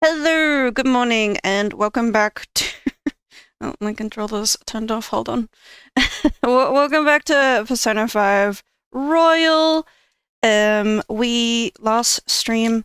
Hello, good morning, and welcome back to... Oh, my controller's turned off, hold on. Welcome back to Persona 5 Royal. We last stream...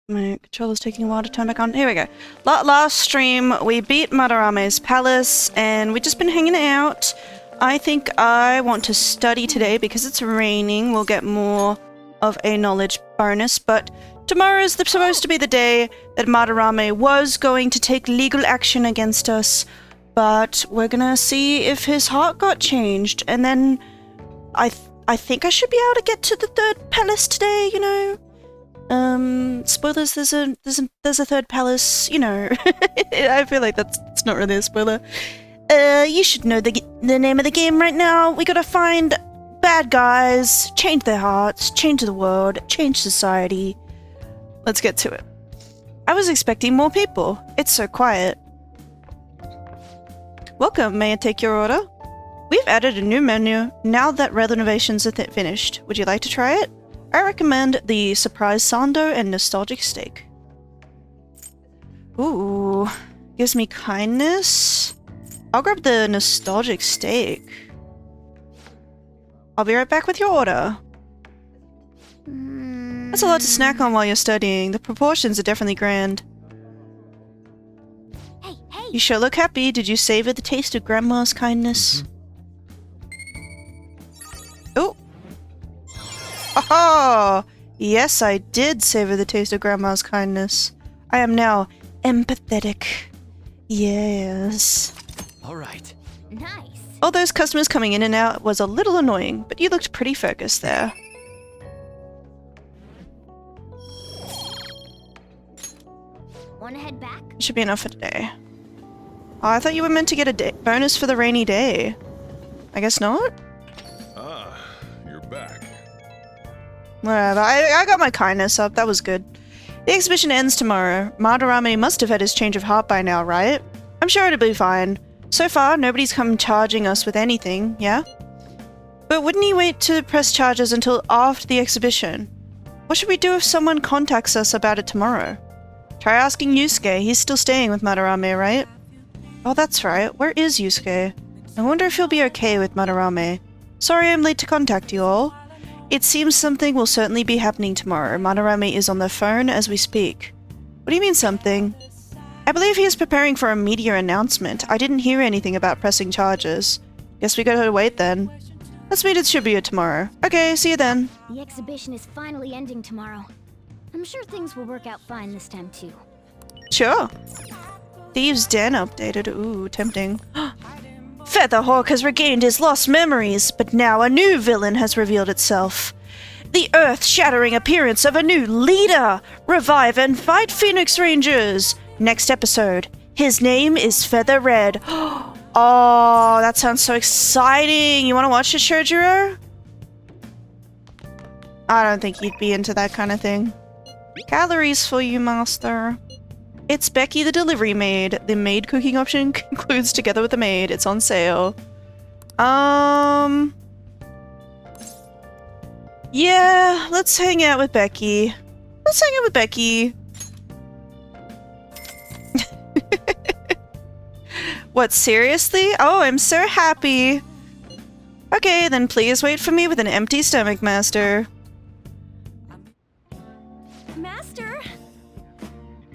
My controller's taking a while to turn back on. Here we go. Last stream, we beat Madarame's palace, and we've just been hanging out. I think I want to study today because it's raining. We'll get more of a knowledge bonus, but... Tomorrow is supposed to be the day that Madarame was going to take legal action against us, but we're gonna see if his heart got changed, and then I think I should be able to get to the third palace today, you know? Spoilers, there's a third palace, you know. I feel like that's not really a spoiler. You should know the name of the game right now. We gotta find bad guys, change their hearts, change the world, change society. Let's get to it. I was expecting more people. It's so quiet. Welcome, may I take your order? We've added a new menu now that renovations are finished. Would you like to try it? I recommend the surprise sando and nostalgic steak. Ooh, gives me kindness. I'll grab the nostalgic steak. I'll be right back with your order. That's a lot to snack on while you're studying. The proportions are definitely grand. Hey! You sure look happy. Did you savor the taste of Grandma's kindness? Oh! Aha! Yes, I did savor the taste of Grandma's kindness. I am now empathetic. Yes. Alright. Nice. All those customers coming in and out was a little annoying, but you looked pretty focused there. Wanna head back? Should be enough for today. Oh, I thought you were meant to get a bonus for the rainy day. I guess not? Ah, you're back. Whatever, I got my kindness up, that was good. The exhibition ends tomorrow. Madarame must have had his change of heart by now, right? I'm sure it'll be fine. So far, nobody's come charging us with anything, yeah? But wouldn't he wait to press charges until after the exhibition? What should we do if someone contacts us about it tomorrow? Try asking Yusuke. He's still staying with Madarame, right? Oh, that's right. Where is Yusuke? I wonder if he'll be okay with Madarame. Sorry I'm late to contact you all. It seems something will certainly be happening tomorrow. Madarame is on the phone as we speak. What do you mean something? I believe he is preparing for a media announcement. I didn't hear anything about pressing charges. Guess we gotta wait then. Let's meet at Shibuya tomorrow. Okay, see you then. The exhibition is finally ending tomorrow. I'm sure things will work out fine this time too. Sure. Thieves' Den updated. Ooh, tempting. Featherhawk has regained his lost memories, but now a new villain has revealed itself. The earth-shattering appearance of a new leader! Revive and fight Phoenix Rangers! Next episode. His name is Feather Red. Oh, that sounds so exciting! You want to watch it, Shojiro? I don't think you'd be into that kind of thing. Calories for you, master. It's Becky the delivery maid. The maid cooking option includes together with the maid. It's on sale. Yeah, let's hang out with Becky. Let's hang out with Becky. What, seriously? Oh, I'm so happy. Okay, then please wait for me with an empty stomach, master. Master!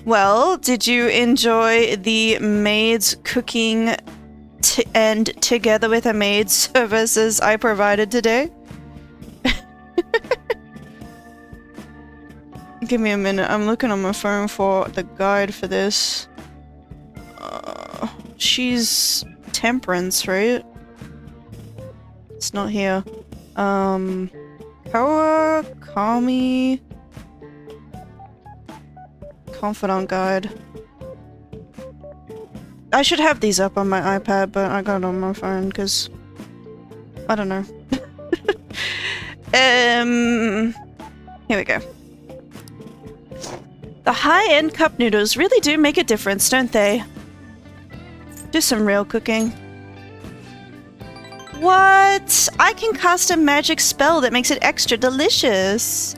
Well, did you enjoy the maid's cooking and together with a maid services I provided today? Give me a minute. I'm looking on my phone for the guide for this. She's temperance, right? It's not here. Kawakami... Confidant guide. I should have these up on my iPad, but I got it on my phone because I don't know. Here we go. The high-end cup noodles really do make a difference, don't they? Do some real cooking. What? I can cast a magic spell that makes it extra delicious.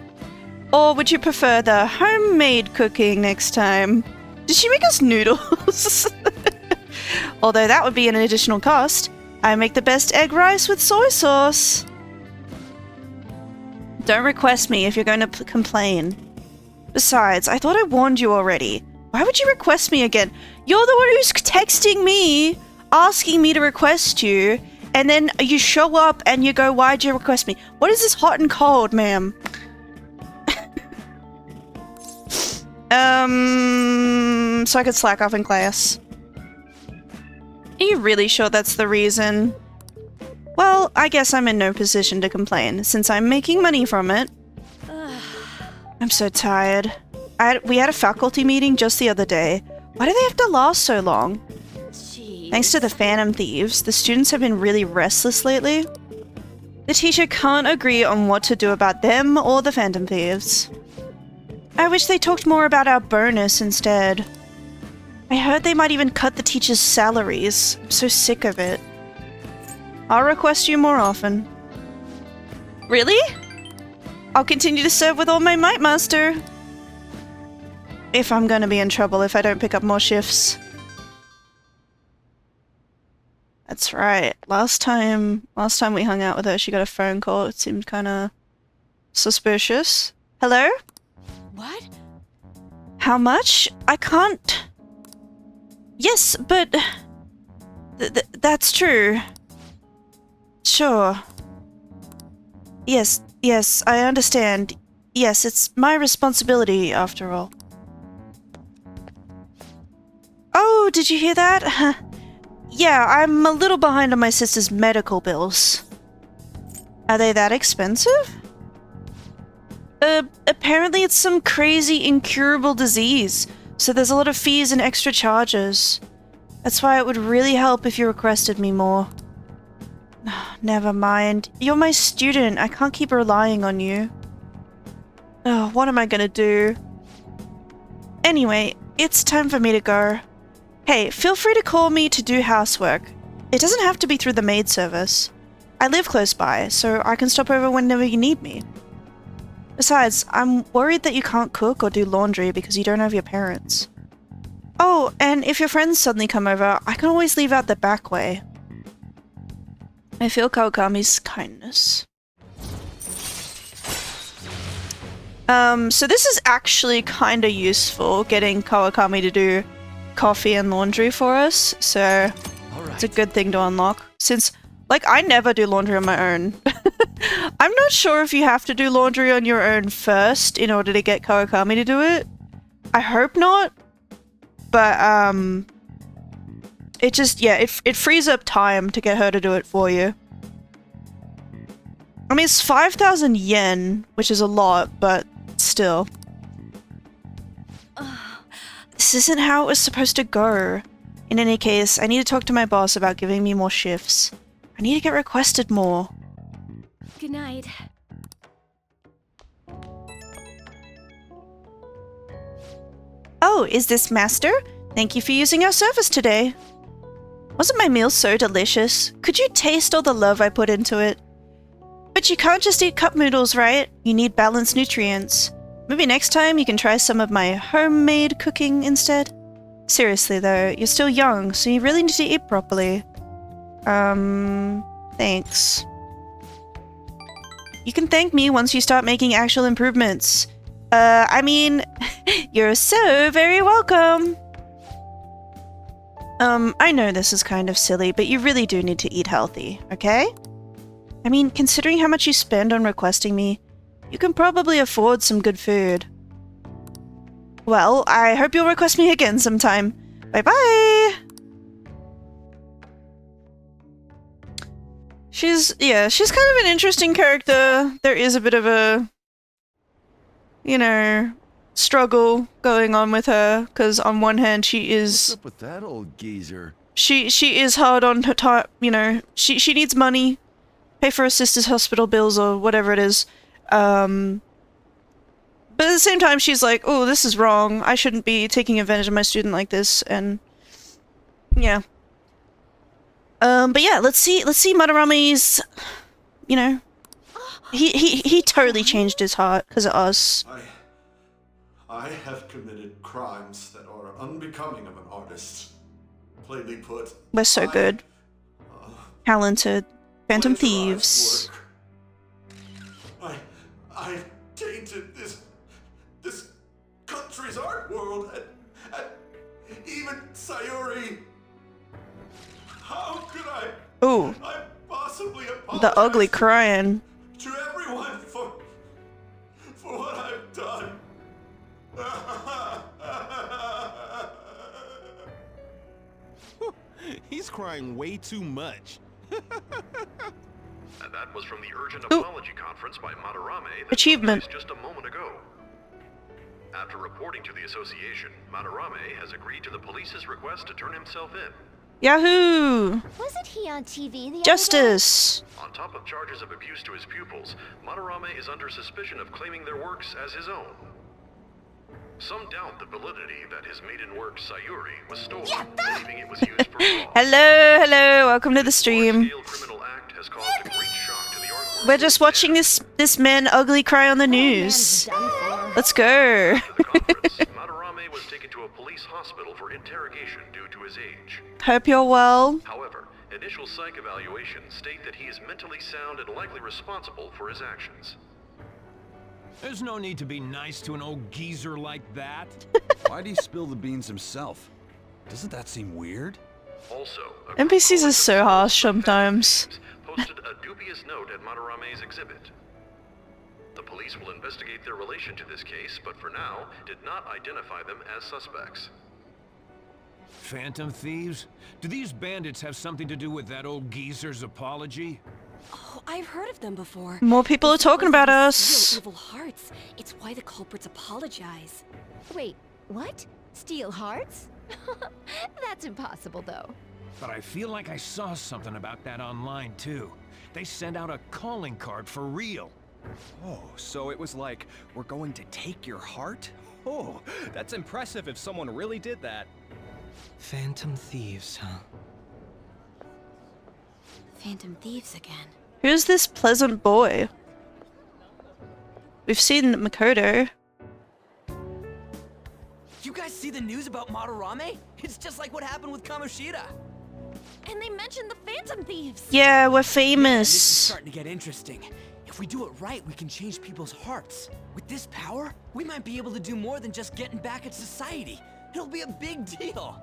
Or would you prefer the homemade cooking next time? Did she make us noodles? Although that would be an additional cost. I make the best egg rice with soy sauce. Don't request me if you're going to complain. Besides, I thought I warned you already. Why would you request me again? You're the one who's texting me, asking me to request you, and then you show up and you go, why'd you request me? What is this hot and cold, ma'am? So I could slack off in class. Are you really sure that's the reason? Well, I guess I'm in no position to complain, since I'm making money from it. I'm so tired. We had a faculty meeting just the other day. Why do they have to last so long? Jeez. Thanks to the Phantom Thieves, the students have been really restless lately. The teacher can't agree on what to do about them or the Phantom Thieves. I wish they talked more about our bonus instead. I heard they might even cut the teachers' salaries. I'm so sick of it. I'll request you more often. Really? I'll continue to serve with all my might, Master. If I'm gonna be in trouble if I don't pick up more shifts. That's right. Last time we hung out with her, she got a phone call. It seemed kinda suspicious. Hello? What? How much? I can't... Yes, but... that's true. Sure. Yes, I understand. Yes, it's my responsibility, after all. Oh, did you hear that? Yeah, I'm a little behind on my sister's medical bills. Are they that expensive? Apparently it's some crazy incurable disease, so there's a lot of fees and extra charges. That's why it would really help if you requested me more. Never mind. You're my student. I can't keep relying on you. Oh, what am I gonna do? Anyway, it's time for me to go. Hey, feel free to call me to do housework. It doesn't have to be through the maid service. I live close by, so I can stop over whenever you need me. Besides, I'm worried that you can't cook or do laundry because you don't have your parents. Oh, and if your friends suddenly come over, I can always leave out the back way. I feel Kawakami's kindness. So this is actually kinda useful, getting Kawakami to do coffee and laundry for us, so it's a good thing to unlock. Since, like, I never do laundry on my own. I'm not sure if you have to do laundry on your own first in order to get Kawakami to do it. I hope not. But, it just, yeah, it frees up time to get her to do it for you. I mean, it's 5,000 yen, which is a lot, but still. This isn't how it was supposed to go. In any case, I need to talk to my boss about giving me more shifts. I need to get requested more. Good night. Oh, is this Master? Thank you for using our service today. Wasn't my meal so delicious? Could you taste all the love I put into it? But you can't just eat cup noodles, right? You need balanced nutrients. Maybe next time you can try some of my homemade cooking instead? Seriously though, you're still young, so you really need to eat properly. Thanks. You can thank me once you start making actual improvements. I mean, you're so very welcome. I know this is kind of silly, but you really do need to eat healthy, okay? I mean, considering how much you spend on requesting me, you can probably afford some good food. Well, I hope you'll request me again sometime. Bye-bye! She's kind of an interesting character. There is a bit of a, you know, struggle going on with her, because on one hand she is... What's up with that old geezer? She is hard on her time, you know, she needs money, pay for her sister's hospital bills or whatever it is. But at the same time she's like, oh, this is wrong, I shouldn't be taking advantage of my student like this, and yeah. But yeah, let's see Madarami's, you know, He totally changed his heart because of us. I have committed crimes that are unbecoming of an artist. Plainly put, We're so good. Talented. Phantom Thieves. I tainted this country's art world and even Sayuri. How could I Ooh. possibly apologize The ugly crying. to everyone for what I've done? He's crying way too much. And that was from the urgent apology conference by Madarame that Achievement. took place just a moment ago. After reporting to the association, Madarame has agreed to the police's request to turn himself in. Yahoo! Wasn't he on TV the other day? Justice! On top of charges of abuse to his pupils, Madarame is under suspicion of claiming their works as his own. Some doubt the validity that his maiden work, Sayuri, was stolen, believing it was used for fraud. Hello, welcome to the stream. Large-scale criminal act has caused a great shock to the artwork. We're just watching this man ugly cry on the news. Let's go. After the conference, Madarame was taken to a police hospital for interrogation due to his age. Hope you're well. However, initial psych evaluations state that he is mentally sound and likely responsible for his actions. There's no need to be nice to an old geezer like that. Why'd he spill the beans himself? Doesn't that seem weird? Also, a NPCs are so harsh sometimes. posted a dubious note at Madarame's exhibit. The police will investigate their relation to this case, but for now, did not identify them as suspects. Phantom Thieves? Do these bandits have something to do with that old geezer's apology? Oh, I've heard of them before. More people are talking about us. Steal evil hearts. It's why the culprits apologize. Wait, what? Steal hearts? That's impossible, though. But I feel like I saw something about that online, too. They sent out a calling card for real. Oh, so it was like, we're going to take your heart? Oh, that's impressive if someone really did that. Phantom Thieves, huh? Phantom Thieves again. Who's this pleasant boy? We've seen Makoto. You guys see the news about Madarame? It's just like what happened with Kamoshida. And they mentioned the Phantom Thieves. Yeah, we're This is famous. starting to get interesting. If we do it right, we can change people's hearts. With this power, we might be able to do more than just getting back at society. It'll be a big deal.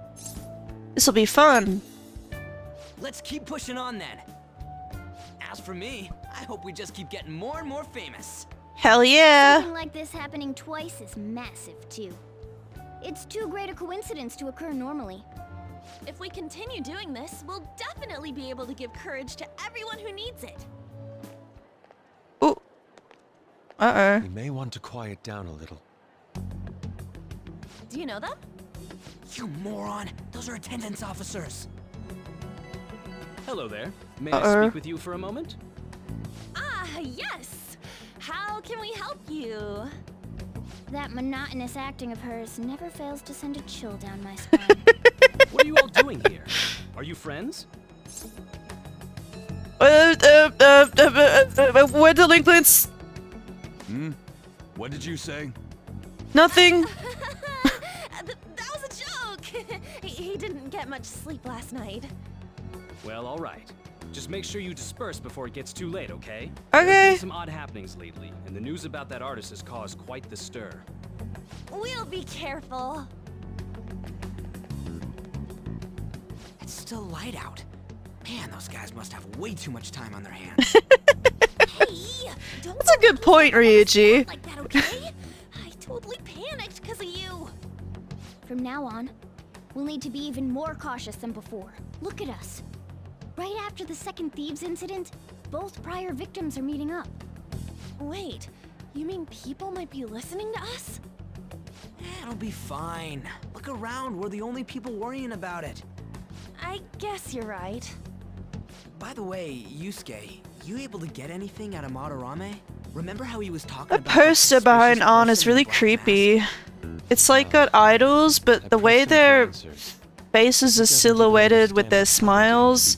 This'll be fun. Let's keep pushing on then. As for me, I hope we just keep getting more and more famous. Hell yeah. Something like this happening twice is massive, too. It's too great a coincidence to occur normally. If we continue doing this, we'll definitely be able to give courage to everyone who needs it. Ooh. Uh-oh. We may want to quiet down a little. Do you know them? You moron! Those are attendance officers. Hello there. May Uh-oh. I speak with you for a moment? Ah, yes. How can we help you? That monotonous acting of hers never fails to send a chill down my spine. What are you all doing here? Are you friends? We're delinquents. What did you say? Nothing. That was a joke. He didn't get much sleep last night. Well, all right. Just make sure you disperse before it gets too late, okay? Okay. There's been some odd happenings lately, and the news about that artist has caused quite the stir. We'll be careful. It's still light out. Man, those guys must have way too much time on their hands. Hey, don't That's a good point, Ryuji. like that, okay? I totally panicked because of you. From now on, we'll need to be even more cautious than before. Look at us. Right after the second Thieves incident, both prior victims are meeting up. Wait, you mean people might be listening to us? It'll be fine. Look around, we're the only people worrying about it. I guess you're right. By the way, Yusuke, you able to get anything out of Madarame? Remember how he was talking The about that poster suspicious behind On is person in really the black creepy. mask? It's like got idols, but the way their faces are silhouetted with their smiles,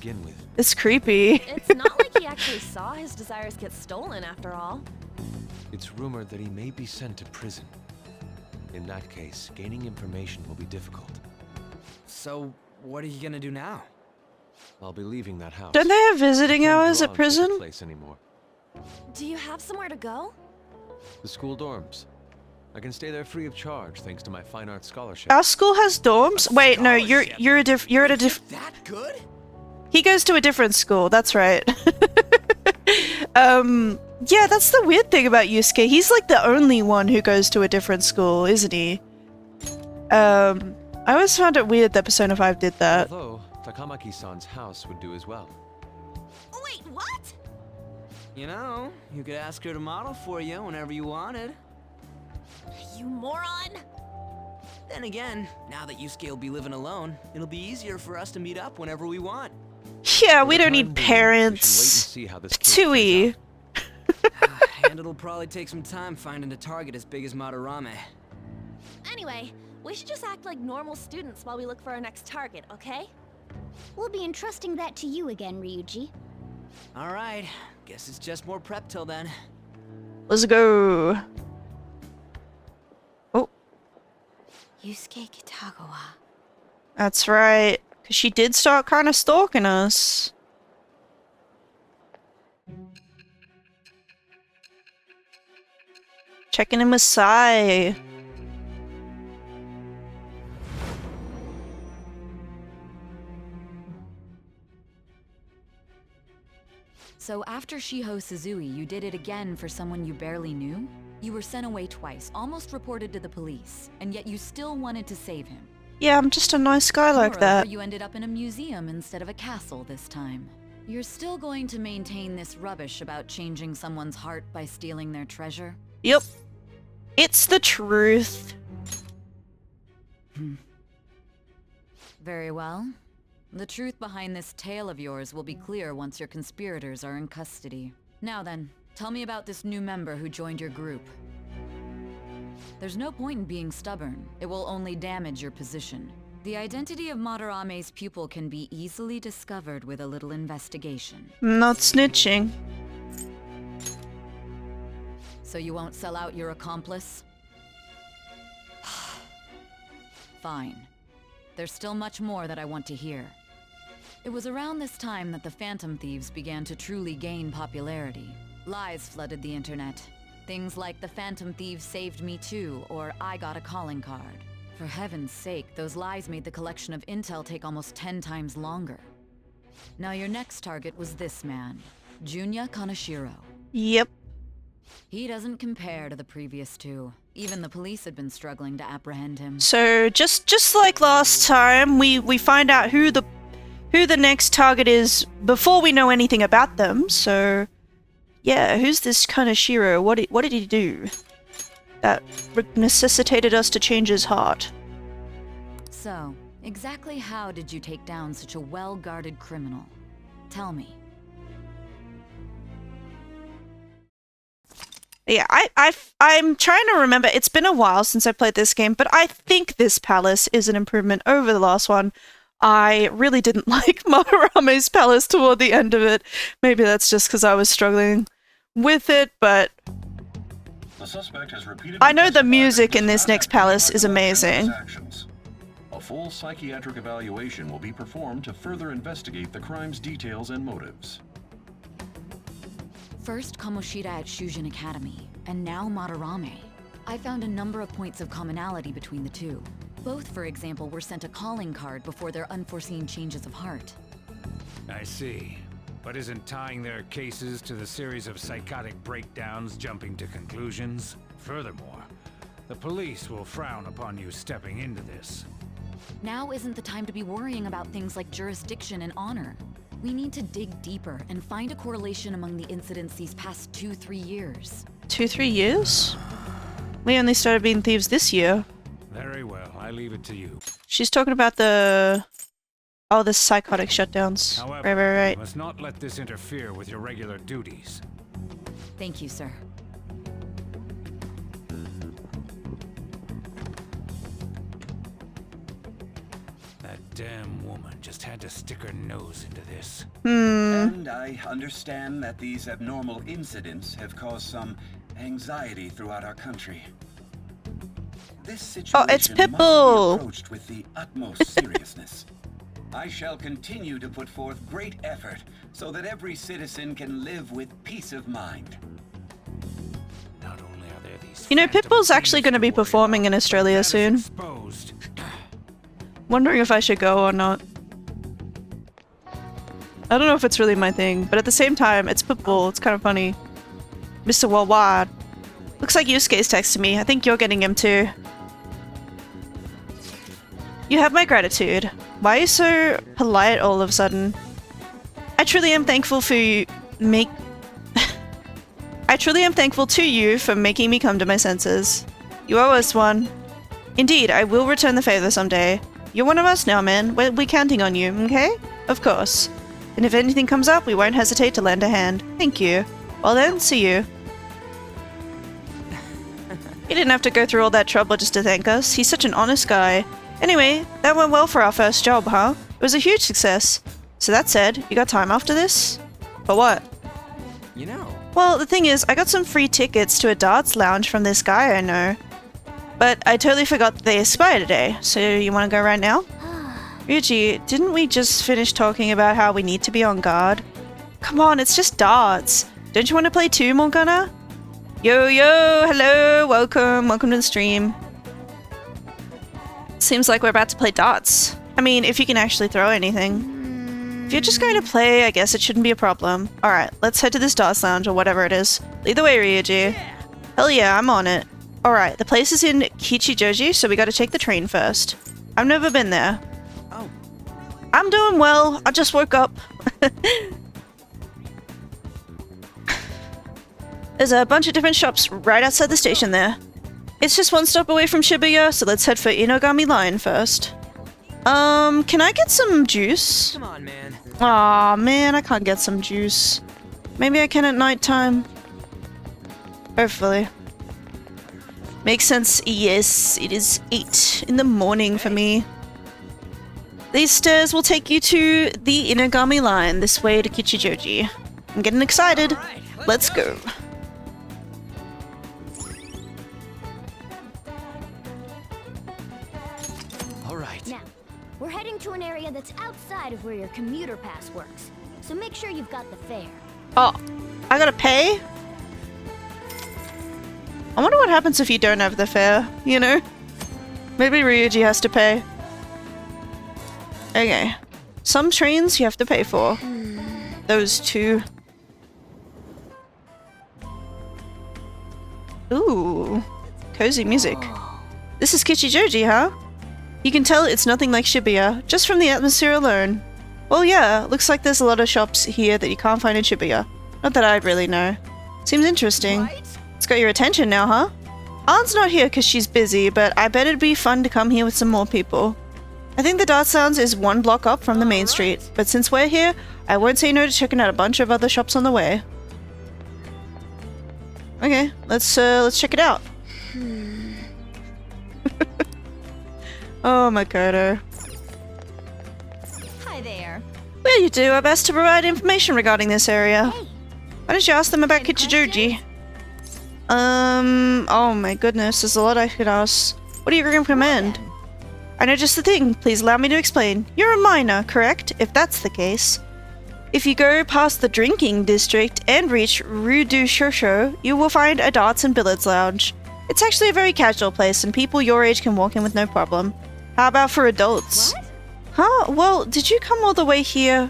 It's creepy. It's not like he actually saw his desires get stolen after all. It's rumored that he may be sent to prison. In that case, gaining information will be difficult. So, what are you gonna do now? I'll be leaving that house. Don't they have visiting Can't hours draw at on such a prison? place anymore. Do you have somewhere to go? The school dorms. I can stay there free of charge thanks to my fine arts scholarship. Our school has dorms? Wait, no, you're at a That good? He goes to a different school, that's right. Yeah, that's the weird thing about Yusuke. He's like the only one who goes to a different school, isn't he? I always found it weird that Persona 5 did that. Although, Takamaki-san's house would do as well. Wait, what? You know, you could ask her to model for you whenever you wanted. You moron! Then again, now that Yusuke will be living alone, it'll be easier for us to meet up whenever we want. Yeah, we don't need parents. Tui. And it'll probably take some time finding a target as big as Madarame. Anyway, we should just act like normal students while we look for our next target, okay? We'll be entrusting that to you again, Ryuji. Alright, guess it's just more prep till then. Let's go. Oh. Yusuke Kitagawa. That's right. Because she did start kind of stalking us. Checking in with Sai. So after Shiho Suzui, you did it again for someone you barely knew? You were sent away twice, almost reported to the police, and yet you still wanted to save him. Yeah, I'm just a nice guy like that. Moreover, you ended up in a museum instead of a castle this time. You're still going to maintain this rubbish about changing someone's heart by stealing their treasure? Yep. It's the truth. Very well. The truth behind this tale of yours will be clear once your conspirators are in custody. Now then, tell me about this new member who joined your group. There's no point in being stubborn. It will only damage your position. The identity of Madarame's pupil can be easily discovered with a little investigation. Not snitching. So you won't sell out your accomplice? Fine. There's still much more that I want to hear. It was around this time that the Phantom Thieves began to truly gain popularity. Lies flooded the internet. Things like the Phantom Thieves saved me too, or I got a calling card. For heaven's sake, those lies made the collection of intel take almost 10 times longer. Now your next target was this man, Junya Kaneshiro. Yep. He doesn't compare to the previous two. Even the police had been struggling to apprehend him. So just like last time, we find out who the next target is before we know anything about them. So yeah, who's this Kaneshiro? What did he do that necessitated us to change his heart? So, exactly how did you take down such a well-guarded criminal? Tell me. Yeah, I'm trying to remember. It's been a while since I played this game, but I think this palace is an improvement over the last one. I really didn't like Madarame's palace toward the end of it. Maybe that's just because I was struggling with it, but The suspect has repeatedly I know the music in this next palace is amazing. A full psychiatric evaluation will be performed to further investigate the crime's details and motives. First Kamoshida at Shujin Academy, and now Madarame. I found a number of points of commonality between the two. Both, for example, were sent a calling card before their unforeseen changes of heart. I see. But isn't tying their cases to the series of psychotic breakdowns jumping to conclusions? Furthermore, the police will frown upon you stepping into this. Now isn't the time to be worrying about things like jurisdiction and honor. We need to dig deeper and find a correlation among the incidents these past 2-3 years. 2-3 years? We only started being thieves this year. Very well, I leave it to you. She's talking about the psychotic shutdowns. However, Right. you must not let this interfere with your regular duties. Thank you, sir. That damn woman just had to stick her nose into this. And I understand that these abnormal incidents have caused some anxiety throughout our country. This situation it's must be Pitbull. approached with the utmost seriousness. I shall continue to put forth great effort so that every citizen can live with peace of mind. Not only are there these You know, phantom Pitbull's actually thieves going to be worry about, performing in Australia that is soon. exposed. Wondering if I should go or not. I don't know if it's really my thing, but at the same time, it's Pitbull. It's kind of funny. Mr. Worldwide. Looks like Yusuke's texting me. I think you're getting him too. You have my gratitude. Why are you so polite all of a sudden? I truly am thankful for you. I truly am thankful to you for making me come to my senses. You owe us one. Indeed, I will return the favor someday. You're one of us now, man. We're counting on you, okay? Of course. And if anything comes up, we won't hesitate to lend a hand. Thank you. Well then, see you. He didn't have to go through all that trouble just to thank us. He's such an honest guy. Anyway, that went well for our first job, huh? It was a huge success. So that said, you got time after this? For what? You know. Well, the thing is, I got some free tickets to a darts lounge from this guy I know. But I totally forgot that they expire today, so you want to go right now? Ryuji, didn't we just finish talking about how we need to be on guard? Come on, it's just darts. Don't you want to play too, Morgana? Yo, hello, welcome to the stream. Seems like we're about to play darts. I mean, if you can actually throw anything. If you're just going to play, I guess it shouldn't be a problem. Alright, let's head to this darts lounge or whatever it is. Lead the way, Ryuji. Hell yeah, I'm on it. Alright, the place is in Kichijoji, so we gotta take the train first. I've never been there. Oh. I'm doing well. I just woke up. There's a bunch of different shops right outside the station there. It's just one stop away from Shibuya, so let's head for Inogami Line first. Can I get some juice? Come on, man. Aw, man, I can't get some juice. Maybe I can at nighttime. Hopefully. Makes sense. Yes, it is 8 in the morning for me. These stairs will take you to the Inogami Line, this way to Kichijoji. I'm getting excited. Right, let's go. All right. Now, we're heading to an area that's outside of where your commuter pass works. So make sure you've got the fare. Oh, I gotta pay? I wonder what happens if you don't have the fare, you know? Maybe Ryuji has to pay. Okay. Some trains you have to pay for. Those two. Ooh. Cozy music. This is Kichijoji, huh? You can tell it's nothing like Shibuya, just from the atmosphere alone. Well, yeah, looks like there's a lot of shops here that you can't find in Shibuya. Not that I'd really know. Seems interesting. Right? It's got your attention now, huh? Aunt's not here because she's busy, but I bet it'd be fun to come here with some more people. I think the Dart Sounds is 1 block up from the main street, but since we're here, I won't say no to checking out a bunch of other shops on the way. Okay, let's check it out. Oh, Makoto. Hi there. Well, you do our best to provide information regarding this area. Hey, Why don't you ask them about Kichijoji? Oh my goodness, there's a lot I could ask. What do you recommend? I know just the thing. Please allow me to explain. You're a minor, correct? If that's the case. If you go past the drinking district and reach Rue du Shosho, you will find a darts and billiards lounge. It's actually a very casual place and people your age can walk in with no problem. How about for adults? what? Huh? Well, did you come all the way here?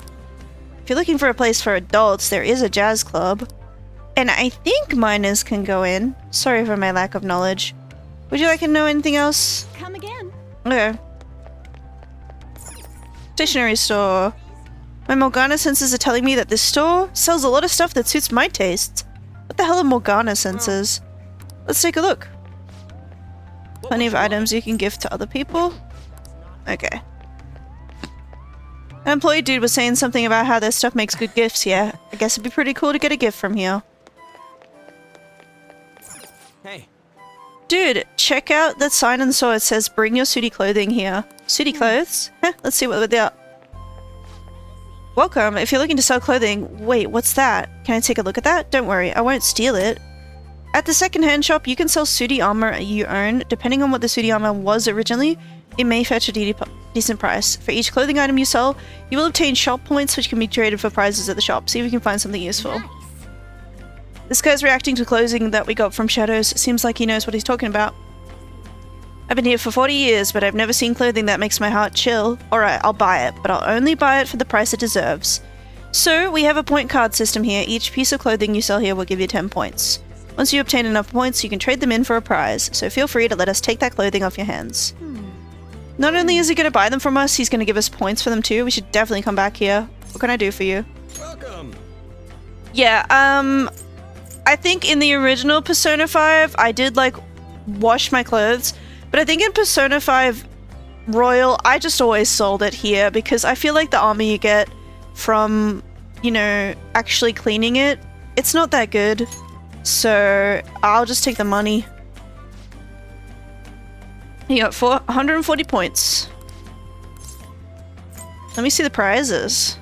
If you're looking for a place for adults, there is a jazz club. And I think minors can go in. Sorry for my lack of knowledge. Would you like to know anything else? Come again. Okay. Stationery store. My Morgana senses are telling me that this store sells a lot of stuff that suits my tastes. What the hell are Morgana senses? Let's take a look. Plenty of items you can gift to other people. Okay. An employee dude was saying something about how their stuff makes good gifts here. I guess it'd be pretty cool to get a gift from here. Hey. Dude, check out that sign on the store. It says, bring your sooty clothing here. Sooty clothes? Let's see what they are. Welcome. If you're looking to sell clothing... Wait, what's that? Can I take a look at that? Don't worry, I won't steal it. At the second-hand shop, you can sell sooty armor you own. Depending on what the sooty armor was originally, it may fetch a decent price. For each clothing item you sell, you will obtain shop points which can be traded for prizes at the shop. See if you can find something useful. Nice. This guy's reacting to clothing that we got from Shadows. Seems like he knows what he's talking about. I've been here for 40 years, but I've never seen clothing that makes my heart chill. Alright, I'll buy it, but I'll only buy it for the price it deserves. So, we have a point card system here. Each piece of clothing you sell here will give you 10 points. Once you obtain enough points, you can trade them in for a prize, so feel free to let us take that clothing off your hands. Not only is he going to buy them from us, he's going to give us points for them too. We should definitely come back here. What can I do for you? Welcome! Yeah, I think in the original Persona 5, I did, like, wash my clothes. But I think in Persona 5 Royal, I just always sold it here because I feel like the armor you get from, you know, actually cleaning it, it's not that good. So I'll just take the money. You got 140 points. Let me see the prizes.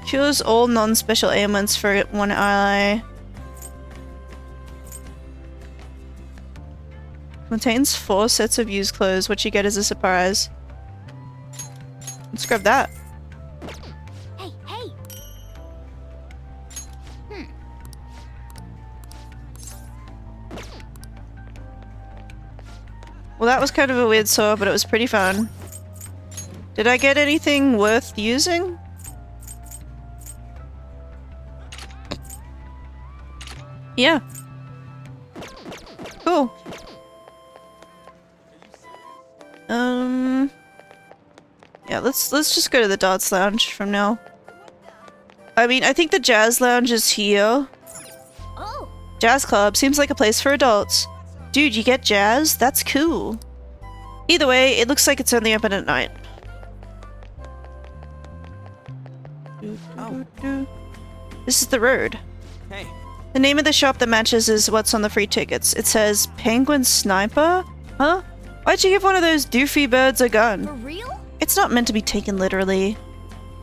Cures all non-special ailments for one ally. Contains 4 sets of used clothes, which you get as a surprise. Let's grab that. Hey, hey! Well, that was kind of a weird saw, but it was pretty fun. Did I get anything worth using? Yeah. Cool. Yeah, let's just go to the Darts Lounge from now. I mean, I think the Jazz Lounge is here. Oh. Jazz Club seems like a place for adults. Dude, you get jazz? That's cool. Either way, it looks like it's only open at night. Oh. This is the road. Hey. The name of the shop that matches is what's on the free tickets. It says Penguin Sniper? Huh? Why'd you give one of those doofy birds a gun? For real? It's not meant to be taken literally.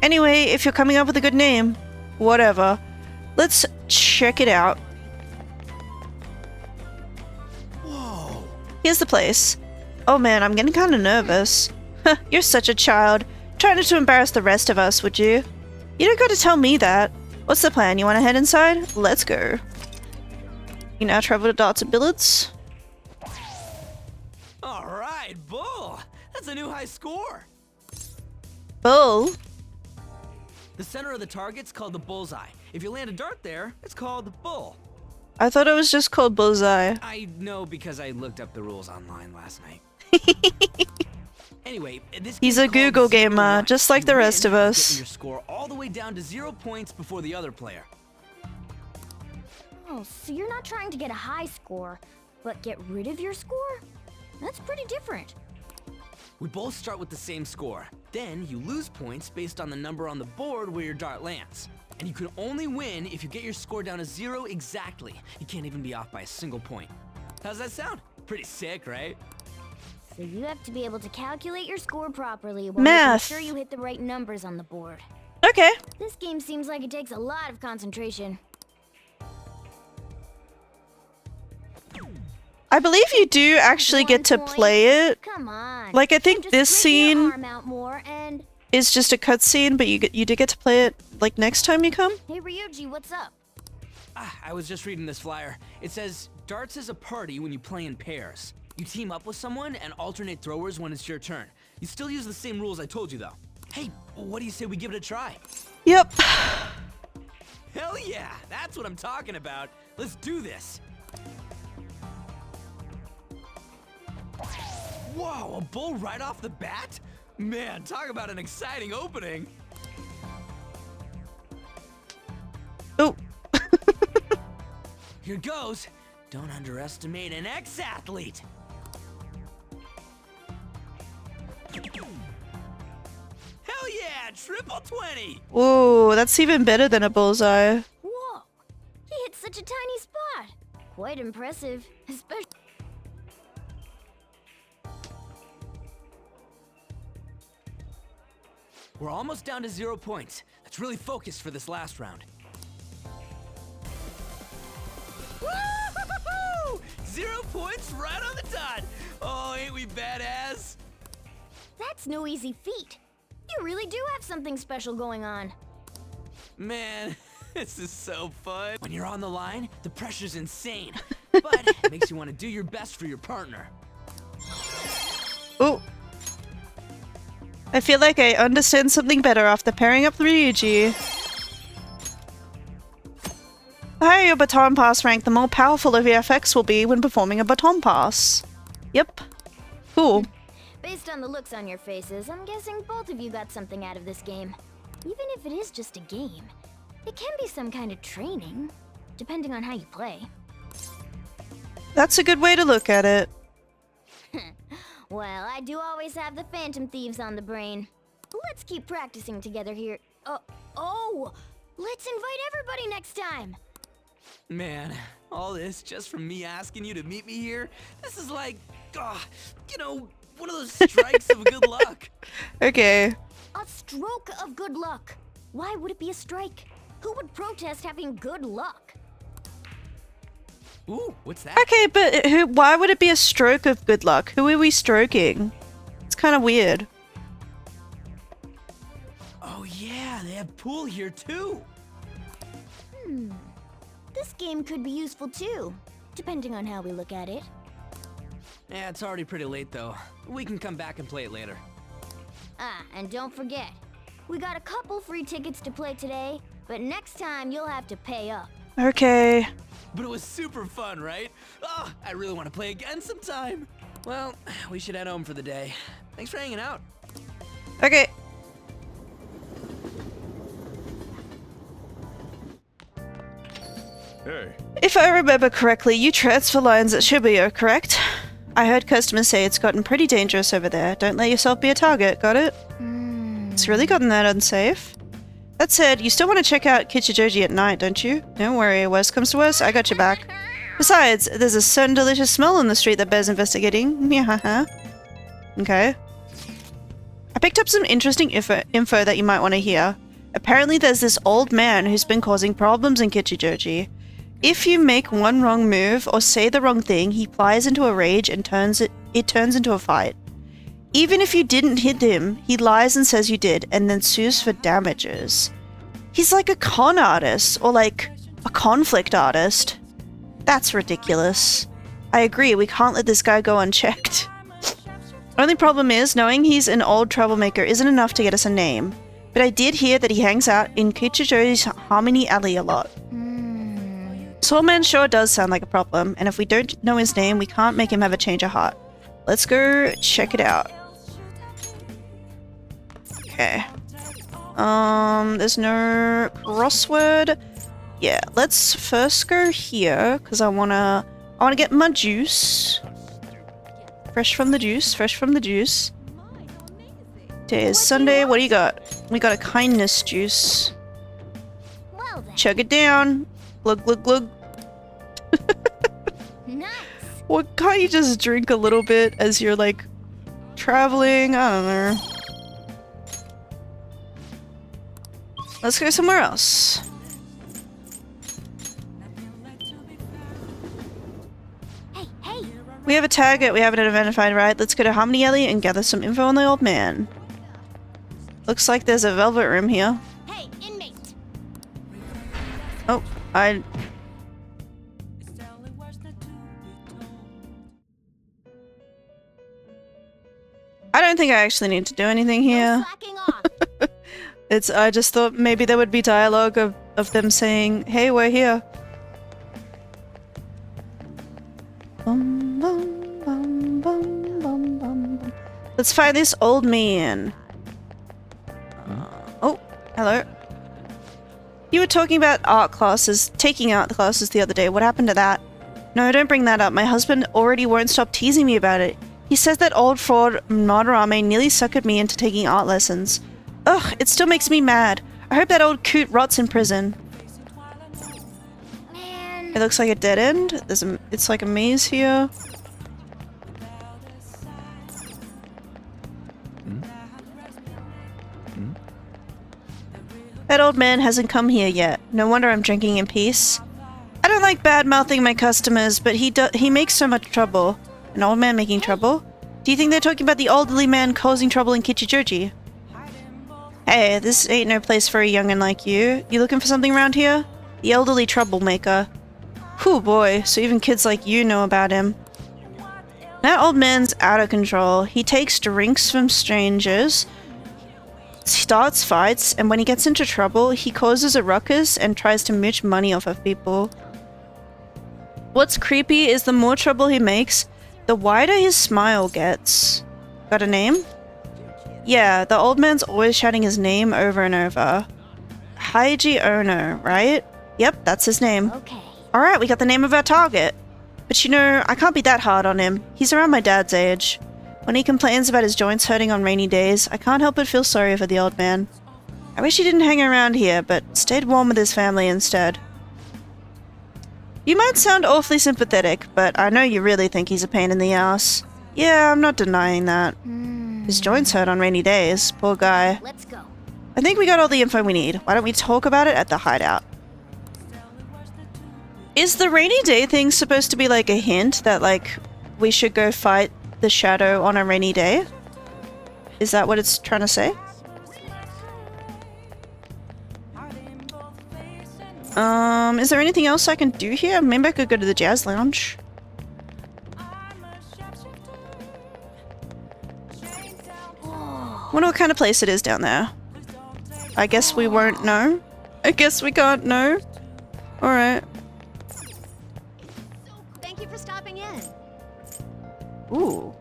Anyway, if you're coming up with a good name, whatever. Let's check it out. Whoa. Here's the place. Oh man, I'm getting kind of nervous. You're such a child. Try not to embarrass the rest of us, would you? You don't got to tell me that. What's the plan? You want to head inside? Let's go. You now travel to Darts and Billiards. Alright, Bull! That's a new high score! Bull? The center of the target's called the bullseye. If you land a dart there, it's called Bull. I thought it was just called Bullseye. I know because I looked up the rules online last night. Anyway, this He's a Google gamer, just like the rest of us. Getting your score all the way down to 0 points before the other player. Oh, so you're not trying to get a high score, but get rid of your score? That's pretty different. We both start with the same score. Then you lose points based on the number on the board where your dart lands. And you can only win if you get your score down to 0 exactly. You can't even be off by a single point. How's that sound? Pretty sick, right? So you have to be able to calculate your score properly while Math. making sure you hit the right numbers on the board. Okay. This game seems like it takes a lot of concentration. I believe you do actually get to play it. Come on. Like, I think this scene and... is just a cutscene, but you do get to play it, like, next time you come? Hey, Ryuji, what's up? I was just reading this flyer. It says, darts is a party when you play in pairs. You team up with someone and alternate throwers when it's your turn. You still use the same rules I told you, though. Hey, what do you say we give it a try? Yep. Hell yeah, that's what I'm talking about. Let's do this. Whoa, a bull right off the bat? Man, talk about an exciting opening. Oh. Here goes. Don't underestimate an ex-athlete. Hell yeah, triple 20. Whoa, that's even better than a bullseye. Whoa, he hit such a tiny spot. Quite impressive, especially... We're almost down to 0 points. Let's really focus for this last round. Woo-hoo-hoo-hoo! 0 points right on the dot! Oh, ain't we badass? That's no easy feat. You really do have something special going on. Man, this is so fun. When you're on the line, the pressure's insane. But it makes you want to do your best for your partner. Oh. I feel like I understand something better after pairing up the Ryuji. The higher your baton pass rank, the more powerful of your effects will be when performing a baton pass. Yep. Cool. Based on the looks on your faces, I'm guessing both of you got something out of this game. Even if it is just a game, it can be some kind of training, depending on how you play. That's a good way to look at it. Well, I do always have the Phantom Thieves on the brain. Let's keep practicing together here. Oh! Let's invite everybody next time! Man, all this just from me asking you to meet me here? This is like, you know, one of those strikes of good luck. Okay. A stroke of good luck. Why would it be a strike? Who would protest having good luck? Ooh, what's that? Okay, but why would it be a stroke of good luck? Who are we stroking? It's kind of weird. Oh yeah, they have pool here too. This game could be useful too, depending on how we look at it. Yeah, it's already pretty late though. We can come back and play it later. Ah, and don't forget, we got a couple free tickets to play today, but next time you'll have to pay up. Okay. But it was super fun, right? Oh, I really want to play again sometime. Well, we should head home for the day. Thanks for hanging out. Okay. Hey. If I remember correctly, you transfer lines at Shibuya, correct? I heard customers say it's gotten pretty dangerous over there. Don't let yourself be a target, got it? It's really gotten that unsafe. That said, you still want to check out Kichijoji at night, don't you? Don't worry, worst comes to worst, I got your back. Besides, there's a certain delicious smell on the street that bears investigating. Yeah. Okay. I picked up some interesting info that you might want to hear. Apparently there's this old man who's been causing problems in Kichijoji. If you make one wrong move or say the wrong thing, he flies into a rage and it turns into a fight. Even if you didn't hit him, he lies and says you did, and then sues for damages. He's like a con artist, or like a conflict artist. That's ridiculous. I agree, we can't let this guy go unchecked. Only problem is, knowing he's an old troublemaker isn't enough to get us a name. But I did hear that he hangs out in Kichijoji's Harmony Alley a lot. Soulman sure does sound like a problem, and if we don't know his name, we can't make him have a change of heart. Let's go check it out. Okay. There's no crossword. Yeah, let's first go here, because I wanna get my juice. Fresh from the juice. Today is Sunday, what do you got? We got a kindness juice. Well then. Chug it down. Glug glug glug. Nice. Well, can't you just drink a little bit as you're like traveling? I don't know. Let's go somewhere else. Hey! We have a target we haven't identified, right? Let's go to Harmony Alley and gather some info on the old man. Looks like there's a velvet room here. Hey, inmate! Oh, I don't think I actually need to do anything here. I just thought maybe there would be dialogue of them saying, hey, we're here. Bum, bum, bum, bum, bum, bum. Let's find this old man. Oh, hello. You were talking about art classes, taking art classes the other day. What happened to that? No, don't bring that up. My husband already won't stop teasing me about it. He says that old fraud Madarame nearly suckered me into taking art lessons. Ugh, it still makes me mad. I hope that old coot rots in prison. Man. It looks like a dead end. It's like a maze here. That old man hasn't come here yet. No wonder I'm drinking in peace. I don't like bad-mouthing my customers, but he makes so much trouble. An old man making trouble? Do you think they're talking about the elderly man causing trouble in Kichijoji? Hey, this ain't no place for a young'un like you. You looking for something around here? The elderly troublemaker. Whew boy, so even kids like you know about him. That old man's out of control. He takes drinks from strangers, starts fights, and when he gets into trouble, he causes a ruckus and tries to mooch money off of people. What's creepy is the more trouble he makes, the wider his smile gets. Got a name? Yeah, the old man's always shouting his name over and over. Haiji Ono, right? Yep, that's his name. Okay. Alright, we got the name of our target. But you know, I can't be that hard on him. He's around my dad's age. When he complains about his joints hurting on rainy days, I can't help but feel sorry for the old man. I wish he didn't hang around here, but stayed warm with his family instead. You might sound awfully sympathetic, but I know you really think he's a pain in the ass. Yeah, I'm not denying that. His joints hurt on rainy days, poor guy. Let's go. I think we got all the info we need. Why don't we talk about it at the hideout? Is the rainy day thing supposed to be like a hint that like we should go fight the shadow on a rainy day? Is that what it's trying to say? Is there anything else I can do here? Maybe I could go to the jazz lounge. Wonder what kind of place it is down there. I guess we won't know. I guess we can't know. Alright. Thank you for stopping in. Ooh.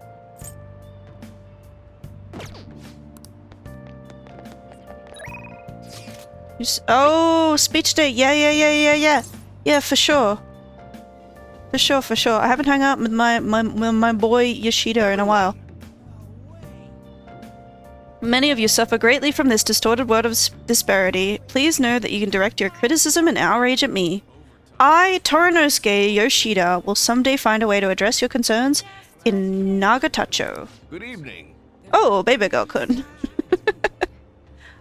Oh, speech date. Yeah. Yeah, for sure. For sure. I haven't hung out with my boy Yoshida in a while. Many of you suffer greatly from this distorted world of disparity. Please know that you can direct your criticism and outrage at me. I, Torinosuke Yoshida, will someday find a way to address your concerns in Nagatacho. Good evening. Oh, baby girl could.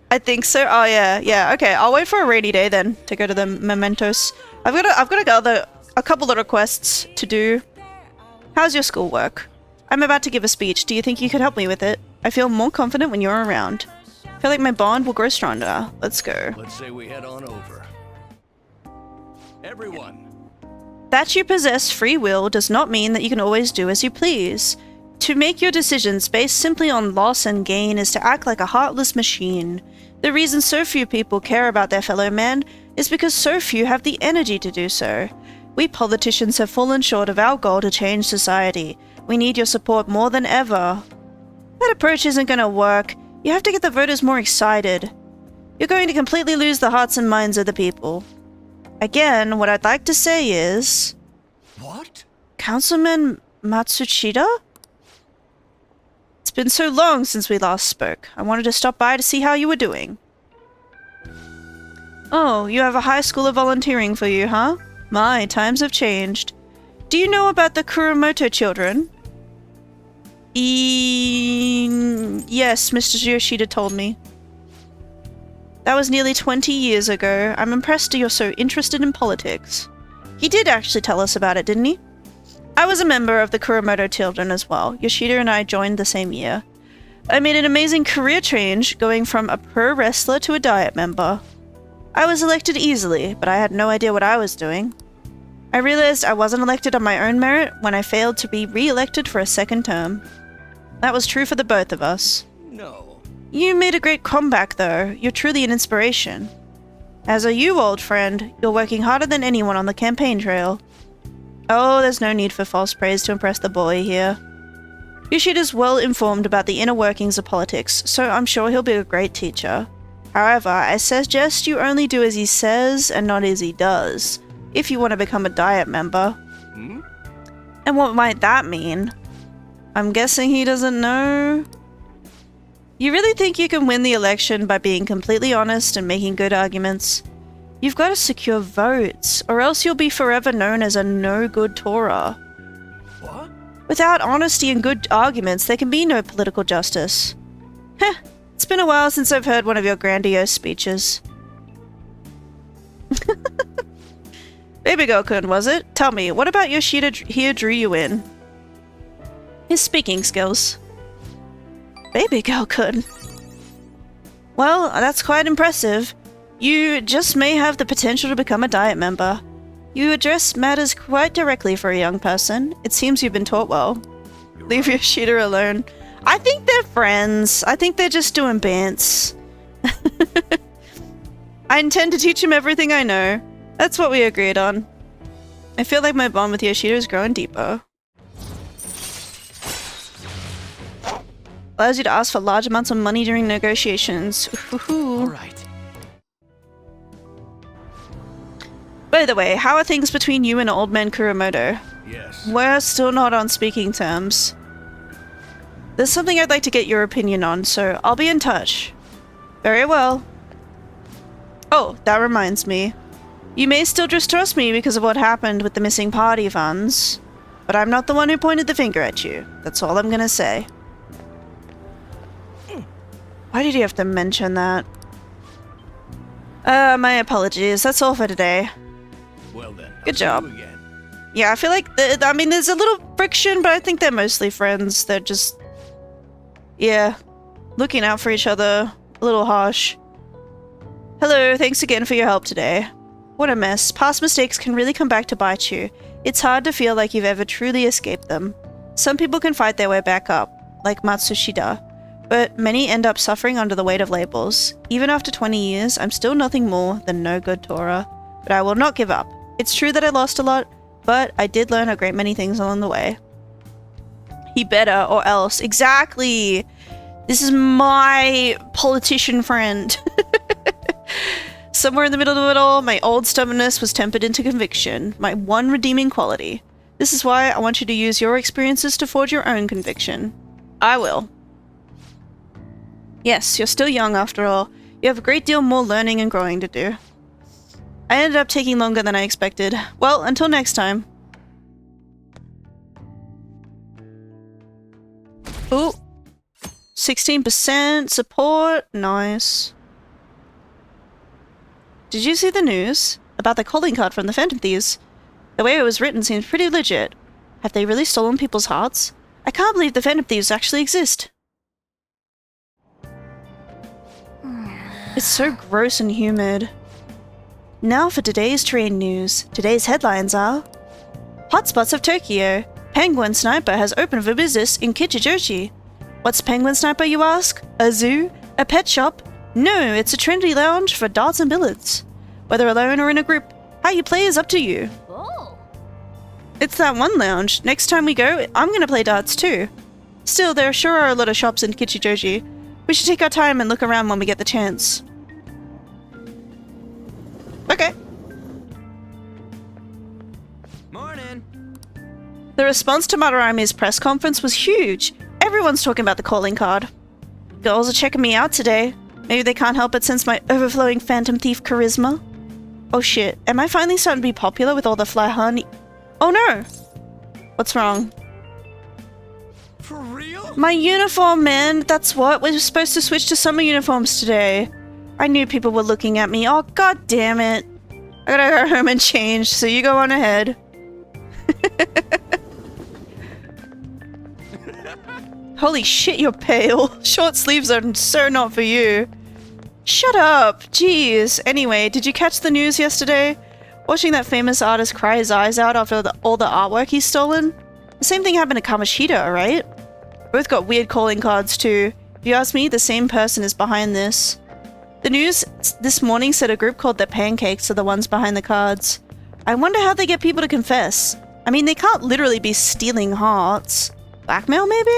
I think so. Oh yeah. Okay, I'll wait for a rainy day then to go to the mementos. I've got a couple of requests to do. How's your schoolwork? I'm about to give a speech. Do you think you could help me with it? I feel more confident when you're around. I feel like my bond will grow stronger. Let's go. Let's say we head on over. Everyone. That you possess free will does not mean that you can always do as you please. To make your decisions based simply on loss and gain is to act like a heartless machine. The reason so few people care about their fellow man is because so few have the energy to do so. We politicians have fallen short of our goal to change society. We need your support more than ever. That approach isn't going to work. You have to get the voters more excited. You're going to completely lose the hearts and minds of the people. Again, what I'd like to say is... What? Councilman Matsushita? It's been so long since we last spoke. I wanted to stop by to see how you were doing. Oh, you have a high school of volunteering for you, huh? My, times have changed. Do you know about the Kuromoto children? Yes, Mr. Yoshida told me. That was nearly 20 years ago. I'm impressed you're so interested in politics. He did actually tell us about it, didn't he? I was a member of the Kuromoto children as well. Yoshida and I joined the same year. I made an amazing career change, going from a pro wrestler to a diet member. I was elected easily, but I had no idea what I was doing. I realized I wasn't elected on my own merit when I failed to be re-elected for a second term. That was true for the both of us. No. You made a great comeback, though. You're truly an inspiration. As are you, old friend. You're working harder than anyone on the campaign trail. Oh, there's no need for false praise to impress the boy here. Yoshida's well informed about the inner workings of politics, so I'm sure he'll be a great teacher. However, I suggest you only do as he says and not as he does, if you want to become a diet member. Hmm? And what might that mean? I'm guessing he doesn't know? You really think you can win the election by being completely honest and making good arguments? You've got to secure votes, or else you'll be forever known as a no-good Torah. What? Without honesty and good arguments, there can be no political justice. Heh, it's been a while since I've heard one of your grandiose speeches. Baby girl-kun, was it? Tell me, what about Yoshida here drew you in? His speaking skills. Baby girl-kun. Well, that's quite impressive. You just may have the potential to become a Diet member. You address matters quite directly for a young person. It seems you've been taught well. Leave Yoshida alone. I think they're friends. I think they're just doing bants. I intend to teach him everything I know. That's what we agreed on. I feel like my bond with Yoshida is growing deeper. Allows you to ask for large amounts of money during negotiations. Alright. By the way, how are things between you and Old Man Kuromoto? Yes. We're still not on speaking terms. There's something I'd like to get your opinion on, so I'll be in touch. Very well. Oh, that reminds me. You may still distrust me because of what happened with the missing party funds, but I'm not the one who pointed the finger at you. That's all I'm gonna say. Why did you have to mention that? My apologies. That's all for today. Well then. Good job. Yeah, I feel like, I mean, there's a little friction, but I think they're mostly friends. They're just, yeah, looking out for each other. A little harsh. Hello, thanks again for your help today. What a mess. Past mistakes can really come back to bite you. It's hard to feel like you've ever truly escaped them. Some people can fight their way back up, like Matsushita, but many end up suffering under the weight of labels. Even after 20 years, I'm still nothing more than no good Tora. But I will not give up. It's true that I lost a lot, but I did learn a great many things along the way. He better, or else. Exactly! This is my politician friend. Somewhere in the middle of it all, my old stubbornness was tempered into conviction, my one redeeming quality. This is why I want you to use your experiences to forge your own conviction. I will. Yes, you're still young after all. You have a great deal more learning and growing to do. I ended up taking longer than I expected. Well, until next time. Ooh. 16% support. Nice. Did you see the news about the calling card from the Phantom Thieves? The way it was written seems pretty legit. Have they really stolen people's hearts? I can't believe the Phantom Thieves actually exist. It's so gross and humid. Now for today's train news. Today's headlines are: Hotspots of Tokyo. Penguin Sniper has opened for business in Kichijoji. What's Penguin Sniper, you ask? A zoo? A pet shop? No, it's a trendy lounge for darts and billiards. Whether alone or in a group, how you play is up to you. Oh. It's that one lounge. Next time we go, I'm gonna play darts too. Still, there sure are a lot of shops in Kichijoji. We should take our time and look around when we get the chance. Okay. Morning. The response to Madarami's press conference was huge. Everyone's talking about the calling card. Girls are checking me out today. Maybe they can't help but sense my overflowing Phantom Thief charisma. Oh shit, am I finally starting to be popular with all the fly honey? Oh no! What's wrong? For real? My uniform, man! That's what? We're supposed to switch to summer uniforms today. I knew people were looking at me. Oh, god damn it. I gotta go home and change, so you go on ahead. Holy shit, you're pale. Short sleeves are so not for you. Shut up. Jeez. Anyway, did you catch the news yesterday? Watching that famous artist cry his eyes out after all the artwork he's stolen? The same thing happened to Kamoshida, right? Both got weird calling cards too. If you ask me, the same person is behind this. The news this morning said a group called the Pancakes are the ones behind the cards. I wonder how they get people to confess. I mean, they can't literally be stealing hearts. Blackmail, maybe?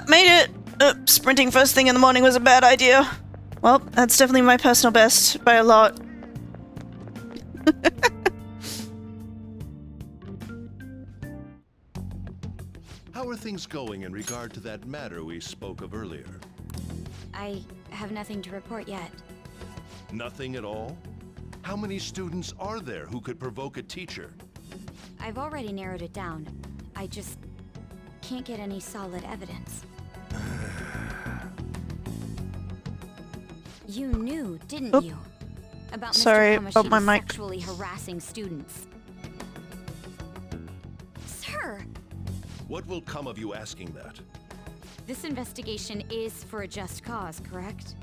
Made it! Sprinting first thing in the morning was a bad idea. Well, that's definitely my personal best, by a lot. How are things going in regard to that matter we spoke of earlier? I have nothing to report yet. Nothing at all? How many students are there who could provoke a teacher? I've already narrowed it down. I just can't get any solid evidence. You knew, didn't you? about Sorry Mr. about my Kamoshida's mic. sexually harassing students. Sir, What will come of you asking that? this investigation is for a just cause, correct?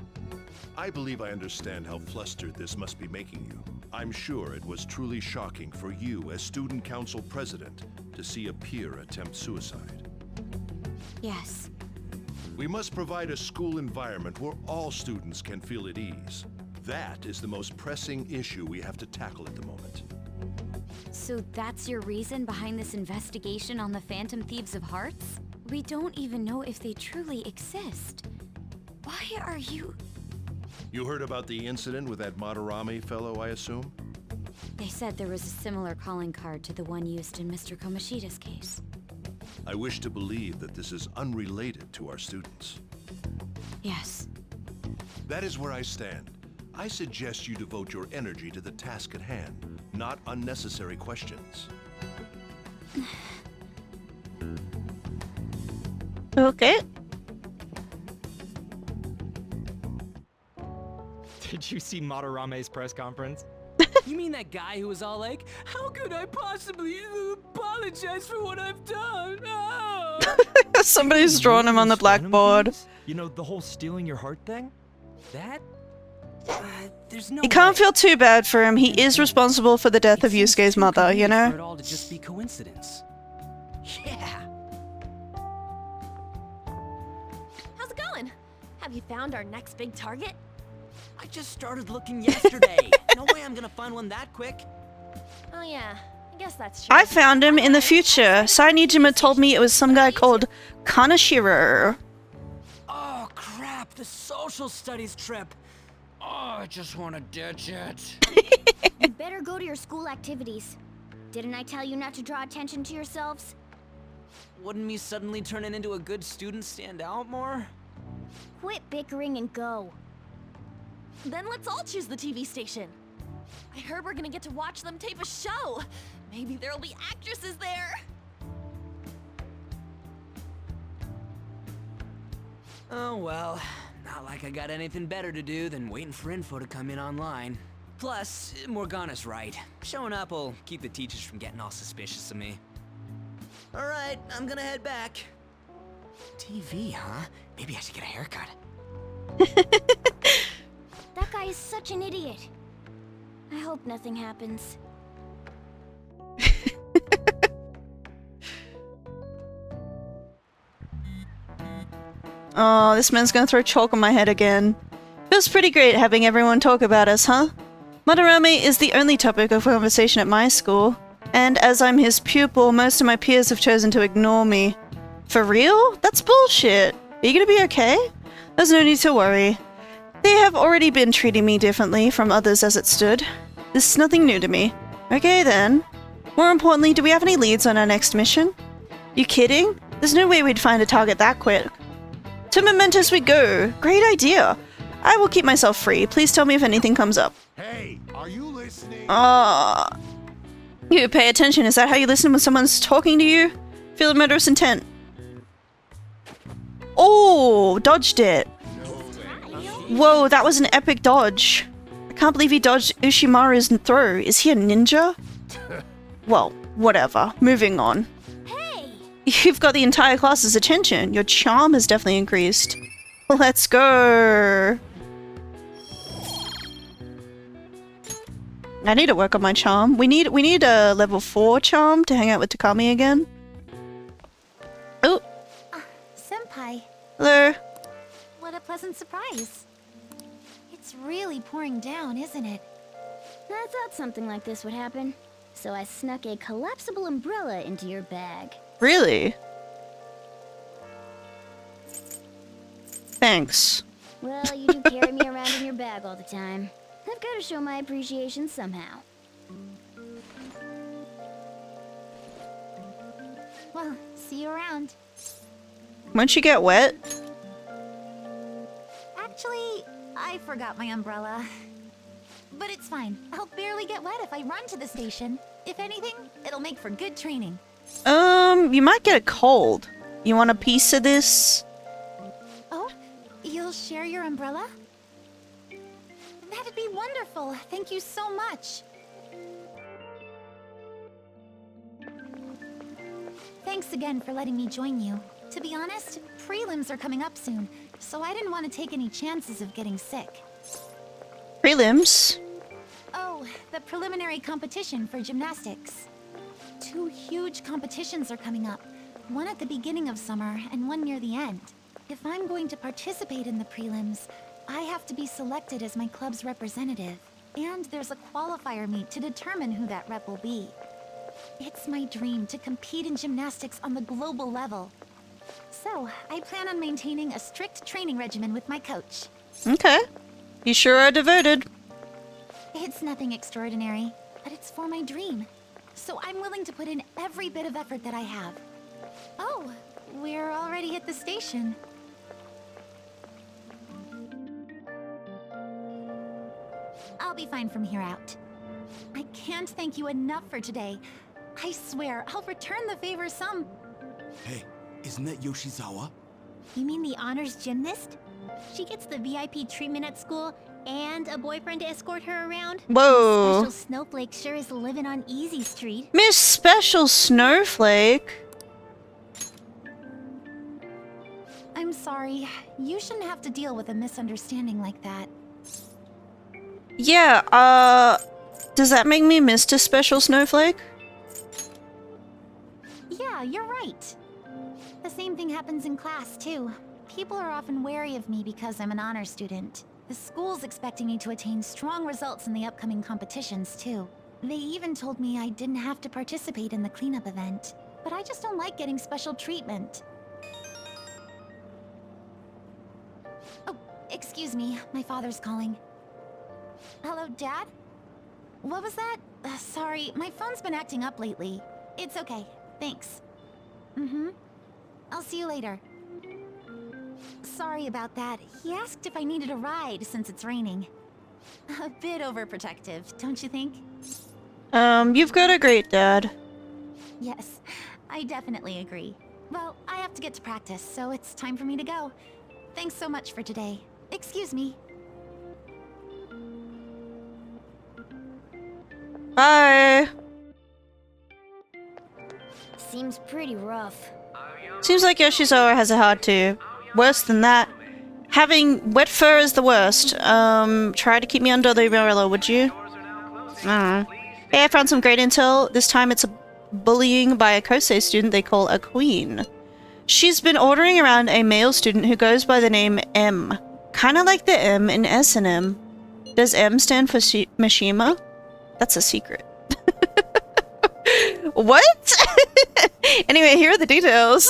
I believe I understand how flustered this must be making you. I'm sure it was truly shocking for you as student council president to see a peer attempt suicide. Yes. We must provide a school environment where all students can feel at ease. That is the most pressing issue we have to tackle at the moment. So that's your reason behind this investigation on the Phantom Thieves of Hearts? We don't even know if they truly exist. Why are you... You heard about the incident with that Madarame fellow, I assume? They said there was a similar calling card to the one used in Mr. Kamoshida's case. I wish to believe that this is unrelated to our students. Yes. That is where I stand. I suggest you devote your energy to the task at hand, not unnecessary questions. Okay. Did you see Madarame's press conference? You mean that guy who was all like, "How could I possibly apologize for what I've done?" Oh. Somebody's drawn him on the blackboard. You know, the whole stealing your heart thing? That? There's no You can't way. feel too bad for him. He is responsible for the death of Yusuke's mother, you For know? it all to just be coincidence. Yeah. How's it going? Have you found our next big target? I just started looking yesterday. No way I'm gonna find one that quick. Oh yeah, I guess that's true. I found him in the future. Sainijima told me it was some guy called Kanashiro. Oh crap, the social studies trip. Oh, I just want to ditch it. You better go to your school activities. Didn't I tell you not to draw attention to yourselves? Wouldn't me suddenly turning into a good student stand out more? Quit bickering and go. Then let's all choose the TV station. I heard we're gonna get to watch them tape a show. Maybe there'll be actresses there. Oh well, not like I got anything better to do than waiting for info to come in online. Plus, Morgana's right. Showing up will keep the teachers from getting all suspicious of me. Alright, I'm gonna head back. TV, huh? Maybe I should get a haircut. That guy is such an idiot. I hope nothing happens. Oh, this man's gonna throw chalk on my head again. Feels pretty great having everyone talk about us, huh? Madarame is the only topic of conversation at my school, and as I'm his pupil, most of my peers have chosen to ignore me. For real? That's bullshit. Are you gonna be okay? There's no need to worry. They have already been treating me differently from others as it stood. This is nothing new to me. Okay then. More importantly, do we have any leads on our next mission? You kidding? There's no way we'd find a target that quick. To Mementos we go! Great idea! I will keep myself free. Please tell me if anything comes up. Hey, are you listening? You pay attention. Is that how you listen when someone's talking to you? Feel the murderous intent. Oh, dodged it. Whoa, that was an epic dodge. I can't believe he dodged Ushimaru's throw. Is he a ninja? Well, whatever. Moving on. Hey! You've got the entire class's attention. Your charm has definitely increased. Let's go. I need to work on my charm. We need a level 4 charm to hang out with Takami again. Oh. Senpai. Hello. What a pleasant surprise. It's really pouring down, isn't it? I thought something like this would happen. So I snuck a collapsible umbrella into your bag. Really? Thanks. Well, you do carry me around in your bag all the time. I've got to show my appreciation somehow. Well, see you around. Won't you get wet? Actually, I forgot my umbrella. But it's fine. I'll barely get wet if I run to the station. If anything, it'll make for good training. You might get a cold. You want a piece of this? Oh, you'll share your umbrella? That That'd be wonderful. Thank you so much. Thanks again for letting me join you. To be honest, prelims are coming up soon, so I didn't want to take any chances of getting sick. Prelims? Oh, the preliminary competition for gymnastics. 2 huge competitions are coming up. One at the beginning of summer and one near the end. If I'm going to participate in the prelims, I have to be selected as my club's representative. And there's a qualifier meet to determine who that rep will be. It's my dream to compete in gymnastics on the global level. So, I plan on maintaining a strict training regimen with my coach. Okay. You sure are devoted. It's nothing extraordinary, but it's for my dream. So I'm willing to put in every bit of effort that I have. Oh, we're already at the station. I'll be fine from here out. I can't thank you enough for today. I swear, I'll return the favor some... Hey, isn't that Yoshizawa? You mean the honors gymnast? She gets the VIP treatment at school and a boyfriend to escort her around? Whoa. Special Snowflake sure is living on Easy Street. Miss Special Snowflake? I'm sorry. You shouldn't have to deal with a misunderstanding like that. Yeah, does that make me Mr. Special Snowflake? Yeah, you're right. The same thing happens in class, too. People are often wary of me because I'm an honor student. The school's expecting me to attain strong results in the upcoming competitions, too. They even told me I didn't have to participate in the cleanup event. But I just don't like getting special treatment. Oh, excuse me. My father's calling. Hello, Dad? What was that? Sorry, my phone's been acting up lately. It's okay. Thanks. Mm-hmm. I'll see you later. Sorry about that. He asked if I needed a ride since it's raining. A bit overprotective, don't you think? You've got a great dad. Yes, I definitely agree. Well, I have to get to practice, so it's time for me to go. Thanks so much for today. Excuse me. Bye. Seems pretty rough. Seems like Yoshizawa has it hard too. Worse than that, having wet fur is the worst. Try to keep me under the umbrella, would you? I don't know. Hey, I found some great intel. This time it's a bullying by a Kosei student they call a queen. She's been ordering around a male student who goes by the name M. Kinda like the M in S&M. Does M stand for Mishima? That's a secret. What? Anyway, here are the details.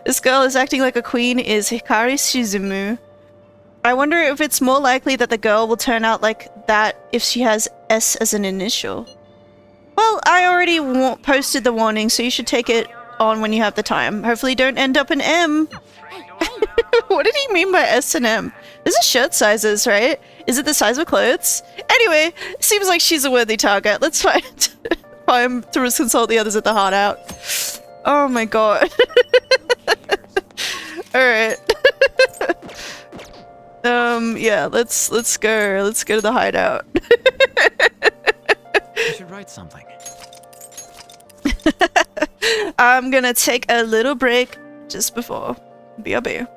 This girl is acting like a queen is Hikari Shizumu. I wonder if it's more likely that the girl will turn out like that if she has S as an initial. Well, I already posted the warning, so you should take it on when you have the time. Hopefully don't end up in M. What did he mean by S and M? This is shirt sizes, right? Is it the size of clothes? Anyway, seems like she's a worthy target. Let's find to consult the others at the heart out. Oh my god. Alright. Yeah, let's go. Let's go to the hideout. You should write something. I'm gonna take a little break just before. BRB.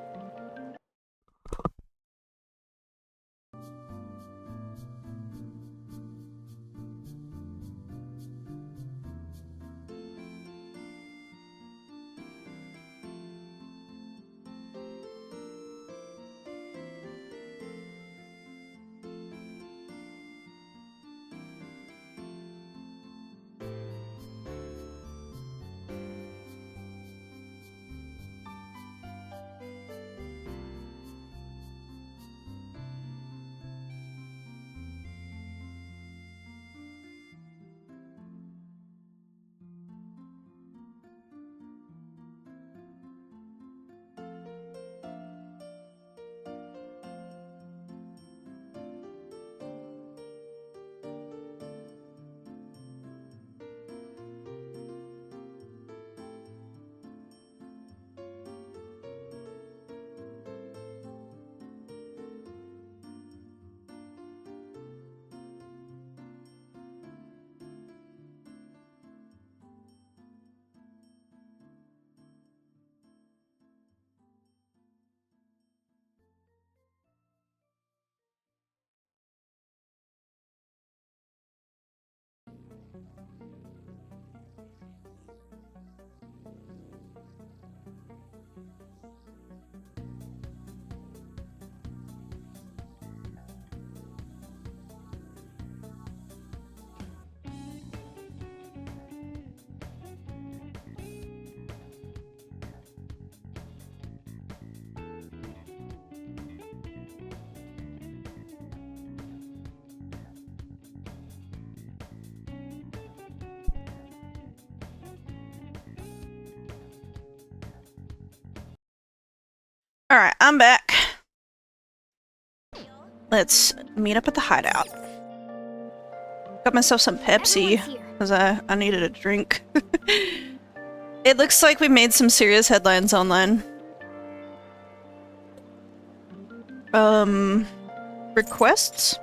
Alright, I'm back. Let's meet up at the hideout. Got myself some Pepsi, because I needed a drink. It looks like we made some serious headlines online. Requests?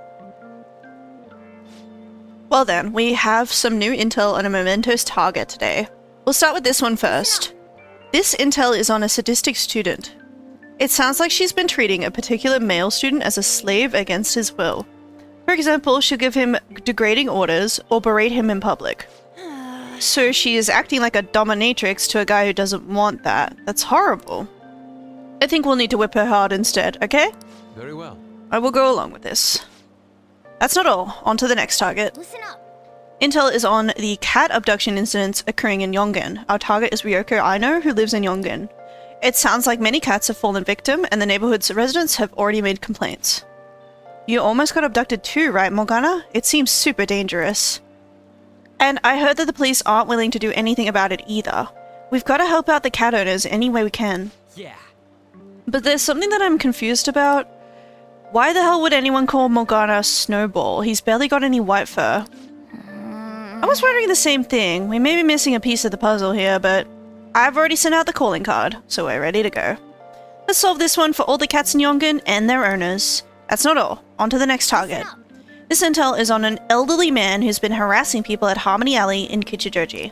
Well then, we have some new intel on a Mementos target today. We'll start with this one first. This intel is on a sadistic student. It sounds like she's been treating a particular male student as a slave against his will. For example, she'll give him degrading orders or berate him in public. So she is acting like a dominatrix to a guy who doesn't want that. That's horrible. I think we'll need to whip her hard instead, okay? Very well. I will go along with this. That's not all. On to the next target. Listen up. Intel is on the cat abduction incidents occurring in Yongen. Our target is Ryoko Aino, who lives in Yongen. It sounds like many cats have fallen victim, and the neighborhood's residents have already made complaints. You almost got abducted too, right, Morgana? It seems super dangerous. And I heard that the police aren't willing to do anything about it either. We've got to help out the cat owners any way we can. Yeah. But there's something that I'm confused about. Why the hell would anyone call Morgana Snowball? He's barely got any white fur. I was wondering the same thing. We may be missing a piece of the puzzle here, but I've already sent out the calling card, so we're ready to go. Let's solve this one for all the cats in Yongen and their owners. That's not all. On to the next target. This intel is on an elderly man who's been harassing people at Harmony Alley in Kichijoji.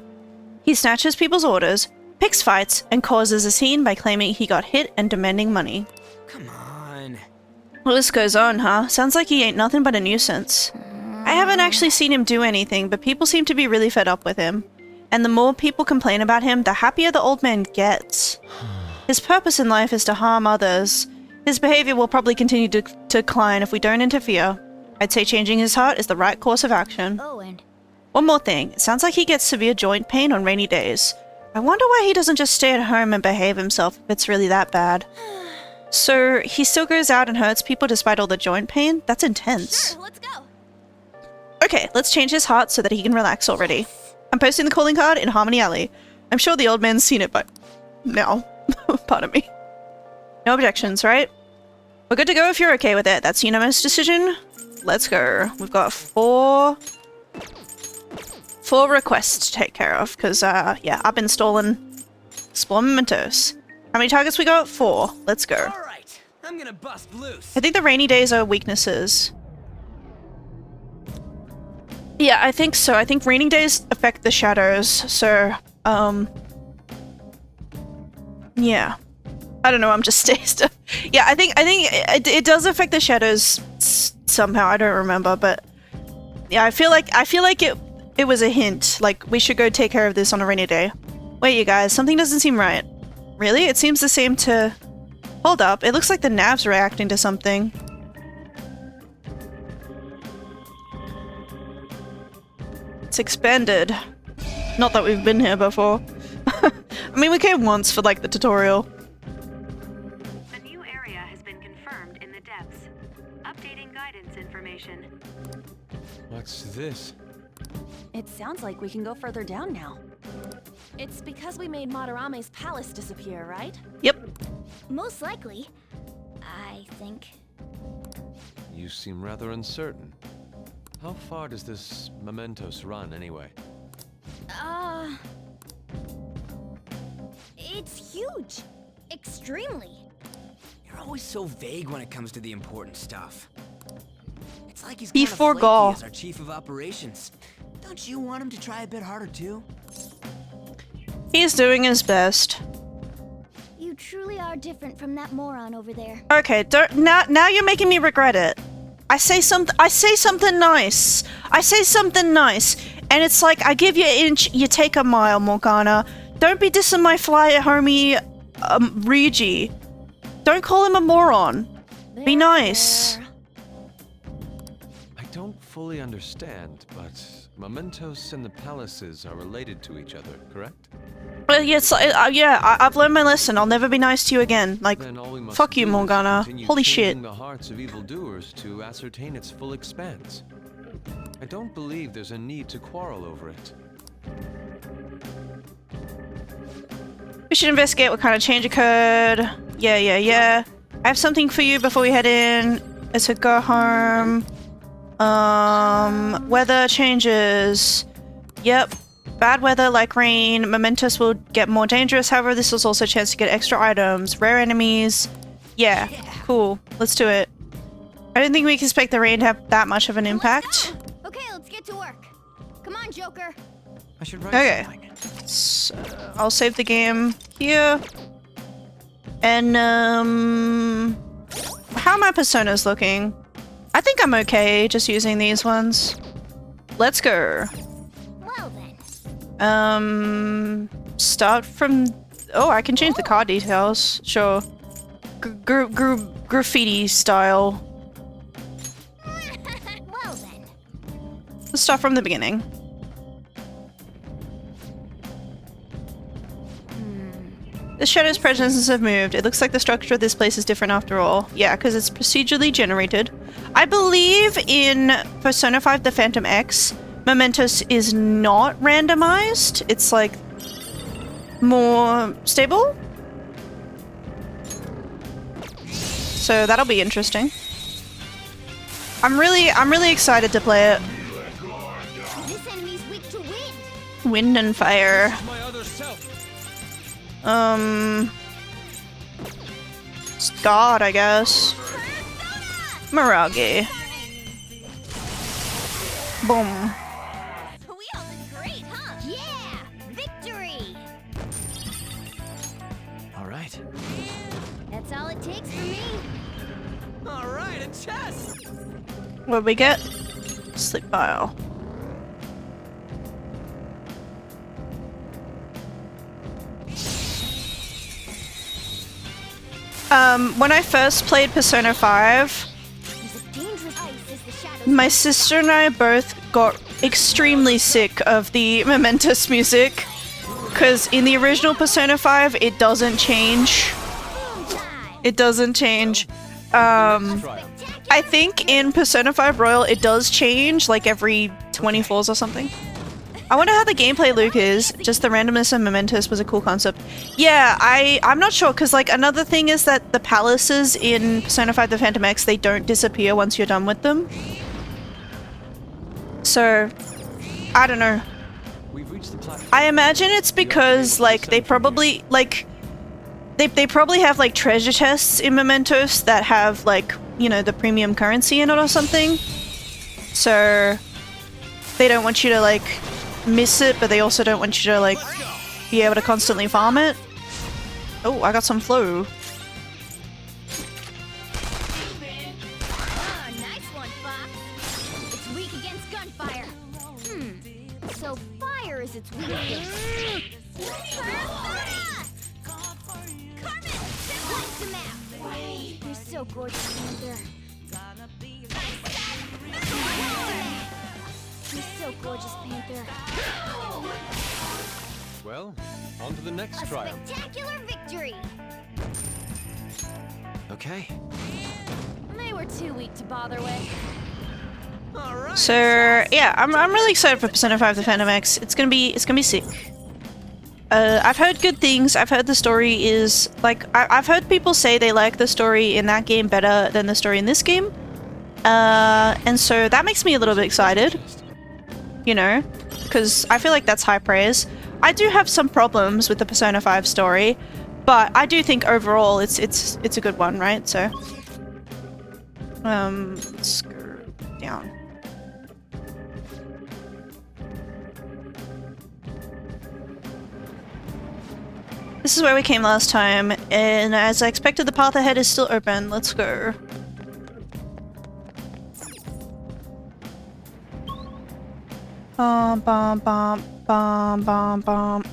He snatches people's orders, picks fights, and causes a scene by claiming he got hit and demanding money. Come on. The list goes on, huh? Sounds like he ain't nothing but a nuisance. I haven't actually seen him do anything, but people seem to be really fed up with him. And the more people complain about him, the happier the old man gets. His purpose in life is to harm others. His behavior will probably continue to decline if we don't interfere. I'd say changing his heart is the right course of action. Oh, and one more thing. It sounds like he gets severe joint pain on rainy days. I wonder why he doesn't just stay at home and behave himself if it's really that bad. So, he still goes out and hurts people despite all the joint pain? That's intense. Sure, let's go. Okay, let's change his heart so that he can relax already. I'm posting the calling card in Harmony Alley. I'm sure the old man's seen it by now. Pardon me. No objections, right? We're good to go if you're okay with it. That's unanimous decision. Let's go. We've got four requests to take care of, because, yeah, I've been exploring mementos. How many targets we got? 4. Let's go. Alright, I'm gonna bust loose. I think the rainy days are weaknesses. Yeah, I think so. I think raining days affect the shadows, so, yeah. I don't know, I'm just staying. Yeah, I think it does affect the shadows somehow. I don't remember, but yeah, I feel like it was a hint. Like, we should go take care of this on a rainy day. Wait, you guys, something doesn't seem right. Really? It seems the same to... Hold up, it looks like the nav's reacting to something. It's expanded. Not that we've been here before. I mean, we came once for, like, the tutorial. A new area has been confirmed in the depths. Updating guidance information. What's this? It sounds like we can go further down now. It's because we made Madarame's palace disappear, right? Yep. most likely, I think. You seem rather uncertain. How far does this mementos run, anyway? It's huge. Extremely. You're always so vague when it comes to the important stuff. It's like he's Before kind of Gaul. flaky as our chief of operations. Don't you want him to try a bit harder too? He's doing his best. You truly are different from that moron over there. Okay, now you're making me regret it. I say something nice. I say something nice, and it's like I give you an inch, you take a mile, Morgana. Don't be dissing my fly homie, Rigi. Don't call him a moron. Be nice. I don't fully understand, but mementos and the palaces are related to each other, correct? Yes, yeah, I've learned my lesson. I'll never be nice to you again. Like, Then all we must fuck you, do is Morgana. continue Holy shit. changing the hearts of evildoers to ascertain its full expanse. I don't believe there's a need to quarrel over it. We should investigate what kind of change occurred. Yeah. I have something for you before we head in. It's a go home. Weather changes. Yep. Bad weather like rain. Mementos will get more dangerous. However, this is also a chance to get extra items. Rare enemies. Yeah. Cool. Let's do it. I don't think we can expect the rain to have that much of an impact. Okay, let's get to work. Come on, Joker. I should write Okay. something. So, I'll save the game here. And, how are my personas looking? I think I'm okay just using these ones. Let's go. Well then. Start from... Oh, I can change the car details. Sure. Graffiti style. Well then. Let's start from the beginning. The shadows' presences have moved. It looks like the structure of this place is different after all. Yeah, because it's procedurally generated. I believe in Persona 5 The Phantom X, Mementos is not randomized. It's like more stable. So that'll be interesting. I'm really excited to play it. This enemy's weak to wind. Wind and fire. My other self. God, I guess. Mirage. Boom. We all did great, huh? Yeah! Victory! All right. That's all it takes for me. All right, a chest. What'd we get? Sleep vial. When I first played Persona 5, my sister and I both got extremely sick of the Mementos music, because in the original Persona 5, it doesn't change. It doesn't change. I think in Persona 5 Royal, it does change, like every 20 floors or something. I wonder how the gameplay loop is. Just the randomness of Mementos was a cool concept. Yeah, I'm not sure, because like another thing is that the palaces in Persona 5 The Phantom X, they don't disappear once you're done with them. So, I don't know. I imagine it's because like they probably like they probably have like treasure chests in Mementos that have like, you know, the premium currency in it or something. So they don't want you to like miss it, but they also don't want you to like be able to constantly farm it. Oh, I got some flow. Ah, nice one, Fox. It's weak against gunfire. So fire is its weakness. Carmen, light the map. You're so gorgeous, Panther. You're so gorgeous, Panther. Well, on to the next trial. Spectacular victory! Okay. They were too weak to bother with. So yeah, I'm really excited for Persona 5 The Phantom X. It's gonna be sick. I've heard good things. I've heard the story is like I've heard people say they like the story in that game better than the story in this game. And so that makes me a little bit excited. You know, because I feel like that's high praise. I do have some problems with the Persona 5 story, but I do think overall it's a good one, right? So let's go down. This is where we came last time, and as I expected, the path ahead is still open. Let's go. Bum bum bum bum bum bum.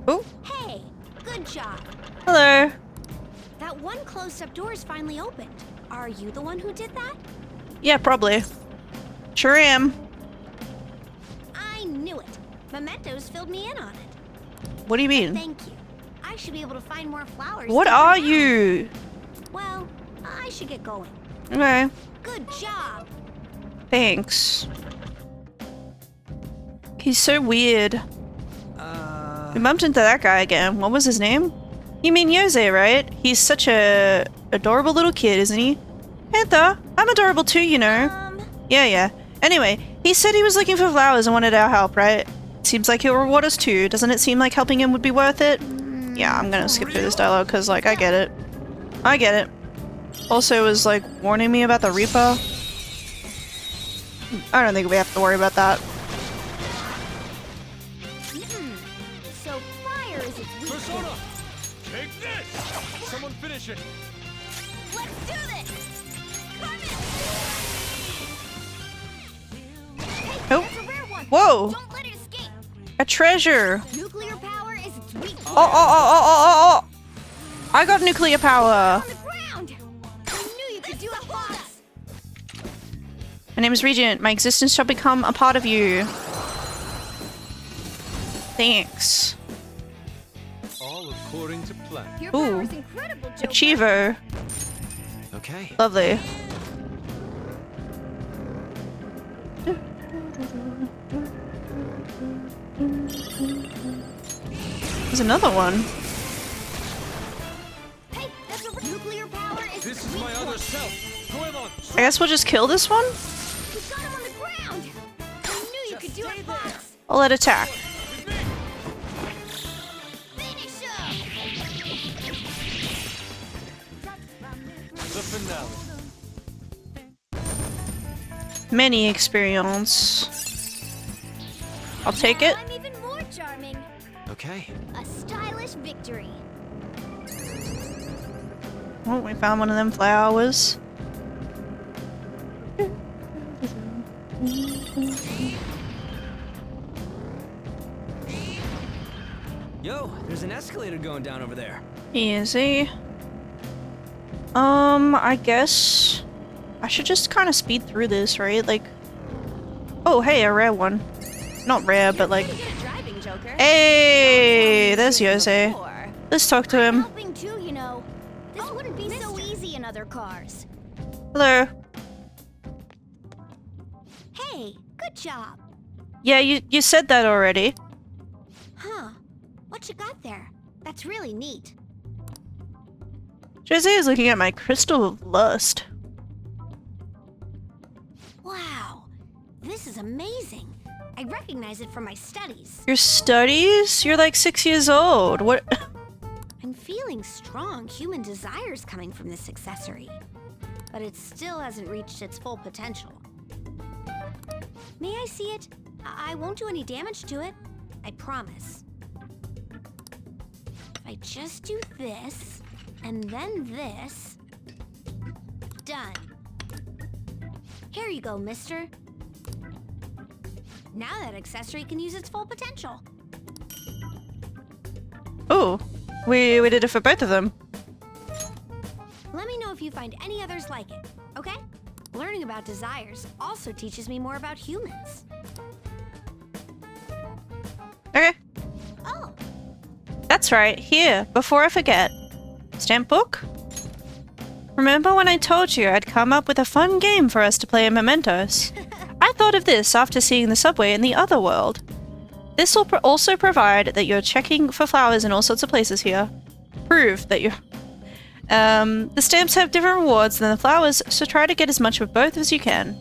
Oh. Hey, good job. Hello. That one closed-up door is finally opened. Are you the one who did that? Yeah, probably. Sure am. I knew it. Mementos filled me in on it. What do you mean? Thank you. I should be able to find more flowers. What are you? Well, I should get going. Okay. Good job. Thanks. He's so weird. We bumped into that guy again. What was his name? You mean Jose, right? He's such a adorable little kid, isn't he? Panther, I'm adorable too, you know. Yeah. Anyway, he said he was looking for flowers and wanted our help, right? Seems like he'll reward us too. Doesn't it seem like helping him would be worth it? Yeah, I'm gonna skip through this dialogue because, like, I get it. I get it. Also, it was, like, warning me about the Reaper. I don't think we have to worry about that. So fire is its weakness. Persona! Take this! Someone finish it! Let's do this! Oh. Whoa! A treasure! Nuclear power is its weakness. Oh! I got nuclear power! I knew you could do it, boss. My name is Regent. My existence shall become a part of you. Thanks. All according to plan. Your Ooh. power is incredible, Joker. Achiever. Okay. Lovely. There's another one. Hey, that's a nuclear power is This its is my other weakness. self! Whoever! I guess we'll just kill this one? We got him on the ground. I knew you could do it, boss. I'll let attack. Finish him. The finale. Many experience. I'll take it. I'm even more charming. Okay. A stylish victory. Oh, we found one of them flowers. Yo, there's an escalator going down over there. Easy. I guess I should just kind of speed through this, right? Like, oh, hey, a rare one. Not rare, but like, hey, there's Jose. Let's talk to him. Helping too, you know. This wouldn't be so easy in other cars. Hello. Hey, good job. Yeah, you said that already. Huh. What you got there? That's really neat. Jose is looking at my crystal of lust. Wow. This is amazing. I recognize it from my studies. Your studies? You're like 6 years old. What? I'm feeling strong human desires coming from this accessory. But it still hasn't reached its full potential. May I see it? I won't do any damage to it. I promise. If I just do this, and then this... Done. Here you go, mister. Now that accessory can use its full potential. Oh, we did it for both of them. Let me know if you find any others like it, okay? Learning about desires also teaches me more about humans. Okay. Oh. That's right. Here, before I forget. Stamp book? Remember when I told you I'd come up with a fun game for us to play in Mementos? I thought of this after seeing the subway in the other world. This will also provide that you're checking for flowers in all sorts of places here. Prove that you're... the stamps have different rewards than the flowers, so try to get as much of both as you can.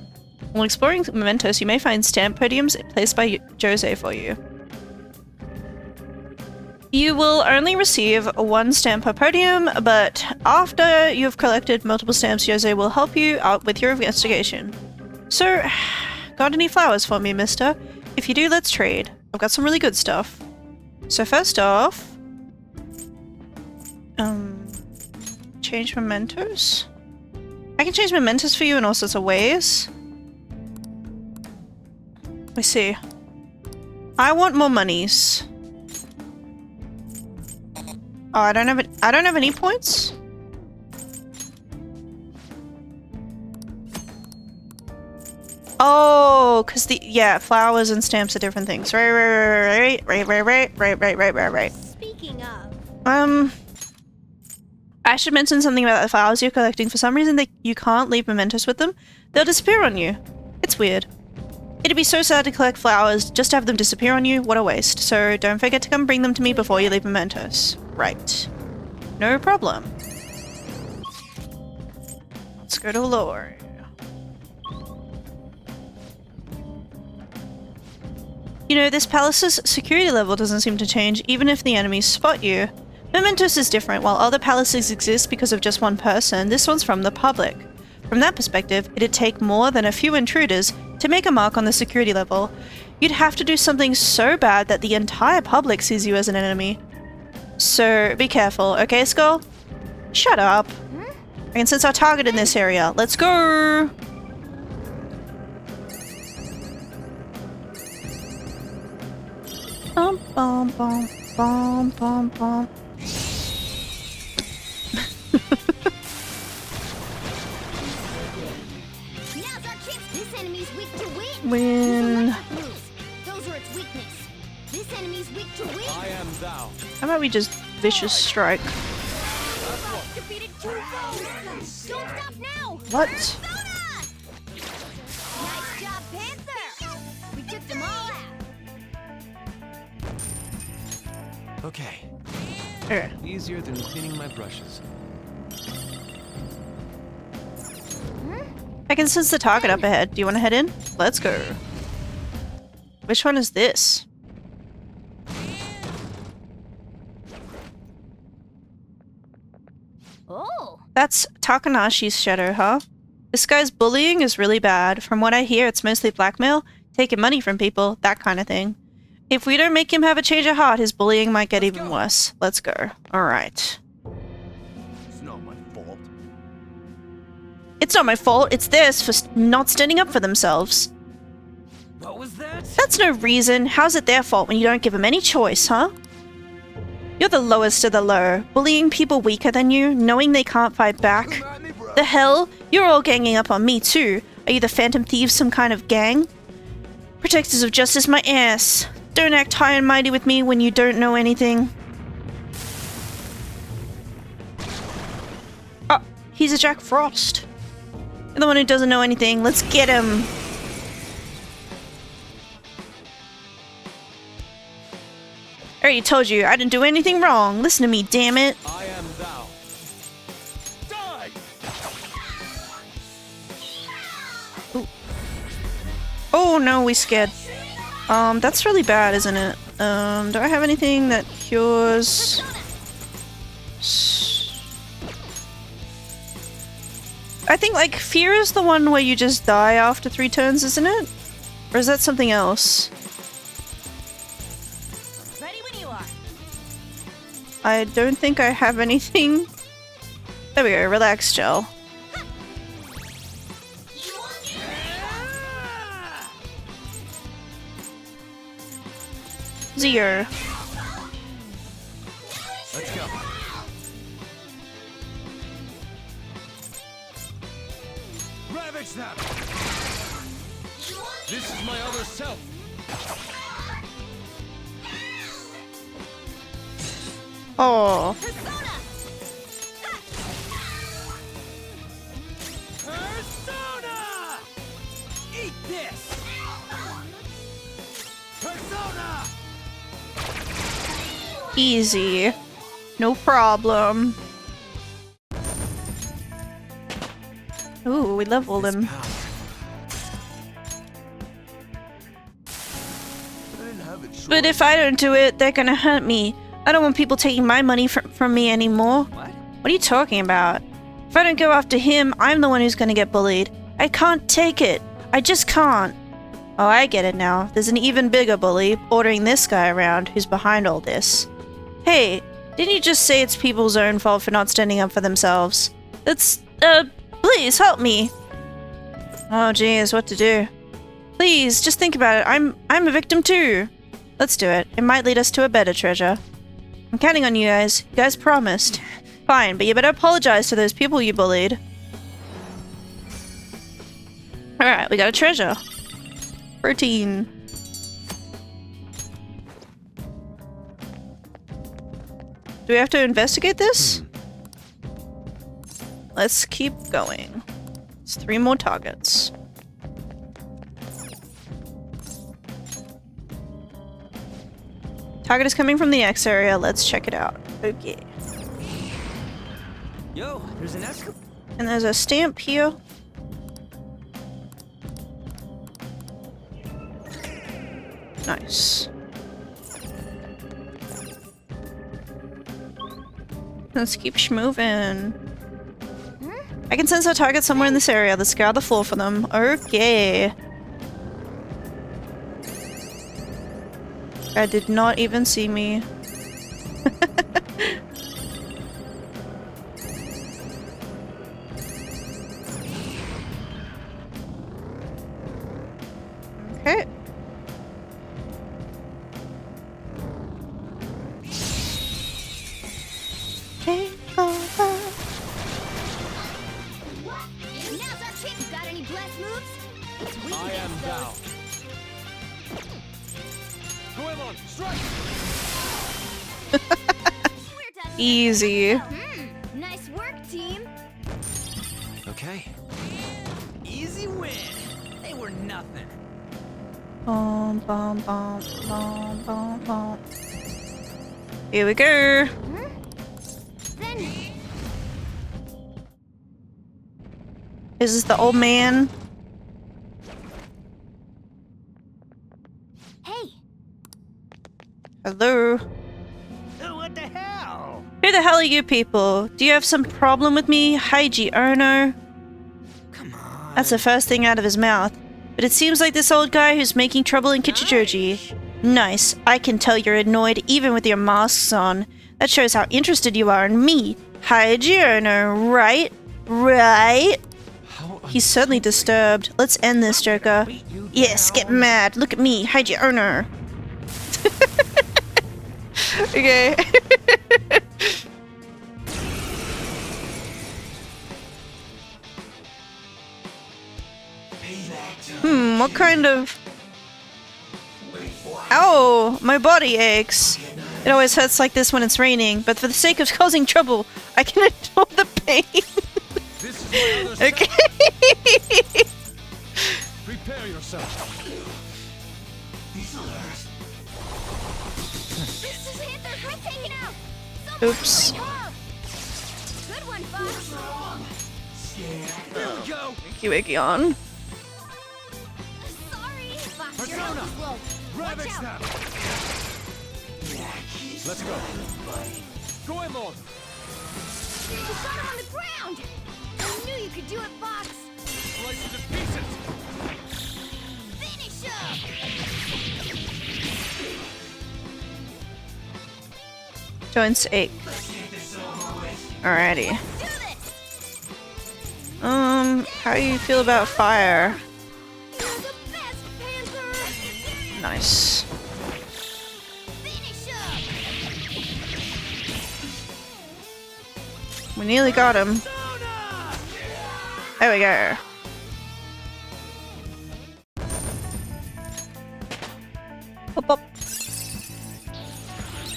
While exploring Mementos, you may find stamp podiums placed by Jose for you. You will only receive one stamp per podium, but after you've collected multiple stamps, Jose will help you out with your investigation. So, got any flowers for me, mister? If you do, let's trade. I've got some really good stuff. So first off... change mementos? I can change mementos for you in all sorts of ways. Let me see. I want more monies. Oh, I don't have any points? Oh, because flowers and stamps are different things. Right. Speaking of... I should mention something about the flowers you're collecting. For some reason, you can't leave mementos with them. They'll disappear on you. It's weird. It'd be so sad to collect flowers, just to have them disappear on you. What a waste. So don't forget to come bring them to me before you leave mementos. Right. No problem. Let's go to a lower area. You know, this palace's security level doesn't seem to change, even if the enemies spot you. Mementos is different. While other palaces exist because of just one person, this one's from the public. From that perspective, it'd take more than a few intruders to make a mark on the security level. You'd have to do something so bad that the entire public sees you as an enemy. So, be careful, okay, Skull? Shut up. I can sense our target in this area. Let's go! Bum, bum, bum, bum, bum, bum. This enemy's weak to win. Win. Those are its weakness. This enemy's weak to win. I am thou. How about we just vicious strike? Defeated 2 foes. Don't stop now. What? Nice job, Panther. We took them all out. Okay. Here. Easier than cleaning my brushes. I can sense the target up ahead. Do you want to head in? Let's go. Which one is this? Oh. That's Takanashi's shadow, huh? This guy's bullying is really bad. From what I hear, it's mostly blackmail, taking money from people, that kind of thing. If we don't make him have a change of heart, his bullying might get even worse. Let's go. Alright. It's not my fault. It's not my fault, it's theirs for not standing up for themselves. What was that? That's no reason. How's it their fault when you don't give them any choice, huh? You're the lowest of the low, bullying people weaker than you, knowing they can't fight back. The hell? You're all ganging up on me too. Are you the Phantom Thieves, some kind of gang? Protectors of justice, my ass. Don't act high and mighty with me when you don't know anything. Oh, he's a Jack Frost. You're the one who doesn't know anything. Let's get him. I already told you, I didn't do anything wrong. Listen to me, damn it. I am thou. Die! Ooh. Oh no, we scared. That's really bad, isn't it? Do I have anything that cures... I think, like, fear is the one where you just die after 3 turns, isn't it? Or is that something else? Ready when you are. I don't think I have anything. There we go, relax, gel. Zero. Let's go. Ravage them! This is my other self. Oh. Persona! Eat this! Persona! Easy. No problem. Ooh, we leveled him. But if I don't do it, they're gonna hurt me. I don't want people taking my money from me anymore. What are you talking about? If I don't go after him, I'm the one who's gonna get bullied. I can't take it. I just can't. Oh, I get it now. There's an even bigger bully ordering this guy around who's behind all this. Hey, didn't you just say it's people's own fault for not standing up for themselves? That's, please help me. Oh geez, what to do? Please, just think about it. I'm a victim too. Let's do it. It might lead us to a better treasure. I'm counting on you guys. You guys promised. Fine, but you better apologize to those people you bullied. Alright, we got a treasure. Protein. Do we have to investigate this? Let's keep going. It's 3 more targets. Target is coming from the X area. Let's check it out. Okay. Yo, there's an escalator. And there's a stamp here. Nice. Let's keep moving. I can sense our target somewhere in this area. Let's scour the floor for them. Okay. I did not even see me. Okay. Take over. Now's our chance. Got any blast moves? I am thou. Goemon, strike! Easy. Nice work, team. Okay. Easy win. They were nothing. Bom, bom, bom, bom, bom, bom. Here we go. Is this the old man? Hey. Hello. What the hell? Who the hell are you people? Do you have some problem with me, Heiji Ono? Come on. That's the first thing out of his mouth. But it seems like this old guy who's making trouble in Kichijoji. Nice. I can tell you're annoyed even with your masks on. That shows how interested you are in me, Heiji Ono, right? Right? He's certainly disturbed. Let's end this, Joker. Yes, get mad. Look at me, Heiji Ono. Okay. What kind of... Ow! My body aches. It always hurts like this when it's raining, but for the sake of causing trouble, I can endure the pain. Okay. Prepare yourself. This is it. Their head's hanging out. Oops. Good one, Fox. Here we go. Wakey on. Sorry. Fox, your Persona. health is low. Watch Ravage out. snap. Let's go. Goemon. You got him on the ground. I knew you could do it, Fox. Slice it to pieces. Finish up. Joints ache. Alrighty. How do you feel about fire? Nice. We nearly got him. There we go. Hop, hop.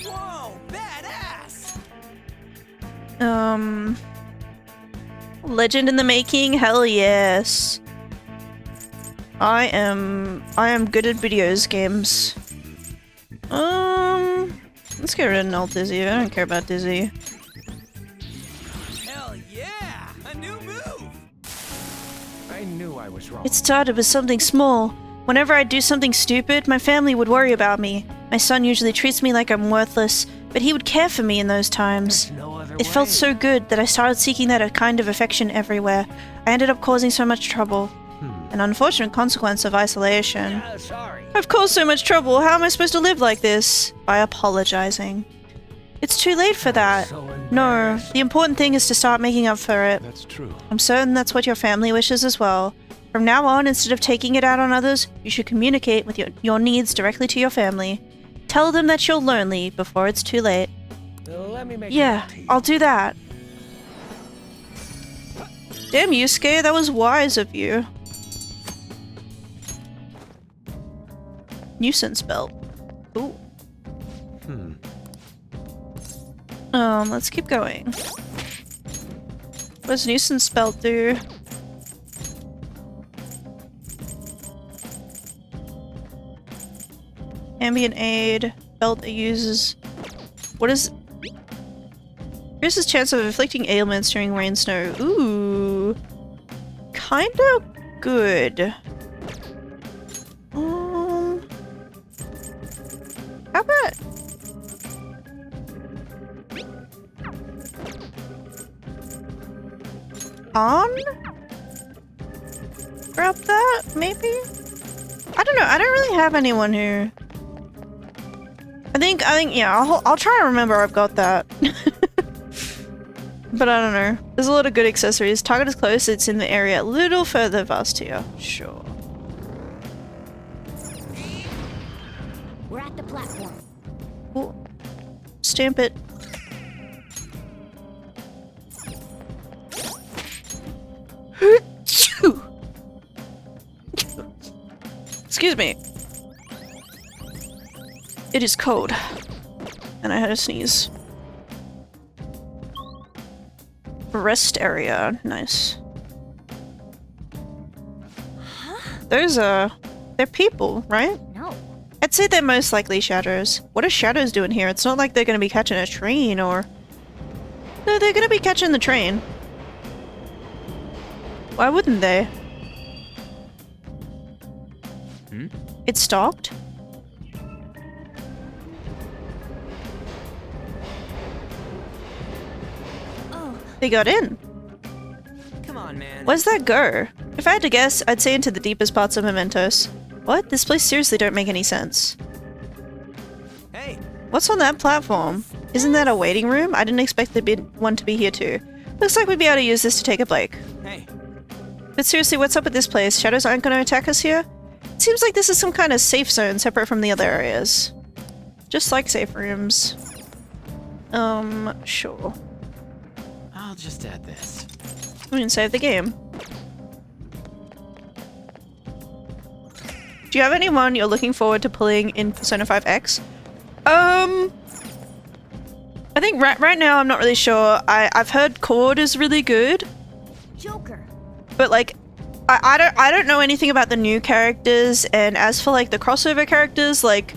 Whoa, badass! Legend in the making? Hell yes. I am good at videos games. Let's get rid of Null Dizzy. I don't care about Dizzy. Hell yeah! A new move! I knew I was wrong. It started with something small. Whenever I'd do something stupid, my family would worry about me. My son usually treats me like I'm worthless, but he would care for me in those times. It felt so good that I started seeking that kind of affection everywhere. I ended up causing so much trouble. An unfortunate consequence of isolation. I've caused so much trouble. How am I supposed to live like this? By apologizing. It's too late for that. No, the important thing is to start making up for it. That's true. I'm certain that's what your family wishes as well. From now on, instead of taking it out on others, you should communicate with your needs directly to your family. Tell them that you're lonely before it's too late. Let me make Yeah, I'll do that. Damn, Yusuke, that was wise of you. Nuisance belt. Ooh. Let's keep going. What does nuisance belt do? Ambient aid. Belt that uses... What is... Increases chance of inflicting ailments during rain snow. Ooh. Kinda good. How about... On? Grab that, maybe? I don't know, I don't really have anyone who... I think, yeah, I'll try to remember I've got that. But I don't know. There's a lot of good accessories. Target is close, it's in the area a little further past here. Sure. We're at the platform. Ooh. Stamp it. Excuse me. It is cold. And I had a sneeze. Rest area. Nice. Huh? Those are... they're people, right? No. I'd say they're most likely shadows. What are shadows doing here? It's not like they're gonna be catching a train or... No, they're gonna be catching the train. Why wouldn't they? Hmm? It stopped? Oh. They got in. Come on, man. Where's that go? If I had to guess, I'd say into the deepest parts of Mementos. What? This place seriously don't make any sense. Hey. What's on that platform? Isn't that a waiting room? I didn't expect the one to be here too. Looks like we'd be able to use this to take a break. Hey. But seriously, what's up with this place? Shadows aren't gonna attack us here? It seems like this is some kind of safe zone separate from the other areas. Just like safe rooms. Sure. I'll just add this. We can save the game. Do you have anyone you're looking forward to pulling in Persona 5X? I think right now I'm not really sure. I've heard Cord is really good. Joker. But like I don't know anything about the new characters, and as for like the crossover characters, like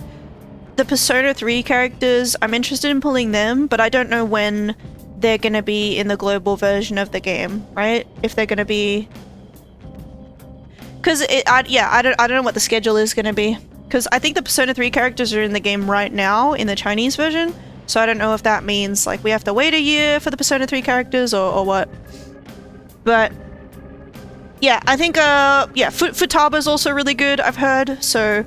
the Persona 3 characters, I'm interested in pulling them, but I don't know when they're gonna be in the global version of the game, right? If they're gonna be... Because I don't know what the schedule is gonna be. Because I think the Persona 3 characters are in the game right now, in the Chinese version, so I don't know if that means like we have to wait a year for the Persona 3 characters or what. But yeah, I think Futaba's also really good, I've heard, so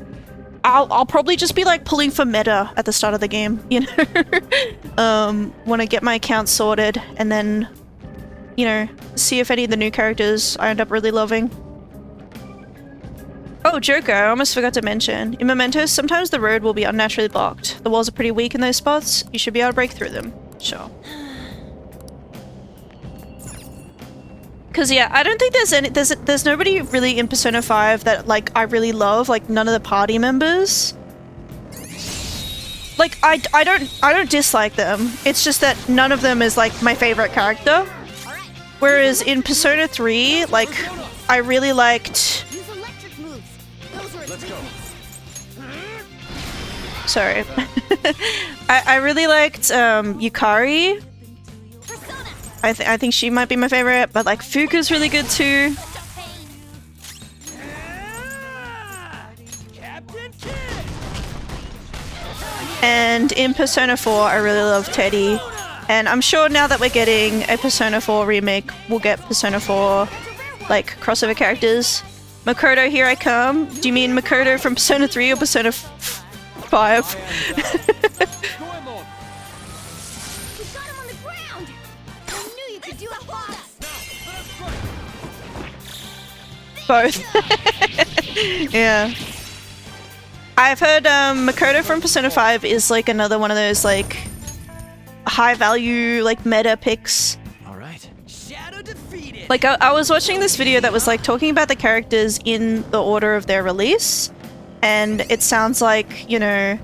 I'll probably just be like pulling for meta at the start of the game, you know? Want to get my account sorted and then, you know, see if any of the new characters I end up really loving. Oh, Joker, I almost forgot to mention. In Mementos, sometimes the road will be unnaturally blocked. The walls are pretty weak in those spots. You should be able to break through them. Sure. Cause yeah, I don't think there's nobody really in Persona 5 that like I really love, like none of the party members. Like I don't dislike them. It's just that none of them is like my favorite character. Whereas in Persona 3, like I really liked... Let's go. Sorry. I really liked Yukari. I think she might be my favorite, but like Fuka's really good too. And in Persona 4, I really love Teddy. And I'm sure now that we're getting a Persona 4 remake, we'll get Persona 4 like crossover characters. Makoto, here I come. Do you mean Makoto from Persona 3 or Persona 5? Both. Yeah. I've heard Makoto from Persona 5 is like another one of those like high value like meta picks. Alright. Shadow defeated. Like I was watching this video that was like talking about the characters in the order of their release, and it sounds like, you know,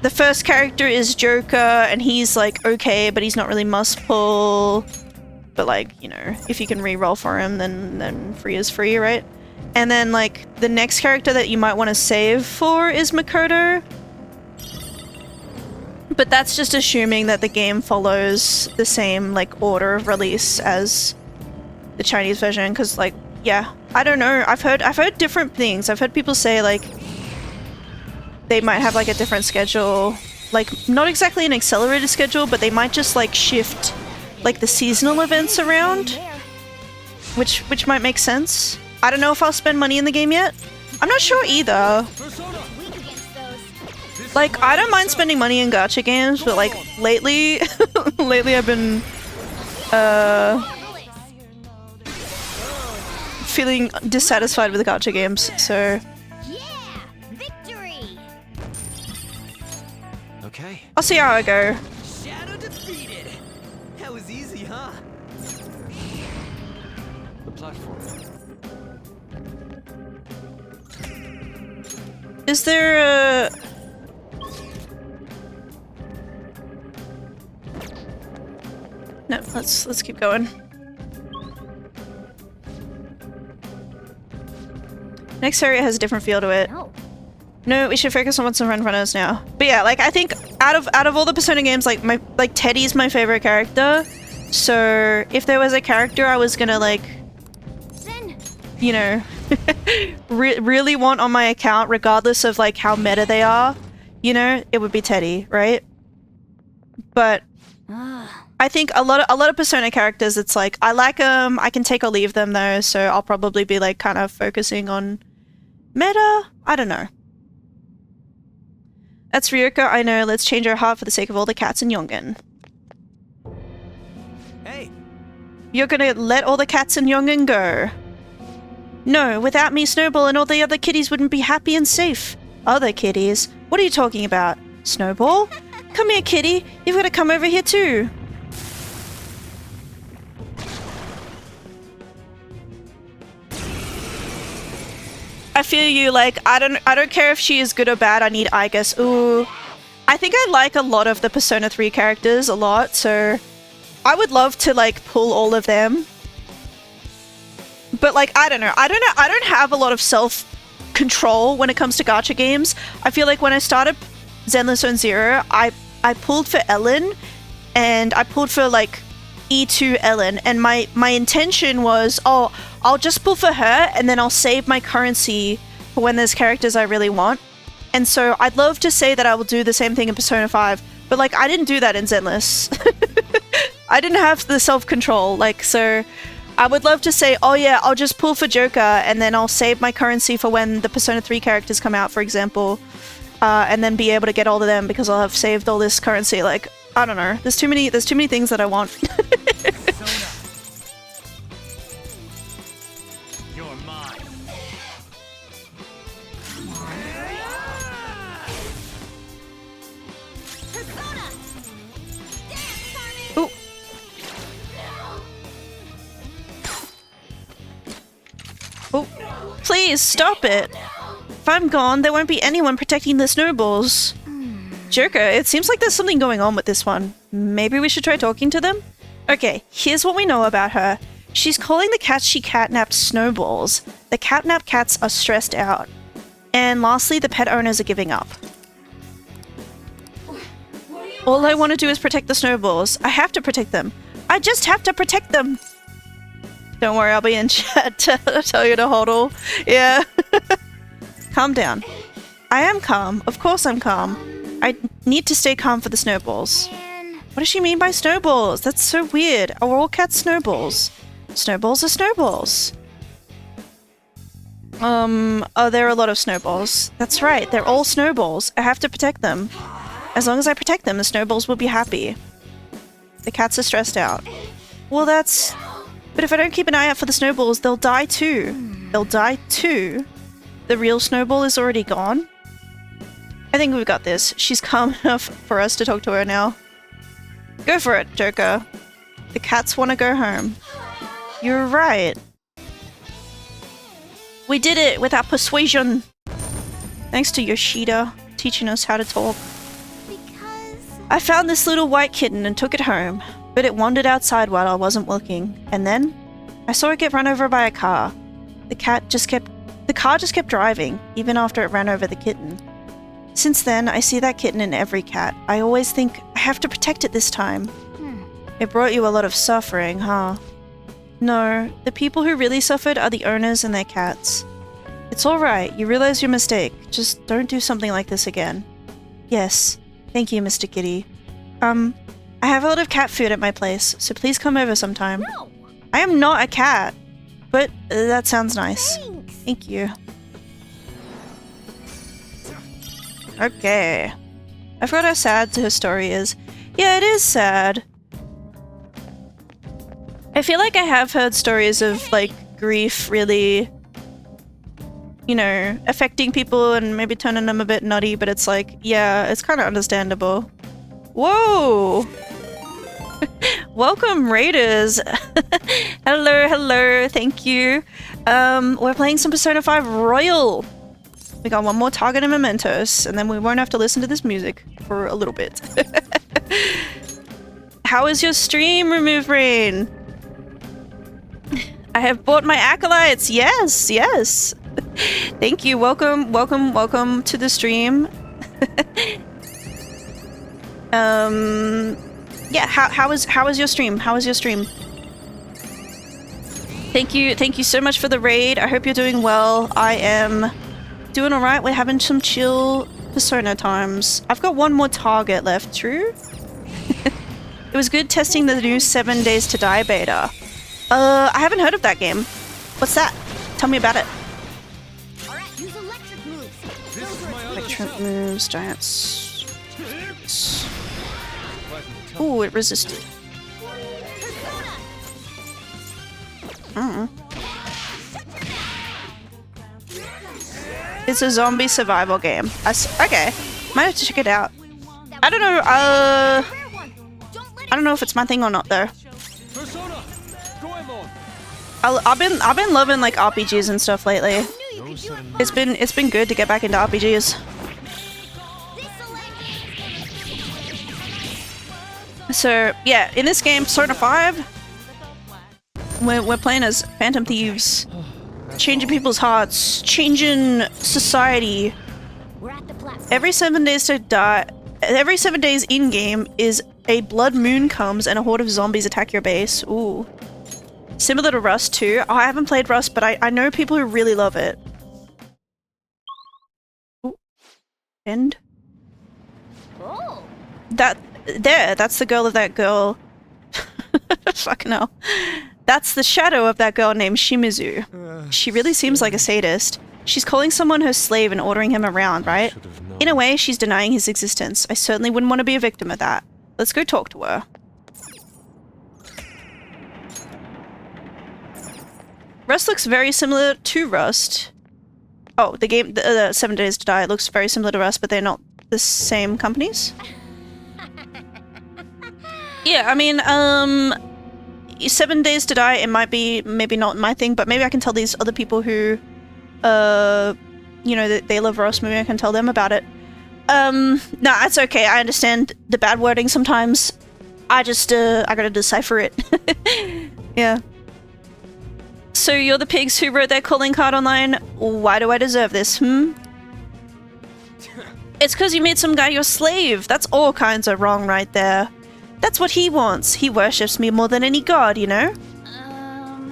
the first character is Joker and he's like okay, but he's not really must pull. But like, you know, if you can re-roll for him, then free is free, right? And then like the next character that you might want to save for is Makoto. But that's just assuming that the game follows the same, like, order of release as the Chinese version, because, like, yeah, I don't know. I've heard different things. I've heard people say, like, they might have, like, a different schedule. Like, not exactly an accelerated schedule, but they might just, like, shift, like, the seasonal events around. Which might make sense. I don't know if I'll spend money in the game yet. I'm not sure either. Like, I don't mind spending money in gacha games, but like lately I've been feeling dissatisfied with the gacha games, so Okay. I'll see how I go. Shadow defeated. That was easy, huh? The platform. Is there a... No, let's keep going. Next area has a different feel to it. No, we should focus on what's in front of us now. But yeah, like I think out of all the Persona games, like Teddy's my favorite character. So if there was a character I was gonna like, you know, really want on my account, regardless of like how meta they are, you know, it would be Teddy, right? But I think a lot of Persona characters, it's like I like them, I can take or leave them though, so I'll probably be like kind of focusing on meta. I don't know. That's Ryuko, I know. Let's change our heart for the sake of all the cats in Yongen. Hey. You're gonna let all the cats in Yongen go? No, without me, Snowball and all the other kitties wouldn't be happy and safe. Other kitties? What are you talking about? Snowball? Come here, kitty. You've got to come over here too. I feel you, like, I don't care if she is good or bad, I need Igus. Ooh. I think I like a lot of the Persona 3 characters a lot, so I would love to, like, pull all of them. But, like, I don't know. I don't have a lot of self-control when it comes to gacha games. I feel like when I started Zenless Zone Zero, I pulled for Ellen, and I pulled for, like, E2 Ellen, and my intention was, oh, I'll just pull for her, and then I'll save my currency for when there's characters I really want. And so I'd love to say that I will do the same thing in Persona 5, but like I didn't do that in Zenless. I didn't have the self-control, like, so I would love to say, oh yeah, I'll just pull for Joker, and then I'll save my currency for when the Persona 3 characters come out, for example, and then be able to get all of them because I'll have saved all this currency. Like, I don't know. There's too many things that I want. You're mine. Ooh. Oh, please stop it. If I'm gone, there won't be anyone protecting the snowballs. Joker, it seems like there's something going on with this one. Maybe we should try talking to them? Okay, here's what we know about her. She's calling the cats she catnapped snowballs. The catnapped cats are stressed out. And lastly, the pet owners are giving up. All I want to do is protect the snowballs. I have to protect them. I just have to protect them. Don't worry, I'll be in chat to tell you to hodl. Yeah. Calm down. I am calm. Of course I'm calm. I need to stay calm for the snowballs. What does she mean by snowballs? That's so weird. Are all cats snowballs? Snowballs are snowballs. Oh, there are a lot of snowballs. That's right, they're all snowballs. I have to protect them. As long as I protect them, the snowballs will be happy. The cats are stressed out. Well, that's... But if I don't keep an eye out for the snowballs, they'll die too. They'll die too. The real snowball is already gone. I think we've got this. She's calm enough for us to talk to her now. Go for it, Joker. The cats want to go home. You're right. We did it with our persuasion. Thanks to Yoshida teaching us how to talk. I found this little white kitten and took it home, but it wandered outside while I wasn't looking. And then I saw it get run over by a car. The car just kept driving, even after it ran over the kitten. Since then, I see that kitten in every cat. I always think, I have to protect it this time. It brought you a lot of suffering, huh? No, the people who really suffered are the owners and their cats. It's alright, you realize your mistake. Just don't do something like this again. Yes, thank you, Mr. Kitty. I have a lot of cat food at my place, so please come over sometime. No. I am not a cat, but that sounds nice. Thanks. Thank you. Okay. I forgot how sad her story is. Yeah, it is sad. I feel like I have heard stories of, like, grief really, you know, affecting people and maybe turning them a bit nutty, but it's like, yeah, it's kind of understandable. Whoa! Welcome, Raiders! Hello, hello, thank you. We're playing some Persona 5 Royal. We got one more target and mementos, and then we won't have to listen to this music for a little bit. How is your stream, Remove Rain? I have bought my acolytes. Yes, yes. Thank you. Welcome, welcome, welcome to the stream. Yeah. How was your stream? How was your stream? Thank you so much for the raid. I hope you're doing well. I am doing all right. We're having some chill Persona times. I've got one more target left. True. It was good testing the new 7 Days to Die beta. I haven't heard of that game. What's that? Tell me about it. Alright, use electric moves. Electric moves, giants. Ooh, it resisted. It's a zombie survival game. Okay, might have to check it out. I don't know. I don't know if it's my thing or not though. I've been loving like RPGs and stuff lately. It's been good to get back into RPGs. So yeah, in this game, Persona 5, we're playing as Phantom Thieves, changing people's hearts, changing society. Every 7 days to die. Every 7 days in game is a blood moon comes and a horde of zombies attack your base. Ooh. Similar to Rust too. Oh, I haven't played Rust, but I know people who really love it. Ooh. End. Oh. That's the girl of that girl. Fucking hell. That's the shadow of that girl named Shimizu. She really seems like a sadist. She's calling someone her slave and ordering him around, right? In a way, she's denying his existence. I certainly wouldn't want to be a victim of that. Let's go talk to her. Rust looks very similar to Rust. Oh, the game, the 7 Days to Die, looks very similar to Rust, but they're not the same companies? Yeah, I mean, 7 Days to Die, it might be maybe not my thing, but maybe I can tell these other people who, you know, they love Rust, maybe I can tell them about it. No, it's okay, I understand the bad wording sometimes. I just, I gotta decipher it. Yeah. So you're the pigs who wrote that calling card online? Why do I deserve this, It's because you made some guy your slave. That's all kinds of wrong right there. That's what he wants. He worships me more than any god, you know?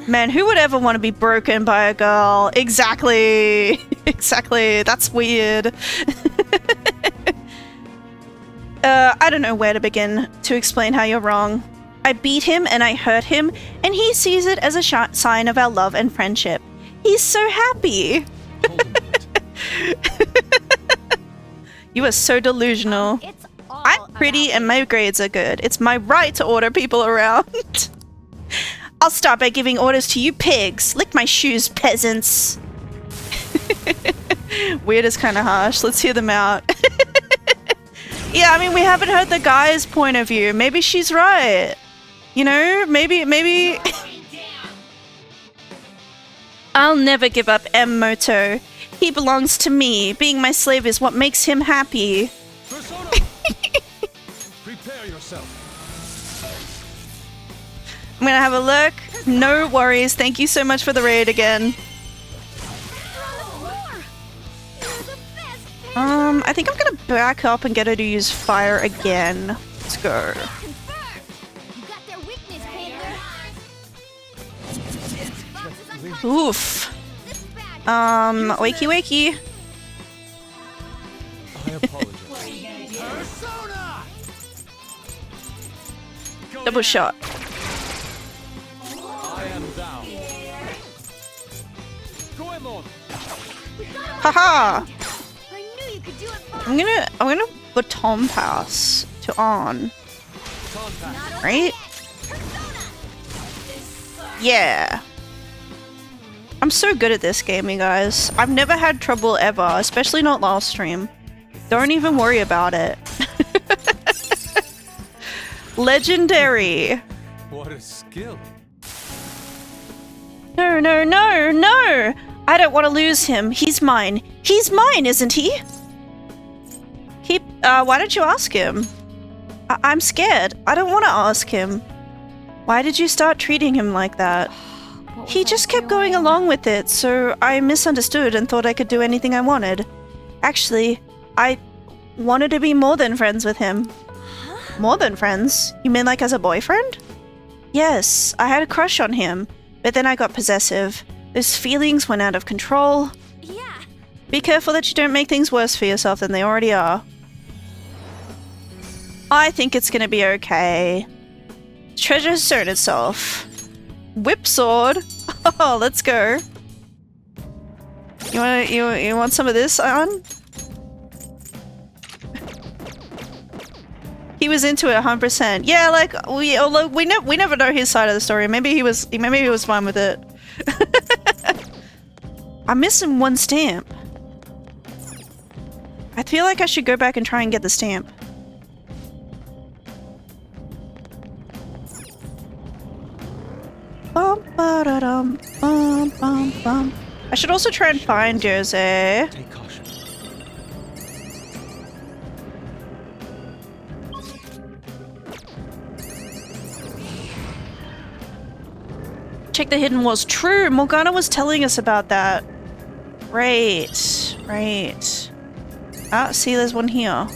Man, who would ever want to be broken by a girl? Exactly. Exactly. That's weird. I don't know where to begin to explain how you're wrong. I beat him and I hurt him, and he sees it as a sign of our love and friendship. He's so happy. You are so delusional. I'm pretty and my grades are good. It's my right to order people around. I'll start by giving orders to you pigs. Lick my shoes, peasants. Weird is kind of harsh. Let's hear them out. Yeah, I mean, we haven't heard the guy's point of view. Maybe she's right. You know, maybe... I'll never give up M-Moto. He belongs to me. Being my slave is what makes him happy. Prepare yourself. I'm gonna have a look. No worries. Thank you so much for the raid again. I think I'm gonna back up and get her to use fire again. Let's go. Oof. Wakey wakey. I apologize. Double shot. I am down. Haha! I'm gonna baton pass to On. Right? Yeah. I'm so good at this game, you guys. I've never had trouble ever, especially not last stream. Don't even worry about it. Legendary. What a skill. No, no, no, no! I don't want to lose him. He's mine. He's mine, isn't he? Why don't you ask him? I'm scared. I don't want to ask him. Why did you start treating him like that? He just kept going along with it, so I misunderstood and thought I could do anything I wanted. Actually, I wanted to be more than friends with him. More than friends? You mean like as a boyfriend? Yes, I had a crush on him, but then I got possessive. Those feelings went out of control. Yeah. Be careful that you don't make things worse for yourself than they already are. I think it's gonna be okay. Treasure has shown itself. Whip sword. Oh, let's go. You want some of this, on? He was into it 100%. Yeah, like we never know his side of the story. Maybe he was fine with it. I'm missing one stamp. I feel like I should go back and try and get the stamp. Bum, ba-da-dum, bum, bum, bum. I should also try and find Jose. Take caution. Check the hidden walls. True, Morgana was telling us about that. Right, right. Ah, see, there's one here.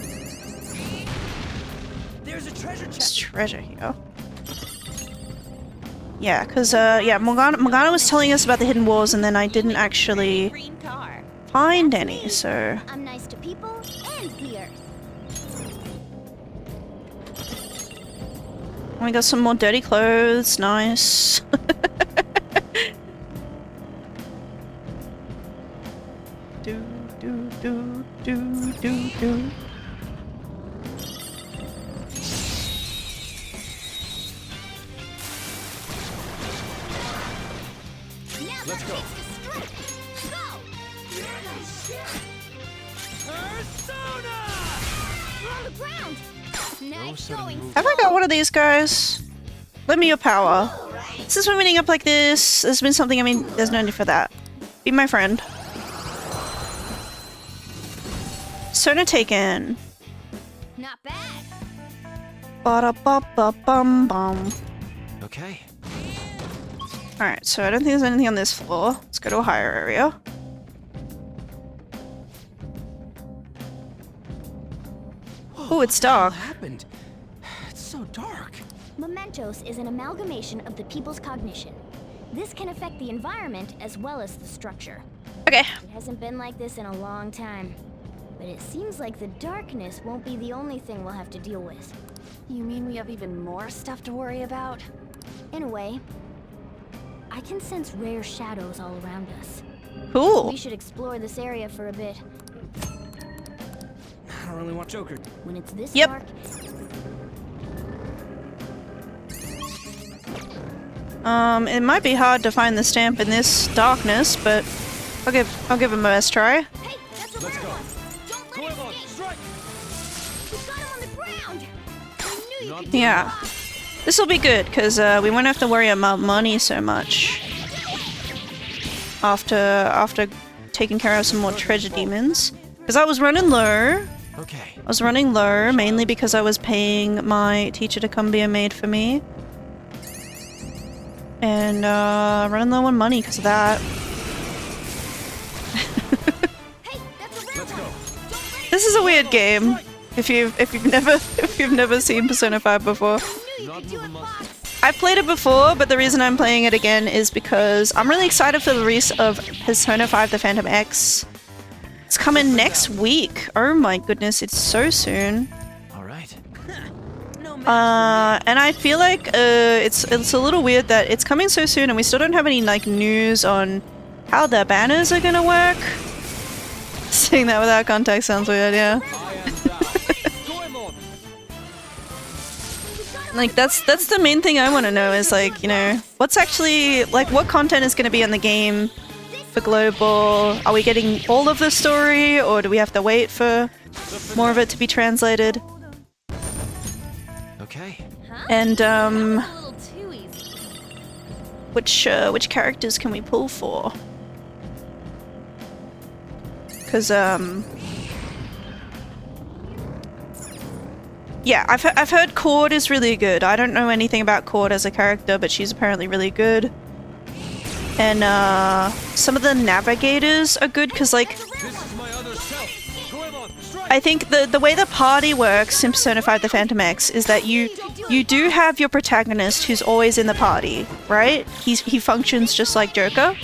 There's a treasure chest. There's treasure here. Yeah, because, yeah, Morgana was telling us about the hidden walls and then I didn't actually find any, so... I'm nice to people and the earth. We got some more dirty clothes, nice. do, do, do, do, do, do. Let's go. Have I got one of these guys? Lend me your power. Since we're meeting up like this, there's been something, I mean, there's no need for that. Be my friend. Sona taken. Not bad. Ba-da-ba-ba-bum-bum. Okay. Alright, so I don't think there's anything on this floor. Let's go to a higher area. Oh, it's dark. What happened? It's so dark. Mementos is an amalgamation of the people's cognition. This can affect the environment as well as the structure. Okay. It hasn't been like this in a long time. But it seems like the darkness won't be the only thing we'll have to deal with. You mean we have even more stuff to worry about? In a way. I can sense rare shadows all around us. Cool. We should explore this area for a bit. I don't really want Joker. When it's this Yep. dark... It might be hard to find the stamp in this darkness, but I'll give him a best try. Hey, that's a Let's rare go. one. Don't let Go it on, escape. strike. We got him on the ground. I knew you could Yeah. This will be good, because we won't have to worry about money so much. After taking care of some more treasure demons. Because I was running low. Okay. I was running low, mainly because I was paying my teacher to come be a maid for me. And running low on money because of that. Hey, that's a rare Let's one. go. Don't This is a weird game. If you've never seen Persona 5 before. I've played it before, but the reason I'm playing it again is because I'm really excited for the release of Persona 5 The Phantom X. It's coming next week. Oh my goodness, it's so soon. Alright. And I feel like it's a little weird that it's coming so soon and we still don't have any like news on how the banners are gonna work. Saying that without context sounds weird, yeah. Like that's the main thing I want to know is like, you know, what's actually like what content is going to be in the game for global? Are we getting all of the story or do we have to wait for more of it to be translated? Okay. And which characters can we pull for? Cuz yeah, I've heard Cord is really good. I don't know anything about Cord as a character, but she's apparently really good. And some of the navigators are good because like I think the way the party works in Persona 5 The Phantom X is that you do have your protagonist who's always in the party, right? He functions just like Joker.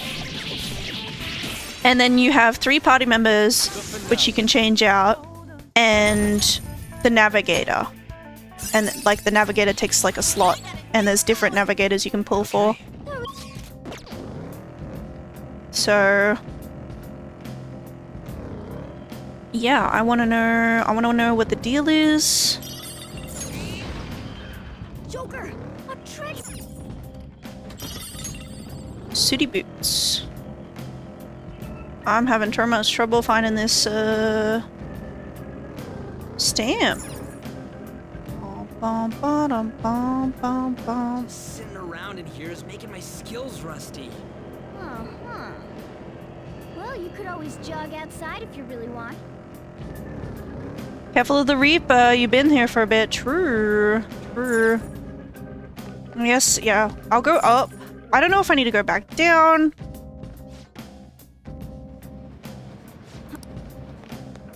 And then you have 3 party members which you can change out and the navigator. And like the navigator takes like a slot and there's different navigators you can pull for. So yeah, I want to know what the deal is. Joker, a trick. Sooty boots. I'm having so much trouble finding this stamp. Just sitting around in here is making my skills rusty. Uh-huh. Well, you could always jog outside if you really want. Careful of the Reaper, you've been here for a bit. True. Yes, yeah. I'll go up. I don't know if I need to go back down.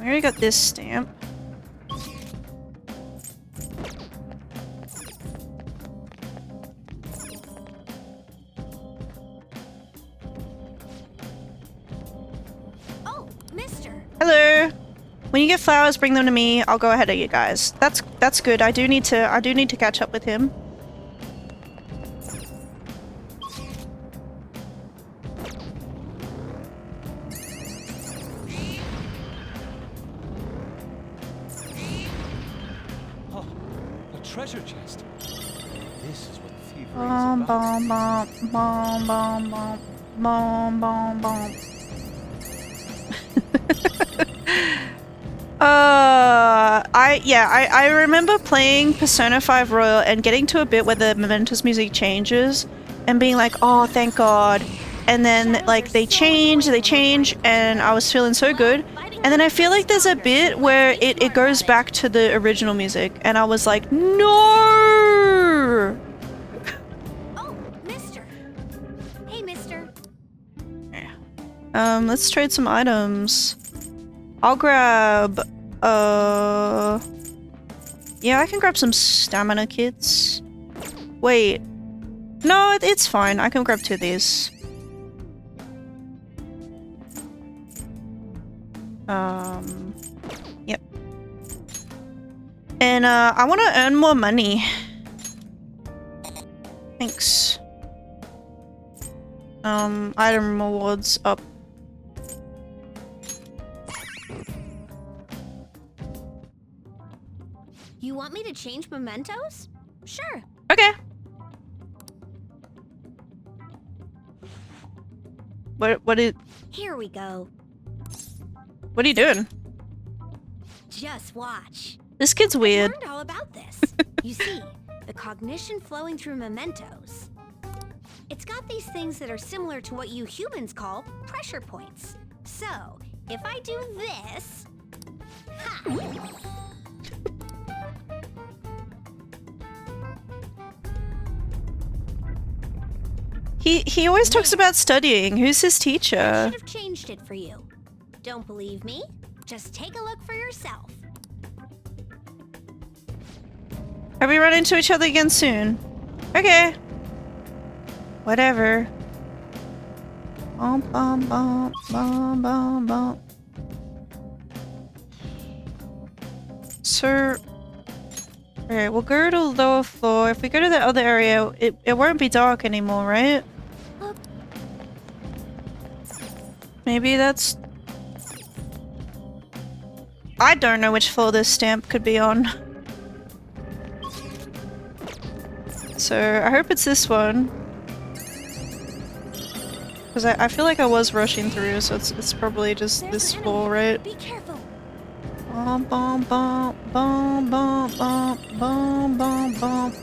I already got this stamp. Hello. When you get flowers, bring them to me. I'll go ahead of you guys. That's good. I do need to catch up with him. Oh, a treasure chest. This is what thievery is Bom about. bom bom bom bom bom bom bom. I remember playing Persona 5 Royal and getting to a bit where the Mementos music changes and being like, oh, thank God. And then like they change, and I was feeling so good. And then I feel like there's a bit where it goes back to the original music and I was like, no! Oh, mister. Hey, mister. Let's trade some items. I'll grab, yeah, I can grab some stamina kits. Wait. No, it's fine. I can grab 2 of these. Yep. And, I want to earn more money. Thanks. Item rewards up. You want me to change mementos? Sure. Okay. Here we go. What are you doing? Just watch. This kid's weird. I learned all about this. You see, the cognition flowing through mementos. It's got these things that are similar to what you humans call pressure points. So, if I do this... Ha! He always talks about studying. Who's his I teacher? should have changed it for you. Don't believe me? Just take a look for yourself. Are we running into each other again soon? Okay. Whatever. Bum, bum, bum, bum, bum, bum. So... Okay, we'll go to the lower floor. If we go to the other area, it won't be dark anymore, right? Maybe that's... I don't know which floor this stamp could be on. So, I hope it's this one. Because I feel like I was rushing through, so it's probably just this floor, right? Be careful. Bum, bum, bum, bum, bum, bum, bum, bum, bum.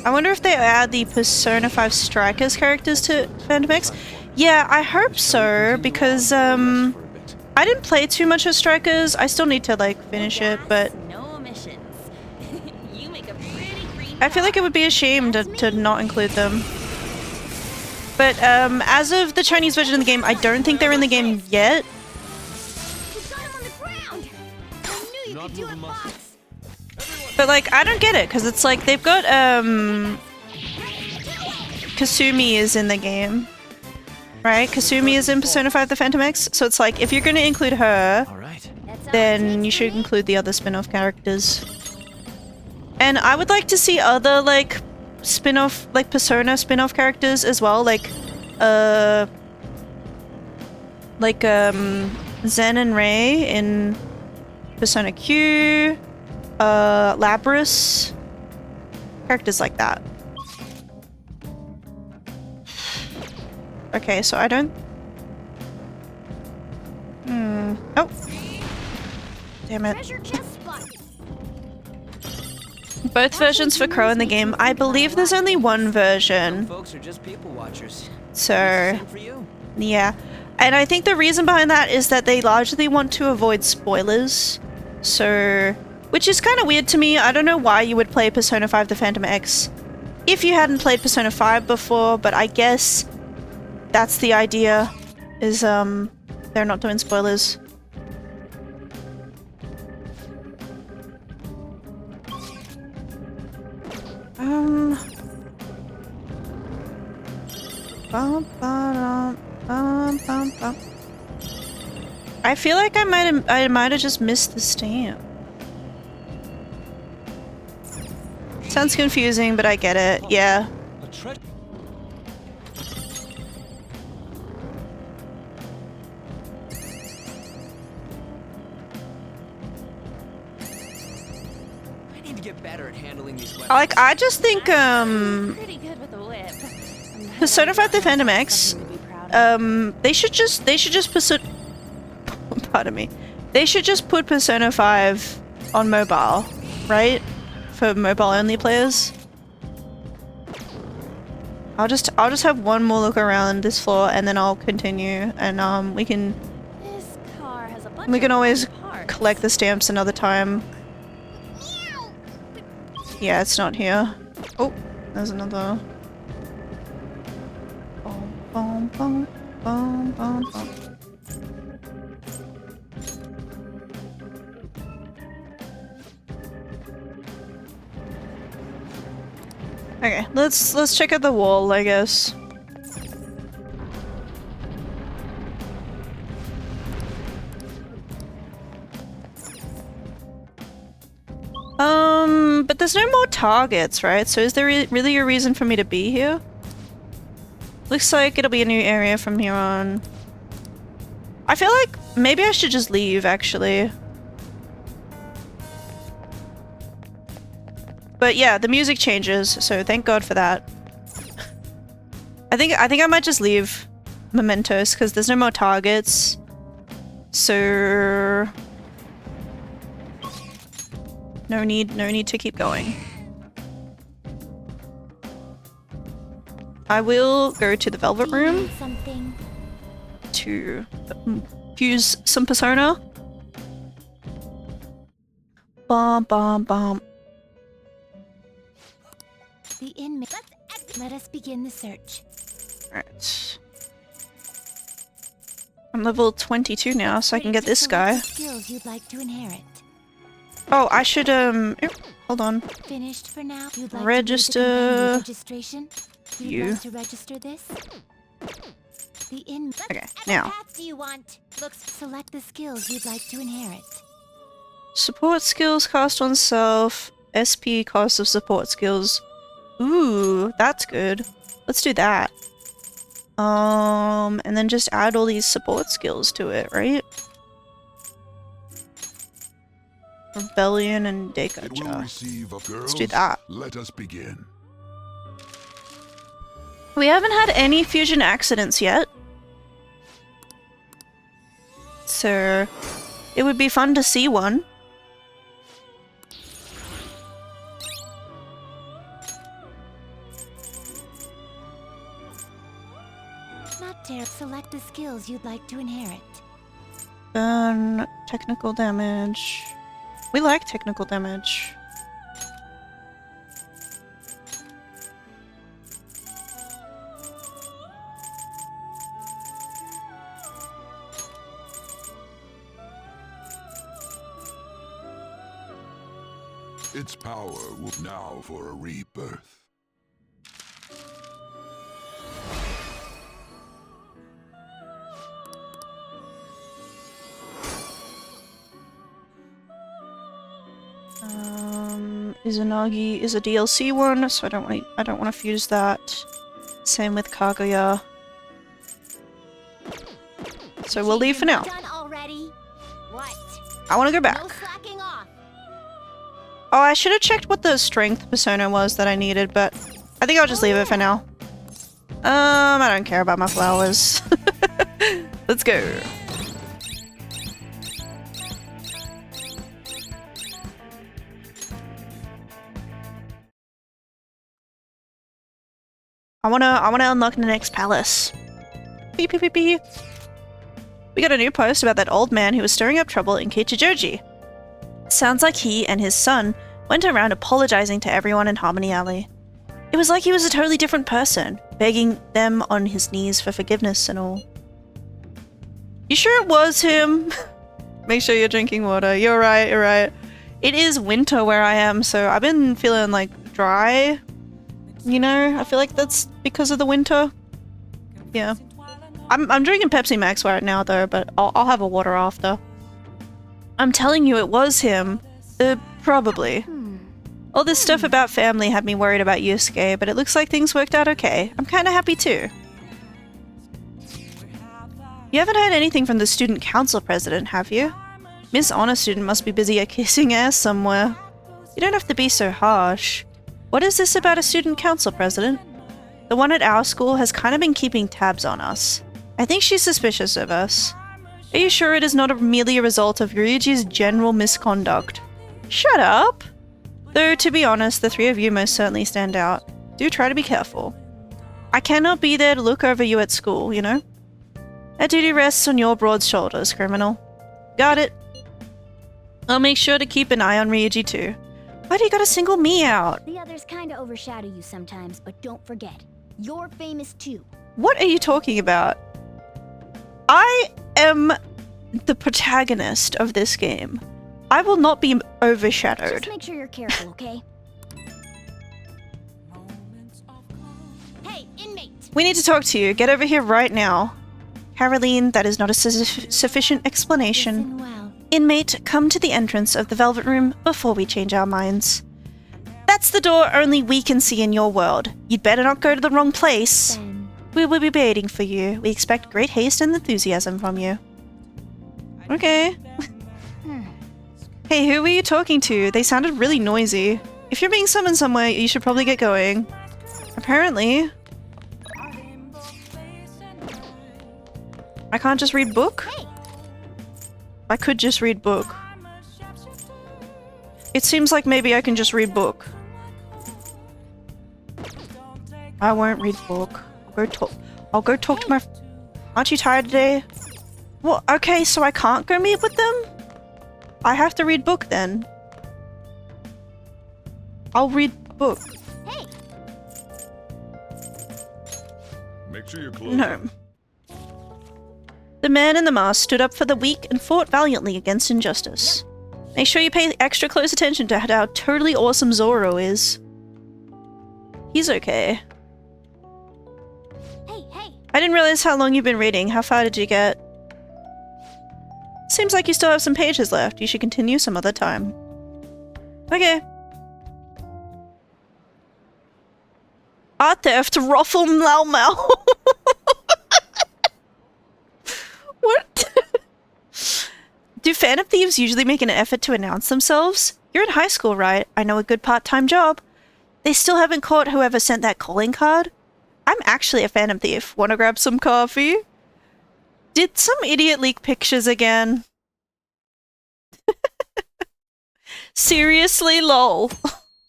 I wonder if they add the Persona 5 Strikers characters to Phantom X. Yeah, I hope so, because I didn't play too much of Strikers. I still need to like finish it, but No omissions. You make a pretty green I feel like it would be a shame to not include them. But as of the Chinese version of the game, I don't think they're in the game yet. But like, I don't get it, because it's like they've got Kasumi is in the game. Right? Kasumi is in Persona 5 The Phantom X, so it's like, if you're gonna include her, then you should include the other spin-off characters. And I would like to see other, like, spin-off, like, Persona spin-off characters as well, like, Zen and Rei in Persona Q, Labras, characters like that. Okay, so I don't... Oh! Damn it. Both versions for Crow in the game. I believe there's only one version. Folks are just people watchers. So... Yeah. And I think the reason behind that is that they largely want to avoid spoilers. So... Which is kind of weird to me. I don't know why you would play Persona 5 The Phantom X if you hadn't played Persona 5 before, but I guess that's the idea, is they're not doing spoilers. I feel like I might have just missed the stamp. Sounds confusing, but I get it. Yeah. I need to get better at handling these weapons. Like, I just think Pretty good with a whip. Persona 5 The Phantom X, they should just pardon me. They should just put Persona 5 on mobile, right? For mobile only players. I'll just have one more look around this floor and then I'll continue, and we can always collect the stamps another time. Yeah, it's not here. Oh, there's another. Bum, bum, bum, bum, bum. Okay, let's check out the wall, I guess. But there's no more targets, right? So is there really a reason for me to be here? Looks like it'll be a new area from here on. I feel like maybe I should just leave, actually. But yeah, the music changes, so thank God for that. I think I might just leave Mementos because there's no more targets. So no need to keep going. I will go to the Velvet Room to fuse some Persona. Bum bum bum. The inmate. Let us begin the search. Alright. I'm level 22 now, so I can get this guy. Skills you'd like to inherit. Oh, I should, hold on. Finished for now. You'd like Register. To registration. You'd You. like to register this? Okay, now. What path do you want? Select the skills you'd like to inherit. Support skills cast on self. SP cost of support skills. Ooh, that's good. Let's do that. And then just add all these support skills to it, right? Rebellion and Dekaja. Let's do that. Let us begin. We haven't had any fusion accidents yet. So, it would be fun to see one. Not dare select the skills you'd like to inherit. Burn, technical damage. We like technical damage. Its power will now for a rebirth. Izanagi is a DLC one, so I don't want to fuse that. Same with Kaguya. So we'll leave for now. I want to go back. Oh, I should have checked what the strength persona was that I needed, but I think I'll just leave it for now. I don't care about my flowers. Let's go. I wanna unlock the next palace. Beep beep beep beep. We got a new post about that old man who was stirring up trouble in Kichijoji. Sounds like he and his son went around apologizing to everyone in Harmony Alley. It was like he was a totally different person, begging them on his knees for forgiveness and all. You sure it was him? Make sure you're drinking water. You're right, you're right. It is winter where I am, so I've been feeling like dry. You know, I feel like that's because of the winter. Yeah. I'm drinking Pepsi Max right now though, but I'll have a water after. I'm telling you, it was him. Probably. All this stuff about family had me worried about Yusuke, but it looks like things worked out okay. I'm kinda happy too. You haven't heard anything from the student council president, have you? Miss Honor Student must be busy kissing ass somewhere. You don't have to be so harsh. What is this about a student council president? The one at our school has kind of been keeping tabs on us. I think she's suspicious of us. Are you sure it is not merely a result of Ryuji's general misconduct? Shut up! Though, to be honest, the three of you most certainly stand out. Do try to be careful. I cannot be there to look over you at school, you know? That duty rests on your broad shoulders, criminal. Got it. I'll make sure to keep an eye on Ryuji too. Why do you gotta single me out? The others kinda overshadow you sometimes, but don't forget, you're famous too. What are you talking about? I am the protagonist of this game. I will not be overshadowed. Just make sure you're careful, okay? Hey, inmate! We need to talk to you. Get over here right now. Caroline, that is not a sufficient explanation. Listen well. Inmate, come to the entrance of the Velvet Room before we change our minds. That's the door only we can see in your world. You'd better not go to the wrong place. Ben. We will be waiting for you. We expect great haste and enthusiasm from you. Okay. Hey, who were you talking to? They sounded really noisy. If you're being summoned somewhere, you should probably get going. Apparently. I can't just read book? I could just read book. It seems like maybe I can just read book. I won't read book. I'll go talk to my... Aren't you tired today? Well, okay, so I can't go meet with them? I have to read book then. I'll read book. Hey! Make sure you're close. No. The man in the mask stood up for the weak and fought valiantly against injustice. Make sure you pay extra close attention to how totally awesome Zoro is. He's okay. Hey! I didn't realize how long you've been reading. How far did you get? Seems like you still have some pages left. You should continue some other time. Okay. Art theft, ruffle, mau. What? Do Phantom Thieves usually make an effort to announce themselves? You're in high school, right? I know a good part-time job. They still haven't caught whoever sent that calling card? I'm actually a Phantom Thief. Wanna grab some coffee? Did some idiot leak pictures again? Seriously, lol.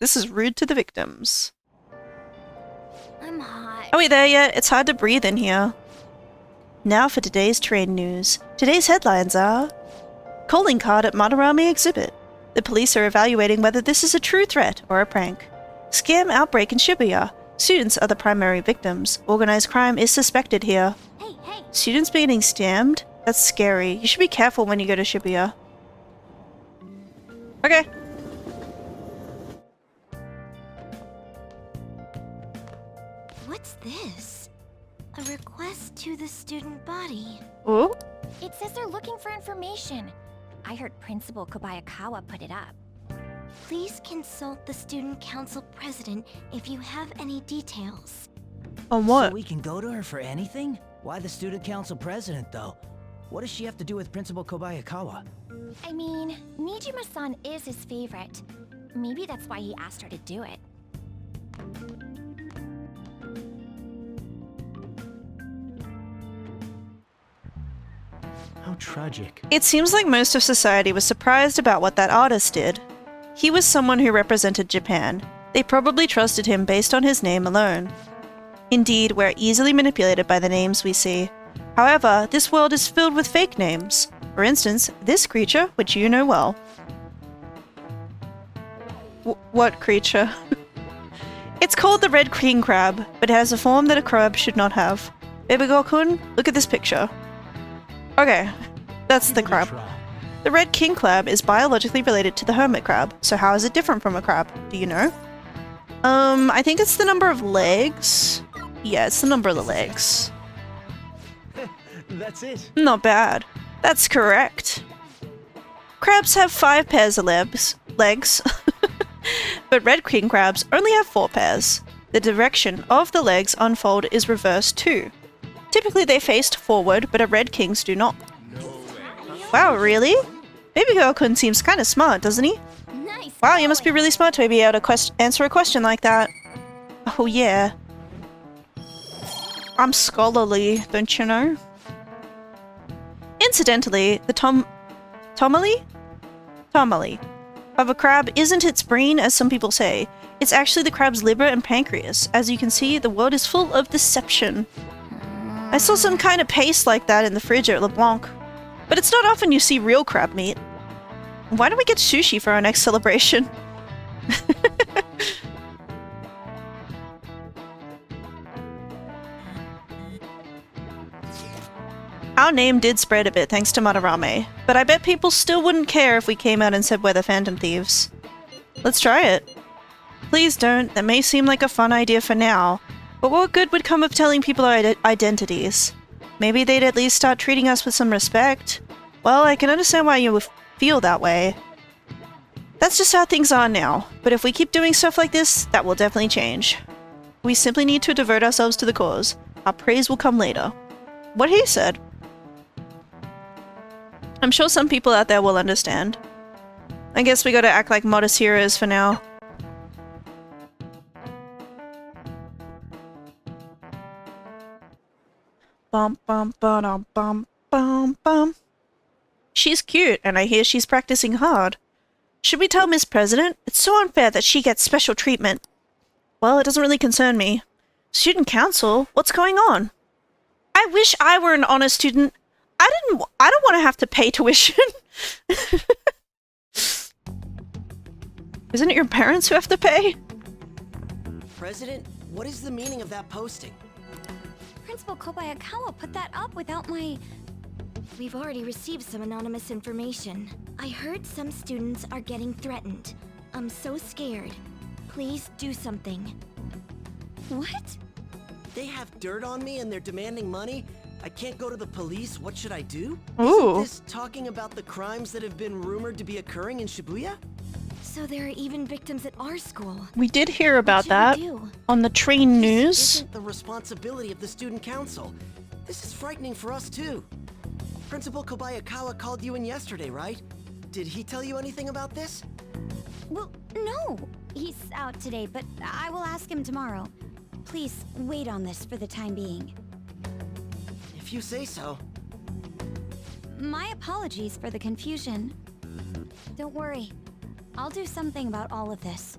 This is rude to the victims. I'm hot. Are we there yet? It's hard to breathe in here. Now for today's train news. Today's headlines are... Calling card at Madarame exhibit. The police are evaluating whether this is a true threat or a prank. Scam outbreak in Shibuya. Students are the primary victims. Organized crime is suspected here. Hey! Students being scammed? That's scary. You should be careful when you go to Shibuya. Okay. What's this? A request to the student body. Ooh. It says they're looking for information. I heard Principal Kobayakawa put it up. Please consult the student council president if you have any details. On what? So we can go to her for anything? Why the student council president, though? What does she have to do with Principal Kobayakawa? I mean, Nijima-san is his favorite. Maybe that's why he asked her to do it. How tragic. It seems like most of society was surprised about what that artist did. He was someone who represented Japan. They probably trusted him based on his name alone. Indeed, we're easily manipulated by the names we see. However, this world is filled with fake names. For instance, this creature, which you know well. What creature? It's called the red king crab, but it has a form that a crab should not have. Baby Gokun, look at this picture. Okay, that's the crab. The red king crab is biologically related to the hermit crab, so how is it different from a crab? Do you know? I think it's the number of legs. Yeah, it's the number of the legs. That's it. Not bad. That's correct. Crabs have 5 pairs of legs, but red king crabs only have 4 pairs. The direction of the legs unfold is reversed too. Typically they face forward, but red kings do not. Wow, really? Baby Girl-kun seems kind of smart, doesn't he? Nice. Wow, you must be really smart to be able to answer a question like that. Oh yeah. I'm scholarly, don't you know? Incidentally, the tomali of a crab isn't its brain, as some people say. It's actually the crab's liver and pancreas. As you can see, the world is full of deception. I saw some kind of paste like that in the fridge at LeBlanc. But it's not often you see real crab meat. Why don't we get sushi for our next celebration? Our name did spread a bit thanks to Madarame, but I bet people still wouldn't care if we came out and said we're the Phantom Thieves. Let's try it. Please don't, that may seem like a fun idea for now, but what good would come of telling people our identities? Maybe they'd at least start treating us with some respect. Well, I can understand why you would feel that way. That's just how things are now, but if we keep doing stuff like this, that will definitely change. We simply need to devote ourselves to the cause. Our praise will come later. What he said. I'm sure some people out there will understand. I guess we gotta act like modest heroes for now. Bum bum ba-dum bum bum bum. She's cute, and I hear she's practicing hard. Should we tell Miss President? It's so unfair that she gets special treatment. Well, it doesn't really concern me. Student council? What's going on? I wish I were an honor student. I don't want to have to pay tuition. Isn't it your parents who have to pay? President, what is the meaning of that posting? Principal Kobayakawa put that up without my... We've already received some anonymous information. I heard some students are getting threatened. I'm so scared. Please do something. What? They have dirt on me and they're demanding money? I can't go to the police. What should I do? Ooh. Isn't this talking about the crimes that have been rumored to be occurring in Shibuya? So there are even victims at our school. We did hear about that on the train This news. isn't the responsibility of the student council. This is frightening for us too. Principal Kobayakawa called you in yesterday, right? Did he tell you anything about this? Well, no. He's out today, but I will ask him tomorrow. Please wait on this for the time being. If you say so. My apologies for the confusion. Don't worry. I'll do something about all of this.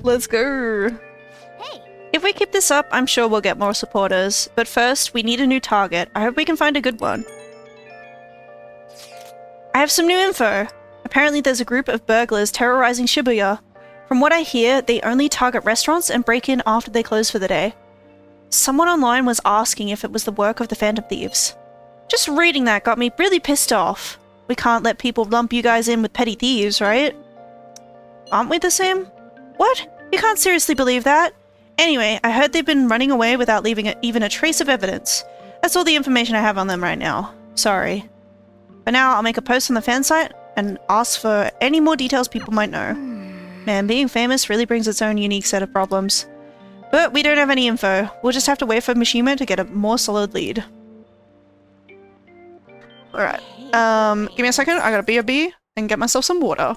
Let's go. Hey! If we keep this up, I'm sure we'll get more supporters. But first, we need a new target. I hope we can find a good one. I have some new info. Apparently there's a group of burglars terrorizing Shibuya. From what I hear, they only target restaurants and break in after they close for the day. Someone online was asking if it was the work of the Phantom Thieves. Just reading that got me really pissed off. We can't let people lump you guys in with petty thieves, right? Aren't we the same? What? You can't seriously believe that? Anyway, I heard they've been running away without leaving even a trace of evidence. That's all the information I have on them right now. Sorry. For now, I'll make a post on the fan site and ask for any more details people might know. Man, being famous really brings its own unique set of problems. But we don't have any info. We'll just have to wait for Mishima to get a more solid lead. Alright. Give me a second. I gotta BRB and get myself some water.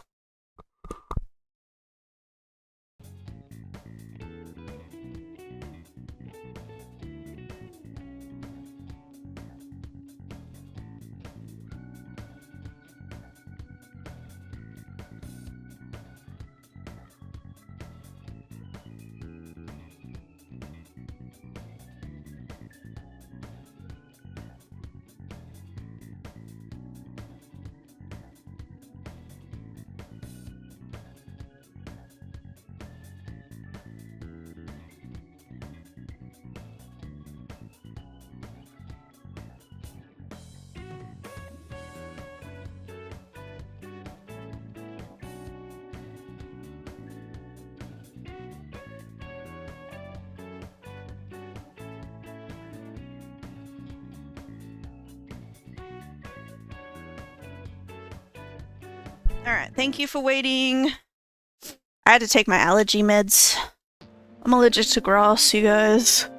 Alright, thank you for waiting. I had to take my allergy meds. I'm allergic to grass, you guys.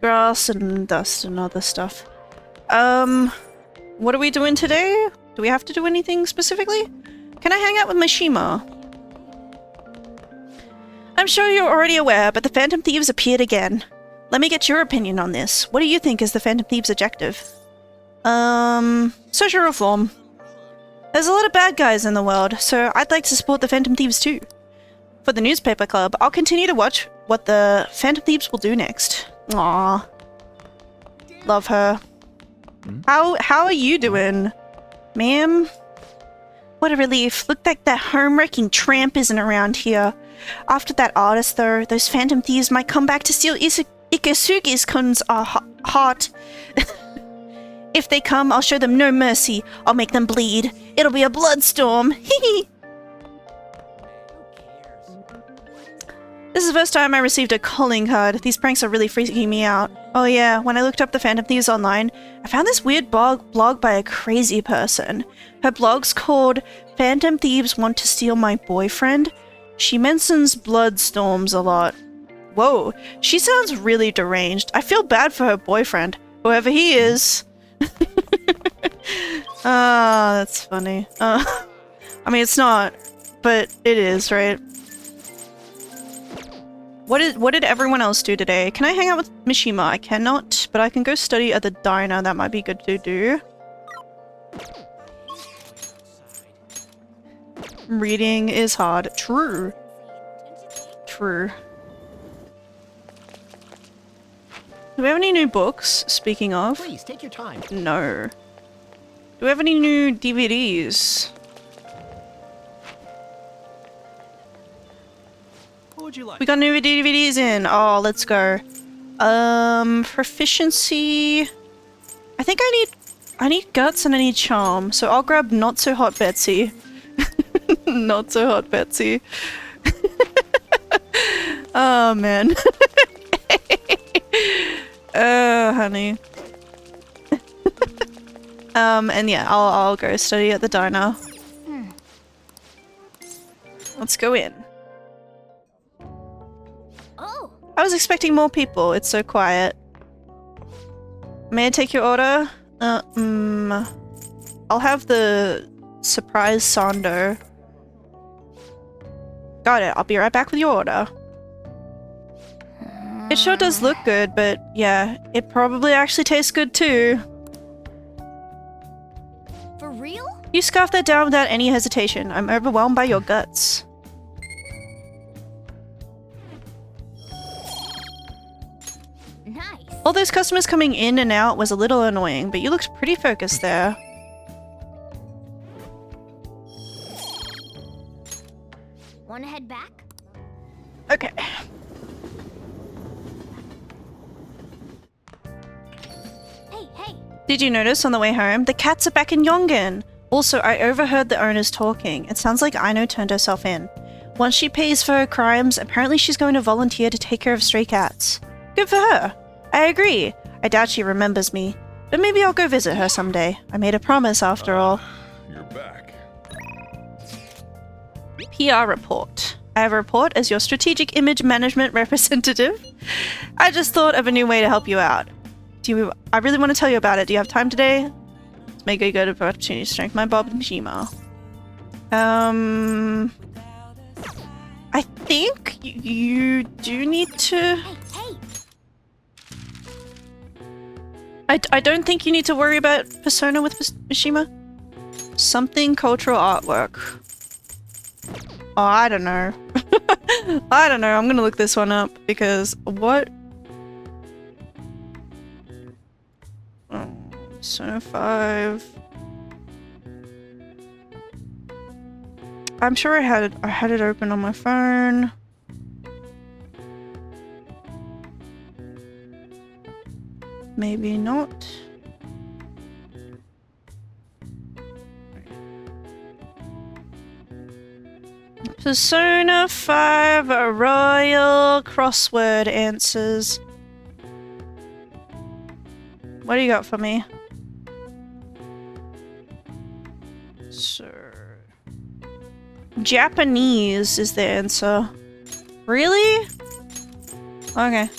Grass and dust and other stuff. What are we doing today? Do we have to do anything specifically? Can I hang out with Mishima? I'm sure you're already aware, but the Phantom Thieves appeared again. Let me get your opinion on this. What do you think is the Phantom Thieves' objective? Social reform. There's a lot of bad guys in the world, so I'd like to support the Phantom Thieves too. For the newspaper club, I'll continue to watch what the Phantom Thieves will do next. Aww. Love her. How are you doing, ma'am? What a relief. Look like that home-wrecking tramp isn't around here. After that artist, though, those Phantom Thieves might come back to steal Ikasugi's-kun's heart. If they come, I'll show them no mercy. I'll make them bleed. It'll be a bloodstorm. Hee. This is the first time I received a calling card. These pranks are really freaking me out. Oh yeah, when I looked up the Phantom Thieves online, I found this weird blog by a crazy person. Her blog's called Phantom Thieves Want to Steal My Boyfriend. She mentions bloodstorms a lot. Whoa, she sounds really deranged. I feel bad for her boyfriend, whoever he is. Ah, that's funny. I mean, it's not, but it is, right? What did everyone else do today? Can I hang out with Mishima? I cannot, but I can go study at the diner. That might be good to do. Reading is hard. True. True. Do we have any new books, speaking of? Please, take your time. No. Do we have any new DVDs? would you like? We got new DVDs in. Oh, let's go. Proficiency. I think I need guts and I need charm. So I'll grab not so hot Betsy. Not so hot Betsy. Oh man. Oh honey. And yeah, I'll go study at the diner. Let's go in. Oh. I was expecting more people. It's so quiet. May I take your order? I'll have the surprise sando. Got it. I'll be right back with your order. It sure does look good, but yeah, it probably actually tastes good too. For real? You scarfed that down without any hesitation. I'm overwhelmed by your guts. Nice. All those customers coming in and out was a little annoying, but you looked pretty focused there. Wanna head back? Okay. Hey! Did you notice on the way home? The cats are back in Yongen! Also, I overheard the owners talking. It sounds like Aino turned herself in. Once she pays for her crimes, apparently she's going to volunteer to take care of stray cats. Good for her! I agree. I doubt she remembers me. But maybe I'll go visit her someday. I made a promise after all. You're back. PR report. I have a report as your strategic image management representative. I just thought of a new way to help you out. I really want to tell you about it. Do you have time today? Let's make a good opportunity to strengthen my Bob and Shima. I think you do need to... Hey! I don't think you need to worry about Persona with Mishima. Something cultural artwork. Oh, I don't know. I don't know. I'm gonna look this one up because what? Oh, Persona 5. I'm sure I had it open on my phone. Maybe not. Persona 5 Royal Crossword Answers. What do you got for me? So... Japanese is the answer. Really? Okay.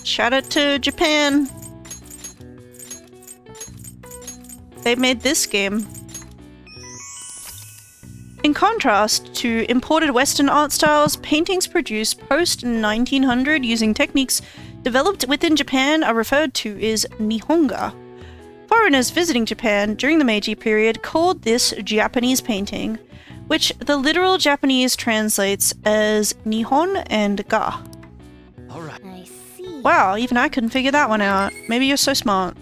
Shout out to Japan. They made this game. In contrast to imported Western art styles, paintings produced post-1900 using techniques developed within Japan are referred to as Nihonga. Foreigners visiting Japan during the Meiji period called this Japanese painting, which the literal Japanese translates as Nihon and Ga. Alright. I see. Wow, even I couldn't figure that one out. Maybe you're so smart.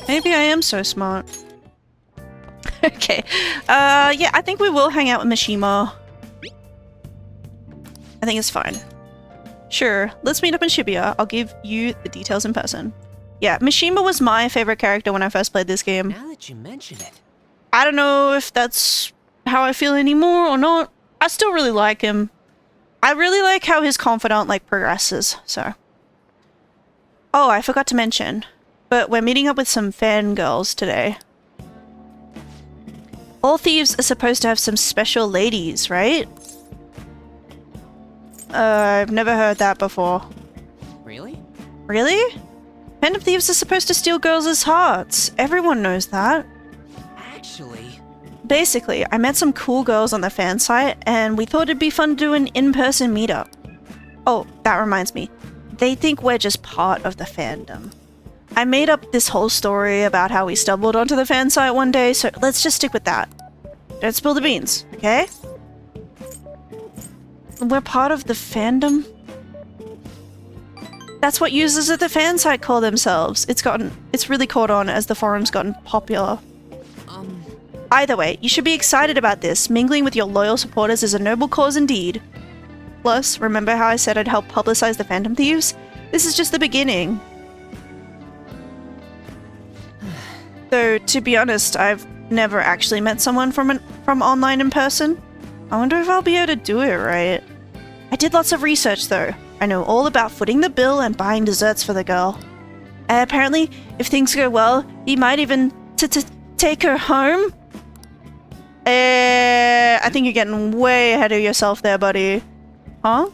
Maybe I am so smart. Okay. Yeah, I think we will hang out with Mishima. I think it's fine. Sure, let's meet up in Shibuya. I'll give you the details in person. Yeah, Mishima was my favorite character when I first played this game. Now that you mention it. I don't know if that's how I feel anymore or not. I still really like him. I really like how his confidant progresses, so. Oh, I forgot to mention, but we're meeting up with some fangirls today. All thieves are supposed to have some special ladies, right? I've never heard that before. Really? Really? Phantom thieves are supposed to steal girls' hearts. Everyone knows that. Actually... Basically, I met some cool girls on the fan site, and we thought it'd be fun to do an in-person meetup. Oh, that reminds me. They think we're just part of the fandom. I made up this whole story about how we stumbled onto the fan site one day, so let's just stick with that. Don't spill the beans, okay? We're part of the fandom? That's what users of the fan site call themselves. It's really caught on as the forum's gotten popular. Either way, you should be excited about this. Mingling with your loyal supporters is a noble cause indeed. Plus, remember how I said I'd help publicize the Phantom Thieves? This is just the beginning. Though, to be honest, I've never actually met someone from online in person. I wonder if I'll be able to do it right. I did lots of research though. I know all about footing the bill and buying desserts for the girl. Apparently, if things go well, he might even take her home. I think you're getting way ahead of yourself there, buddy. Huh?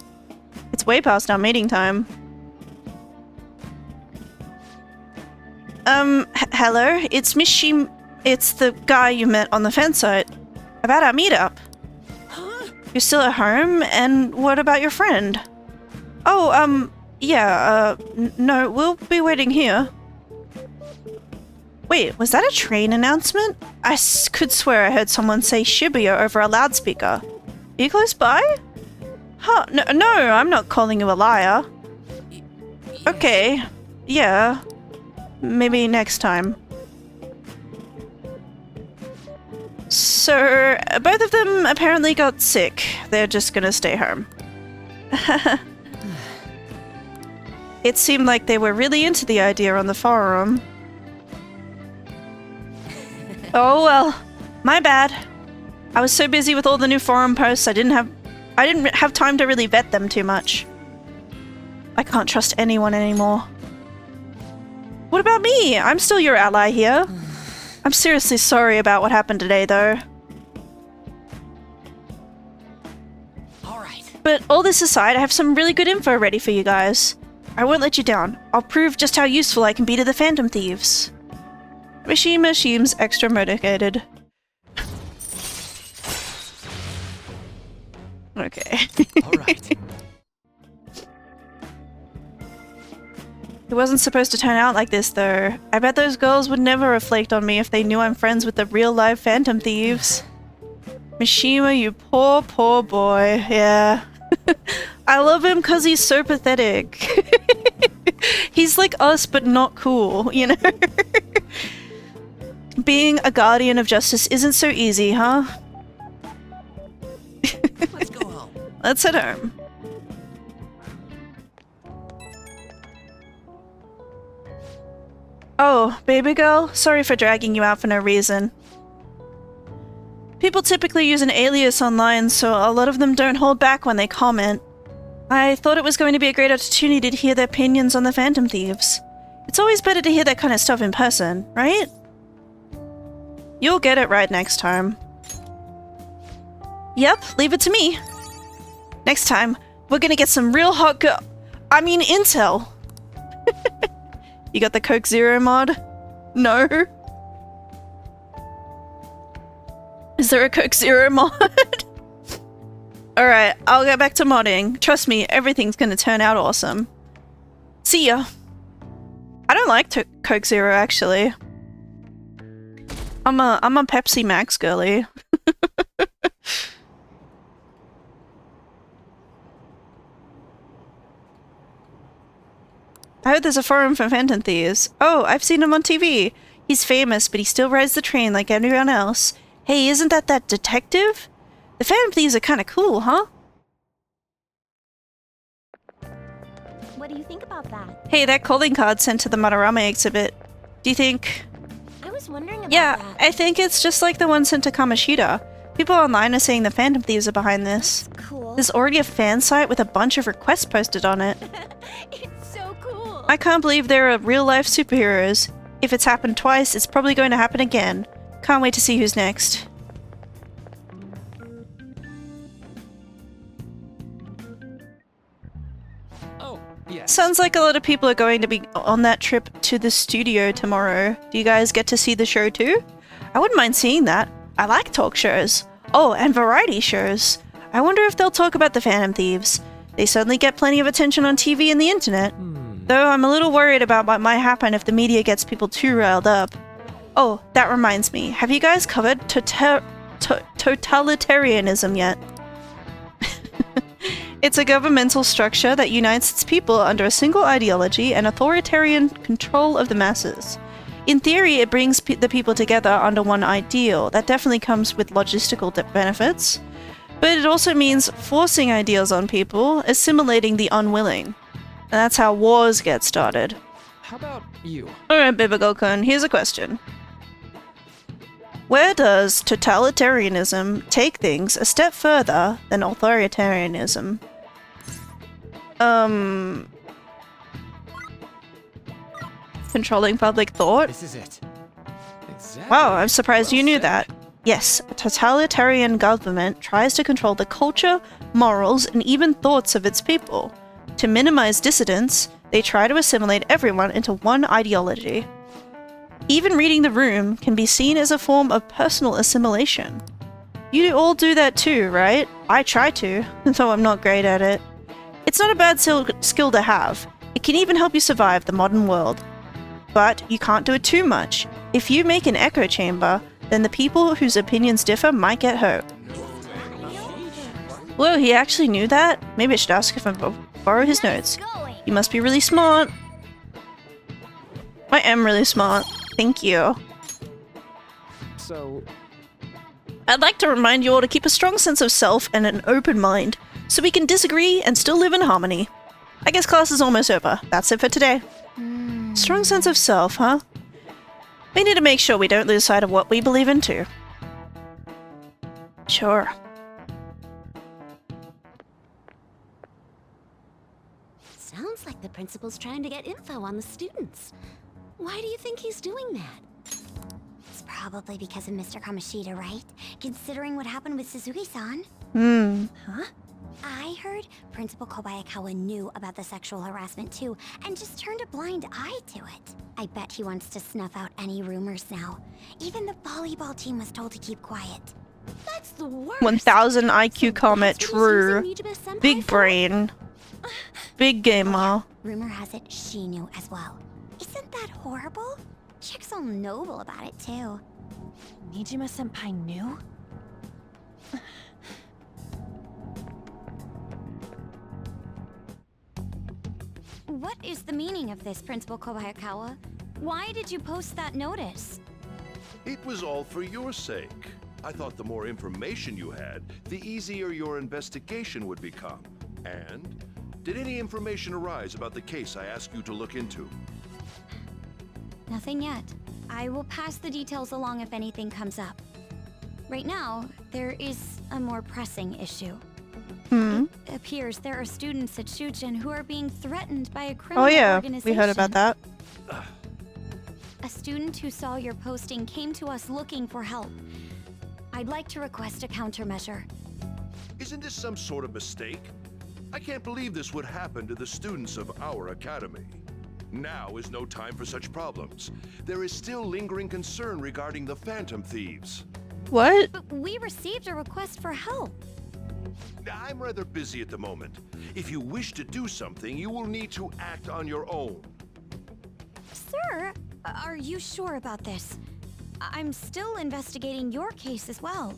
It's way past our meeting time. Hello? It's Miss Shim... It's the guy you met on the fan site. About our meetup. Huh? You're still at home? And what about your friend? Oh, yeah, no, we'll be waiting here. Wait, was that a train announcement? I could swear I heard someone say Shibuya over a loudspeaker. Are you close by? Huh, no, I'm not calling you a liar. Okay, yeah. Maybe next time. So, both of them apparently got sick. They're just gonna stay home. It seemed like they were really into the idea on the forum. Oh well, my bad. I was so busy with all the new forum posts I didn't have time to really vet them too much. I can't trust anyone anymore. What about me? I'm still your ally here. I'm seriously sorry about what happened today though. Alright. But all this aside, I have some really good info ready for you guys. I won't let you down. I'll prove just how useful I can be to the Phantom Thieves. Mishima seems extra motivated. Okay. Alright. It wasn't supposed to turn out like this though. I bet those girls would never have flaked on me if they knew I'm friends with the real live Phantom Thieves. Mishima, you poor, poor boy. Yeah. I love him because he's so pathetic. He's like us, but not cool, you know? Being a guardian of justice isn't so easy, huh? Let's go home. Let's head home. Oh, baby girl, sorry for dragging you out for no reason. People typically use an alias online, so a lot of them don't hold back when they comment. I thought it was going to be a great opportunity to hear their opinions on the Phantom Thieves. It's always better to hear that kind of stuff in person, right? You'll get it right next time. Yep, leave it to me. Next time, we're gonna get some real hot intel. You got the Coke Zero mod? No? Is there a Coke Zero mod? Alright, I'll get back to modding. Trust me, everything's gonna turn out awesome. See ya. I don't like Coke Zero, actually. I'm a Pepsi Max girly. I heard there's a forum for Phantom Thieves. Oh, I've seen him on TV. He's famous, but he still rides the train like everyone else. Hey, isn't that detective? The Phantom Thieves are kinda cool, huh? What do you think about that? Hey, that calling card sent to the Madarame exhibit. Do you think... I was wondering about that. that. I think it's just like the one sent to Kamoshida. People online are saying the Phantom Thieves are behind this. Cool. There's already a fan site with a bunch of requests posted on it. It's so cool. I can't believe they're real-life superheroes. If it's happened twice, it's probably going to happen again. Can't wait to see who's next. Oh, yes. Sounds like a lot of people are going to be on that trip to the studio tomorrow. Do you guys get to see the show too? I wouldn't mind seeing that. I like talk shows. Oh, and variety shows. I wonder if they'll talk about the Phantom Thieves. They certainly get plenty of attention on TV and the internet. Though I'm a little worried about what might happen if the media gets people too riled up. Oh, that reminds me. Have you guys covered totalitarianism yet? It's a governmental structure that unites its people under a single ideology and authoritarian control of the masses. In theory, it brings the people together under one ideal. That definitely comes with logistical benefits. But it also means forcing ideals on people, assimilating the unwilling. And that's how wars get started. How about you? Alright, Bibigokun, here's a question. Where does totalitarianism take things a step further than authoritarianism? Controlling public thought? This is it. Exactly. Wow, I'm surprised Well you knew said. that. Yes, a totalitarian government tries to control the culture, morals, and even thoughts of its people. To minimize dissidents, they try to assimilate everyone into one ideology. Even reading the room can be seen as a form of personal assimilation. You all do that too, right? I try to, though I'm not great at it. It's not a bad skill to have. It can even help you survive the modern world. But you can't do it too much. If you make an echo chamber, then the people whose opinions differ might get hurt. Whoa, he actually knew that? Maybe I should ask if I can borrow his notes. You must be really smart. I am really smart. Thank you. So, I'd like to remind you all to keep a strong sense of self and an open mind, so we can disagree and still live in harmony. I guess class is almost over. That's it for today. Strong sense of self, huh? We need to make sure we don't lose sight of what we believe in too. Sure. Sounds like the principal's trying to get info on the students. Why do you think he's doing that? It's probably because of Mr. Kamoshida, right? Considering what happened with Suzuki-san. Huh? I heard Principal Kobayakawa knew about the sexual harassment too, and just turned a blind eye to it. I bet he wants to snuff out any rumors now. Even the volleyball team was told to keep quiet. That's the worst! 1000 IQ Comet, true. Big brain. Big gamer. Rumor has it she knew as well. Isn't that horrible? Chick's all noble about it too. Nijima-senpai knew? What is the meaning of this, Principal Kobayakawa? Why did you post that notice? It was all for your sake. I thought the more information you had, the easier your investigation would become. And did any information arise about the case I asked you to look into? Nothing yet. I will pass the details along if anything comes up. Right now, there is a more pressing issue. It appears there are students at Shujin who are being threatened by a criminal organization. We heard about that. A student who saw your posting came to us looking for help. I'd like to request a countermeasure. Isn't this some sort of mistake? I can't believe this would happen to the students of our academy. Now is no time for such problems. There is still lingering concern regarding the Phantom Thieves. What? But we received a request for help. I'm rather busy at the moment. If you wish to do something, you will need to act on your own. Sir, are you sure about this? I'm still investigating your case as well.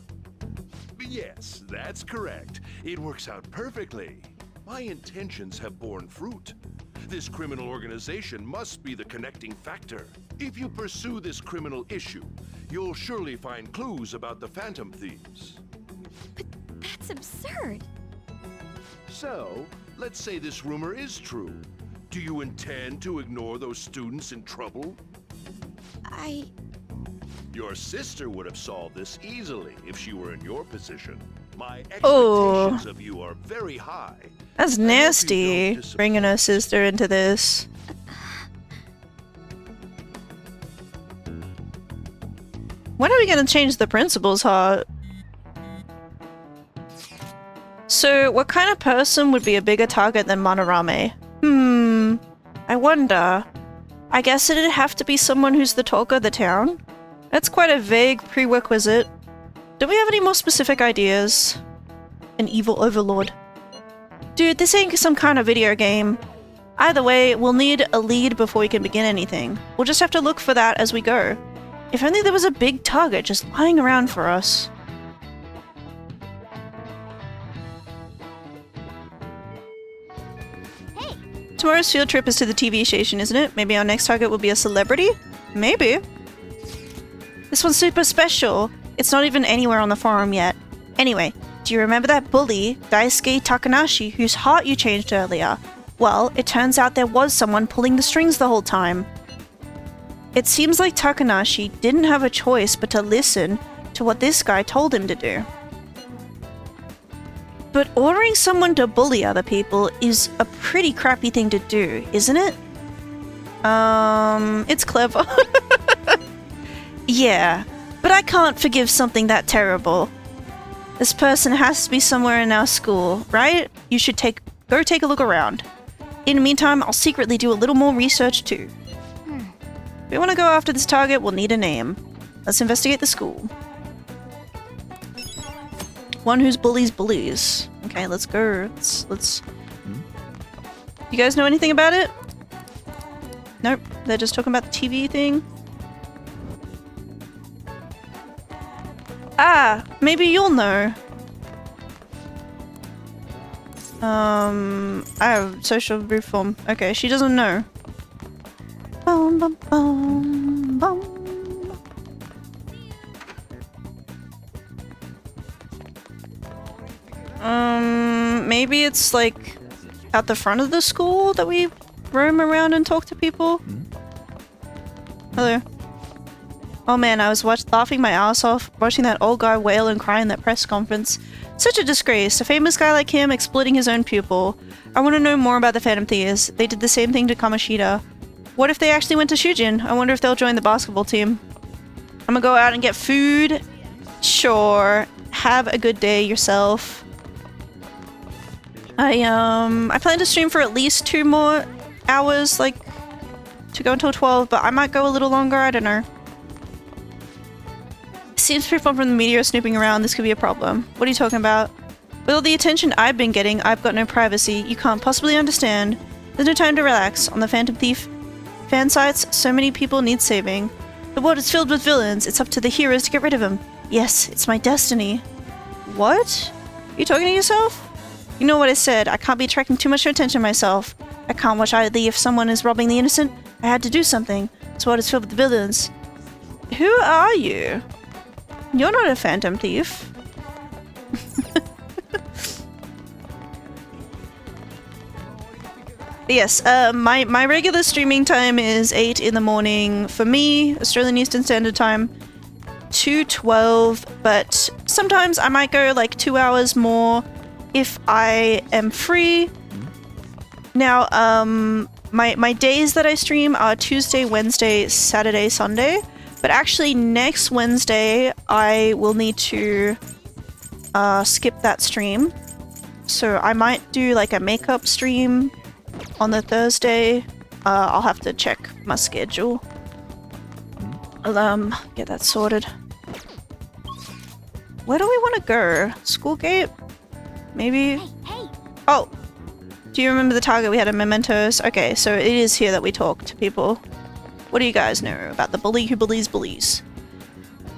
Yes, that's correct. It works out perfectly. My intentions have borne fruit. This criminal organization must be the connecting factor. If you pursue this criminal issue, you'll surely find clues about the Phantom Thieves. But that's absurd. So, let's say this rumor is true. Do you intend to ignore those students in trouble? Your sister would have solved this easily if she were in your position. My expectations of you are very high. That's nasty, bringing her sister into this. When are we gonna change the principal's heart? So, what kind of person would be a bigger target than Manorame? I wonder. I guess it'd have to be someone who's the talk of the town? That's quite a vague prerequisite. Do we have any more specific ideas? An evil overlord. Dude, this ain't some kind of video game. Either way, we'll need a lead before we can begin anything. We'll just have to look for that as we go. If only there was a big target just lying around for us. Hey, Tomorrow's field trip is to the TV station, isn't it? Maybe our next target will be a celebrity? Maybe. This one's super special. It's not even anywhere on the forum yet. Anyway, do you remember that bully, Daisuke Takanashi, whose heart you changed earlier? Well, it turns out there was someone pulling the strings the whole time. It seems like Takanashi didn't have a choice but to listen to what this guy told him to do. But ordering someone to bully other people is a pretty crappy thing to do, isn't it? It's clever. Yeah, but I can't forgive something that terrible. This person has to be somewhere in our school, right? You should go take a look around. In the meantime, I'll secretly do a little more research too. If we want to go after this target, we'll need a name. Let's investigate the school. One whose bullies bullies. Okay, let's go. Let's... You guys know anything about it? Nope, they're just talking about the TV thing. Ah, maybe you'll know. I have social reform. Okay, she doesn't know. Bum, bum, bum, bum. Maybe it's like at the front of the school that we roam around and talk to people. Hello. Oh man, I was laughing my ass off watching that old guy wail and cry in that press conference. Such a disgrace. A famous guy like him exploiting his own pupil. I want to know more about the Phantom Thieves. They did the same thing to Kamoshida. What if they actually went to Shujin? I wonder if they'll join the basketball team. I'm gonna go out and get food. Sure. Have a good day yourself. I plan to stream for at least 2 more hours, like, to go until 12, but I might go a little longer, I don't know. Seems pretty fun from the media snooping around, this could be a problem. What are you talking about? With all the attention I've been getting, I've got no privacy. You can't possibly understand. There's no time to relax. On the Phantom Thief fan sites, so many people need saving. The world is filled with villains. It's up to the heroes to get rid of them. Yes, it's my destiny. What? You talking to yourself? You know what I said. I can't be attracting too much attention myself. I can't watch idly if someone is robbing the innocent. I had to do something. This world is filled with villains. Who are you? You're not a phantom thief. Yes, my regular streaming time is 8 in the morning for me, Australian Eastern Standard Time, to 12, but sometimes I might go like 2 hours more if I am free. Now, my days that I stream are Tuesday, Wednesday, Saturday, Sunday, but actually next Wednesday I will need to skip that stream. So I might do like a makeup stream on the Thursday. I'll have to check my schedule. I'll get that sorted. Where do we want to go? School gate? Maybe? Hey. Oh! Do you remember the target we had in Mementos? Okay, so it is here that we talk to people. What do you guys know about the bully who bullies bullies?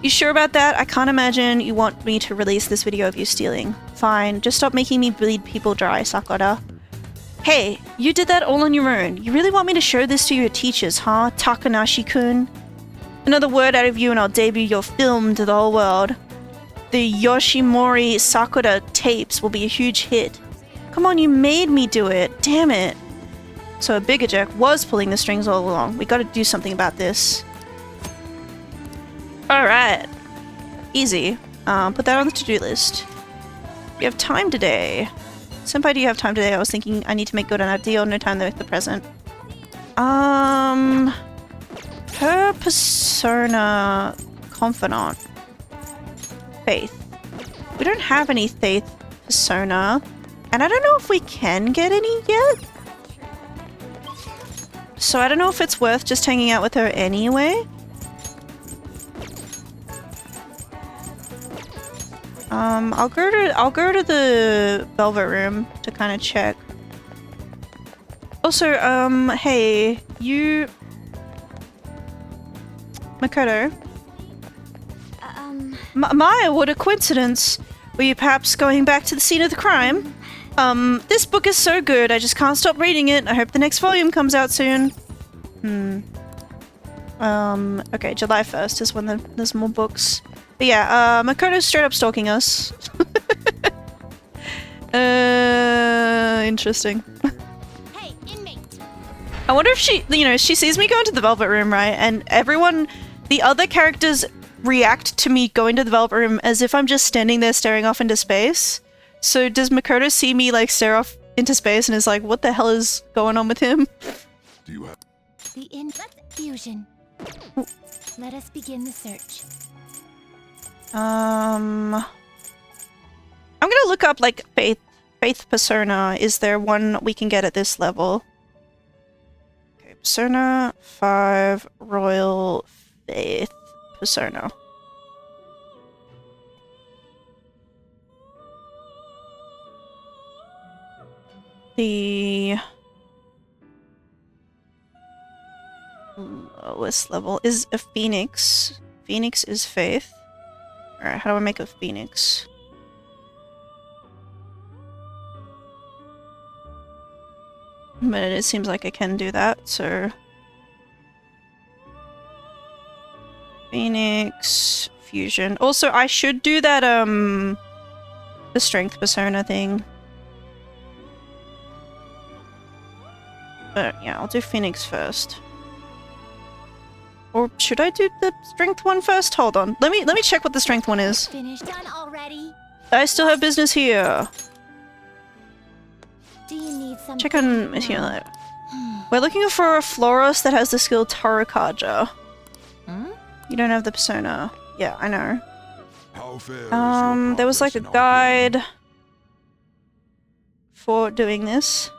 You sure about that? I can't imagine you want me to release this video of you stealing. Fine, just stop making me bleed people dry, Sakura. Hey, you did that all on your own. You really want me to show this to your teachers, huh, Takanashi-kun? Another word out of you and I'll debut your film to the whole world. The Yoshimori Sakura tapes will be a huge hit. Come on, you made me do it. Damn it. So a bigger jerk was pulling the strings all along. We gotta do something about this. Alright. Easy. Put that on the to-do list. We have time today. Senpai, do you have time today? I was thinking I need to make good on that deal. No time with the present. Her persona confidant. Faith. We don't have any Faith persona. And I don't know if we can get any yet. So I don't know if it's worth just hanging out with her anyway. I'll go to the Velvet Room to kind of check. Also, hey, you... Makoto? Maya, what a coincidence! Were you perhaps going back to the scene of the crime? This book is so good, I just can't stop reading it. I hope the next volume comes out soon. Okay, July 1st is when there's more books. But yeah, Makoto's straight up stalking us. Interesting. Hey, inmate. I wonder if she, you know, she sees me go into the Velvet Room, right? And everyone, the other characters react to me going to the Velvet Room as if I'm just standing there staring off into space. So does Makoto see me like stare off into space and is like, what the hell is going on with him? Do you have The fusion. Let us begin the search. I'm gonna look up like Faith Persona. Is there one we can get at this level? Okay, Persona 5 Royal Faith Persona. The lowest level is a Phoenix. Phoenix is Faith. Alright, how do I make a Phoenix? But it seems like I can do that, so... Phoenix... Fusion. Also, I should do that, the Strength Persona thing. But yeah, I'll do Phoenix first. Or should I do the Strength one first? Hold on. Let me check what the Strength one is. Finished. Done already? I still have business here. Do you need some? Check on here. We're looking for a Floros that has the skill Tarakaja. You don't have the persona. Yeah, I know. How fair There was like a guide for doing this.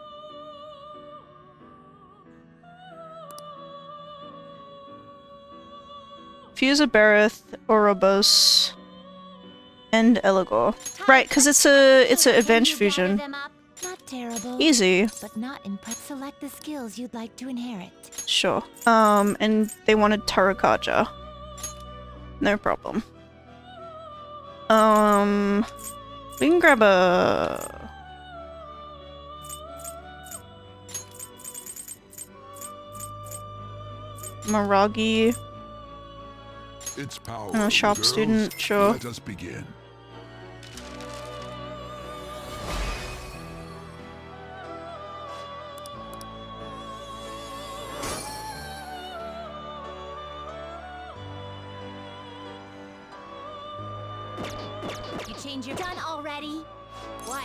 Fuser Bereth, Ouroboros, and Eligor. Right, because it's a Avenge fusion. Not terrible. Easy. But not select the skills you'd like to inherit. Sure. And they wanted Tarakaja. No problem. We can grab a... Maragi. It's power, A shop girls. student, sure. Let us begin. You change your done already? What?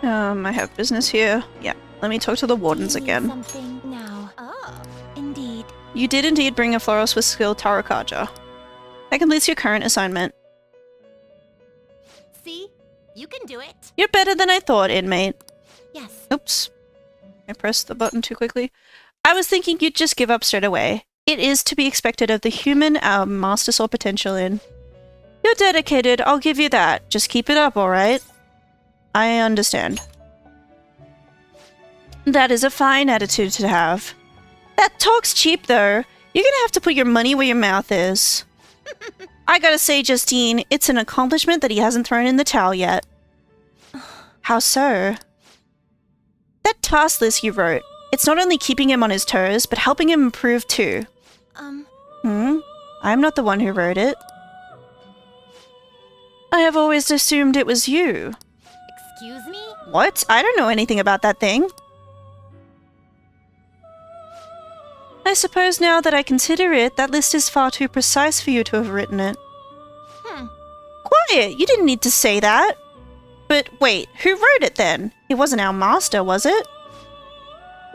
I have business here. Yeah, let me talk to the wardens again. Something now. Oh, indeed. You did indeed bring a Floros with skill Tarakaja. That completes your current assignment. See? You can do it. You're better than I thought, inmate. Yes. Oops. I pressed the button too quickly. I was thinking you'd just give up straight away. It is to be expected of the human our master saw potential in. You're dedicated, I'll give you that. Just keep it up, alright? I understand. That is a fine attitude to have. That talk's cheap, though. You're gonna have to put your money where your mouth is. I gotta say, Justine, it's an accomplishment that he hasn't thrown in the towel yet. How so? That task list you wrote, it's not only keeping him on his toes, but helping him improve too. I'm not the one who wrote it. I have always assumed it was you. Excuse me? What? I don't know anything about that thing. I suppose now that I consider it, that list is far too precise for you to have written it. Quiet! You didn't need to say that. But wait, who wrote it then? It wasn't our master, was it?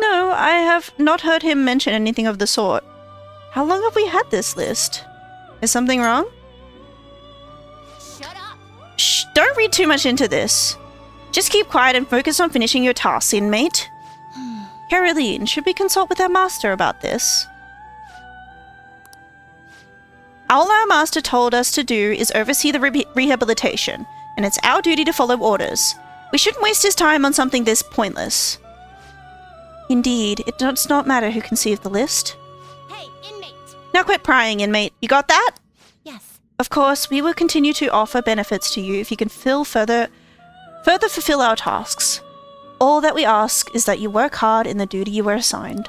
No, I have not heard him mention anything of the sort. How long have we had this list? Is something wrong? Shut up! Shh, don't read too much into this. Just keep quiet and focus on finishing your tasks, inmate. Caroline, should we consult with our master about this? All our master told us to do is oversee the rehabilitation, and it's our duty to follow orders. We shouldn't waste his time on something this pointless. Indeed, it does not matter who conceived the list. Hey, inmate! Now quit prying, inmate. You got that? Yes. Of course, we will continue to offer benefits to you if you can further fulfill our tasks. All that we ask is that you work hard in the duty you were assigned.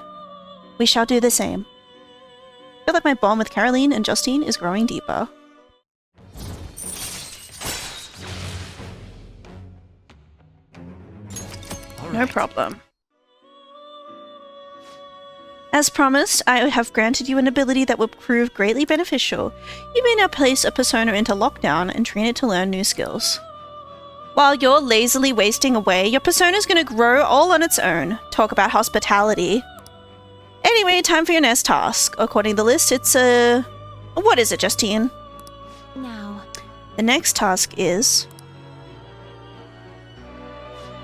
We shall do the same. I feel like my bond with Caroline and Justine is growing deeper. No problem. As promised, I have granted you an ability that will prove greatly beneficial. You may now place a persona into lockdown and train it to learn new skills. While you're lazily wasting away, your persona is going to grow all on its own. Talk about hospitality. Anyway, time for your next task. According to the list, it's a... What is it, Justine? Now. The next task is...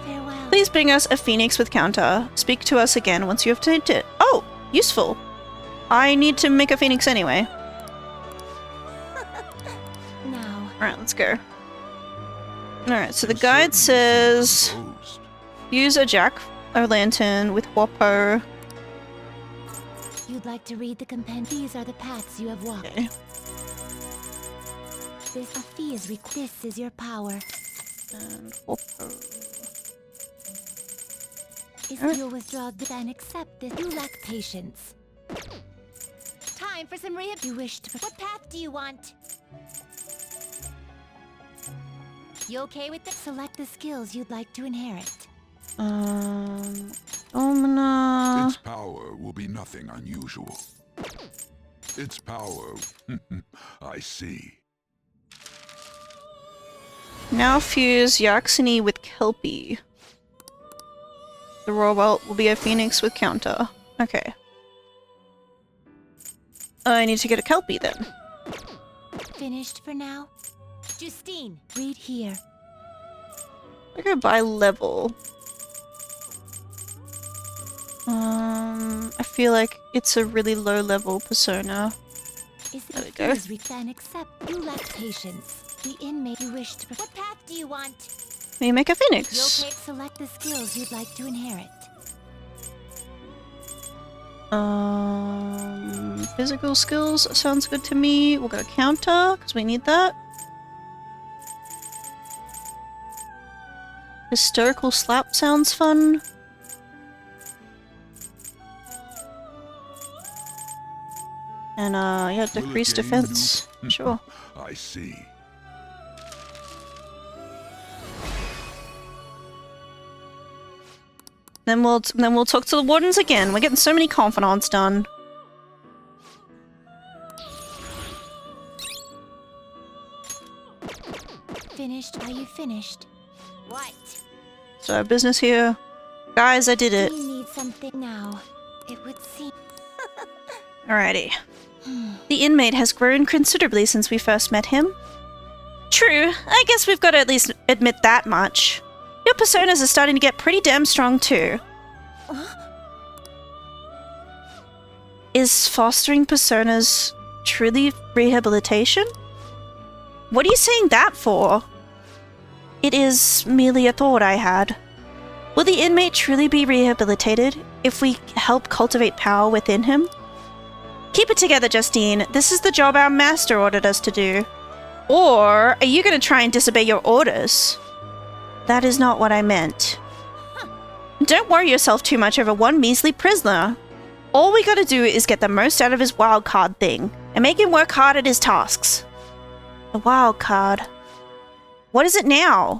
Farewell. Please bring us a phoenix with counter. Speak to us again once you have obtained it. Oh, useful. I need to make a phoenix anyway. Now. Alright, let's go. Alright, so the guide says... Use a jack-o'-lantern with Whopper. You'd like to read the compendium? These are the paths you have walked. Okay. This a fee is this is your power. And Whopper. If you'll withdraw and accept this, you lack patience. Time for some rehab. You wish to. What path do you want? You okay with this? Select the skills you'd like to inherit. Omna. Its power will be nothing unusual. Its power, I see. Now fuse Yaxini with Kelpie. The raw welt will be a phoenix with counter. Okay. I need to get a Kelpie then. Finished for now? Justine, read here. I go by level. I feel like it's a really low level persona. There we go. Then accept you lack patience. The inmate you wish to. What path do you want? We make a phoenix. You okay? Select the skills you'd like to inherit. Physical skills sounds good to me. We'll go counter because we need that. Hysterical slap sounds fun. And yeah, decrease defense. Sure. I see. Then we'll talk to the wardens again. We're getting so many confidants done. Finished? Are you finished? What? So business here. Guys, I did it. We need something now. It would seem. Alrighty. The inmate has grown considerably since we first met him. True, I guess we've got to at least admit that much. Your personas are starting to get pretty damn strong too. Is fostering personas truly rehabilitation? What are you saying that for? It is merely a thought I had. Will the inmate truly be rehabilitated if we help cultivate power within him? Keep it together, Justine. This is the job our master ordered us to do. Or are you going to try and disobey your orders? That is not what I meant. Don't worry yourself too much over one measly prisoner. All we gotta do is get the most out of his wild card thing, and make him work hard at his tasks. The wild card. What is it now?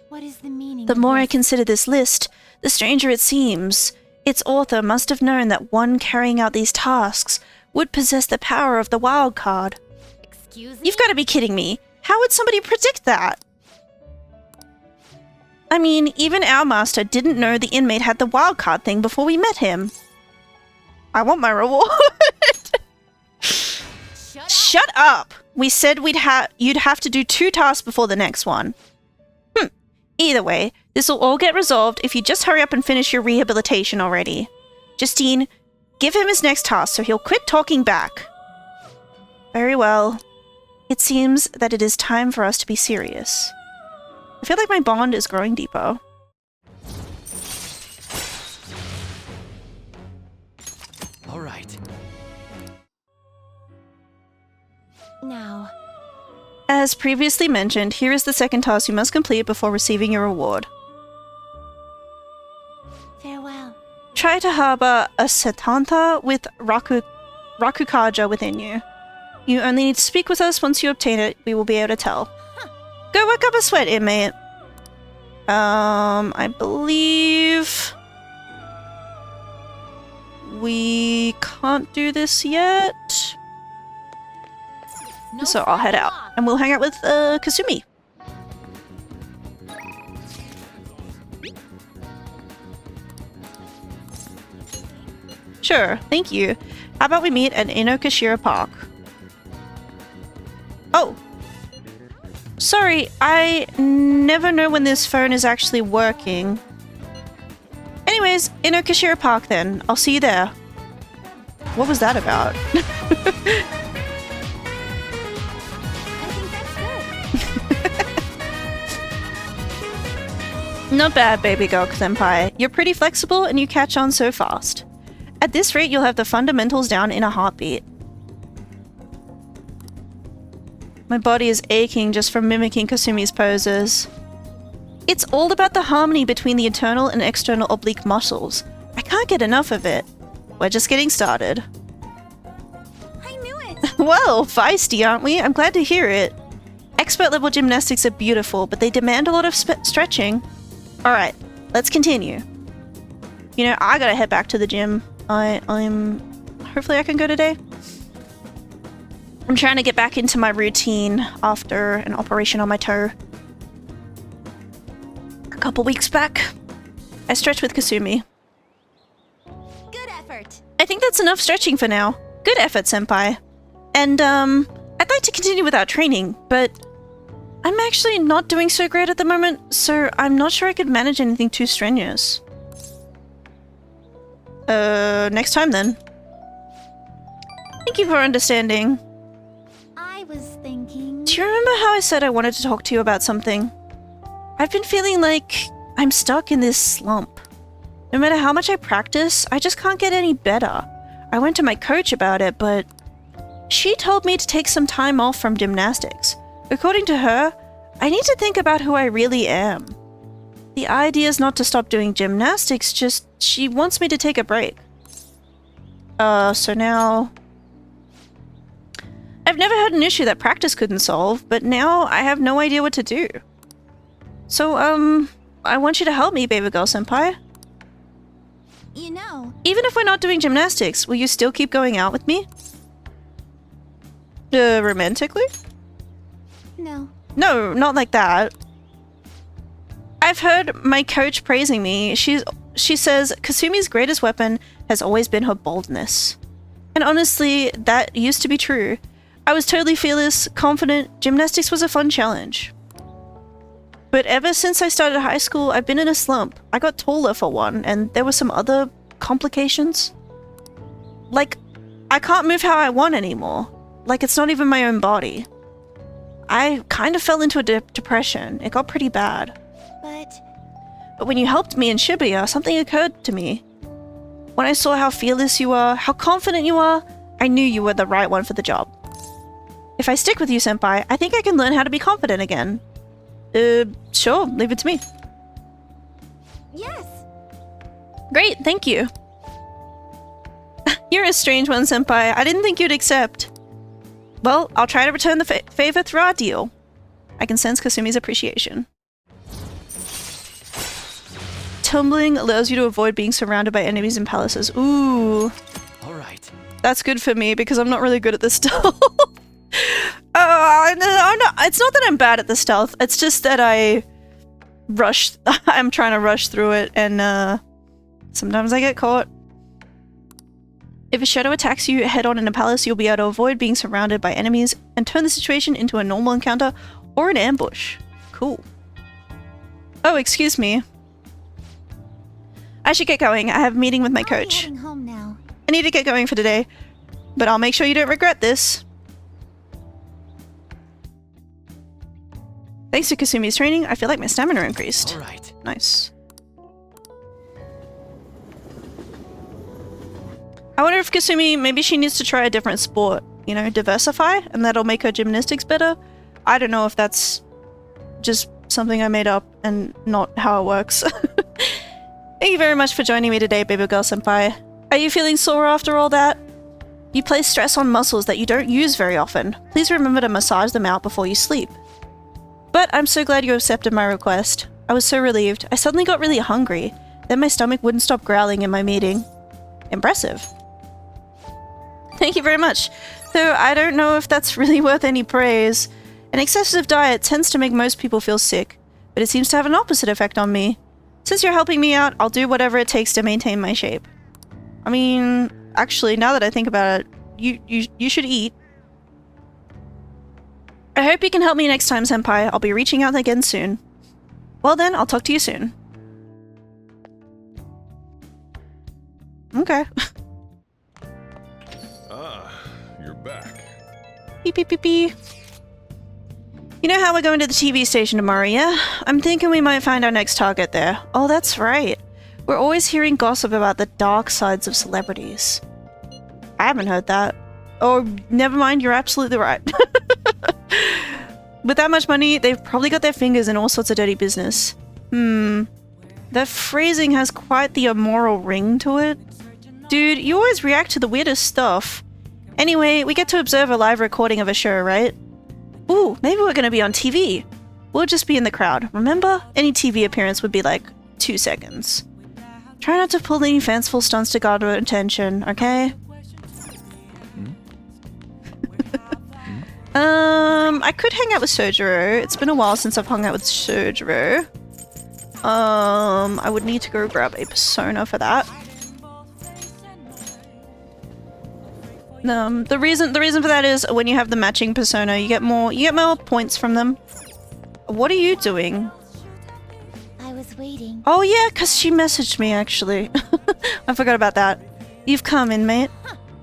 What is the meaning? The more I consider this list, the stranger it seems. Its author must have known that one carrying out these tasks would possess the power of the wild card. Excuse me? You've got to be kidding me. How would somebody predict that? I mean, even our master didn't know the inmate had the wild card thing before we met him. I want my reward. Shut up! We said you'd have to do 2 tasks before the next one. Either way, this will all get resolved if you just hurry up and finish your rehabilitation already. Justine, give him his next task so he'll quit talking back. Very well. It seems that it is time for us to be serious. I feel like my bond is growing deeper. All right. Now. As previously mentioned, here is the second task you must complete before receiving your reward. try to harbor a Setanta with Rakukaja within you. You only need to speak with us. Once you obtain it, we will be able to tell. Go work up a sweat, inmate. I believe we can't do this yet. So I'll head out and we'll hang out with Kasumi. Sure, thank you. How about we meet at Inokashira Park? Oh. Sorry, I never know when this phone is actually working. Anyways, Inokashira Park then. I'll see you there. What was that about? Not bad, baby girl senpai. You're pretty flexible and you catch on so fast. At this rate, you'll have the fundamentals down in a heartbeat. My body is aching just from mimicking Kasumi's poses. It's all about the harmony between the internal and external oblique muscles. I can't get enough of it. We're just getting started. I knew it! Well, feisty, aren't we? I'm glad to hear it. Expert level gymnastics are beautiful, but they demand a lot of stretching. Alright, let's continue. You know, I gotta head back to the gym. Hopefully I can go today. I'm trying to get back into my routine after an operation on my toe. A couple weeks back, I stretched with Kasumi. Good effort. I think that's enough stretching for now. Good effort, senpai. And, I'd like to continue with our training, but I'm actually not doing so great at the moment, so I'm not sure I could manage anything too strenuous. Next time then. Thank you for understanding. I was thinking... Do you remember how I said I wanted to talk to you about something? I've been feeling like I'm stuck in this slump. No matter how much I practice, I just can't get any better. I went to my coach about it, but she told me to take some time off from gymnastics. According to her, I need to think about who I really am. The idea is not to stop doing gymnastics, just she wants me to take a break. So now... I've never had an issue that practice couldn't solve, but now I have no idea what to do. So, I want you to help me, baby girl senpai. You know... Even if we're not doing gymnastics, will you still keep going out with me? Romantically? No. No, not like that. I've heard my coach praising me. She says Kasumi's greatest weapon has always been her boldness. And honestly, that used to be true. I was totally fearless, confident. Gymnastics was a fun challenge. But ever since I started high school, I've been in a slump. I got taller for one, and there were some other complications. Like, I can't move how I want anymore. Like, it's not even my own body. I kind of fell into a depression. It got pretty bad. But when you helped me in Shibuya, something occurred to me. When I saw how fearless you are, how confident you are, I knew you were the right one for the job. If I stick with you, senpai, I think I can learn how to be confident again. Sure, leave it to me. Yes. Great, thank you. You're a strange one, senpai. I didn't think you'd accept. Well, I'll try to return the favor through our deal. I can sense Kasumi's appreciation. Tumbling allows you to avoid being surrounded by enemies in palaces. Ooh. Alright. That's good for me because I'm not really good at this stealth. No, it's not that I'm bad at the stealth. It's just that I'm trying to rush through it and sometimes I get caught. If a shadow attacks you head-on in a palace, you'll be able to avoid being surrounded by enemies and turn the situation into a normal encounter or an ambush. Cool. Oh, excuse me. I should get going. I have a meeting with my coach. Heading home now. I need to get going for today, but I'll make sure you don't regret this. Thanks to Kasumi's training, I feel like my stamina increased. Alright. Nice. I wonder if Kasumi, maybe she needs to try a different sport, you know, diversify, and that'll make her gymnastics better. I don't know if that's just something I made up and not how it works. Thank you very much for joining me today, baby girl senpai. Are you feeling sore after all that? You place stress on muscles that you don't use very often. Please remember to massage them out before you sleep. But I'm so glad you accepted my request. I was so relieved. I suddenly got really hungry. Then my stomach wouldn't stop growling in my meeting. Impressive. Thank you very much. Though I don't know if that's really worth any praise. An excessive diet tends to make most people feel sick, but it seems to have an opposite effect on me. Since you're helping me out, I'll do whatever it takes to maintain my shape. I mean, actually, now that I think about it, you should eat. I hope you can help me next time, senpai. I'll be reaching out again soon. Well then, I'll talk to you soon. Okay. You're back. Beep beep beep beep. You know how we're going to the TV station tomorrow, yeah? I'm thinking we might find our next target there. Oh, that's right. We're always hearing gossip about the dark sides of celebrities. I haven't heard that. Oh, never mind, you're absolutely right. With that much money, they've probably got their fingers in all sorts of dirty business. That phrasing has quite the immoral ring to it. Dude, you always react to the weirdest stuff. Anyway, we get to observe a live recording of a show, right? Ooh, maybe we're gonna be on TV. We'll just be in the crowd, remember? Any TV appearance would be like 2 seconds. Try not to pull any fanciful stunts to garner attention, okay? I could hang out with Sojiro. It's been a while since I've hung out with Sojiro. I would need to go grab a persona for that. The reason for that is when you have the matching persona, you get more points from them. What are you doing? I was waiting. Oh yeah, cause she messaged me actually. I forgot about that. You've come, inmate.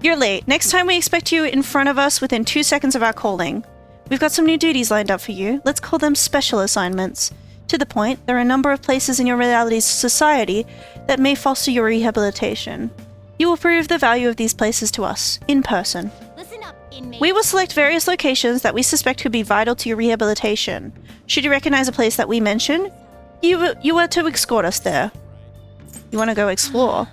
You're late. Next time we expect you in front of us within 2 seconds of our calling. We've got some new duties lined up for you. Let's call them special assignments. To the point, there are a number of places in your reality's society that may foster your rehabilitation. You will prove the value of these places to us, in person. Listen up, inmate. We will select various locations that we suspect could be vital to your rehabilitation. Should you recognize a place that we mention, you are to escort us there. You want to go explore? Are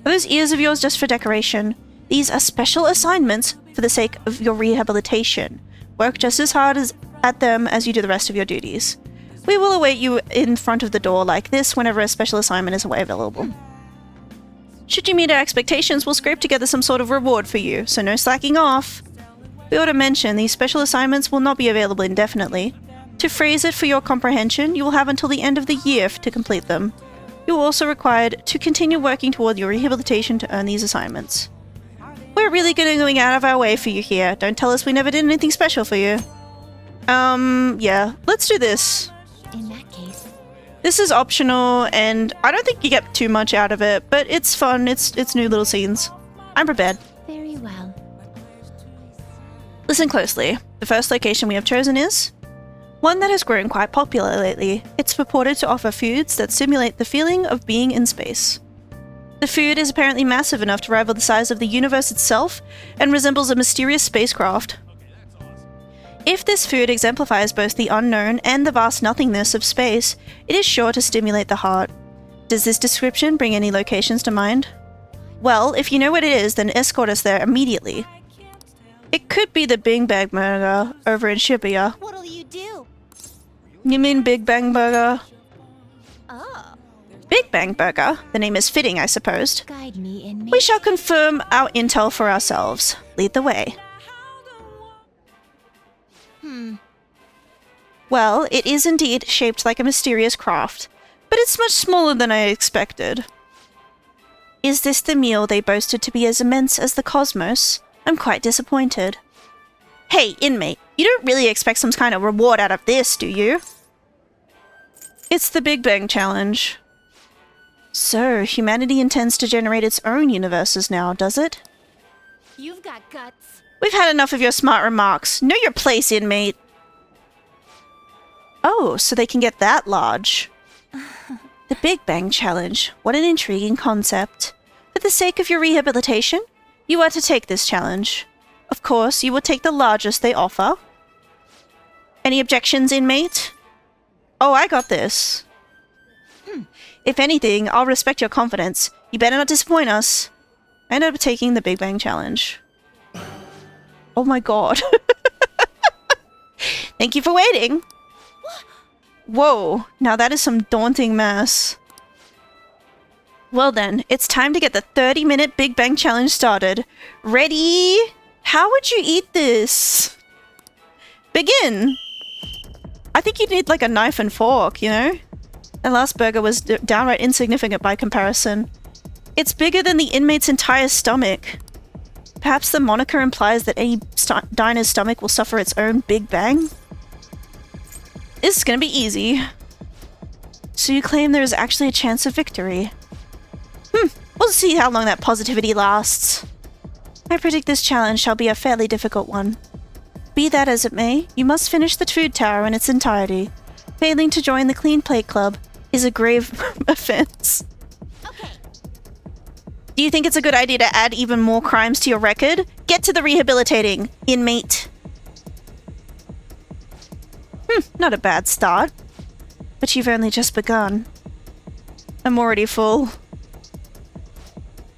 those ears of yours just for decoration? These are special assignments for the sake of your rehabilitation. Work just as hard at them as you do the rest of your duties. We will await you in front of the door like this whenever a special assignment is available. Should you meet our expectations, we'll scrape together some sort of reward for you, so no slacking off. We ought to mention, these special assignments will not be available indefinitely. To phrase it for your comprehension, you will have until the end of the year to complete them. You are also required to continue working toward your rehabilitation to earn these assignments. We're really going out of our way for you here. Don't tell us we never did anything special for you. Yeah, let's do this. In that case. This is optional, and I don't think you get too much out of it, but it's fun. It's new little scenes. I'm prepared. Very well. Listen closely. The first location we have chosen is one that has grown quite popular lately. It's purported to offer foods that simulate the feeling of being in space. The food is apparently massive enough to rival the size of the universe itself and resembles a mysterious spacecraft. If this food exemplifies both the unknown and the vast nothingness of space, it is sure to stimulate the heart. Does this description bring any locations to mind? Well, if you know what it is, then escort us there immediately. It could be the Big Bang Burger over in Shibuya. What'll you do? You mean Big Bang Burger? Oh. Big Bang Burger? The name is fitting, I suppose. Guide me, inmate. We shall confirm our intel for ourselves. Lead the way. Well, it is indeed shaped like a mysterious craft, but it's much smaller than I expected. Is this the meal they boasted to be as immense as the cosmos? I'm quite disappointed. Hey, inmate, you don't really expect some kind of reward out of this, do you? It's the Big Bang Challenge. So, humanity intends to generate its own universes now, does it? You've got guts. We've had enough of your smart remarks. Know your place, inmate. Oh, so they can get that large. The Big Bang Challenge. What an intriguing concept. For the sake of your rehabilitation, you are to take this challenge. Of course, you will take the largest they offer. Any objections, inmate? Oh, I got this. If anything, I'll respect your confidence. You better not disappoint us. I ended up taking the Big Bang Challenge. Oh my god. Thank you for waiting. Whoa, now that is some daunting mess. Well then, it's time to get the 30-minute Big Bang Challenge started. Ready? How would you eat this? Begin! I think you'd need like a knife and fork, you know? The last burger was downright insignificant by comparison. It's bigger than the inmate's entire stomach. Perhaps the moniker implies that any diner's stomach will suffer its own Big Bang? This is gonna be easy. So you claim there is actually a chance of victory. We'll see how long that positivity lasts. I predict this challenge shall be a fairly difficult one. Be that as it may, you must finish the food tower in its entirety. Failing to join the Clean Plate Club is a grave offense. Okay. Do you think it's a good idea to add even more crimes to your record? Get to the rehabilitating, inmate. Not a bad start. But you've only just begun. I'm already full.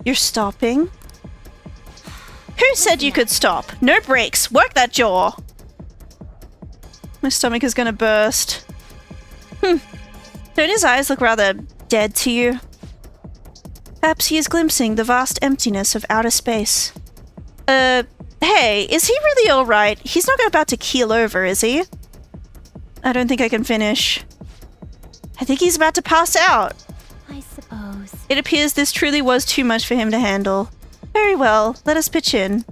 You're stopping? Who said you could stop? No breaks. Work that jaw. My stomach is gonna burst. Don't his eyes look rather dead to you? Perhaps he is glimpsing the vast emptiness of outer space. Hey, is he really alright? He's not about to keel over, is he? I don't think I can finish. I think he's about to pass out. I suppose. It appears this truly was too much for him to handle. Very well, let us pitch in.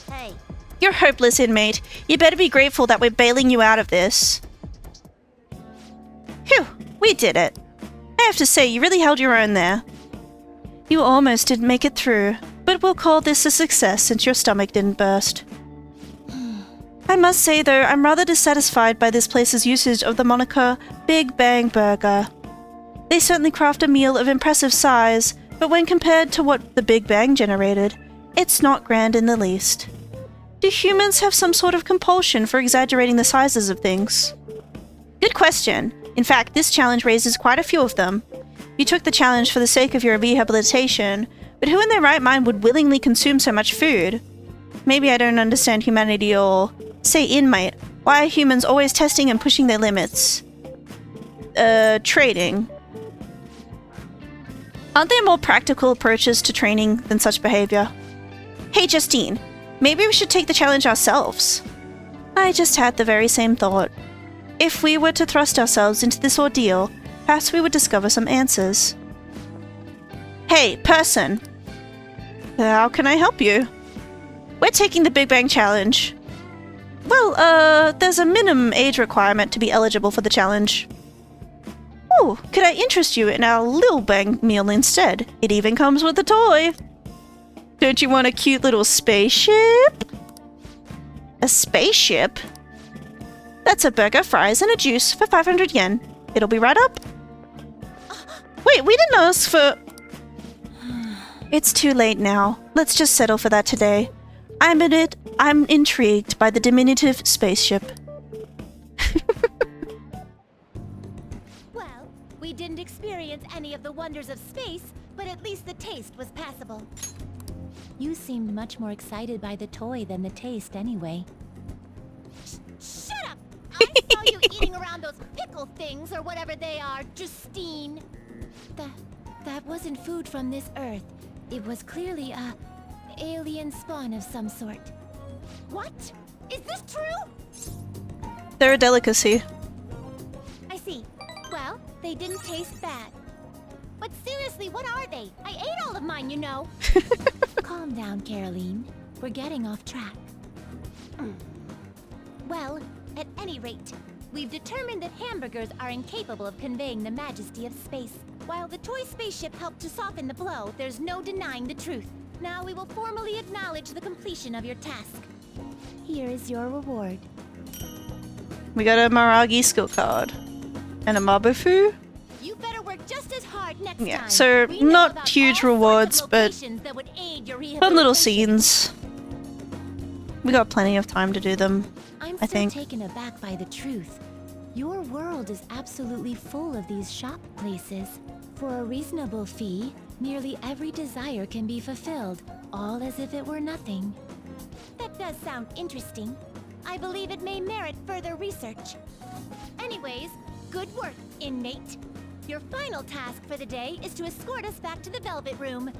Hey. You're hopeless, inmate. You better be grateful that we're bailing you out of this. Phew, we did it. I have to say, you really held your own there. You almost didn't make it through, but we'll call this a success since your stomach didn't burst. I must say, though, I'm rather dissatisfied by this place's usage of the moniker Big Bang Burger. They certainly craft a meal of impressive size, but when compared to what the Big Bang generated, it's not grand in the least. Do humans have some sort of compulsion for exaggerating the sizes of things? Good question. In fact, this challenge raises quite a few of them. You took the challenge for the sake of your rehabilitation, but who in their right mind would willingly consume so much food? Maybe I don't understand humanity or... Say, inmate, why are humans always testing and pushing their limits? Trading. Aren't there more practical approaches to training than such behavior? Hey, Justine, maybe we should take the challenge ourselves. I just had the very same thought. If we were to thrust ourselves into this ordeal, perhaps we would discover some answers. Hey, person! How can I help you? We're taking the Big Bang Challenge. Well, there's a minimum age requirement to be eligible for the challenge. Oh, could I interest you in our Lil Bang meal instead? It even comes with a toy. Don't you want a cute little spaceship? A spaceship? That's a burger, fries, and a juice for 500 yen. It'll be right up. Wait, we didn't ask for... It's too late now. Let's just settle for that today. I'm intrigued by the diminutive spaceship. Well, we didn't experience any of the wonders of space, but at least the taste was passable. You seemed much more excited by the toy than the taste anyway. Shut up! I saw you eating around those pickle things or whatever they are, Justine. That wasn't food from this Earth. It was clearly a alien spawn of some sort. What? Is this true? They're a delicacy. I see. Well, they didn't taste bad. But seriously, what are they? I ate all of mine, you know. Calm down, Caroline. We're getting off track. Well, at any rate, we've determined that hamburgers are incapable of conveying the majesty of space. While the toy spaceship helped to soften the blow, there's no denying the truth. Now we will formally acknowledge the completion of your task. Here is your reward. We got a Maragi skill card. And a Mabufu? You better work just as hard next time. So not huge rewards, but fun little scenes. We got plenty of time to do them, I'm I still think. taken aback by the truth. Your world is absolutely full of these shop places. For a reasonable fee, nearly every desire can be fulfilled, all as if it were nothing. That does sound interesting. I believe it may merit further research. Anyways, good work, inmate. Your final task for the day is to escort us back to the Velvet Room.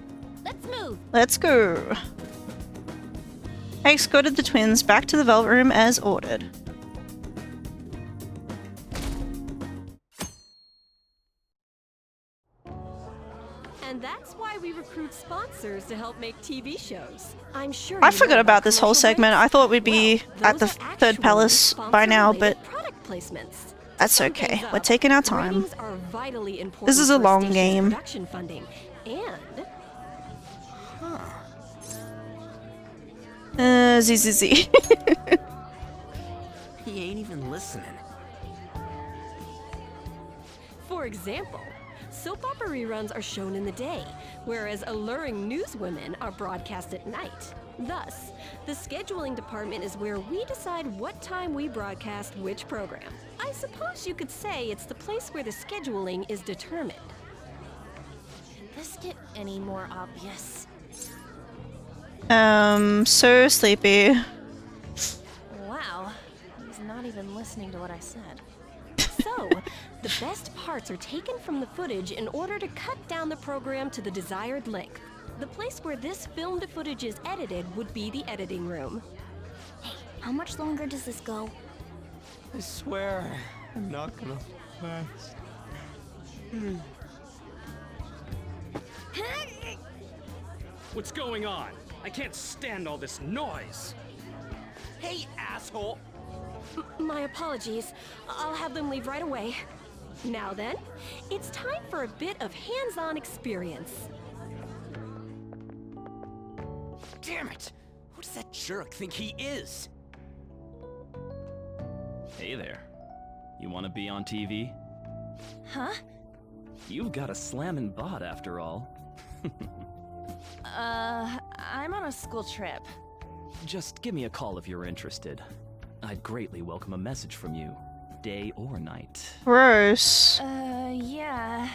Let's move. Let's go. I escorted the twins back to the Velvet Room as ordered. And that's why we recruit sponsors to help make TV shows. I'm sure I you forgot know about this whole commercial segment. breaks. I thought we'd be at the third palace by now, but Product placements. that's okay. We're taking our time. Ratings are vitally important This is a for long station's game. Production funding. And ZZZ. He ain't even listening. for example, soap opera reruns are shown in the day, whereas alluring newswomen are broadcast at night. Thus, the scheduling department is where we decide what time we broadcast which program. I suppose you could say it's the place where the scheduling is determined. Can this get any more obvious? So sleepy. Wow, he's not even listening to what I said. So, the best parts are taken from the footage in order to cut down the program to the desired length. The place where this filmed footage is edited would be the editing room. Hey, how much longer does this go? I swear, I'm not gonna last. What's going on? I can't stand all this noise. Hey, asshole! My apologies. I'll have them leave right away. Now then, it's time for a bit of hands-on experience. Damn it! Who does that jerk think he is? Hey there. You want to be on TV? Huh? You've got a slammin' bod after all. I'm on a school trip. Just give me a call if you're interested. I'd greatly welcome a message from you, day or night. Gross. Yeah.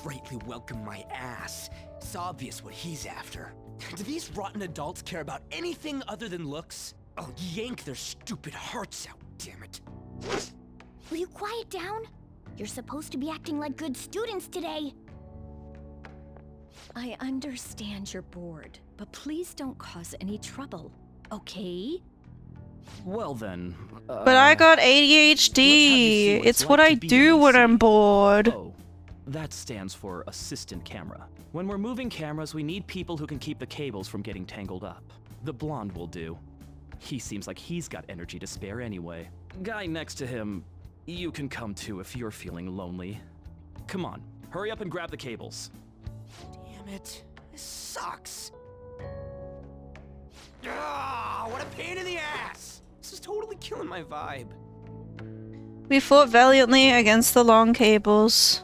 Greatly welcome my ass. It's obvious what he's after. Do these rotten adults care about anything other than looks? I'll yank their stupid hearts out, damn it. Will you quiet down? You're supposed to be acting like good students today. I understand you're bored, but please don't cause any trouble, okay? Well then, But I got ADHD. It's what I do when I'm bored. Oh, that stands for assistant camera. When we're moving cameras, we need people who can keep the cables from getting tangled up. The blonde will do. He seems like he's got energy to spare anyway. Guy next to him, you can come too if you're feeling lonely. Come on, hurry up and grab the cables. Damn it. This sucks. Ah, what a pain in the ass! This is totally killing my vibe. We fought valiantly against the long cables.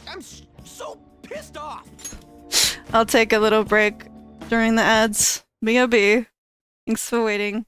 I'm so pissed off! I'll take a little break during the ads. BRB. Thanks for waiting.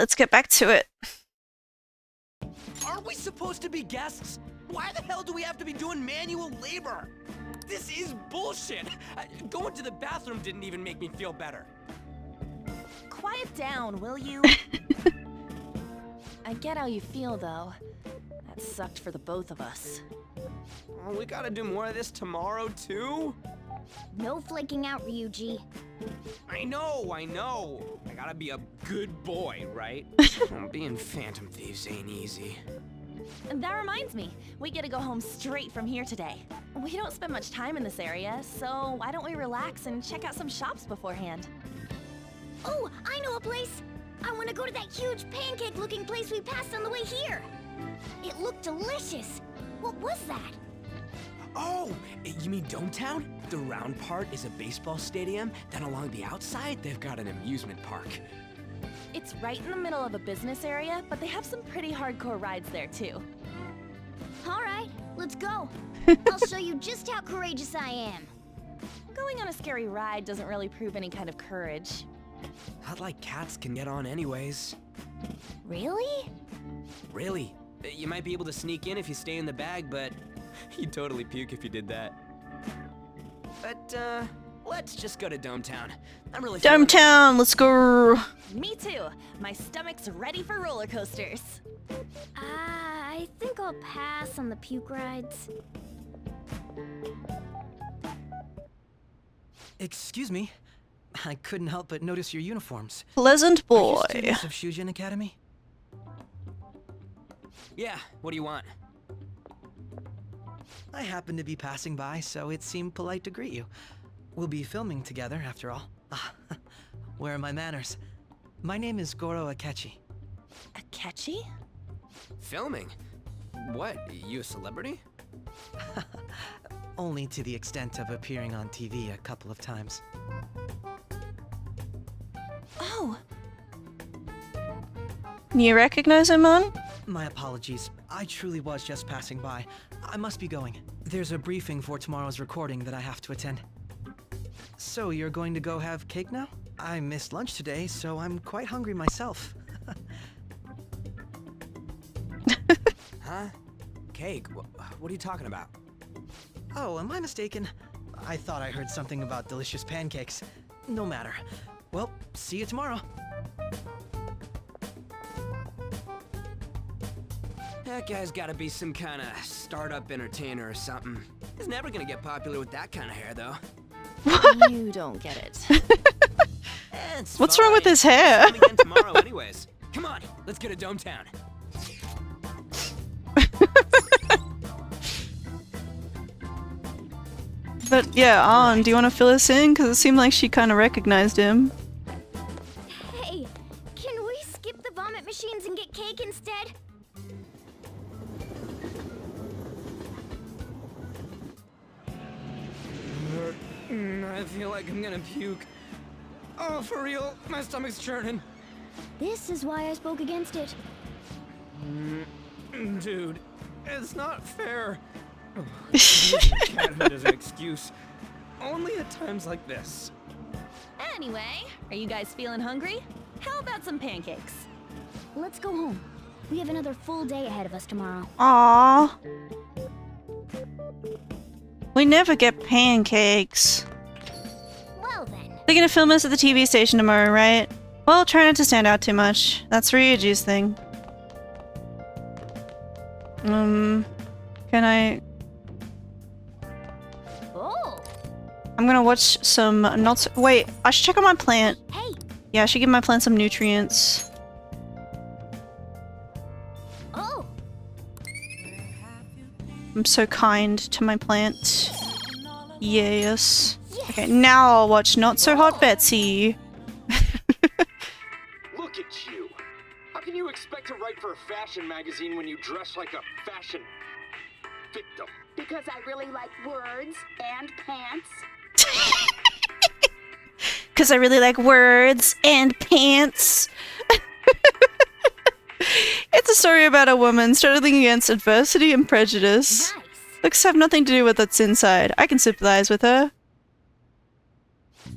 let's get back to it. Aren't we supposed to be guests? Why the hell do we have to be doing manual labor? This is bullshit. Going to the bathroom didn't even make me feel better. Quiet down, will you? I get how you feel, though. That sucked for the both of us. Oh, we gotta do more of this tomorrow, too? No flaking out, Ryuji. I know. I gotta be a good boy, right? Being Phantom Thieves ain't easy. And that reminds me, we get to go home straight from here today. We don't spend much time in this area, so why don't we relax and check out some shops beforehand? Oh, I know a place! I want to go to that huge pancake-looking place we passed on the way here! It looked delicious! What was that? Oh, you mean Dometown? The round part is a baseball stadium, then along the outside, they've got an amusement park. It's right in the middle of a business area, but they have some pretty hardcore rides there, too. Alright, let's go. I'll show you just how courageous I am. Going on a scary ride doesn't really prove any kind of courage. Not like cats can get on anyways. Really? Really. You might be able to sneak in if you stay in the bag, but you'd totally puke if you did that. But, let's just go to Dometown. I'm really Dometown, let's go. Me too. My stomach's ready for roller coasters. I think I'll pass on the puke rides. Excuse me. I couldn't help but notice your uniforms. Pleasant boy. Are you students of Shujin Academy? Yeah, what do you want? I happened to be passing by, so it seemed polite to greet you. We'll be filming together, after all. Where are my manners? My name is Goro Akechi. Akechi? Filming? What, you a celebrity? Only to the extent of appearing on TV a couple of times. Oh! You recognize him, man? My apologies. I truly was just passing by. I must be going. There's a briefing for tomorrow's recording that I have to attend. So you're going to go have cake now? I missed lunch today, so I'm quite hungry myself. Huh? Cake? What are you talking about? Oh, am I mistaken? I thought I heard something about delicious pancakes. No matter. Well, see you tomorrow. That guy's gotta be some kind of startup entertainer or something. He's never gonna get popular with that kind of hair, though. You don't get it. What's wrong with his hair? Again tomorrow anyways. Come on, let's go to Dometown. But yeah, Ann, do you want to fill us in? Because it seemed like she kind of recognized him. Hey, can we skip the vomit machines and get cake instead? I feel like I'm gonna puke. Oh, for real, my stomach's churning. This is why I spoke against it. Dude, it's not fair. Cathood is an excuse. Only at times like this. Anyway, are you guys feeling hungry? How about some pancakes? Let's go home. We have another full day ahead of us tomorrow. Aww. We never get pancakes. Well then. They're gonna film us at the TV station tomorrow, right? Well, try not to stand out too much. That's Ryuji's thing. Can I... Oh. I'm gonna watch some not so... Wait, I should check on my plant. Hey. Yeah, I should give my plant some nutrients. Oh. I'm so kind to my plant. Yes. Okay, now I'll watch Not So Hot Betsy. Look at you. How can you expect to write for a fashion magazine when you dress like a fashion victim? Because I really like words and pants. Because I really like words and pants. It's a story about a woman struggling against adversity and prejudice. Nice. Looks have nothing to do with what's inside. I can sympathize with her.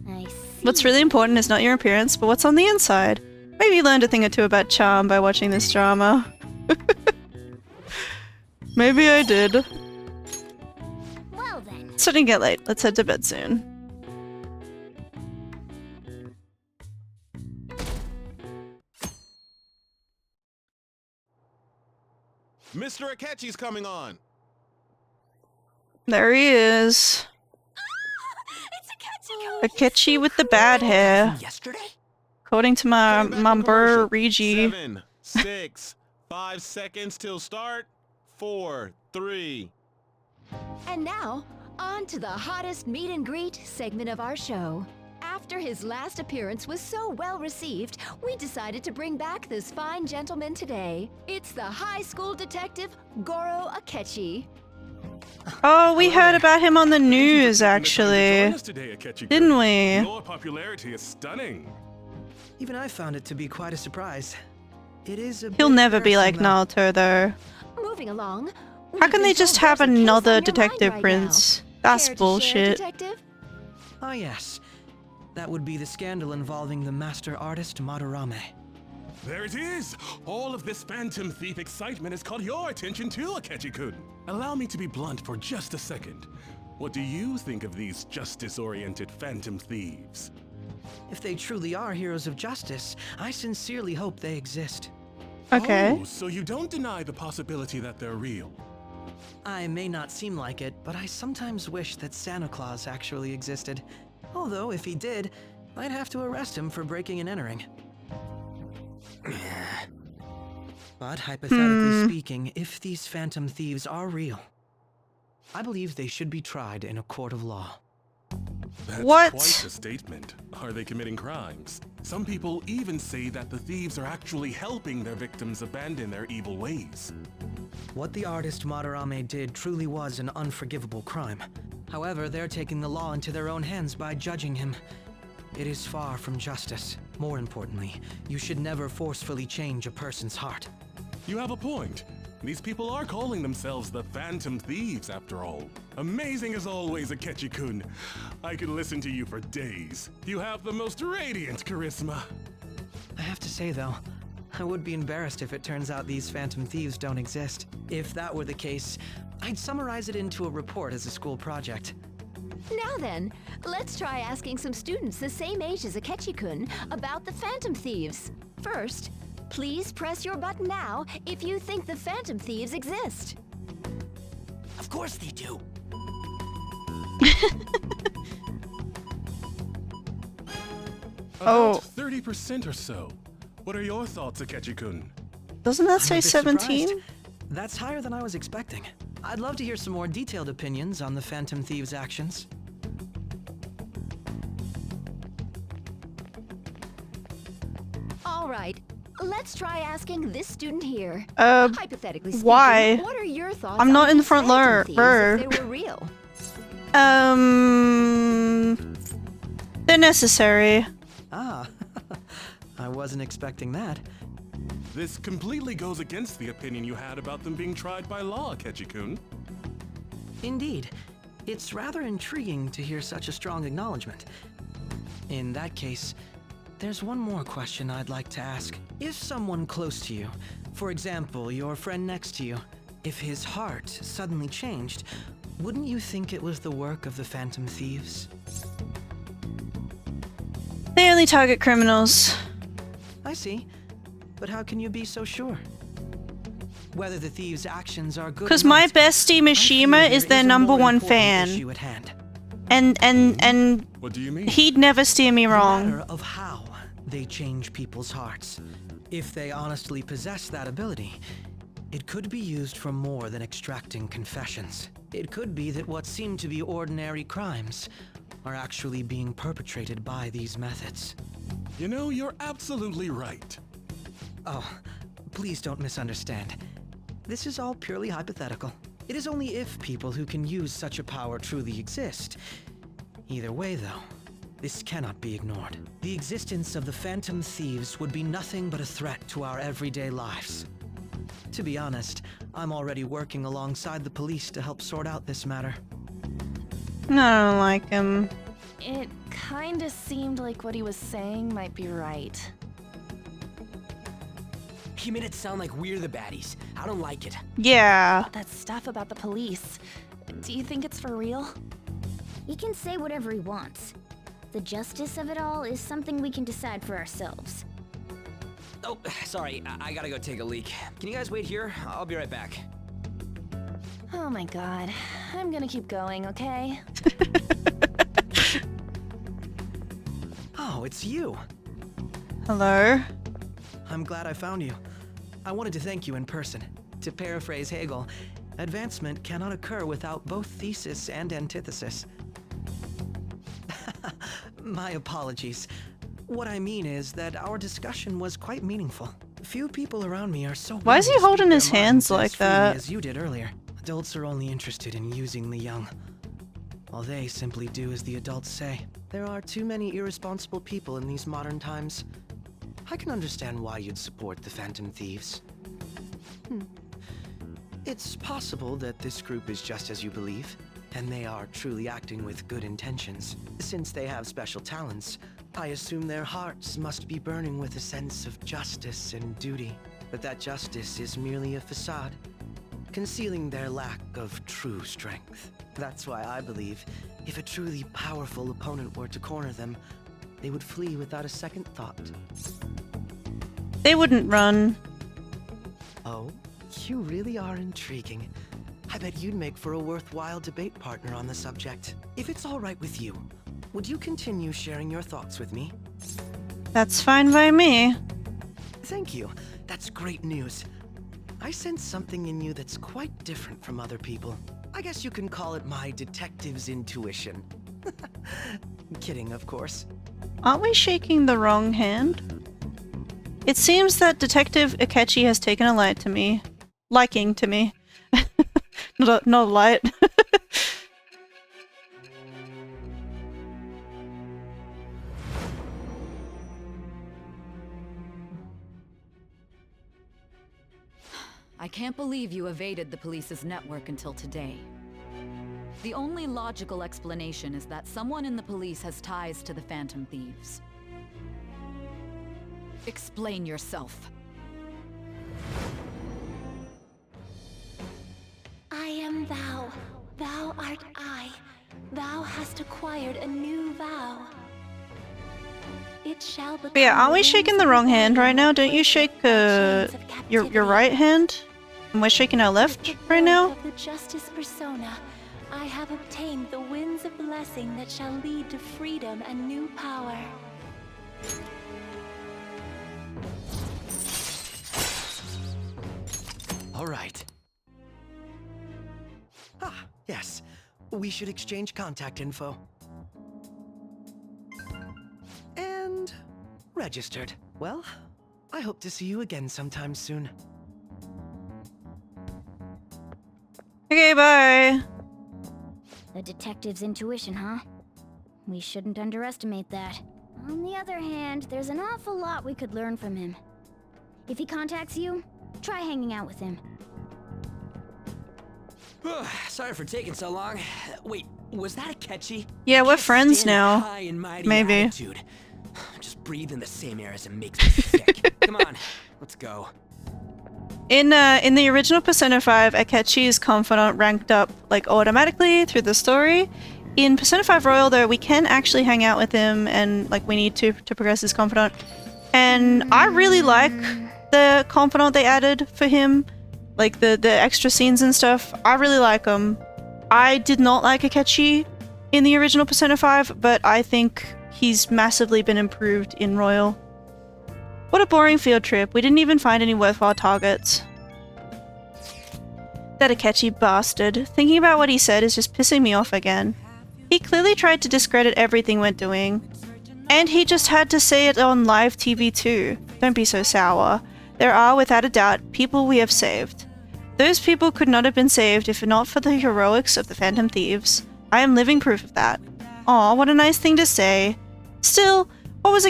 I see. What's really important is not your appearance, but what's on the inside. Maybe you learned a thing or two about charm by watching this drama. Maybe I did. Well then. It's starting to get late. Let's head to bed soon. Mr. Akechi's coming on. There he is. Akechi with the bad hair. Yesterday? According to my bro Rigi. 7, 6, 5 seconds till start. 4, 3. And now, on to the hottest meet and greet segment of our show. After his last appearance was so well received, we decided to bring back this fine gentleman today. It's the high school detective, Goro Akechi. Oh, we heard about him on the news, actually. Didn't we? Your popularity is stunning. Even I found it to be quite a surprise. It is a He'll bit never be like embarrassing, Naruto, though. Moving along. How can they just have another detective prince? That's Care to share, bullshit. detective? though. Ah, yes. That would be the scandal involving the master artist Madarame. There it is! All of this Phantom Thief excitement has caught your attention too, Akechi-kun. Allow me to be blunt for just a second. What do you think of these justice-oriented Phantom Thieves? If they truly are heroes of justice, I sincerely hope they exist. Okay. Oh, so you don't deny the possibility that they're real? I may not seem like it, but I sometimes wish that Santa Claus actually existed. Although, if he did, I'd have to arrest him for breaking and entering. But hypothetically speaking, if these Phantom Thieves are real, I believe they should be tried in a court of law. That's What? quite a statement. Are they committing crimes? Some people even say that the thieves are actually helping their victims abandon their evil ways. What the artist Madarame did truly was an unforgivable crime. However, they're taking the law into their own hands by judging him. It is far from justice. More importantly, you should never forcefully change a person's heart. You have a point. These people are calling themselves the Phantom Thieves, after all. Amazing as always, Akechi-kun. I could listen to you for days. You have the most radiant charisma. I have to say, though, I would be embarrassed if it turns out these Phantom Thieves don't exist. If that were the case, I'd summarize it into a report as a school project. Now then, let's try asking some students the same age as Akechi-kun about the Phantom Thieves. First, please press your button now if you think the Phantom Thieves exist. Of course they do. Oh. About 30% or so. What are your thoughts, Akechi-kun? Doesn't that I'm say a bit 17? surprised. That's higher than I was expecting. I'd love to hear some more detailed opinions on the Phantom Thieves' actions. All right, let's try asking this student here. Uh, Hypothetically speaking, why? what are your thoughts I'm not on in the these front Phantom row. Thieves if they were real? They're necessary. Ah, I wasn't expecting that. This completely goes against the opinion you had about them being tried by law, Akechi-kun. Indeed. It's rather intriguing to hear such a strong acknowledgement. In that case, there's one more question I'd like to ask. If someone close to you, for example, your friend next to you, if his heart suddenly changed, wouldn't you think it was the work of the Phantom Thieves? They only target criminals. I see. But how can you be so sure? Whether the thieves' actions are good or Because my not, bestie Mishima is their number one fan. issue at hand. And What do you mean? he'd never steer me The wrong. matter of how they change people's hearts. If they honestly possess that ability, it could be used for more than extracting confessions. It could be that what seem to be ordinary crimes are actually being perpetrated by these methods. You know, you're absolutely right. Oh, please don't misunderstand. This is all purely hypothetical. It is only if people who can use such a power truly exist. Either way, though, this cannot be ignored. The existence of the Phantom Thieves would be nothing but a threat to our everyday lives. To be honest, I'm already working alongside the police to help sort out this matter. I don't like him. It kinda seemed like what he was saying might be right. He made it sound like we're the baddies. I don't like it. Yeah. That stuff about the police. Do you think it's for real? He can say whatever he wants. The justice of it all is something we can decide for ourselves. Oh, sorry. I gotta go take a leak. Can you guys wait here? I'll be right back. Oh my god. I'm gonna keep going, okay? Oh, it's you. Hello. I'm glad I found you. I wanted to thank you in person. To paraphrase Hegel, advancement cannot occur without both thesis and antithesis. My apologies. What I mean is that our discussion was quite meaningful. Few people around me are so. Why is he holding his hands like that? As you did earlier. Adults are only interested in using the young. While they simply do as the adults say. There are too many irresponsible people in these modern times. I can understand why you'd support the Phantom Thieves. It's possible that this group is just as you believe, and they are truly acting with good intentions. Since they have special talents, I assume their hearts must be burning with a sense of justice and duty. But that justice is merely a facade, concealing their lack of true strength. That's why I believe if a truly powerful opponent were to corner them, they would flee without a second thought. They wouldn't run. Oh, you really are intriguing. I bet you'd make for a worthwhile debate partner on the subject. If it's all right with you, would you continue sharing your thoughts with me? That's fine by me. Thank you. That's great news. I sense something in you that's quite different from other people. I guess you can call it my detective's intuition. Kidding, of course. Aren't we shaking the wrong hand? It seems that Detective Akechi has taken a liking to me. Not a light. I can't believe you evaded the police's network until today. The only logical explanation is that someone in the police has ties to the Phantom Thieves. Explain yourself. I am thou. Thou art I. Thou hast acquired a new vow. It shall become. But yeah, aren't we shaking the wrong hand right now? Don't you shake your right hand? And we're shaking our left right now? Of the justice persona, I have obtained the winds of blessing that shall lead to freedom and new power. All right. Ah, yes. We should exchange contact info. And registered. Well, I hope to see you again sometime soon. Okay, bye. A detective's intuition, huh? We shouldn't underestimate that. On the other hand, there's an awful lot we could learn from him. If he contacts you, try hanging out with him. Sorry for taking so long. Wait, was that Akechi? Yeah, we're friends now. High and mighty Maybe. attitude. Just breathe in the same air as it makes me sick. Come on, let's go. In the original Persona 5, Akechi's confidant ranked up like automatically through the story. In Persona 5 Royal though, we can actually hang out with him and like we need to progress his confidant. And I really like the confidant they added for him. Like the extra scenes and stuff. I really like them. I did not like Akechi in the original Persona 5, but I think he's massively been improved in Royal. What a boring field trip. We didn't even find any worthwhile targets. That Akechi bastard. Thinking about what he said is just pissing me off again. He clearly tried to discredit everything we're doing. And he just had to say it on live TV too. Don't be so sour. There are, without a doubt, people we have saved. Those people could not have been saved if not for the heroics of the Phantom Thieves. I am living proof of that. Aw, what a nice thing to say. Still, what what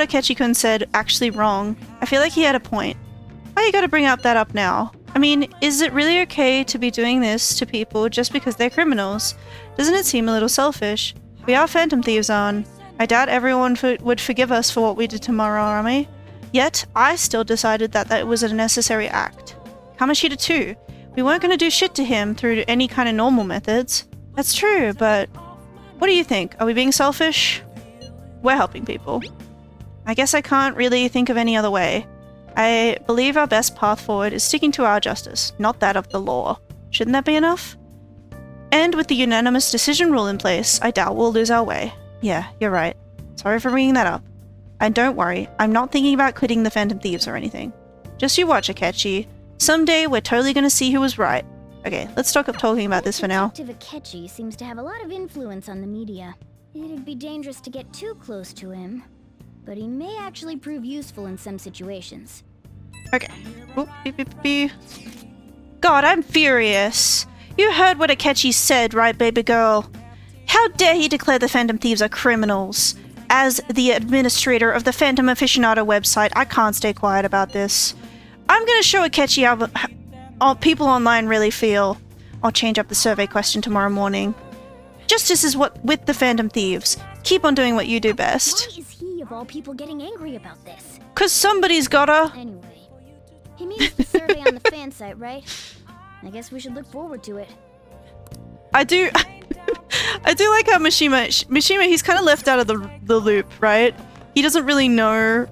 Akechi-kun said actually wrong? I feel like he had a point. Why you gotta bring that up now? I mean, is it really okay to be doing this to people just because they're criminals? Doesn't it seem a little selfish? We are Phantom Thieves, on. I doubt everyone would forgive us for what we did to Mararami. Yet, I still decided that that was a necessary act. Kamoshida too. We weren't going to do shit to him through any kind of normal methods. That's true, but what do you think? Are we being selfish? We're helping people. I guess I can't really think of any other way. I believe our best path forward is sticking to our justice, not that of the law. Shouldn't that be enough? And with the unanimous decision rule in place, I doubt we'll lose our way. Yeah, you're right. Sorry for bringing that up. And don't worry, I'm not thinking about quitting the Phantom Thieves or anything. Just you watch, Akechi. Someday we're totally gonna see who was right. Okay, let's stop talking about this for now. Detective Akechi seems to have a lot of influence on the media. It'd be dangerous to get too close to him, but he may actually prove useful in some situations. Okay. Oop, beep, beep, beep. God, I'm furious. You heard what Akechi said, right, baby girl? How dare he declare the Phantom Thieves are criminals? As the administrator of the Phantom Aficionado website, I can't stay quiet about this. I'm gonna show Akechi how people online really feel. I'll change up the survey question tomorrow morning. Justice is what with the Phantom Thieves. Keep on doing what you do best. Why is he, of all people, getting angry about this? 'Cause somebody's gotta. Anyway, he means the survey on the fan site, right? I guess we should look forward to it. I do like how Mishima, he's kind of left out of the loop, right? He doesn't really know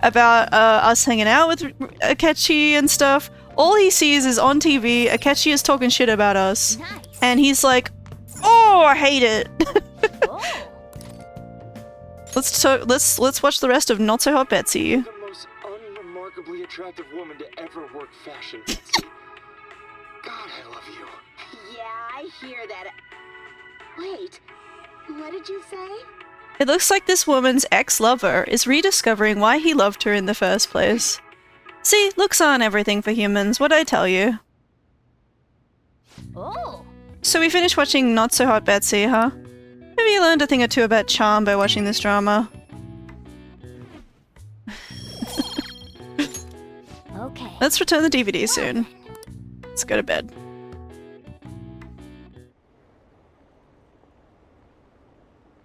about us hanging out with Akechi and stuff. All he sees is on TV, Akechi is talking shit about us. Nice. And he's like, oh, I hate it. Let's watch the rest of Not So Hot Betsy. The most unremarkably attractive woman to ever work fashion, Betsy. God, I love you. Yeah, I hear that. Wait, what did you say? It looks like this woman's ex-lover is rediscovering why he loved her in the first place. See, looks aren't everything for humans, what'd I tell you? Oh. So we finished watching Not So Hot Betsy, huh? Maybe you learned a thing or two about charm by watching this drama. Okay. Let's return the DVD soon. Let's go to bed.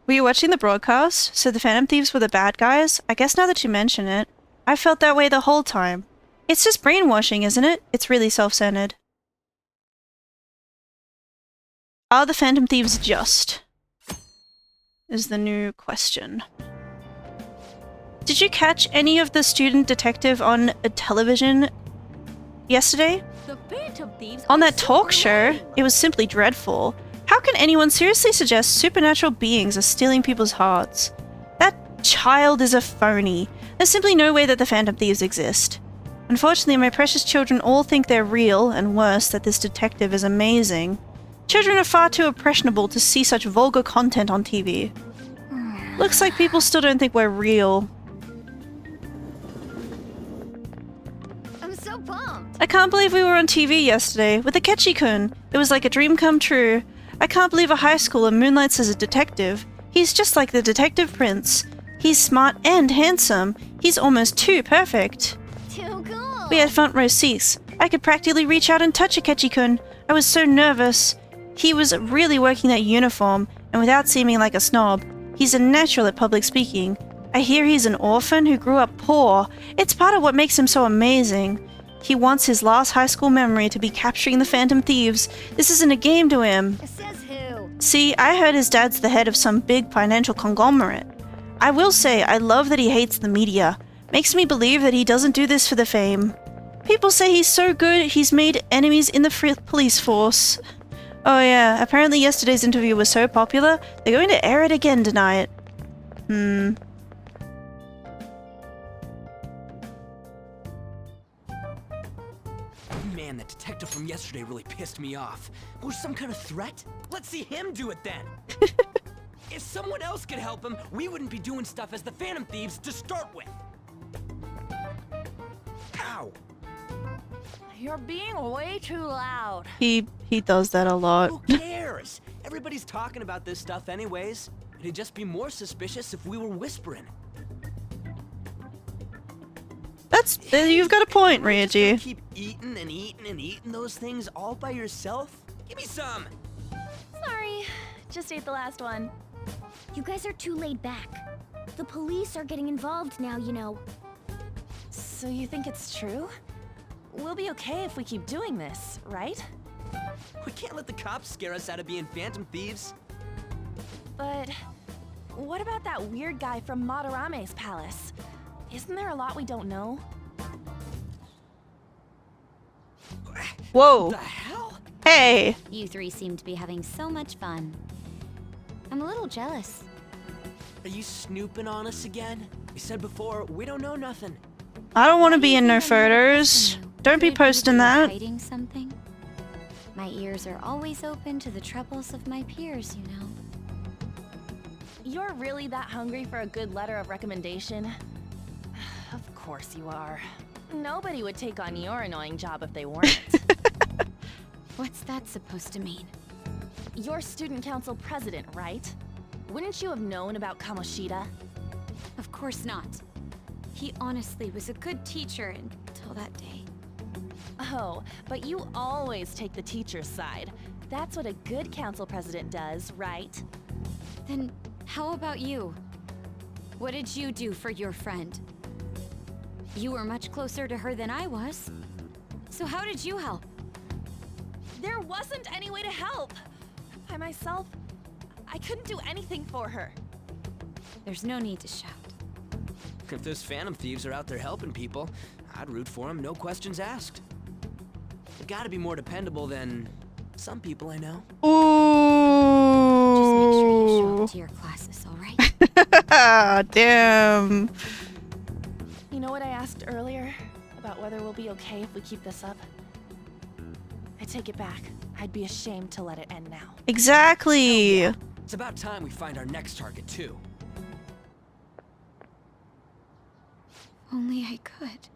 Were you watching the broadcast? So the Phantom Thieves were the bad guys? I guess now that you mention it, I felt that way the whole time. It's just brainwashing, isn't it? It's really self-centered. Are the Phantom Thieves just? Is the new question. Did you catch any of the student detective on a television yesterday? The Phantom Thieves On that talk show, it was simply dreadful. How can anyone seriously suggest supernatural beings are stealing people's hearts? That child is a phony. There's simply no way that the Phantom Thieves exist. Unfortunately, my precious children all think they're real, and worse, that this detective is amazing. Children are far too impressionable to see such vulgar content on TV. Looks like people still don't think we're real. I'm so pumped. I can't believe we were on TV yesterday with Akechi-kun. It was like a dream come true. I can't believe a high schooler moonlights as a detective. He's just like the detective prince. He's smart and handsome. He's almost too perfect. Too cool. We had front row seats. I could practically reach out and touch Akechi-kun. I was so nervous. He was really working that uniform, and without seeming like a snob, he's a natural at public speaking. I hear he's an orphan who grew up poor. It's part of what makes him so amazing. He wants his last high school memory to be capturing the Phantom Thieves. This isn't a game to him. Says who? See, I heard his dad's the head of some big financial conglomerate. I will say, I love that he hates the media. Makes me believe that he doesn't do this for the fame. People say he's so good, he's made enemies in the police force. Oh yeah, apparently yesterday's interview was so popular, they're going to air it again tonight. Man, that detective from yesterday really pissed me off. Was some kind of threat? Let's see him do it then! If someone else could help him, we wouldn't be doing stuff as the Phantom Thieves to start with! Ow! You're being way too loud. He does that a lot. Who cares? Everybody's talking about this stuff anyways. It'd just be more suspicious if we were whispering. That's you've got a point, Ryuji. Keep eating and eating and eating those things all by yourself? Give me some! Sorry, just ate the last one. You guys are too laid back. The police are getting involved now, you know. So you think it's true? We'll be okay if we keep doing this, right? We can't let the cops scare us out of being phantom thieves. But what about that weird guy from Madarame's palace? Isn't there a lot we don't know? Whoa. What the hell? Hey. You three seem to be having so much fun. I'm a little jealous. Are you snooping on us again? You said before, we don't know nothing. I don't want to be in no photos. Don't be posting that. Hiding something? My ears are always open to the troubles of my peers, you know. You're really that hungry for a good letter of recommendation? Of course you are. Nobody would take on your annoying job if they weren't. What's that supposed to mean? You're student council president, right? Wouldn't you have known about Kamoshida? Of course not. He honestly was a good teacher until that day. Oh, but you always take the teacher's side. That's what a good council president does, right? Then how about you? What did you do for your friend? You were much closer to her than I was. So how did you help? There wasn't any way to help. By myself, I couldn't do anything for her. There's no need to shout. If those phantom thieves are out there helping people, I'd root for them, no questions asked. They gotta be more dependable than some people I know. Ooh. Just make sure you show up to your classes, all right? Damn. You know what I asked earlier? About whether we'll be okay if we keep this up? I take it back. I'd be ashamed to let it end now. Exactly. Oh, yeah. It's about time we find our next target, too. Only I could.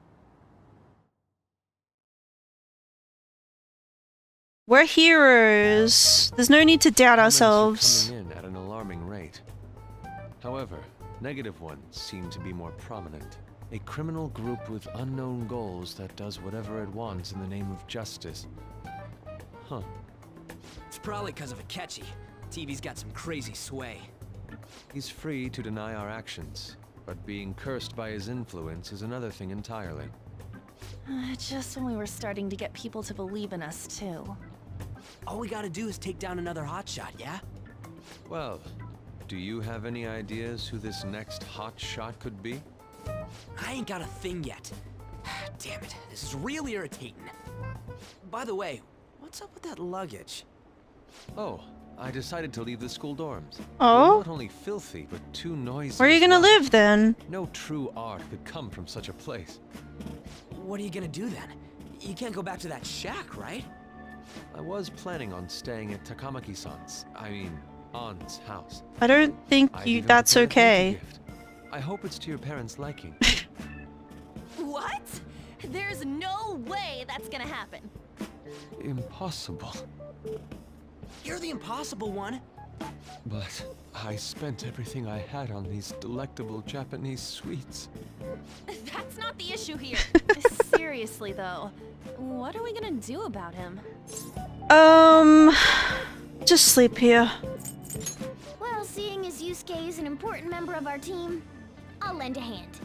We're heroes. There's no need to doubt Comments are ourselves. coming in at an alarming rate. However, negative ones seem to be more prominent. A criminal group with unknown goals that does whatever it wants in the name of justice. Huh. It's probably because of Akechi. TV's got some crazy sway. He's free to deny our actions, but being cursed by his influence is another thing entirely. Just when we were starting to get people to believe in us, too. All we gotta do is take down another hotshot, yeah? Well, do you have any ideas who this next hot shot could be? I ain't got a thing yet. Damn it, this is real irritating. By the way, what's up with that luggage? Oh, I decided to leave the school dorms. Oh? They're not only filthy, but too noisy. Where are you gonna live then? No true art could come from such a place. What are you gonna do then? You can't go back to that shack, right? I was planning on staying at Takamaki-san's, Ann's house. I don't think I've you. even That's prepared a thank you okay. gift. I hope it's to your parents' liking. What? There's no way that's gonna happen. Impossible. You're the impossible one. But I spent everything I had on these delectable Japanese sweets. That's not the issue here. Seriously, though, what are we gonna do about him? Just sleep here. Well, seeing as Yusuke is an important member of our team, I'll lend a hand.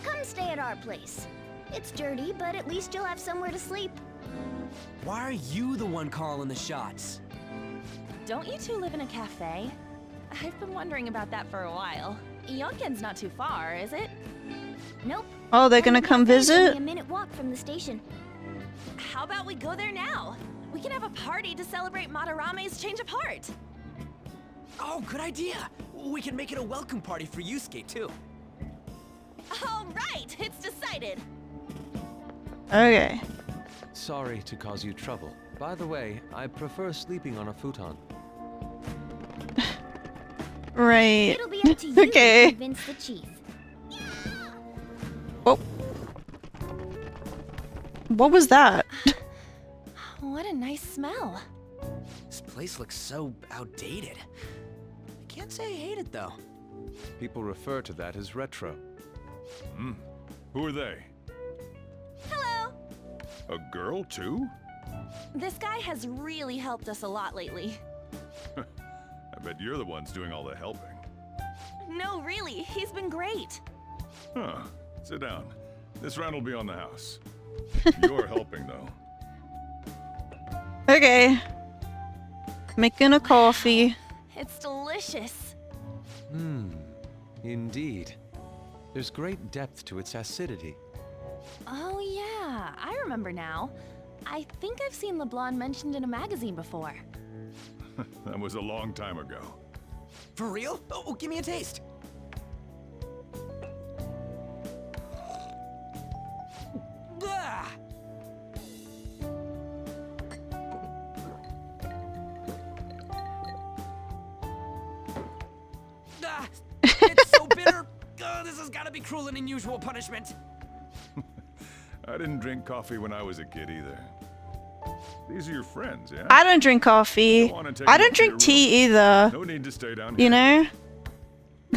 Come stay at our place. It's dirty, but at least you'll have somewhere to sleep. Why are you the one calling the shots? Don't you two live in a cafe? I've been wondering about that for a while. Yonken's not too far, is it? Nope. Oh, they're gonna come Cafe's only visit? a minute walk from the station. How about we go there now? We can have a party to celebrate Madarame's change of heart. Oh, good idea. We can make it a welcome party for Yusuke, too. All right, it's decided. Okay. Sorry to cause you trouble. By the way, I prefer sleeping on a futon. Right. It'll be up to you Okay. to convince the chief. Oh. What was that? What a nice smell. This place looks so outdated. I can't say I hate it, though. People refer to that as retro. Who are they? Hello. A girl, too? This guy has really helped us a lot lately. I bet you're the ones doing all the helping. No, really, he's been great. Huh. Sit down. This round will be on the house. You're helping, though. Okay. Making a coffee. It's delicious. Indeed. There's great depth to its acidity. Oh yeah, I remember now. I think I've seen LeBlanc mentioned in a magazine before. That was a long time ago. For real? Oh, give me a taste. Ah! It's so bitter. This has got to be cruel and unusual punishment. I didn't drink coffee when I was a kid either. These are your friends, yeah? I don't drink coffee. I don't drink tea either. No need to stay down You know?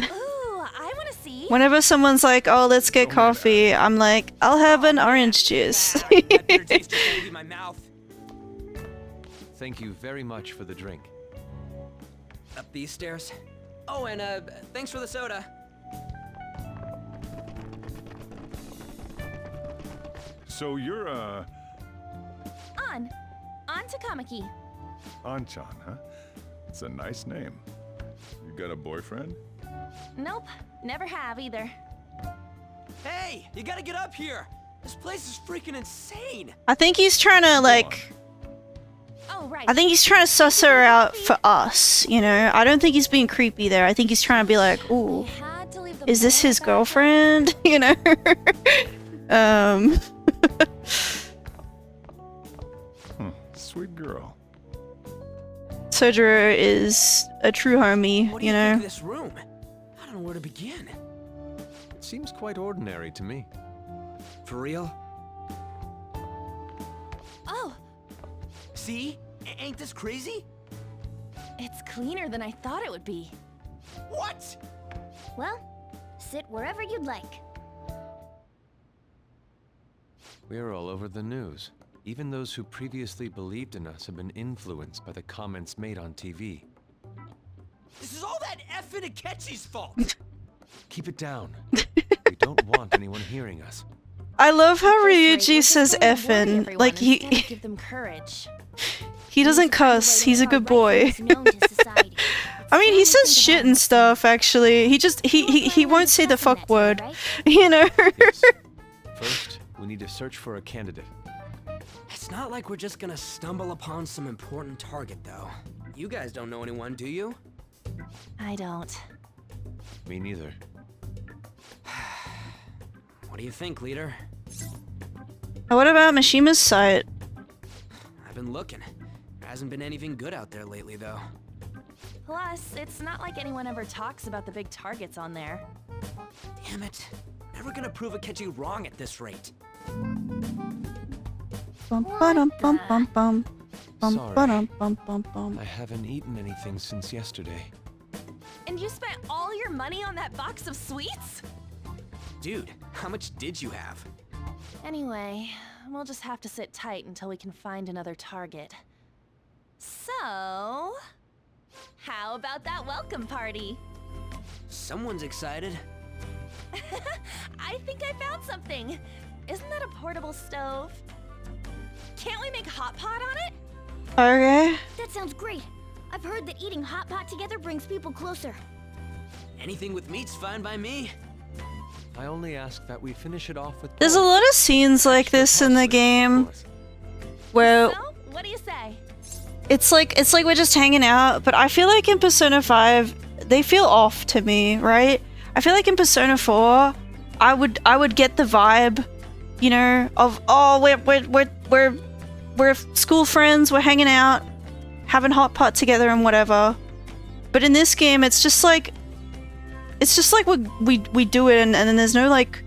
Ooh, I want to see. Whenever someone's like, oh, let's get coffee, I'm like, I'll have an orange juice. Thank you very much for the drink. Up these stairs. Oh, and thanks for the soda. So you're, On to Kamiki. Anchan, huh? It's a nice name. You got a boyfriend? Nope, never have either. Hey, you gotta get up here. This place is freaking insane. I think he's trying to, like... Oh, right. I think he's trying to suss her out for us, you know? I don't think he's being creepy there. I think he's trying to be like, ooh, is this his girlfriend? You know? Sweet girl. Sojiro is a true homie, What do you you know? think of this room? I don't know where to begin. It seems quite ordinary to me. For real? Oh, See? Ain't this crazy? it's cleaner than I thought it would be. What? Well, sit wherever you'd like. We're all over the news. Even those who previously believed in us have been influenced by the comments made on TV. This is all that effing Akechi's fault. Keep it down. We don't want anyone hearing us. I love how Ryuji says effin. Like, Give them courage. he doesn't cuss. He's a good boy. I mean, he says shit and stuff, actually. He won't say the fuck word. You know? First, we need to search for a candidate. It's not like we're just gonna stumble upon some important target, though. You guys don't know anyone, do you? I don't. Me neither. What do you think, leader? What about Mishima's site? I've been looking. There hasn't been anything good out there lately, though. Plus, it's not like anyone ever talks about the big targets on there. Damn it. Never gonna prove Akechi wrong at this rate. Bum ba-dum bum bum bum. Bum Sorry. ba-dum bum bum bum. I haven't eaten anything since yesterday. And you spent all your money on that box of sweets? Dude, how much did you have? Anyway, we'll just have to sit tight until we can find another target. So, how about that welcome party? Someone's excited. I think I found something. Isn't that a portable stove? Can't we make hot pot on it? Okay. That sounds great. I've heard that eating hot pot together brings people closer. Anything with meat's fine by me. I only ask that we finish it off with... There's a lot of scenes like this in the game where So, what do you say? it's like we're just hanging out, but I feel like in Persona 5 they feel off to me, right? I feel like in Persona 4 I would get the vibe, you know, of oh we're school friends, we're hanging out, having hot pot together and whatever. But in this game it's just like we do it and then there's no like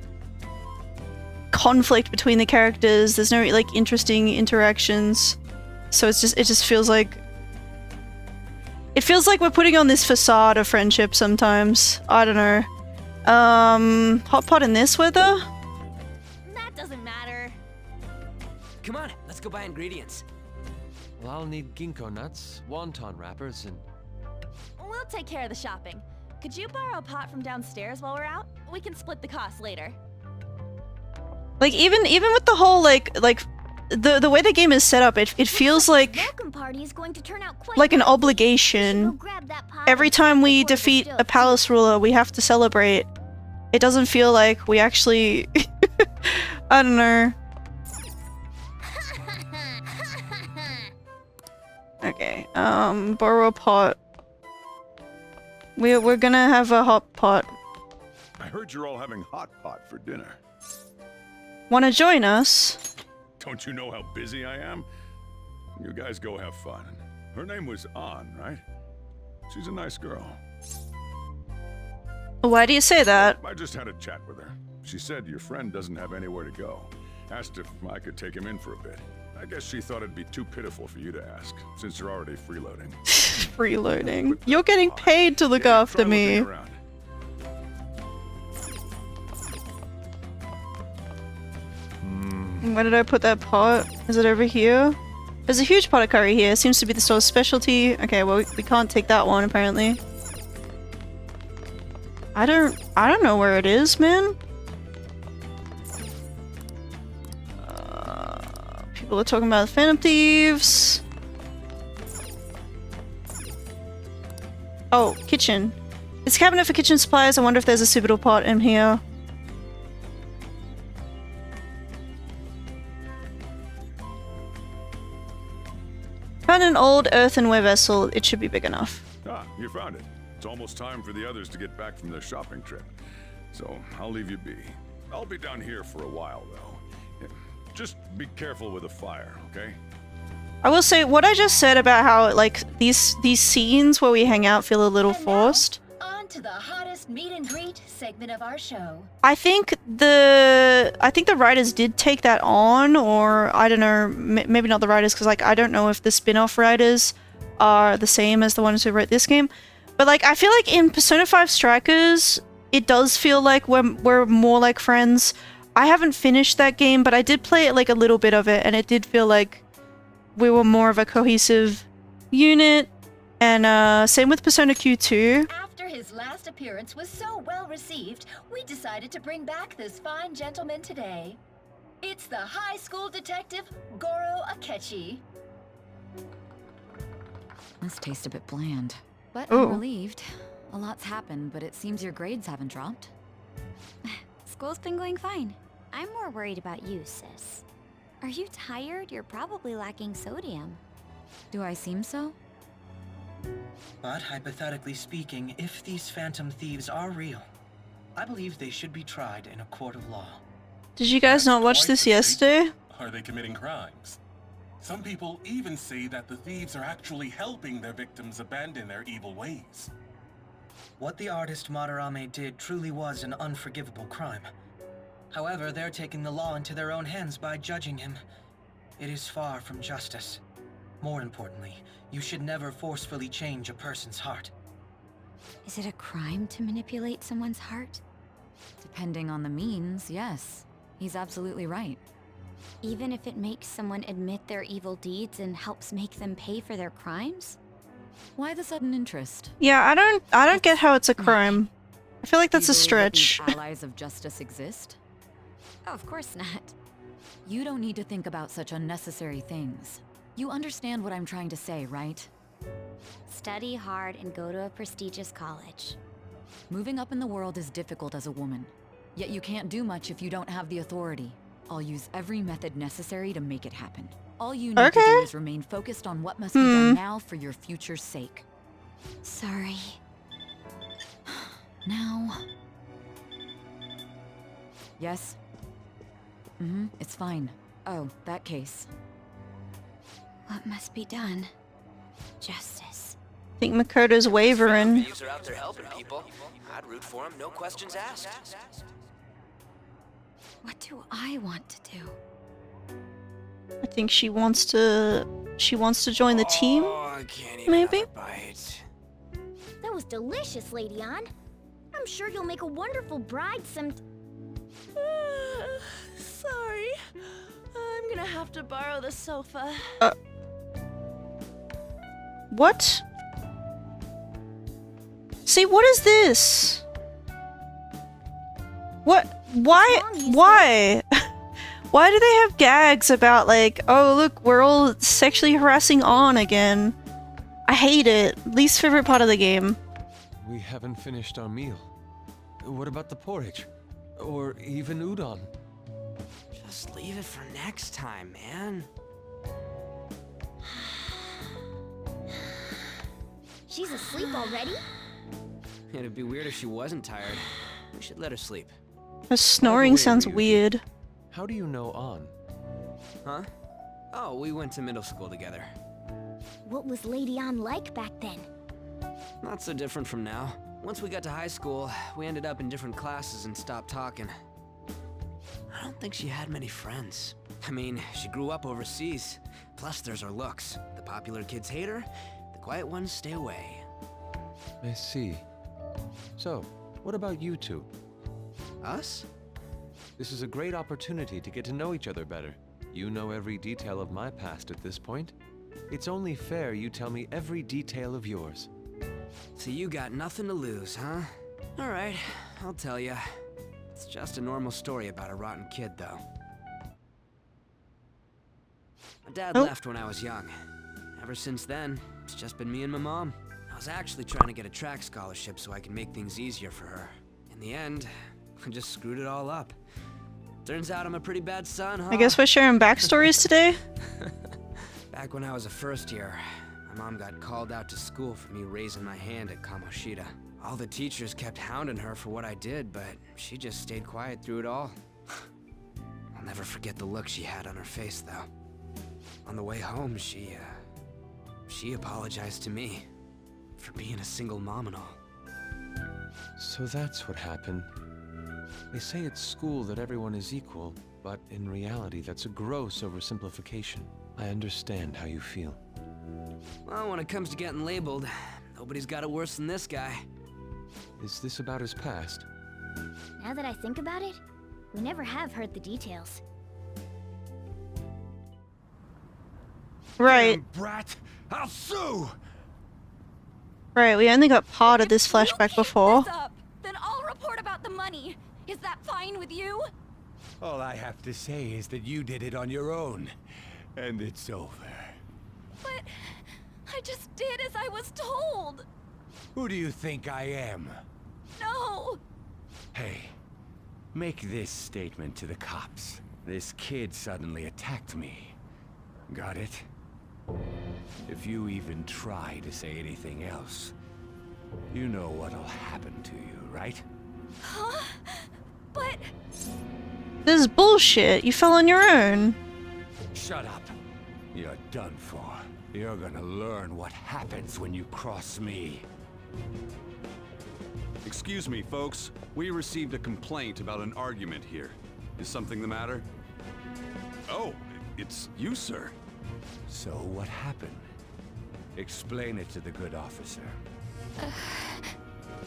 conflict between the characters, there's no like interesting interactions. So it just feels like we're putting on this facade of friendship sometimes. I don't know. Hot pot in this weather? That doesn't matter. Come on, let's go buy ingredients. Well, I'll need ginkgo nuts, wonton wrappers, and... We'll take care of the shopping. Could you borrow a pot from downstairs while we're out? We can split the cost later. Like even with the whole like the way the game is set up, it feels like an obligation. Every time we defeat a palace ruler, we have to celebrate. It doesn't feel like we actually I don't know. Okay, borrow a pot. We're gonna have a hot pot. I heard you're all having hot pot for dinner. Wanna join us? Don't you know how busy I am? You guys go have fun. Her name was An, right? She's a nice girl. Why do you say that? I just had a chat with her. She said your friend doesn't have anywhere to go. Asked if I could take him in for a bit. I guess she thought it'd be too pitiful for you to ask, since you're already freeloading. Freeloading. You're getting paid to look after me. Where did I put that pot? Is it over here? There's a huge pot of curry here. Seems to be the store's specialty. Okay, well we can't take that one apparently. I don't know where it is, man. People are talking about the Phantom Thieves. Oh, kitchen. It's a cabinet for kitchen supplies. I wonder if there's a suitable pot in here. Found an old earthenware vessel. It should be big enough. Ah, you found it. It's almost time for the others to get back from their shopping trip. So, I'll leave you be. I'll be down here for a while, though. Just be careful with the fire, okay? I will say, what I just said about how, like, these scenes where we hang out feel a little forced. On to the hottest meet and greet segment of our show. I think the writers did take that on, or I don't know, maybe not the writers, because like I don't know if the spin-off writers are the same as the ones who wrote this game. But like I feel like in Persona 5 Strikers, it does feel like we're more like friends. I haven't finished that game, but I did play it like a little bit of it, and it did feel like we were more of a cohesive unit. And same with Persona Q2. After his last appearance was so well received, we decided to bring back this fine gentleman today. It's the high school detective, Goro Akechi. This tastes a bit bland. But Ooh. I'm relieved. A lot's happened, but it seems your grades haven't dropped. School's been going fine. I'm more worried about you, sis. Are you tired? You're probably lacking sodium. Do I seem so? But hypothetically speaking, if these phantom thieves are real, I believe they should be tried in a court of law. Did you guys not watch this yesterday? Are they committing crimes? Some people even say that the thieves are actually helping their victims abandon their evil ways. What the artist Madarame did truly was an unforgivable crime. However, they're taking the law into their own hands by judging him. It is far from justice. More importantly, you should never forcefully change a person's heart. Is it a crime to manipulate someone's heart? Depending on the means, yes. He's absolutely right. Even if it makes someone admit their evil deeds and helps make them pay for their crimes? Why the sudden interest? Yeah, I don't get how it's a crime. I feel like that's Do a you believe that stretch. these allies of justice exist? Oh, of course not. You don't need to think about such unnecessary things. You understand what I'm trying to say, right? Study hard and go to a prestigious college. Moving up in the world is difficult as a woman. Yet you can't do much if you don't have the authority. I'll use every method necessary to make it happen. All you need to do is remain focused on what must be done now for your future's sake. Sorry. Now... Yes? It's fine. Oh, that case. What must be done? Justice. I think Makoto's wavering. Thieves are out there helping people. I'd root for them, no questions asked. What do I want to do? I think she wants to join the team. Maybe. That was delicious, Lady Ann. I'm sure you'll make a wonderful bride Sorry. I'm gonna have to borrow the sofa. What? See, what is this? What? Why? Why? Why do they have gags about like, oh look, we're all sexually harassing On again? I hate it. Least favorite part of the game. We haven't finished our meal. What about the porridge? Or even udon? Just leave it for next time, man. She's asleep already? It'd be weird if she wasn't tired. We should let her sleep. Her snoring sounds weird. How do you know On? Huh? Oh, we went to middle school together. What was Lady On like back then? Not so different from now. Once we got to high school, we ended up in different classes and stopped talking. I don't think she had many friends. I mean, she grew up overseas. Plus, there's her looks. The popular kids hate her, the quiet ones stay away. I see. So, what about you two? Us? This is a great opportunity to get to know each other better. You know every detail of my past at this point. It's only fair you tell me every detail of yours. So you got nothing to lose, huh? Alright, I'll tell ya. It's just a normal story about a rotten kid, though. My dad left when I was young. Ever since then, it's just been me and my mom. I was actually trying to get a track scholarship so I could make things easier for her. In the end, I just screwed it all up. Turns out I'm a pretty bad son, huh? I guess we're sharing backstories today. Back when I was a first year, my mom got called out to school for me raising my hand at Kamoshida. All the teachers kept hounding her for what I did, but she just stayed quiet through it all. I'll never forget the look she had on her face, though. On the way home, she apologized to me for being a single mom and all. So that's what happened. They say at school that everyone is equal, but in reality that's a gross oversimplification. I understand how you feel. Well, when it comes to getting labeled, nobody's got it worse than this guy. Is this about his past? Now that I think about it, we never have heard the details. Right. Brat, I'll sue! Right, we only got part of this flashback before. Then I'll report about the money. Is that fine with you? All I have to say is that you did it on your own, and it's over. But I just did as I was told. Who do you think I am? No. Hey, make this statement to the cops. This kid suddenly attacked me. Got it? If you even try to say anything else, you know what'll happen to you, right? Huh? But... This is bullshit. You fell on your own. Shut up. You're done for. You're gonna learn what happens when you cross me. Excuse me, folks. We received a complaint about an argument here. Is something the matter? Oh, it's you, sir. So what happened? Explain it to the good officer.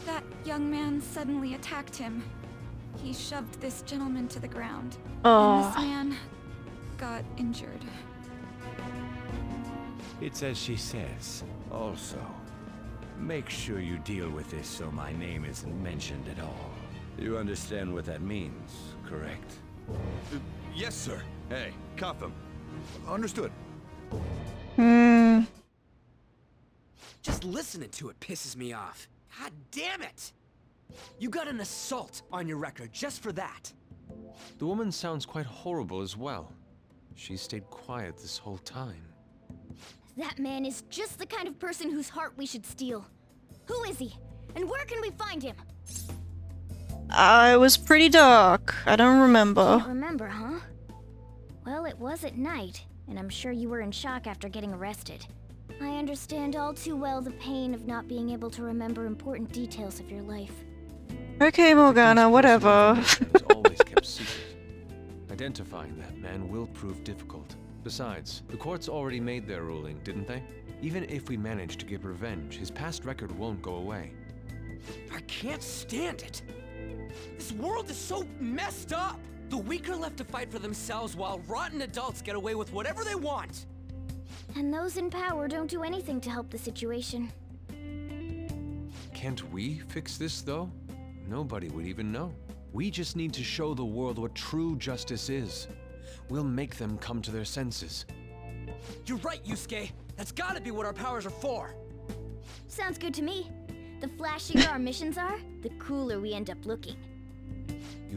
That young man suddenly attacked him. He shoved this gentleman to the ground. Oh. And this man got injured. It's as she says. Also, make sure you deal with this so my name isn't mentioned at all. You understand what that means, correct? Yes, sir. Hey, cuff him. Understood. Just listening to it pisses me off. God damn it! You got an assault on your record just for that. The woman sounds quite horrible as well. She stayed quiet this whole time. That man is just the kind of person whose heart we should steal. Who is he? And where can we find him? It was pretty dark. I don't remember. Can't remember, huh? Well, it was at night, and I'm sure you were in shock after getting arrested. I understand all too well the pain of not being able to remember important details of your life. Okay, Morgana, whatever. Was always kept secret. Identifying that man will prove difficult. Besides, the courts already made their ruling, didn't they? Even if we manage to get revenge, his past record won't go away. I can't stand it. This world is so messed up. The weak are left to fight for themselves while rotten adults get away with whatever they want. And those in power don't do anything to help the situation. Can't we fix this, though? Nobody would even know. We just need to show the world what true justice is. we'll make them come to their senses. You're right, Yusuke. That's gotta be what our powers are for. Sounds good to me. The flashier our missions are, the cooler we end up looking.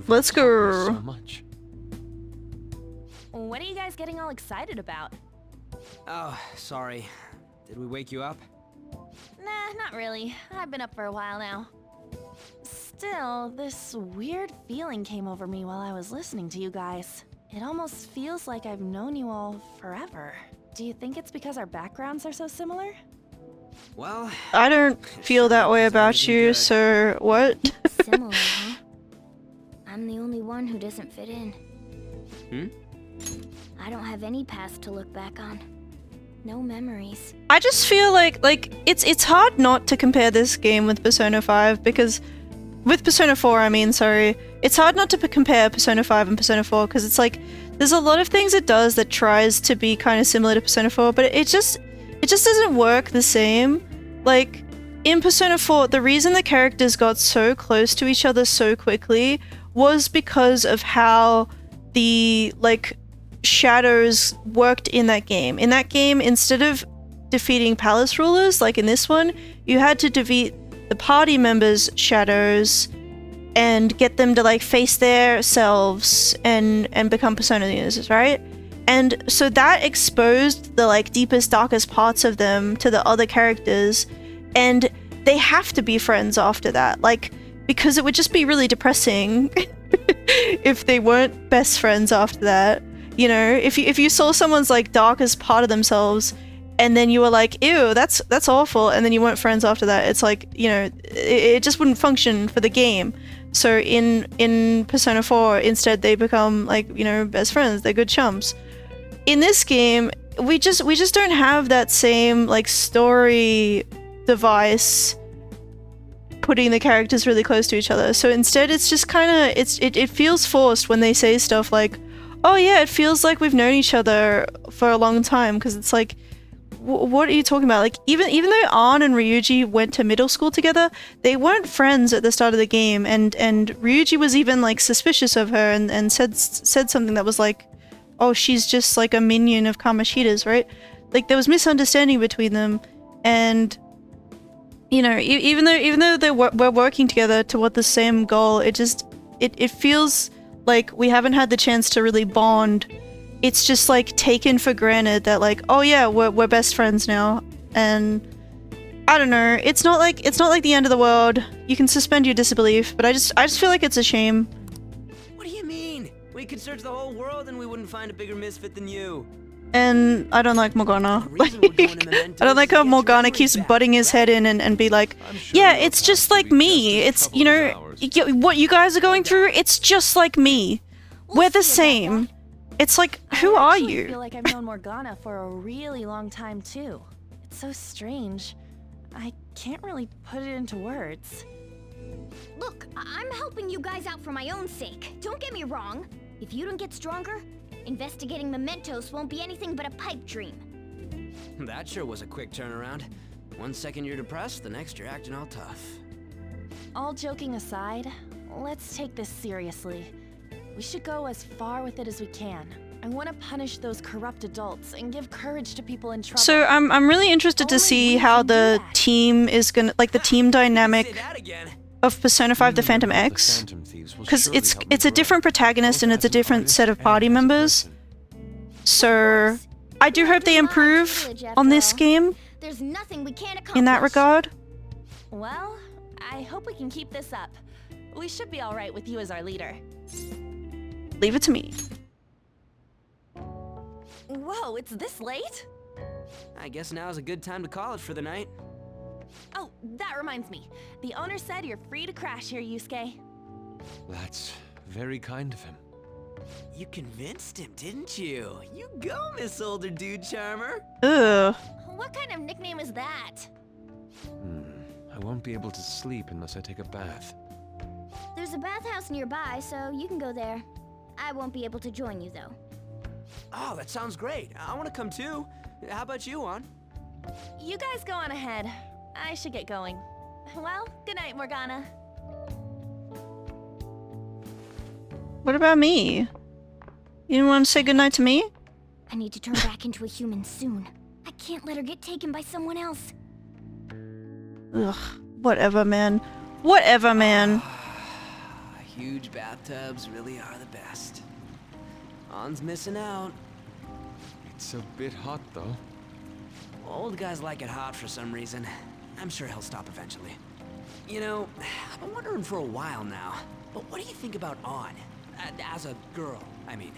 Let's go. So much. What are you guys getting all excited about? Oh, sorry. Did we wake you up? Nah, not really. I've been up for a while now. Still, this weird feeling came over me while I was listening to you guys. It almost feels like I've known you all forever. Do you think it's because our backgrounds are so similar? Well, I don't feel that way about you, so what? Similar, huh? I'm the only one who doesn't fit in. I don't have any past to look back on. No memories. I just feel like it's hard not to compare this game with Persona 5 because with Persona 4, I mean, sorry. It's hard not to compare Persona 5 and Persona 4 because it's like there's a lot of things it does that tries to be kind of similar to Persona 4, but it just doesn't work the same. Like in Persona 4, the reason the characters got so close to each other so quickly was because of how the shadows worked in that game. In that game, instead of defeating palace rulers, like in this one, you had to defeat the party members' shadows and get them to face their selves and become persona users, right? And so that exposed the deepest, darkest parts of them to the other characters, and they have to be friends after that, because it would just be really depressing if they weren't best friends after that. You know, if you saw someone's darkest part of themselves and then you were like, ew, that's awful, and then you weren't friends after that, it's it just wouldn't function for the game. So in Persona 4, instead they become best friends, they're good chums. In this game, we just don't have that same story device putting the characters really close to each other. So instead it's just it feels forced when they say stuff like, oh yeah, it feels like we've known each other for a long time, because it's what are you talking about? Even though Ann and Ryuji went to middle school together, they weren't friends at the start of the game, and Ryuji was even suspicious of her and said something that was oh, she's just a minion of Kamoshida's, right? There was misunderstanding between them, and you know, even though we're working together toward the same goal, it feels like we haven't had the chance to really bond. It's just taken for granted that oh yeah, we're best friends now, and I don't know. It's not like the end of the world. You can suspend your disbelief, but I just feel like it's a shame. What do you mean? We could search the whole world and we wouldn't find a bigger misfit than you. And I don't like Morgana. I don't like how Morgana keeps butting his head in and be like, yeah, it's just like me. It's, you know, what you guys are going through, it's just like me. We're the same. It's who are you? I feel like I've known Morgana for a really long time too. It's so strange. I can't really put it into words. Look, I'm helping you guys out for my own sake. Don't get me wrong. If you don't get stronger, investigating mementos won't be anything but a pipe dream. That sure was a quick turnaround. 1 second you're depressed, the next you're acting all tough. All joking aside, let's take this seriously. We should go as far with it as we can. I want to punish those corrupt adults and give courage to people in trouble. So I'm really interested to see how the team is gonna, the team dynamic of Persona 5 The Phantom X, because it's a different protagonist and it's a different set of party members. So I do hope they improve on this game There's nothing we can't accomplish. in that regard. Well, I hope we can keep this up. We should be all right with you as our leader. Leave it to me. Whoa, it's this late? I guess now's a good time to call it for the night. Oh, that reminds me. The owner said you're free to crash here, Yusuke. That's very kind of him. You convinced him, didn't you? You go, Miss Older Dude Charmer. Ugh. What kind of nickname is that? I won't be able to sleep unless I take a bath. There's a bathhouse nearby, so you can go there. I won't be able to join you, though. Oh, that sounds great. I want to come too. How about you, Juan? You guys go on ahead. I should get going. Well, good night, Morgana. What about me? You didn't want to say goodnight to me? I need to turn back into a human soon. I can't let her get taken by someone else. Ugh, whatever, man. Whatever, man. Huge bathtubs really are the best. On's missing out. It's a bit hot, though. Old guys like it hot for some reason. I'm sure he'll stop eventually. You know, I've been wondering for a while now, but what do you think about On? As a girl, I mean.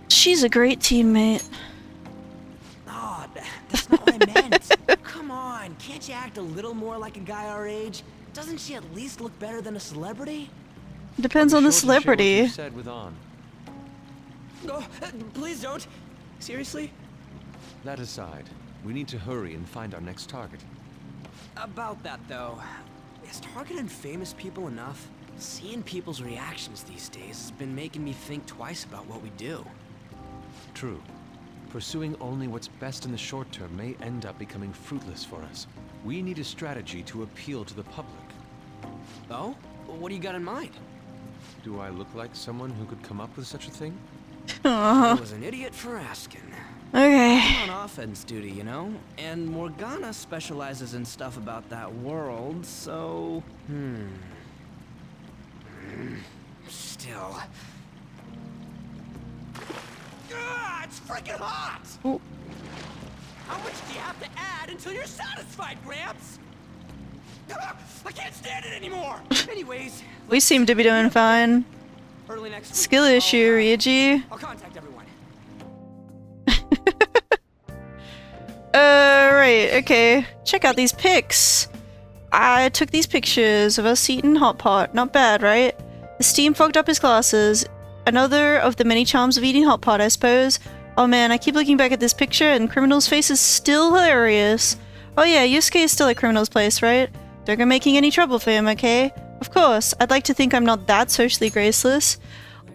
She's a great teammate. Oh, that's not what I meant. Come on, can't you act a little more like a guy our age? Doesn't she at least look better than a celebrity? Depends on the celebrity. What you said with On. Oh, please don't. Seriously? That aside, we need to hurry and find our next target. About that, though, is targeting famous people enough? Seeing people's reactions these days has been making me think twice about what we do. True. Pursuing only what's best in the short term may end up becoming fruitless for us. We need a strategy to appeal to the public. Oh? What do you got in mind? Do I look like someone who could come up with such a thing? I was an idiot for asking. Okay. I'm on offense duty, you know? And Morgana specializes in stuff about that world, so... Still... it's freaking hot! Ooh. How much do you have to add until you're satisfied, Gramps? I can't stand it anymore! Anyways... We seem to be doing fine. Early next week, Skill issue, Ryuji. I'll contact everyone. Right, okay. Check out these pics. I took these pictures of us eating hot pot. Not bad, right? The steam fogged up his glasses. Another of the many charms of eating hot pot, I suppose. Oh man, I keep looking back at this picture and Criminal's face is still hilarious. Oh yeah, Yusuke is still at Criminal's place, right? Don't go making any trouble for him, okay? Of course, I'd like to think I'm not that socially graceless.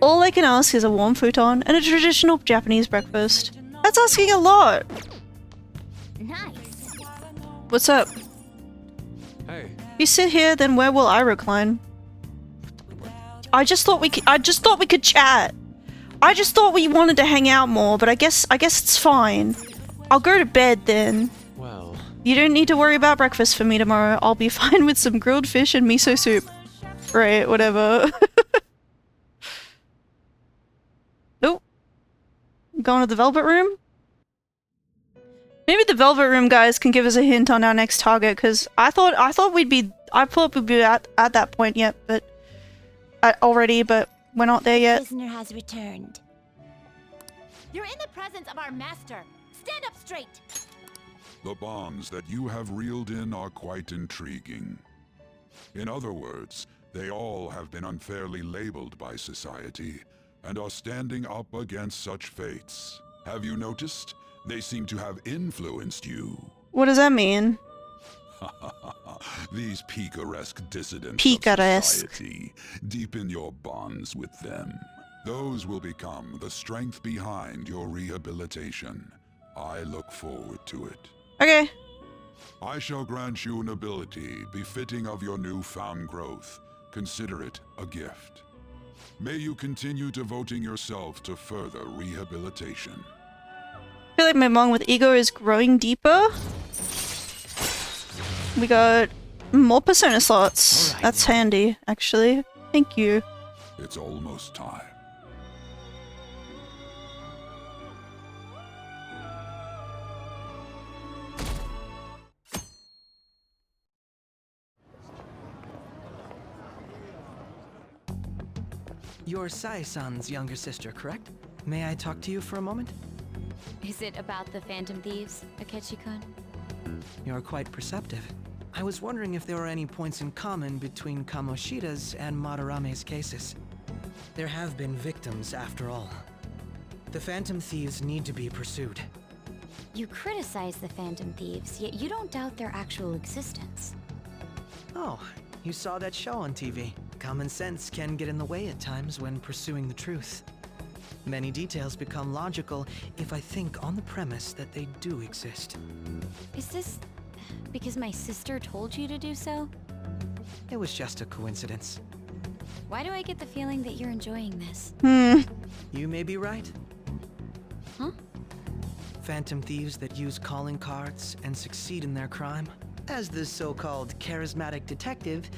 All I can ask is a warm futon and a traditional Japanese breakfast. That's asking a lot. Nice. What's up? Hey. You sit here, then where will I recline? I just thought we could chat. I just thought we wanted to hang out more, but I guess it's fine. I'll go to bed then. Well, you don't need to worry about breakfast for me tomorrow. I'll be fine with some grilled fish and miso soup. Right, whatever. Nope. Going to the Velvet Room? Maybe the Velvet Room guys can give us a hint on our next target, because I thought we'd be at that point yet, but already, but we're not there yet. Prisoner has returned. You're in the presence of our master. Stand up straight. The bonds that you have reeled in are quite intriguing. In other words, they all have been unfairly labeled by society and are standing up against such fates. Have you noticed? They seem to have influenced you. What does that mean? These picaresque dissidents of society, deepen your bonds with them. Those will become the strength behind your rehabilitation. I look forward to it. Okay. I shall grant you an ability befitting of your newfound growth. Consider it a gift. May you continue devoting yourself to further rehabilitation. I feel like my bond with Ego is growing deeper. We got more persona slots. Right. That's handy, actually. Thank you. It's almost time. You're Sai-san's younger sister, correct? May I talk to you for a moment? Is it about the Phantom Thieves, Akechi-kun? You're quite perceptive. I was wondering if there were any points in common between Kamoshida's and Madarame's cases. There have been victims, after all. The Phantom Thieves need to be pursued. You criticize the Phantom Thieves, yet you don't doubt their actual existence. Oh, you saw that show on TV. Common sense can get in the way at times when pursuing the truth. Many details become logical if I think on the premise that they do exist. Is this because my sister told you to do so? It was just a coincidence. Why do I get the feeling that you're enjoying this? You may be right. Huh? Phantom thieves that use calling cards and succeed in their crime. As the so-called charismatic detective,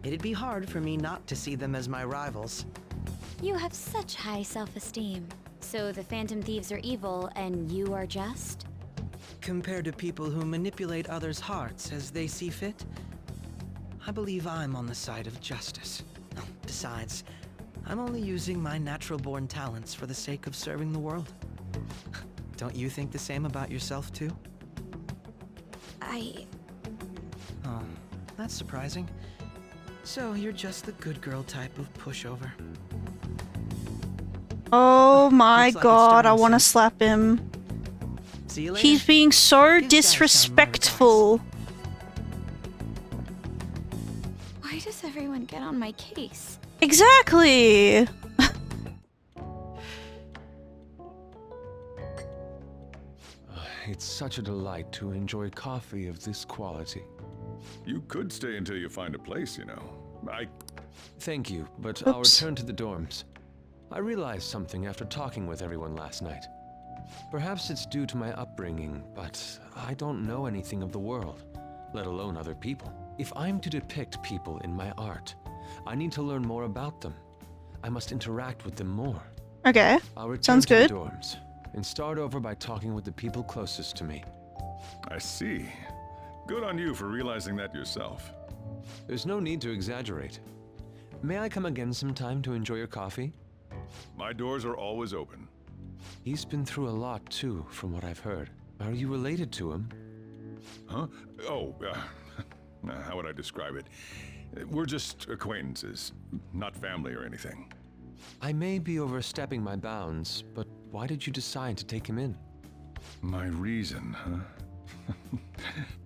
it'd be hard for me not to see them as my rivals. You have such high self-esteem. So the Phantom Thieves are evil and you are just? Compared to people who manipulate others' hearts as they see fit, I believe I'm on the side of justice. Besides, I'm only using my natural-born talents for the sake of serving the world. Don't you think the same about yourself, too? Oh, that's surprising. So you're just the good girl type of pushover. Oh my Looks like it's god, I starting want to soon. slap him. See you later. He's being so disrespectful. Why does everyone get on my case? Exactly. It's such a delight to enjoy coffee of this quality. You could stay until you find a place, you know. Thank you, but Oops. I'll return to the dorms. I realized something after talking with everyone last night. Perhaps it's due to my upbringing, but I don't know anything of the world, let alone other people. If I'm to depict people in my art, I need to learn more about them. I must interact with them more. Okay, I'll return sounds to good. the dorms and start over by talking with the people closest to me. I see. Good on you for realizing that yourself. There's no need to exaggerate. May I come again sometime to enjoy your coffee? My doors are always open. He's been through a lot too, from what I've heard. Are you related to him? Huh? Oh, how would I describe it? We're just acquaintances, not family or anything. I may be overstepping my bounds, but why did you decide to take him in? My reason, huh?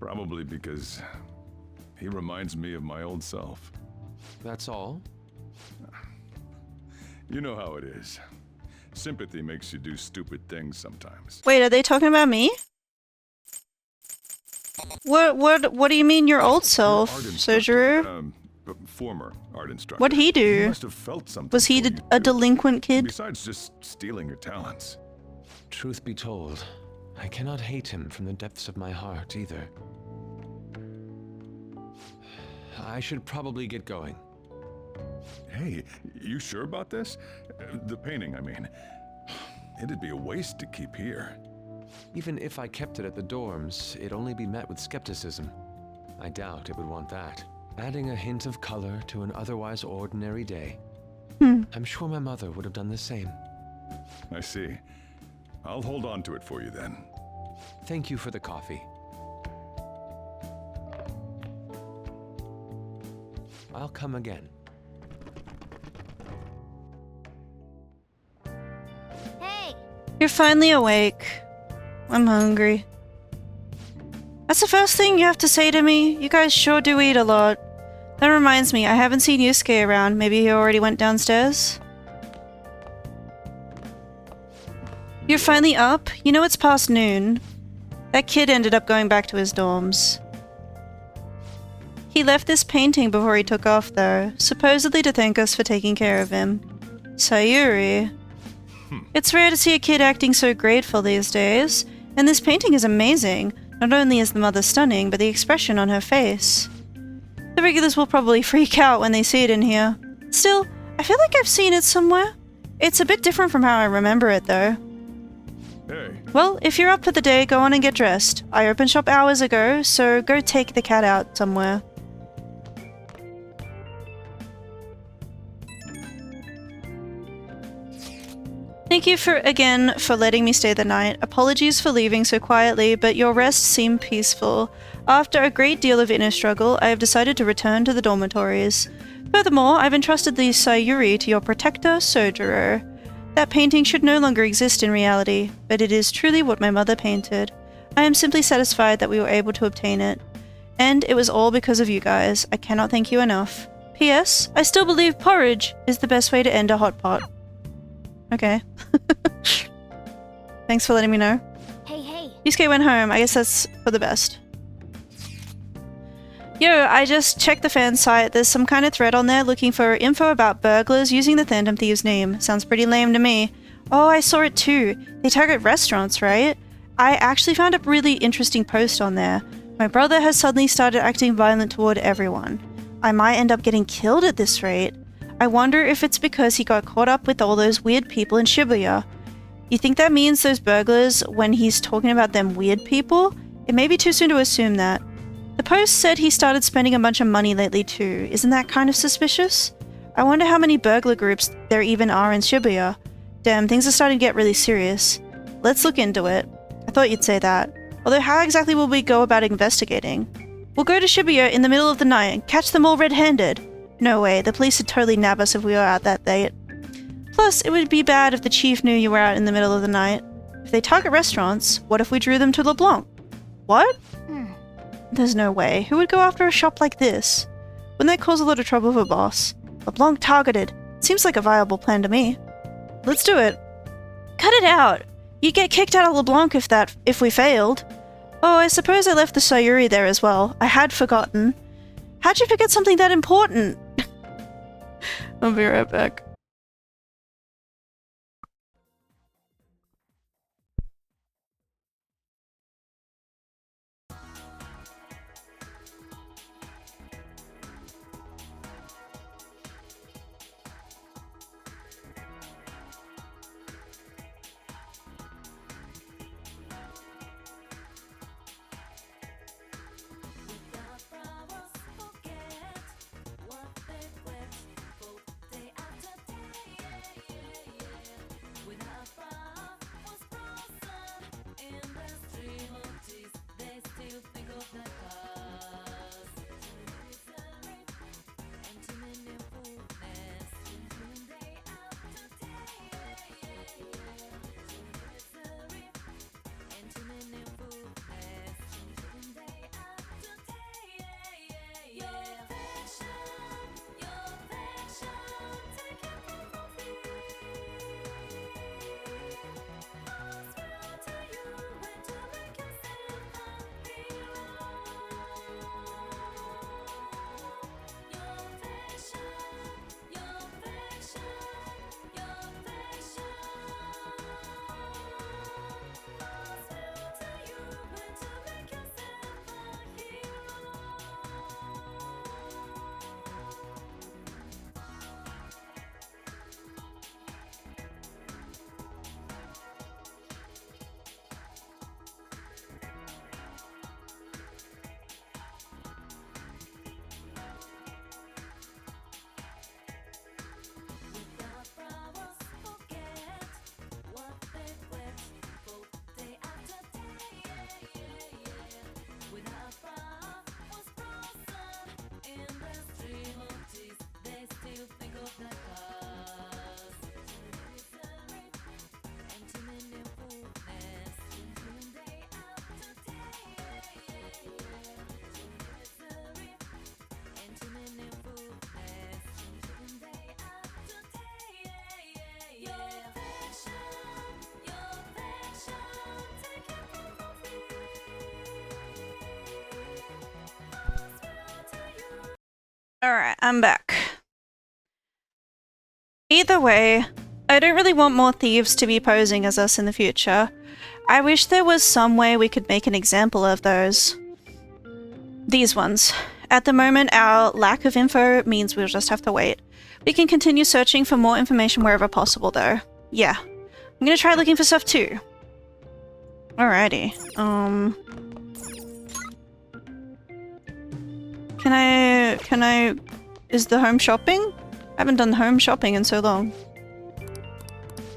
Probably because he reminds me of my old self. That's all? You know how it is. Sympathy makes you do stupid things sometimes. Wait, are they talking about me? What do you mean your old self, Sojuru? Former art instructor. What'd he do? He must have felt something. Was he a delinquent kid? Besides just stealing your talents. Truth be told, I cannot hate him from the depths of my heart either. I should probably get going. Hey, you sure about this? The painting, I mean. It'd be a waste to keep here. Even if I kept it at the dorms, it'd only be met with skepticism. I doubt it would want that. Adding a hint of color to an otherwise ordinary day. I'm sure my mother would have done the same. I see. I'll hold on to it for you then. Thank you for the coffee. I'll come again. Hey! You're finally awake. I'm hungry. That's the first thing you have to say to me? You guys sure do eat a lot. That reminds me, I haven't seen Yusuke around. Maybe he already went downstairs? You're finally up? You know it's past noon. That kid ended up going back to his dorms. He left this painting before he took off, though, supposedly to thank us for taking care of him. Sayuri. It's rare to see a kid acting so grateful these days, and this painting is amazing. Not only is the mother stunning, but the expression on her face. The regulars will probably freak out when they see it in here. Still, I feel like I've seen it somewhere. It's a bit different from how I remember it, though. Hey. Well, if you're up for the day, go on and get dressed. I opened shop hours ago, so go take the cat out somewhere. Thank you again for letting me stay the night. Apologies for leaving so quietly, but your rest seemed peaceful. After a great deal of inner struggle, I have decided to return to the dormitories. Furthermore, I've entrusted the Sayuri to your protector, Sojuru. That painting should no longer exist in reality, but it is truly what my mother painted. I am simply satisfied that we were able to obtain it. And it was all because of you guys. I cannot thank you enough. P.S. I still believe porridge is the best way to end a hot pot. Okay. Thanks for letting me know. Hey, hey. Yusuke went home. I guess that's for the best. Yo, I just checked the fan site. There's some kind of thread on there looking for info about burglars using the Phantom Thieves name. Sounds pretty lame to me. Oh, I saw it too. They target restaurants, right? I actually found a really interesting post on there. My brother has suddenly started acting violent toward everyone. I might end up getting killed at this rate. I wonder if it's because he got caught up with all those weird people in Shibuya. You think that means those burglars when he's talking about them weird people? It may be too soon to assume that. The post said he started spending a bunch of money lately too. Isn't that kind of suspicious? I wonder how many burglar groups there even are in Shibuya. Damn, things are starting to get really serious. Let's look into it. I thought you'd say that. Although how exactly will we go about investigating? We'll go to Shibuya in the middle of the night and catch them all red-handed. No way, the police would totally nab us if we were out that late. Plus, it would be bad if the chief knew you were out in the middle of the night. If they target restaurants, what if we drew them to LeBlanc? What? There's no way. Who would go after a shop like this? Wouldn't that cause a lot of trouble for boss? LeBlanc targeted. Seems like a viable plan to me. Let's do it. Cut it out! You'd get kicked out of LeBlanc if we failed. Oh, I suppose I left the Sayuri there as well. I had forgotten. How'd you forget something that important? I'll be right back. Alright, I'm back. Either way, I don't really want more thieves to be posing as us in the future. I wish there was some way we could make an example of those. These ones. At the moment, our lack of info means we'll just have to wait. We can continue searching for more information wherever possible, though. Yeah. I'm gonna try looking for stuff, too. Alrighty. Can I... Is the home shopping? I haven't done home shopping in so long.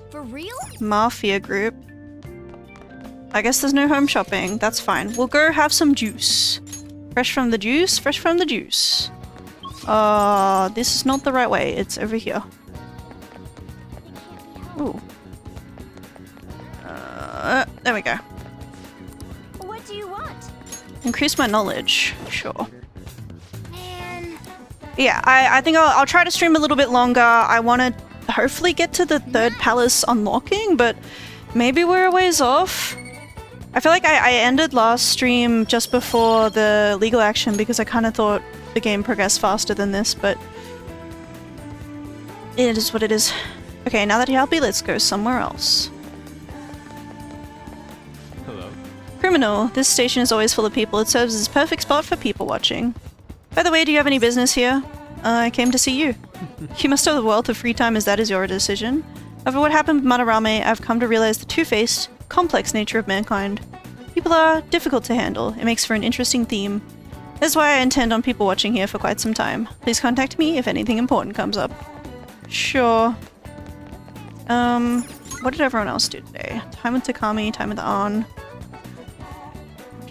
For real? Mafia group. I guess there's no home shopping. That's fine. We'll go have some juice. Fresh from the juice, fresh from the juice. This is not the right way. It's over here. Ooh. There we go. What do you want? Increase my knowledge. Sure. Yeah, I think I'll try to stream a little bit longer. I want to hopefully get to the third palace unlocking, but maybe we're a ways off. I feel like I ended last stream just before the legal action because I kind of thought the game progressed faster than this, but it is what it is. Okay, now that you're happy, let's go somewhere else. Hello. Criminal, this station is always full of people. It serves as a perfect spot for people watching. By the way, do you have any business here? I came to see you. You must have a wealth of free time as that is your decision. Over what happened with Madarame, I've come to realize the two-faced, complex nature of mankind. People are difficult to handle. It makes for an interesting theme. That's why I intend on people watching here for quite some time. Please contact me if anything important comes up. Sure. What did everyone else do today? Time with Takami, time with An.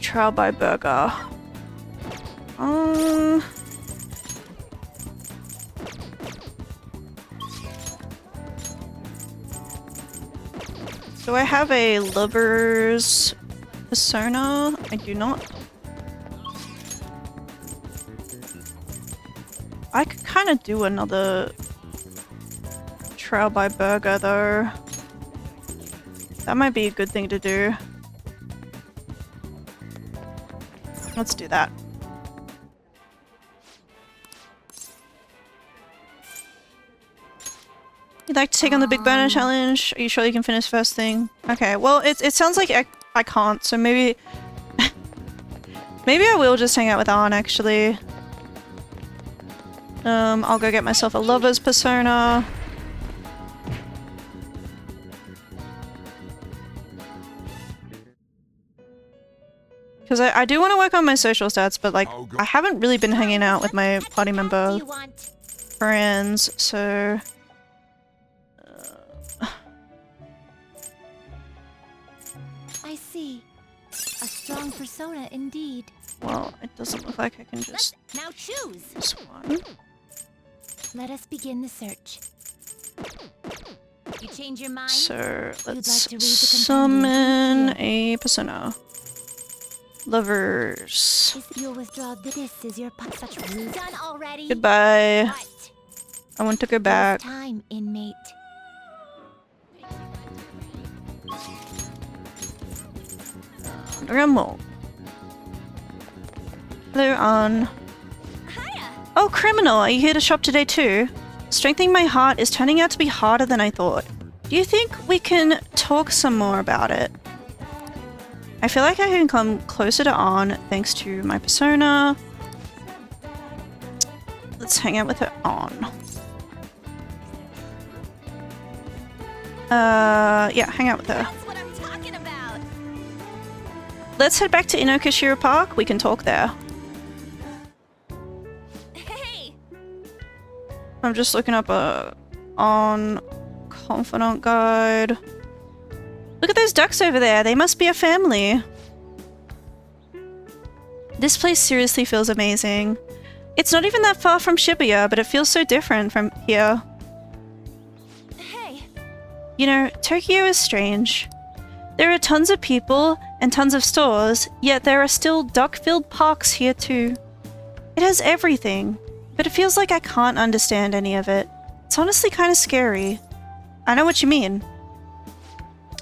Trial by Burger. Do I have a lover's persona? I do not. I could kind of do another trial by Burger though. That might be a good thing to do. Let's do that. You'd like to take on the Big Burner Challenge? Are you sure you can finish first thing? Okay, well, it sounds like I can't, so maybe... maybe I will just hang out with Arn, actually. I'll go get myself a lover's persona. Because I do want to work on my social stats, but like, I haven't really been hanging out with my party member friends, so... I see. A strong persona indeed. Well, it doesn't look like I can just... Now choose! This one. Let us begin the search. You change your mind? So, let's like to summon a persona. Lovers. You'll withdraw this is your such rude. Done already. Goodbye. What? I want to go back. Time, inmate. Remo. Hello, An. Oh, Criminal, are you here to shop today too? Strengthening my heart is turning out to be harder than I thought. Do you think we can talk some more about it? I feel like I can come closer to An thanks to my persona. Let's hang out with her on. Yeah, hang out with her. That's what I'm talking about. Let's head back to Inokashira Park. We can talk there. Hey. I'm just looking up a on confidant guide. Look at those ducks over there. They must be a family. This place seriously feels amazing. It's not even that far from Shibuya, but it feels so different from here. Hey. You know, Tokyo is strange. There are tons of people and tons of stores, yet there are still duck-filled parks here too. It has everything, but it feels like I can't understand any of it. It's honestly kind of scary. I know what you mean.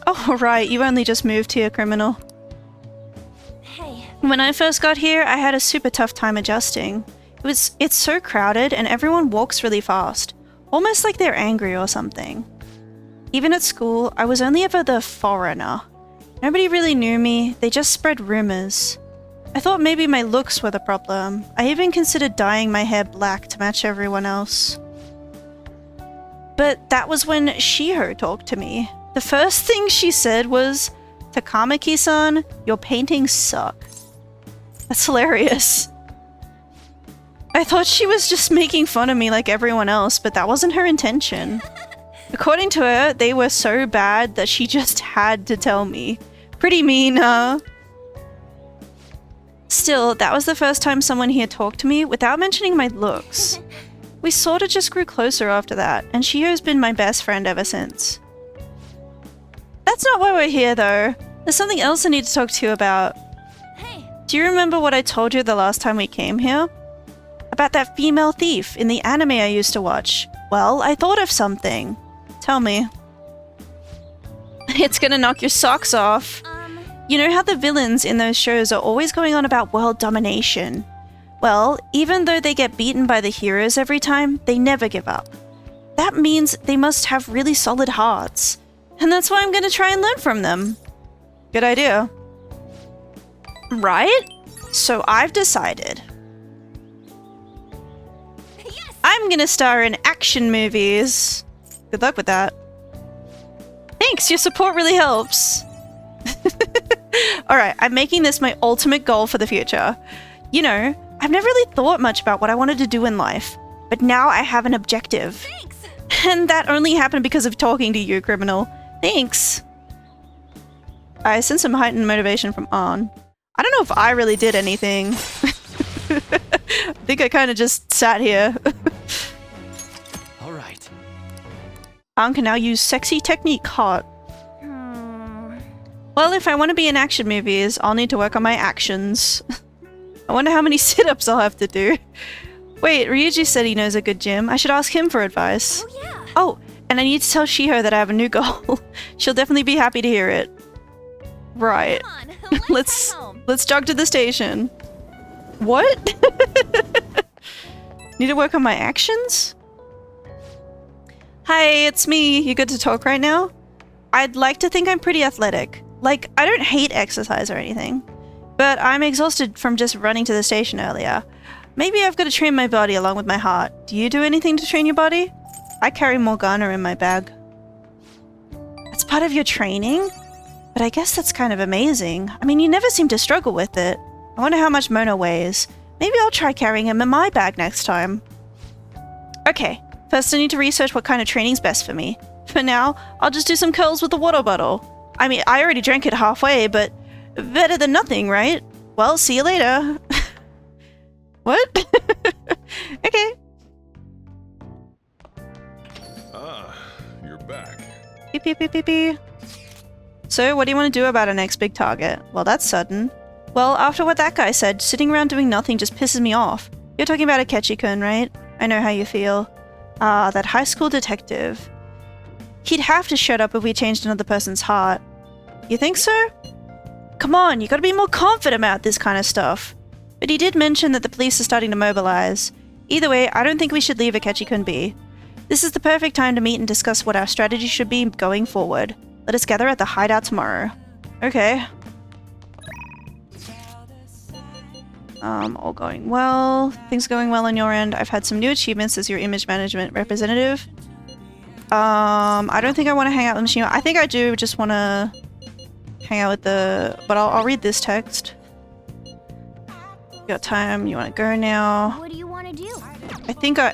Oh, right, you only just moved here, Criminal. Hey. When I first got here, I had a super tough time adjusting. It's so crowded and everyone walks really fast, almost like they're angry or something. Even at school, I was only ever the foreigner. Nobody really knew me, they just spread rumors. I thought maybe my looks were the problem. I even considered dyeing my hair black to match everyone else. But that was when Shiho talked to me. The first thing she said was, "Takamaki-san, your paintings suck." That's hilarious. I thought she was just making fun of me like everyone else, but that wasn't her intention. According to her, they were so bad that she just had to tell me. Pretty mean, huh? Still, that was the first time someone here talked to me without mentioning my looks. We sorta just grew closer after that, and Shiho's been my best friend ever since. That's not why we're here, though. There's something else I need to talk to you about. Hey. Do you remember what I told you the last time we came here? About that female thief in the anime I used to watch. Well, I thought of something. Tell me. It's gonna knock your socks off. You know how the villains in those shows are always going on about world domination? Well, even though they get beaten by the heroes every time, they never give up. That means they must have really solid hearts. And that's why I'm gonna try and learn from them. Good idea. Right? So I've decided. Yes! I'm gonna star in action movies. Good luck with that. Thanks, your support really helps. Alright, I'm making this my ultimate goal for the future. You know, I've never really thought much about what I wanted to do in life, but now I have an objective. Thanks! And that only happened because of talking to you, criminal. Thanks. I sense some heightened motivation from On. I don't know if I really did anything. I think I kind of just sat here. Alright. On can now use sexy technique hot. Well, if I want to be in action movies, I'll need to work on my actions. I wonder how many sit-ups I'll have to do. Wait, Ryuji said he knows a good gym. I should ask him for advice. Oh, yeah. Oh, and I need to tell Shiho that I have a new goal. She'll definitely be happy to hear it. Right. Come on, let's jog to the station. What? Need to work on my actions? Hi, it's me. You good to talk right now? I'd like to think I'm pretty athletic. Like, I don't hate exercise or anything, but I'm exhausted from just running to the station earlier. Maybe I've got to train my body along with my heart. Do you do anything to train your body? I carry Morgana in my bag. That's part of your training? But I guess that's kind of amazing. I mean, you never seem to struggle with it. I wonder how much Mona weighs. Maybe I'll try carrying him in my bag next time. Okay, first I need to research what kind of training's best for me. For now, I'll just do some curls with the water bottle. I mean, I already drank it halfway, but better than nothing, right? Well, see you later. What? Okay. Ah, you're back. Beep, beep, beep, beep, beep. So, what do you want to do about our next big target? Well, that's sudden. Well, after what that guy said, sitting around doing nothing just pisses me off. You're talking about Akechi-kun, right? I know how you feel. Ah, that high school detective. He'd have to shut up if we changed another person's heart. You think so? Come on, you gotta be more confident about this kind of stuff. But he did mention that the police are starting to mobilize. Either way, I don't think we should leave Akechi-kun be. This is the perfect time to meet and discuss what our strategy should be going forward. Let us gather at the hideout tomorrow. Okay. All going well. Things going well on your end. I've had some new achievements as your image management representative. I don't think I want to hang out with Machine. I think I do just want to hang out with the... But I'll read this text. You got time? You want to go now? What do you want to do? I think I'll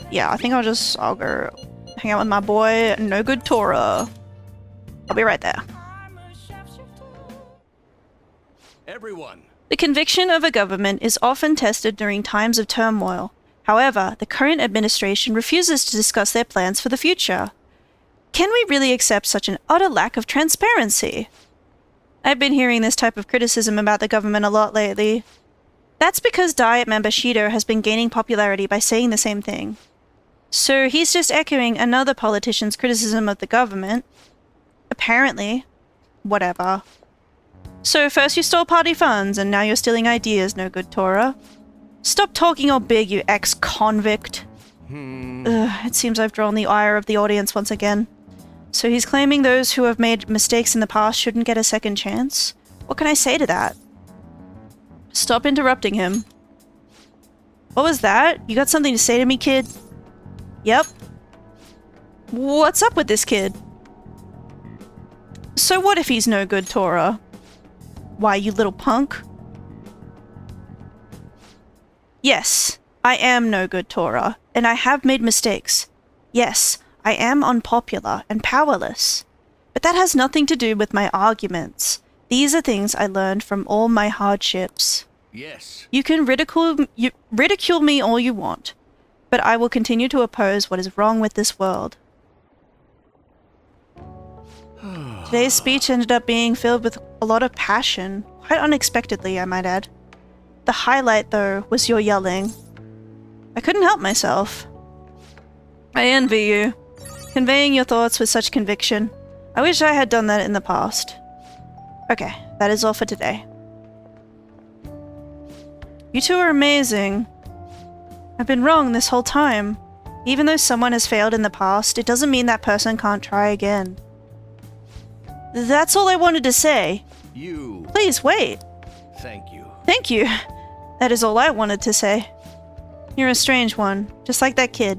go hang out with my boy, No Good Tora. I'll be right there. Everyone. The conviction of a government is often tested during times of turmoil. However, the current administration refuses to discuss their plans for the future. Can we really accept such an utter lack of transparency? I've been hearing this type of criticism about the government a lot lately. That's because Diet member Shido has been gaining popularity by saying the same thing. So he's just echoing another politician's criticism of the government. Apparently. Whatever. So first you stole party funds, and now you're stealing ideas, No Good Tora. Stop talking all big, you ex-convict. It seems I've drawn the ire of the audience once again. So he's claiming those who have made mistakes in the past shouldn't get a second chance? What can I say to that? Stop interrupting him. What was that? You got something to say to me, kid? Yep. What's up with this kid? So what if he's no good, Tora? Why, you little punk? Yes, I am no good, Tora, and I have made mistakes. Yes, I am unpopular and powerless. But that has nothing to do with my arguments. These are things I learned from all my hardships. Yes. You can ridicule me all you want, but I will continue to oppose what is wrong with this world. Today's speech ended up being filled with a lot of passion, quite unexpectedly, I might add. The highlight, though, was your yelling. I couldn't help myself. I envy you, conveying your thoughts with such conviction. I wish I had done that in the past. Okay, That is all for today. You two are amazing. I've been wrong this whole time. Even though someone has failed in the past, it doesn't mean that person can't try again. That's all I wanted to say. You. Please wait. Thank you. Thank you. That is all I wanted to say. You're a strange one, just like that kid.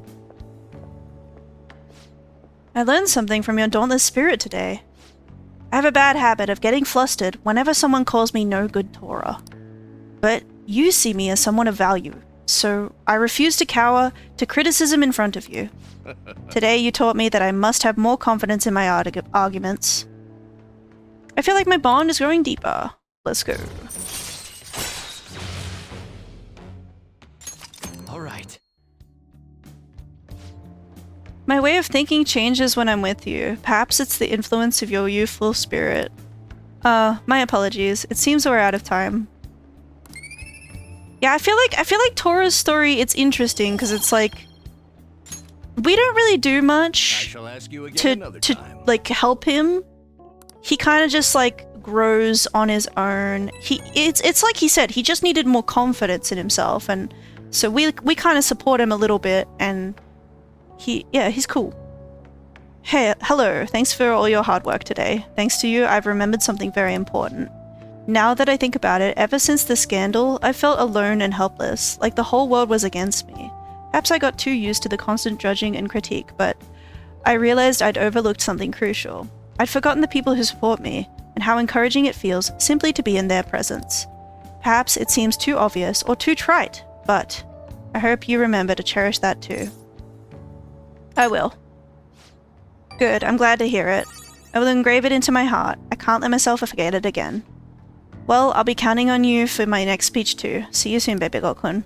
I learned something from your dauntless spirit today. I have a bad habit of getting flustered whenever someone calls me no good Tora. But you see me as someone of value, so I refuse to cower to criticism in front of you. Today you taught me that I must have more confidence in my arguments. I feel like my bond is growing deeper. Let's go. All right. My way of thinking changes when I'm with you. Perhaps it's the influence of your youthful spirit. My apologies. It seems we're out of time. Yeah, I feel like Tora's story, it's interesting because it's like we don't really do much to like help him. He kind of just like grows on his own. It's like he said, he just needed more confidence in himself, and so we kind of support him a little bit, and he's cool. Hey, hello. Thanks for all your hard work today. Thanks to you, I've remembered something very important. Now that I think about it, ever since the scandal, I felt alone and helpless, like the whole world was against me. Perhaps I got too used to the constant judging and critique, but I realized I'd overlooked something crucial. I'd forgotten the people who support me, and how encouraging it feels simply to be in their presence. Perhaps it seems too obvious or too trite, but I hope you remember to cherish that too. I will. Good, I'm glad to hear it. I will engrave it into my heart. I can't let myself forget it again. Well, I'll be counting on you for my next speech too. See you soon, baby Gokun.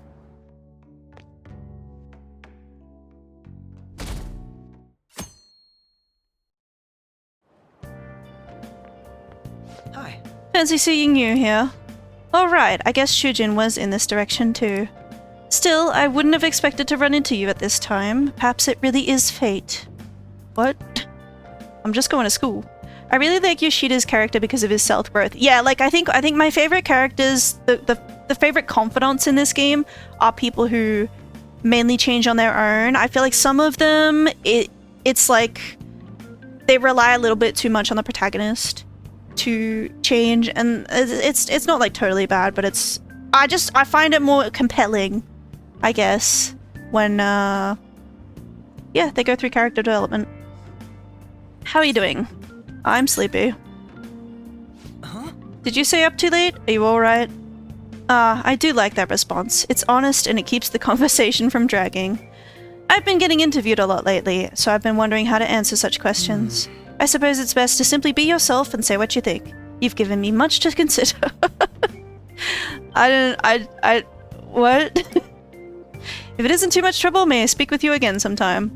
Hi. Fancy seeing you here. Alright, I guess Shujin was in this direction too. Still, I wouldn't have expected to run into you at this time. Perhaps it really is fate. What? I'm just going to school. I really like Yoshida's character because of his self-growth. Yeah, like I think my favorite characters, the favorite confidants in this game are people who mainly change on their own. I feel like some of them, it's like they rely a little bit too much on the protagonist to change, and it's not like totally bad, but it's I find it more compelling, I guess, when yeah, they go through character development. How are you doing? I'm sleepy. Huh? Did you stay up too late? Are you alright? I do like that response. It's honest and it keeps the conversation from dragging. I've been getting interviewed a lot lately, so I've been wondering how to answer such questions. I suppose it's best to simply be yourself and say what you think. You've given me much to consider. What? If it isn't too much trouble, may I speak with you again sometime?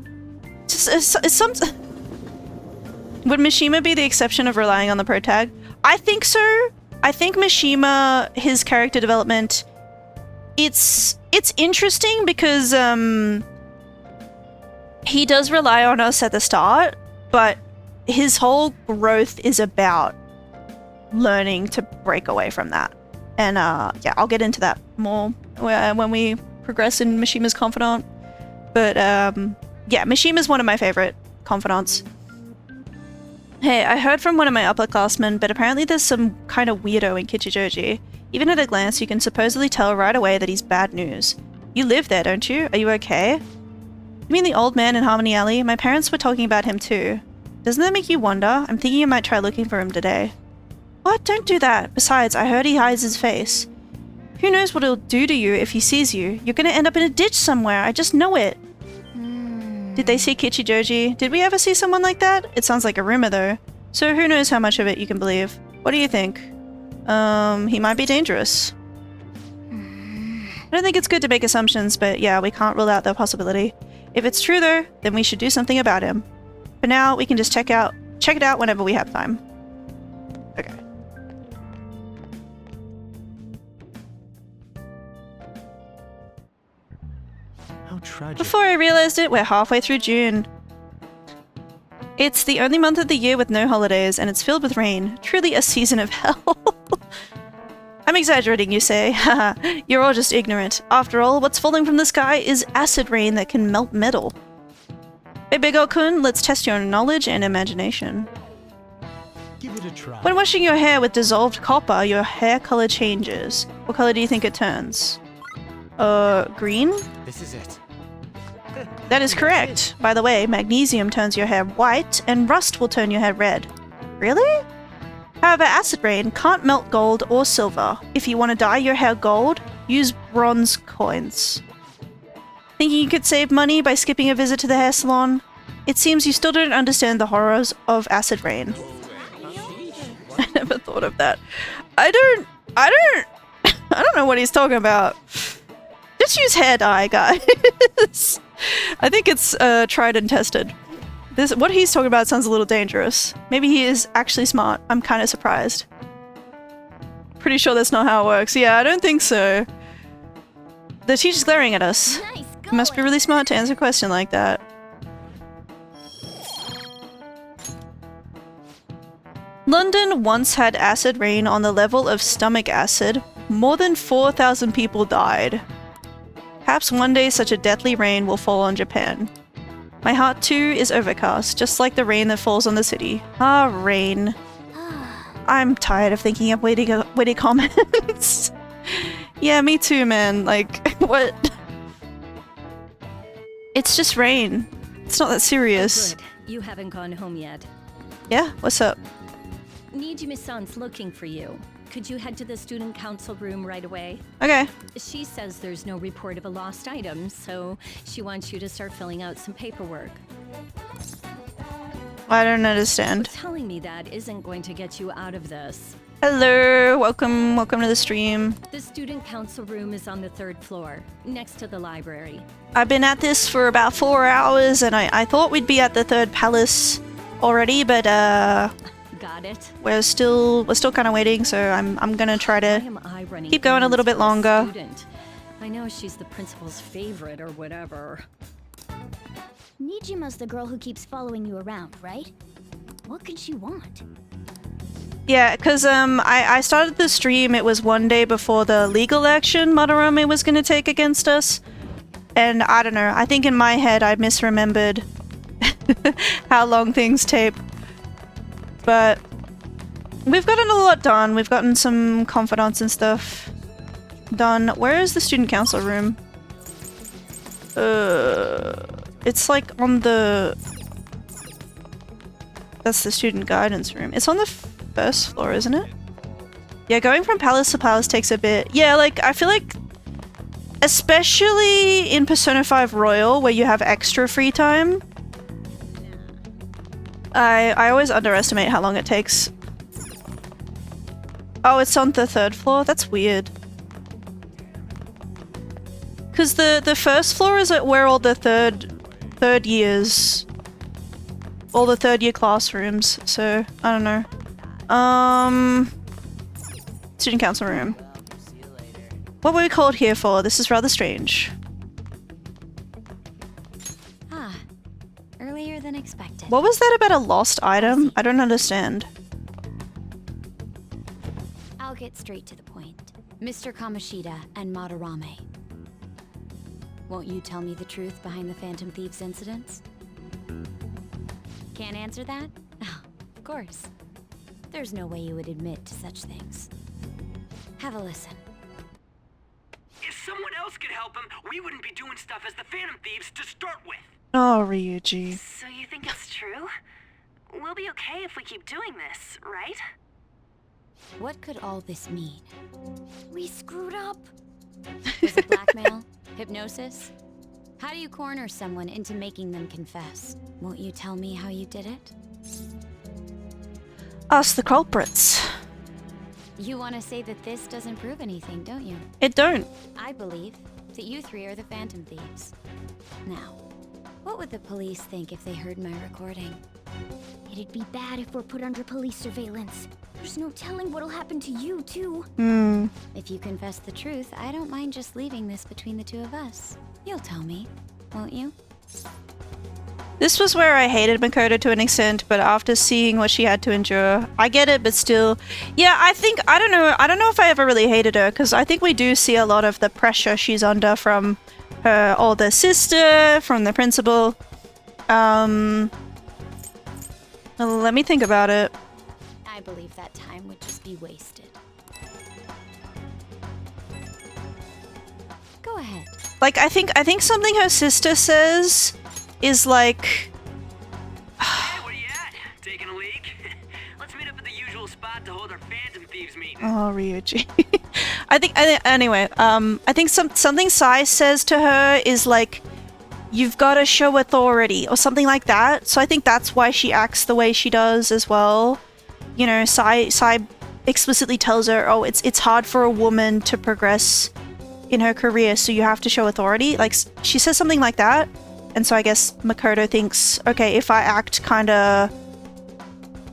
Would Mishima be the exception of relying on the protag? I think so. I think Mishima, his character development, it's interesting because he does rely on us at the start, but his whole growth is about learning to break away from that. And yeah, I'll get into that more when we progress in Mishima's confidant. But yeah, Mishima's one of my favorite confidants. Hey, I heard from one of my upperclassmen, but apparently there's some kind of weirdo in Kichijoji. Even at a glance, you can supposedly tell right away that he's bad news. You live there, don't you? Are you okay? You mean the old man in Harmony Alley? My parents were talking about him too. Doesn't that make you wonder? I'm thinking you might try looking for him today. What? Don't do that. Besides, I heard he hides his face. Who knows what he'll do to you if he sees you? You're gonna end up in a ditch somewhere. I just know it. Did they see Kichijoji? Did we ever see someone like that? It sounds like a rumor though. So who knows how much of it you can believe. What do you think? He might be dangerous. I don't think it's good to make assumptions, but yeah, we can't rule out the possibility. If it's true though, then we should do something about him. For now, we can just check it out whenever we have time. Okay. How tragic. Before I realized it, we're halfway through June. It's the only month of the year with no holidays, and it's filled with rain. Truly a season of hell. I'm exaggerating, you say. Haha, you're all just ignorant. After all, what's falling from the sky is acid rain that can melt metal. Hey, Big Kun, let's test your knowledge and imagination. Give it a try. When washing your hair with dissolved copper, your hair color changes. What color do you think it turns? Green? This is it. That is correct. By the way, magnesium turns your hair white, and rust will turn your hair red. Really? However, acid rain can't melt gold or silver. If you want to dye your hair gold, use bronze coins. Thinking you could save money by skipping a visit to the hair salon? It seems you still don't understand the horrors of acid rain. I never thought of that. I don't know what he's talking about. Just use hair dye, guys. I think it's tried and tested. What he's talking about sounds a little dangerous. Maybe he is actually smart. I'm kind of surprised. Pretty sure that's not how it works. Yeah, I don't think so. The teacher's glaring at us. Nice You must be really smart to answer a question like that. London once had acid rain on the level of stomach acid. More than 4,000 people died. Perhaps one day such a deathly rain will fall on Japan. My heart too is overcast, just like the rain that falls on the city. Ah, rain. I'm tired of thinking of witty comments. Yeah, me too, man. Like, what? It's just rain. It's not that serious. Good. You haven't gone home yet. Yeah? What's up? Nijimi-san's looking for you. Could you head to the student council room right away? Okay. She says there's no report of a lost item, so she wants you to start filling out some paperwork. I don't understand. Telling me that isn't going to get you out of this. Hello, welcome to the stream. The student council room is on the 3rd floor, next to the library. I've been at this for about 4 hours, and I thought we'd be at the 3rd palace already, but Got it. we're still kind of waiting, so I'm gonna try to keep going a little bit longer. I know she's the principal's favorite or whatever. Nijima's the girl who keeps following you around, right? What could she want? Yeah, because I started the stream, it was one day before the legal action Madarame was gonna take against us. And I don't know, I think in my head I misremembered how long things tape. But we've gotten a lot done. We've gotten some confidants and stuff done. Where is the student council room? It's like on the... That's the student guidance room. It's on the 1st floor, isn't it? Yeah, going from palace to palace takes a bit. Yeah, like, I feel like... Especially in Persona 5 Royal, where you have extra free time, I always underestimate how long it takes. Oh, it's on the 3rd floor? That's weird. Because the 1st floor is where all the third years... all the 3rd year classrooms, so I don't know. Student council room. What were we called here for? This is rather strange. Ah, earlier than expected. What was that about a lost item? I don't understand. I'll get straight to the point. Mr. Kamoshida and Madarame. Won't you tell me the truth behind the Phantom Thieves incidents? Can't answer that? Oh, of course. There's no way you would admit to such things. Have a listen. If someone else could help him, we wouldn't be doing stuff as the Phantom Thieves to start with. Oh, Ryuji. So you think it's true? We'll be okay if we keep doing this, right? What could all this mean? We screwed up. Was it blackmail? Hypnosis? How do you corner someone into making them confess? Won't you tell me how you did it? Ask the culprits. You want to say that this doesn't prove anything, don't you? It don't. I believe that you three are the Phantom Thieves. Now, what would the police think if they heard my recording? It'd be bad if we're put under police surveillance. There's no telling what'll happen to you, too. If you confess the truth, I don't mind just leaving this between the two of us. You'll tell me, won't you? This was where I hated Makoto to an extent, but after seeing what she had to endure, I get it, but still. Yeah, I don't know if I ever really hated her, because I think we do see a lot of the pressure she's under from her older sister, from the principal. Let me think about it. I believe that time would just be wasted. Go ahead. Like, I think something her sister says is like... Hey, where you at? Taking a leak? Let's meet up at the usual spot to hold our Phantom Thieves meeting. Oh, Ryuji. Anyway, I think something Sai says to her is like, you've got to show authority, or something like that. So I think that's why she acts the way she does as well. You know, Sai explicitly tells her, oh, it's hard for a woman to progress in her career, so you have to show authority. Like, she says something like that. And so I guess Makoto thinks, okay, if I act kind of,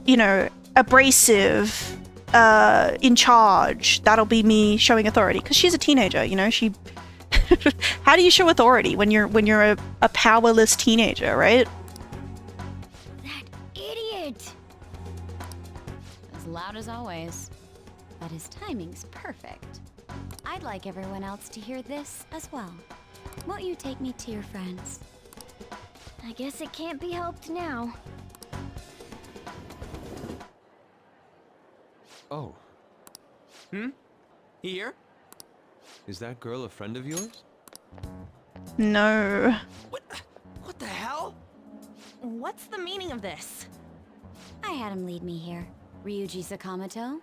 you know, abrasive, in charge, that'll be me showing authority. Because she's a teenager, you know, she... How do you show authority when you're a powerless teenager, right? That idiot! As loud as always. But his timing's perfect. I'd like everyone else to hear this as well. Won't you take me to your friends? I guess it can't be helped now. Oh. Here? Is that girl a friend of yours? No. What the hell? What's the meaning of this? I had him lead me here. Ryuji Sakamoto.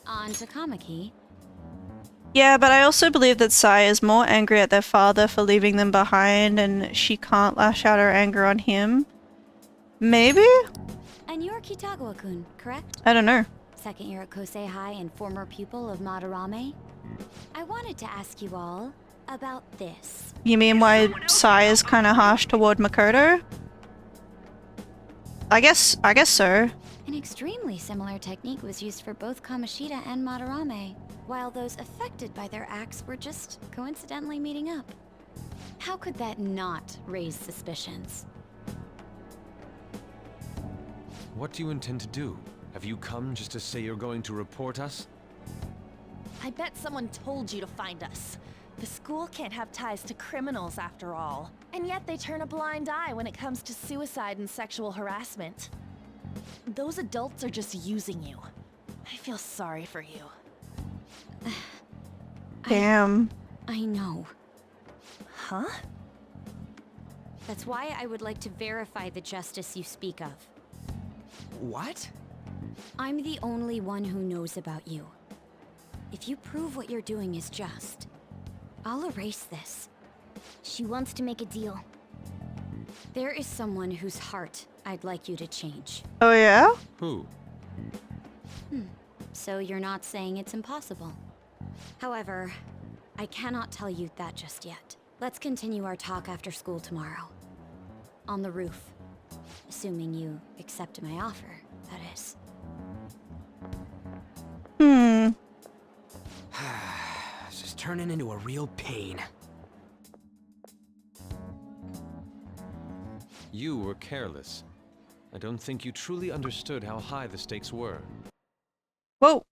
On to Kamaki. Yeah, but I also believe that Sai is more angry at their father for leaving them behind, and she can't lash out her anger on him. Maybe? And you're Kitagawa-kun, correct? I don't know. Second year at Kosei High and former pupil of Madarame. I wanted to ask you all about this. You mean why Sai is kind of harsh toward Makoto? I guess so. An extremely similar technique was used for both Kamoshida and Madarame, while those affected by their acts were just coincidentally meeting up. How could that not raise suspicions? What do you intend to do? Have you come just to say you're going to report us? I bet someone told you to find us. The school can't have ties to criminals after all. And yet they turn a blind eye when it comes to suicide and sexual harassment. Those adults are just using you. I feel sorry for you. Damn. I know. Huh? That's why I would like to verify the justice you speak of. What? I'm the only one who knows about you. If you prove what you're doing is just, I'll erase this. She wants to make a deal. There is someone whose heart I'd like you to change. Oh yeah? Who? So you're not saying it's impossible. However, I cannot tell you that just yet. Let's continue our talk after school tomorrow. On the roof. Assuming you accept my offer, that is. This is turning into a real pain. You were careless. I don't think you truly understood how high the stakes were. Whoa.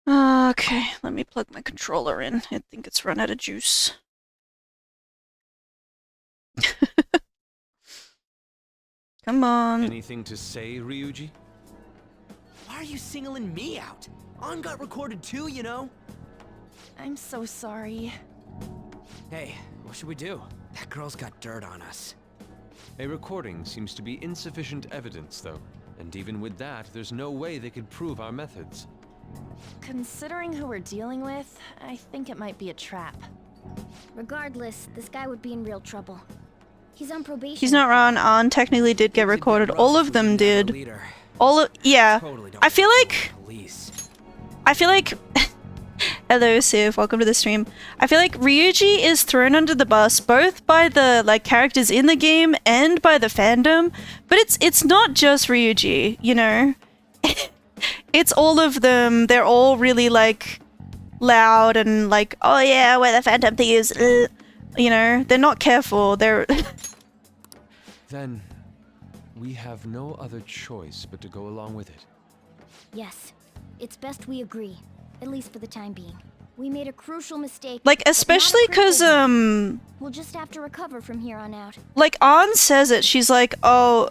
Okay, let me plug my controller in. I think it's run out of juice. Come on. Anything to say, Ryuji? Why are you singling me out? On got recorded too, you know? I'm so sorry. Hey, what should we do? That girl's got dirt on us. A recording seems to be insufficient evidence, though. And even with that, there's no way they could prove our methods. Considering who we're dealing with, I think it might be a trap. Regardless, this guy would be in real trouble. He's on probation. He's not wrong. On technically did get recorded. All of them did. Yeah. I feel like hello Civ, welcome to the stream. I feel like Ryuji is thrown under the bus both by the characters in the game and by the fandom, but it's not just Ryuji, you know. It's all of them. They're all really loud and oh yeah, we're the Phantom Thieves. you know, they're not careful. They're Then we have no other choice but to go along with it. Yes, it's best we agree, at least for the time being. We made a crucial mistake. like, but not a especially because critical one. We'll just have to recover from here on out. like Ann says it. She's like, oh,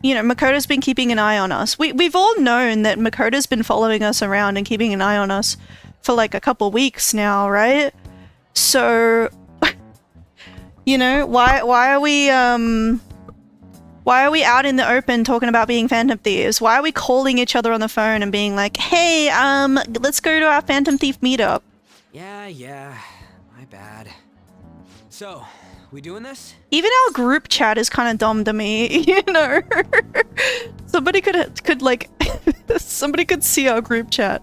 you know, Makoto's been keeping an eye on us. We've all known that Makoto's been following us around and keeping an eye on us for like a couple weeks now, right? So, you know, why are we out in the open talking about being Phantom Thieves? Why are we calling each other on the phone and being like, hey, let's go to our Phantom Thief meetup? Yeah, my bad. So, we doing this? Even our group chat is kind of dumb to me, you know? Somebody could like, somebody could see our group chat.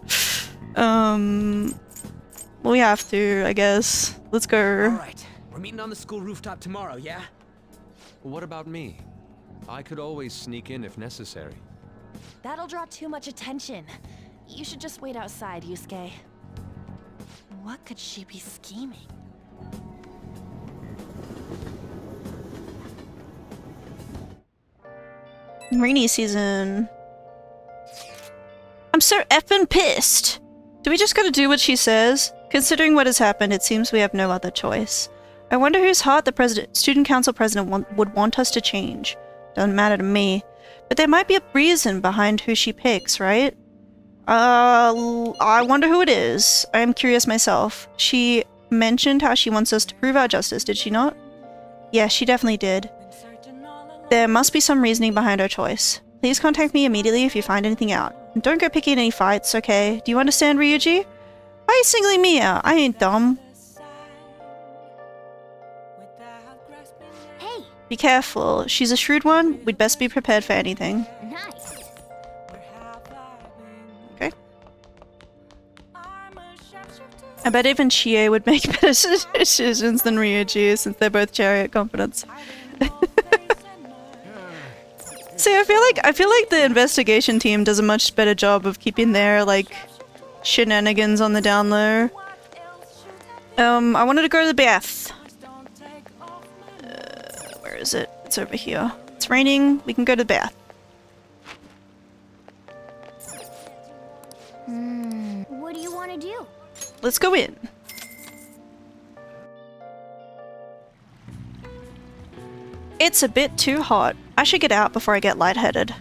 We have to, I guess. Let's go. Alright, we're meeting on the school rooftop tomorrow, yeah? What about me? I could always sneak in if necessary. That'll draw too much attention. You should just wait outside, Yusuke. What could she be scheming? Rainy season. I'm so effing pissed. Do we just gotta do what she says? Considering what has happened, it seems we have no other choice. I wonder whose heart the student council president would want us to change. Doesn't matter to me. But there might be a reason behind who she picks, right? I wonder who it is. I am curious myself. She mentioned how she wants us to prove our justice, did she not? Yeah, she definitely did. There must be some reasoning behind her choice. Please contact me immediately if you find anything out. And don't go picking any fights, okay? Do you understand, Ryuji? Why are you singling me out? I ain't dumb. Hey! Be careful. She's a shrewd one. We'd best be prepared for anything. Nice. Okay. I bet even Chie would make better decisions than Ryuji, since they're both chariot confidants. See, I feel like the investigation team does a much better job of keeping their like shenanigans on the down low. I wanted to go to the bath. Where is it? It's over here. It's raining. We can go to the bath. What do you want to do? Let's go in. It's a bit too hot. I should get out before I get lightheaded.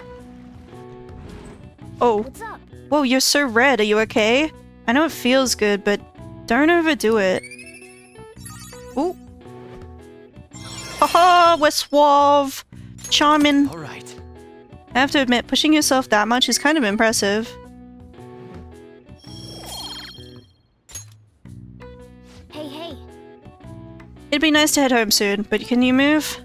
Oh. What's up? Whoa, you're so red. Are you okay? I know it feels good, but don't overdo it. Ooh. Haha, we're suave. Charming. Alright. I have to admit, pushing yourself that much is kind of impressive. Hey. It'd be nice to head home soon, but can you move?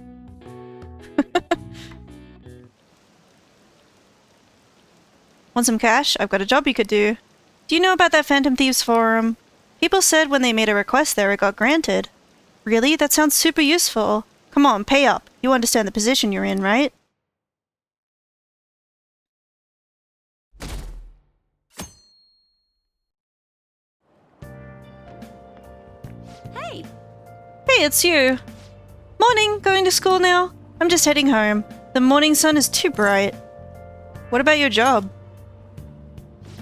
Want some cash? I've got a job you could do. Do you know about that Phantom Thieves forum? People said when they made a request there it got granted. Really? That sounds super useful. Come on, pay up. You understand the position you're in, right? Hey! Hey, it's you. Morning, going to school now? I'm just heading home. The morning sun is too bright. What about your job?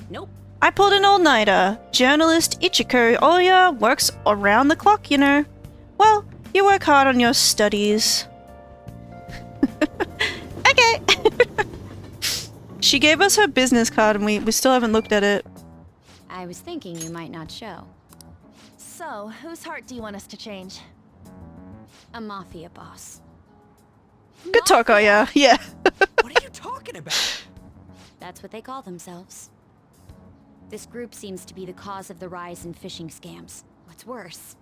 Nope. I pulled an all-nighter. Journalist Ichiko Oya works around the clock, you know. Well, you work hard on your studies. Okay. She gave us her business card and we still haven't looked at it. I was thinking you might not show. So, whose heart do you want us to change? A mafia boss. Good talk, Oya. Yeah. What are you talking about? That's what they call themselves. This group seems to be the cause of the rise in phishing scams. What's worse,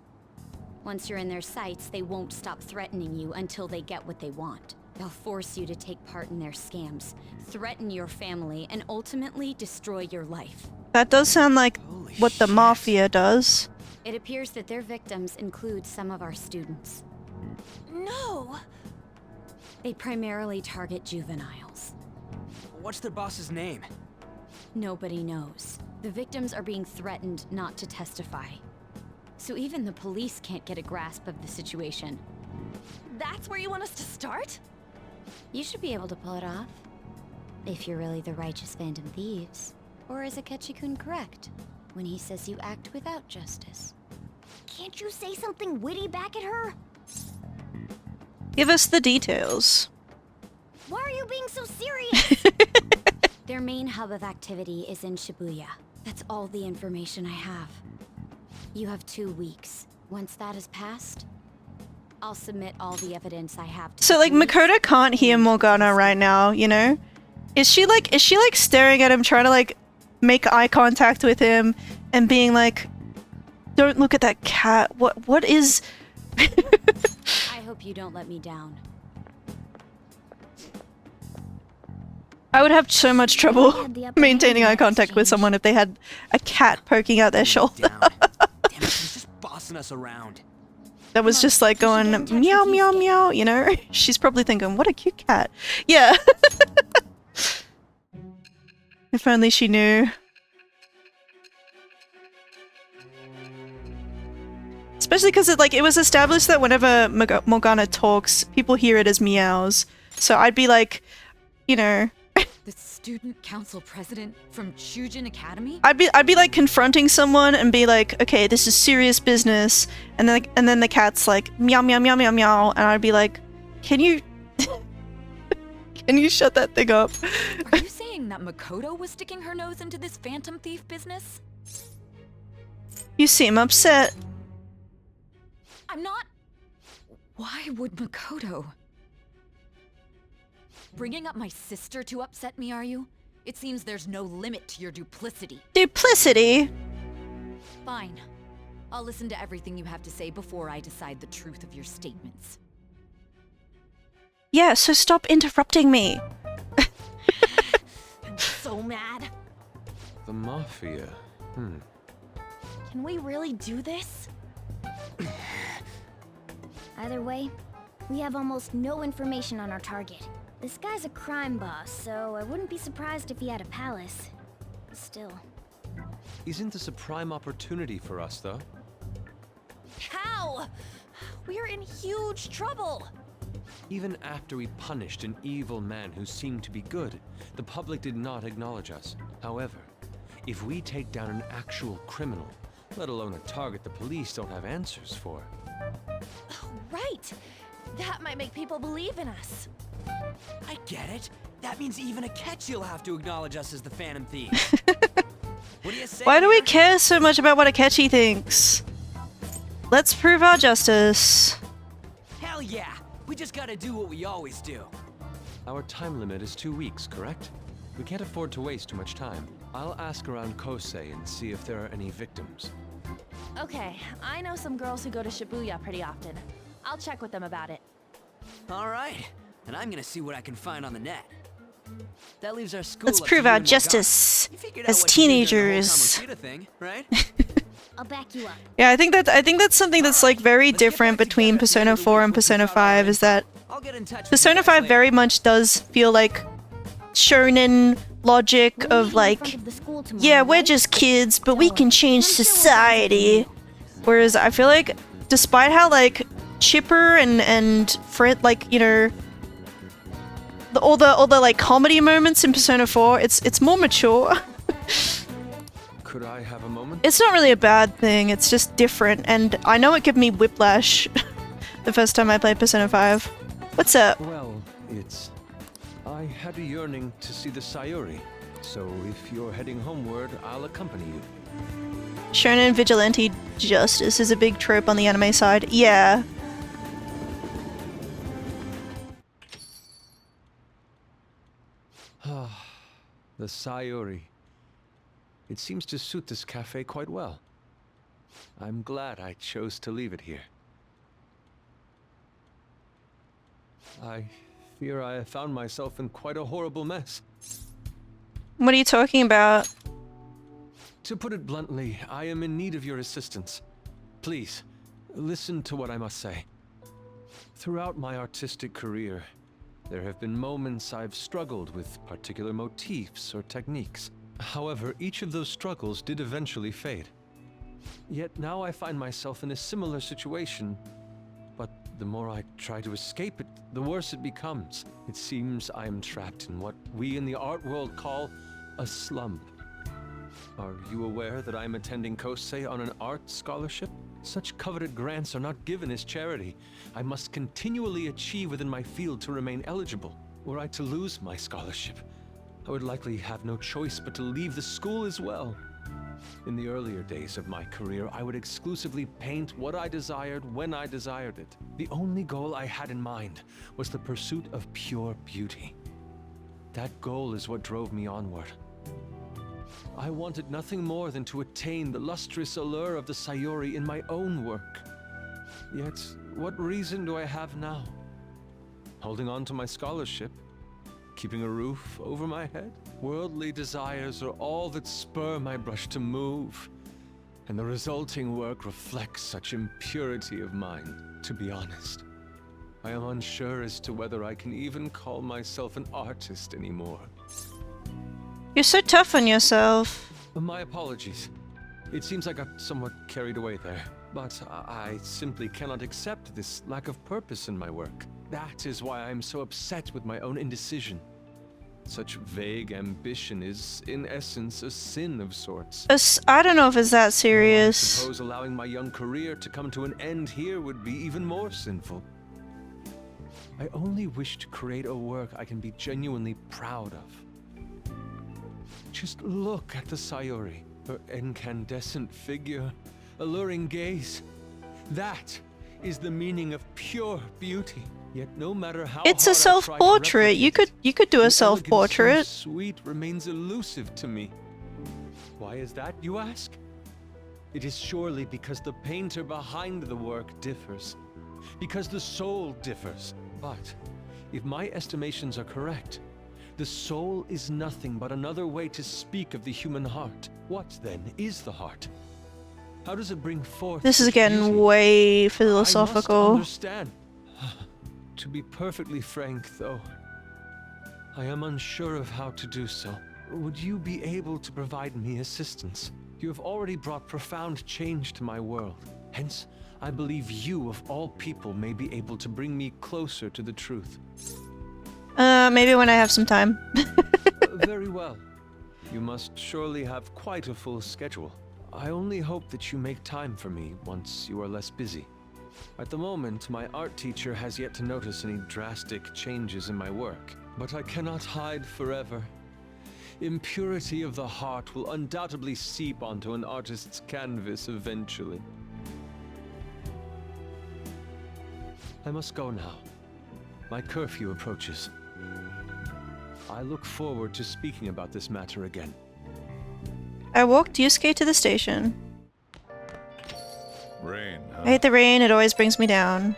once you're in their sights, they won't stop threatening you until they get what they want. They'll force you to take part in their scams, threaten your family, and ultimately destroy your life. That does sound like what the mafia does. It appears that their victims include some of our students. No! They primarily target juveniles. What's their boss's name? Nobody knows. The victims are being threatened not to testify. So even the police can't get a grasp of the situation. That's where you want us to start? You should be able to pull it off. If you're really the righteous Phantom Thieves. Or is Akechi-kun correct when he says you act without justice? Can't you say something witty back at her? Give us the details. Why are you being so serious? Their main hub of activity is in Shibuya. That's all the information I have. You have 2 weeks. Once that has passed, I'll submit all the evidence I have to So like Makoto can't hear Morgana right now, you know? Is she like staring at him, trying to like make eye contact with him and being like, don't look at that cat. What is I hope you don't let me down. I would have so much trouble maintaining eye contact with someone if they had a cat poking out their shoulder. Damn it, she's just bossing us around. That was just like going meow meow meow, you know? She's probably thinking, what a cute cat. Yeah. If only she knew. Especially because it was established that whenever Morgana talks, people hear it as meows. So I'd be like, you know, the student council president from Chujin Academy? I'd be like confronting someone and be like, okay, this is serious business, and then the cat's like meow meow meow meow meow, and I'd be like, can you shut that thing up? Are you saying that Makoto was sticking her nose into this phantom thief business? You seem upset. I'm not. Why would Makoto? Bringing up my sister to upset me, are you? It seems there's no limit to your duplicity. Duplicity? Fine. I'll listen to everything you have to say before I decide the truth of your statements. Yeah, so stop interrupting me. I'm so mad. The Mafia. Can we really do this? Either way, we have almost no information on our target. This guy's a crime boss, so I wouldn't be surprised if he had a palace. Still. Isn't this a prime opportunity for us, though? How? We're in huge trouble. Even after we punished an evil man who seemed to be good, the public did not acknowledge us. However, if we take down an actual criminal, let alone a target the police don't have answers for. Right. That might make people believe in us. I get it. That means even Akechi will have to acknowledge us as the Phantom Thief. What do you say? Why do we care so much about what Akechi thinks? Let's prove our justice. Hell yeah! We just gotta do what we always do. Our time limit is 2 weeks, correct? We can't afford to waste too much time. I'll ask around Kosei and see if there are any victims. Okay, I know some girls who go to Shibuya pretty often. I'll check with them about it. All right, and I'm gonna see what I can find on the net. That leaves our school. Let's prove our justice as teenagers. Thing, right? I'll back you up. Yeah, I think that's something that's like very different between Persona 4 and Persona 5 is that Persona 5 very much does feel like shonen logic of like, yeah, we're just kids, but we can change society. Whereas I feel like despite how like chipper and Fred, like, you know, all the like comedy moments in Persona 4, it's more mature. Could I have a moment? It's not really a bad thing, it's just different, and I know it gave me whiplash the first time I played Persona 5. What's up? Well, I had a yearning to see the Sayuri, so if you're heading homeward, I'll accompany you. Shonen vigilante justice is a big trope on the anime side. Yeah. The Sayuri. It seems to suit this cafe quite well. I'm glad I chose to leave it here. I fear I have found myself in quite a horrible mess. What are you talking about? To put it bluntly, I am in need of your assistance. Please, listen to what I must say. Throughout my artistic career, there have been moments I've struggled with particular motifs or techniques. However, each of those struggles did eventually fade. Yet now I find myself in a similar situation. But the more I try to escape it, the worse it becomes. It seems I am trapped in what we in the art world call a slump. Are you aware that I am attending Kosei on an art scholarship? Such coveted grants are not given as charity. I must continually achieve within my field to remain eligible. Were I to lose my scholarship, I would likely have no choice but to leave the school as well. In the earlier days of my career, I would exclusively paint what I desired when I desired it. The only goal I had in mind was the pursuit of pure beauty. That goal is what drove me onward. I wanted nothing more than to attain the lustrous allure of the Sayuri in my own work. Yet, what reason do I have now? Holding on to my scholarship? Keeping a roof over my head? Worldly desires are all that spur my brush to move, and the resulting work reflects such impurity of mind. To be honest, I am unsure as to whether I can even call myself an artist anymore. You're so tough on yourself. My apologies. It seems I got somewhat carried away there, but I simply cannot accept this lack of purpose in my work. That is why I am so upset with my own indecision. Such vague ambition is, in essence, a sin of sorts. I don't know if it's that serious. I suppose allowing my young career to come to an end here would be even more sinful. I only wish to create a work I can be genuinely proud of. Just look at the Sayuri, her incandescent figure, alluring gaze. That is the meaning of pure beauty. Yet no matter how it's a self-portrait. You could do a self-portrait. So sweet remains elusive to me. Why is that, you ask? It is surely because the painter behind the work differs. Because the soul differs. But if my estimations are correct, the soul is nothing but another way to speak of the human heart. What then is the heart? How does it bring forth? This is getting way philosophical. I must understand. To be perfectly frank, though, I am unsure of how to do so. Would you be able to provide me assistance? You have already brought profound change to my world. Hence, I believe you, of all people, may be able to bring me closer to the truth. Maybe when I have some time. Very well. You must surely have quite a full schedule. I only hope that you make time for me once you are less busy. At the moment, my art teacher has yet to notice any drastic changes in my work, but I cannot hide forever. Impurity of the heart will undoubtedly seep onto an artist's canvas eventually. I must go now. My curfew approaches. I look forward to speaking about this matter again. I walked Yusuke to the station. Rain, huh? I hate the rain, it always brings me down.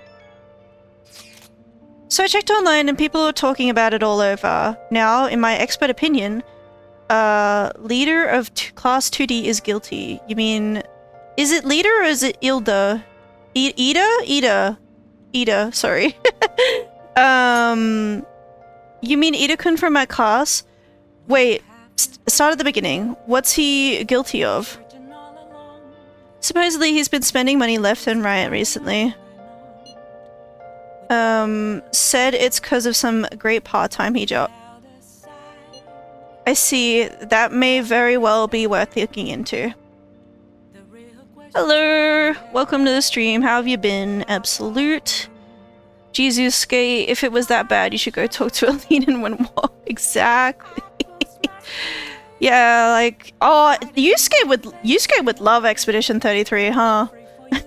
So I checked online and people are talking about it all over. Now, in my expert opinion, leader of class 2D is guilty. You mean, is it leader or is it Ilda? Ida, sorry. You mean Ida-kun from my class? Wait, start at the beginning. What's he guilty of? Supposedly he's been spending money left and right recently. Said it's because of some great part-time he job. I see. That may very well be worth looking into. Hello! Welcome to the stream. How have you been? Absolute. Jesus, if it was that bad, you should go talk to Aline in one walk. Exactly. Yeah, like, oh, Yusuke would love Expedition 33, huh? Can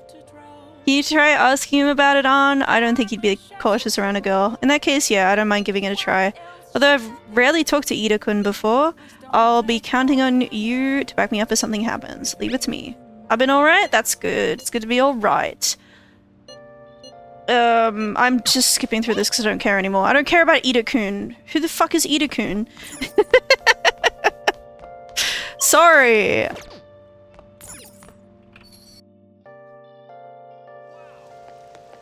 you try asking him about it on? I don't think he'd be cautious around a girl. In that case, yeah, I don't mind giving it a try. Although I've rarely talked to Ida-kun before, I'll be counting on you to back me up if something happens. Leave it to me. I've been alright? That's good. It's good to be alright. I'm just skipping through this because I don't care anymore. I don't care about Ida-kun. Who the fuck is Ida-kun? Sorry.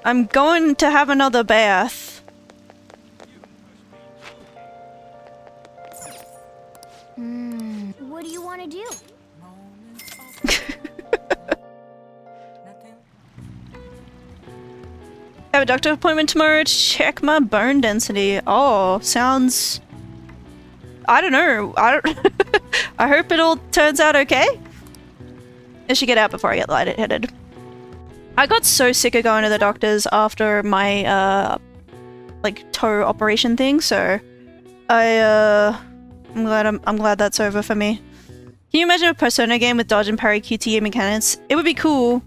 I'm going to have another bath. What do you want to do? Have a doctor appointment tomorrow to check my bone density. Oh, sounds... I don't know. I hope it all turns out okay. I should get out before I get lightheaded. I got so sick of going to the doctors after my like toe operation thing, so I'm glad that's over for me. Can you imagine a Persona game with dodge and parry QTE mechanics? It would be cool.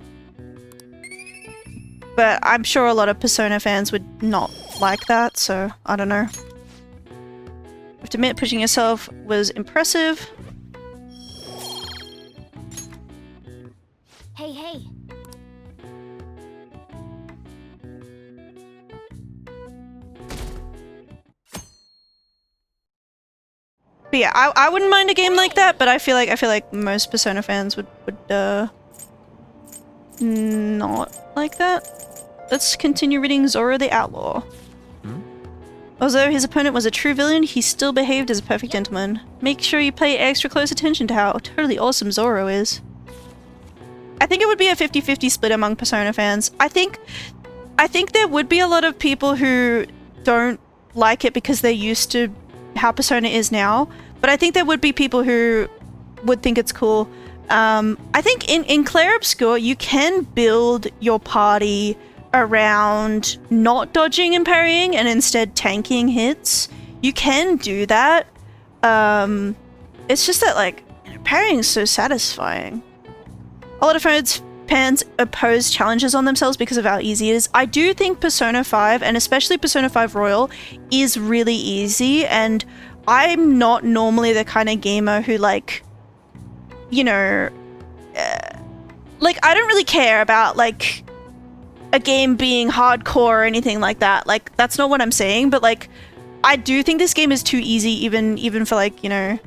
But I'm sure a lot of Persona fans would not like that, so I don't know. I have to admit, pushing yourself was impressive. Hey, hey. But yeah, I wouldn't mind a game like that, but I feel like most Persona fans would not like that. Let's continue reading Zoro the Outlaw. Although his opponent was a true villain, he still behaved as a perfect gentleman. Make sure you pay extra close attention to how totally awesome Zoro is. I think it would be a 50-50 split among Persona fans. I think there would be a lot of people who don't like it because they're used to how Persona is now, but I think there would be people who would think it's cool. I think in Clair Obscur, you can build your party around not dodging and parrying and instead tanking hits. You can do that. It's just that, like, parrying is so satisfying. A lot of fans oppose challenges on themselves because of how easy it is. I do think Persona 5, and especially Persona 5 Royal, is really easy, and I'm not normally the kind of gamer who, like, you know, like, I don't really care about, like, a game being hardcore or anything like that. Like, that's not what I'm saying, but, like, I do think this game is too easy even for, like, you know,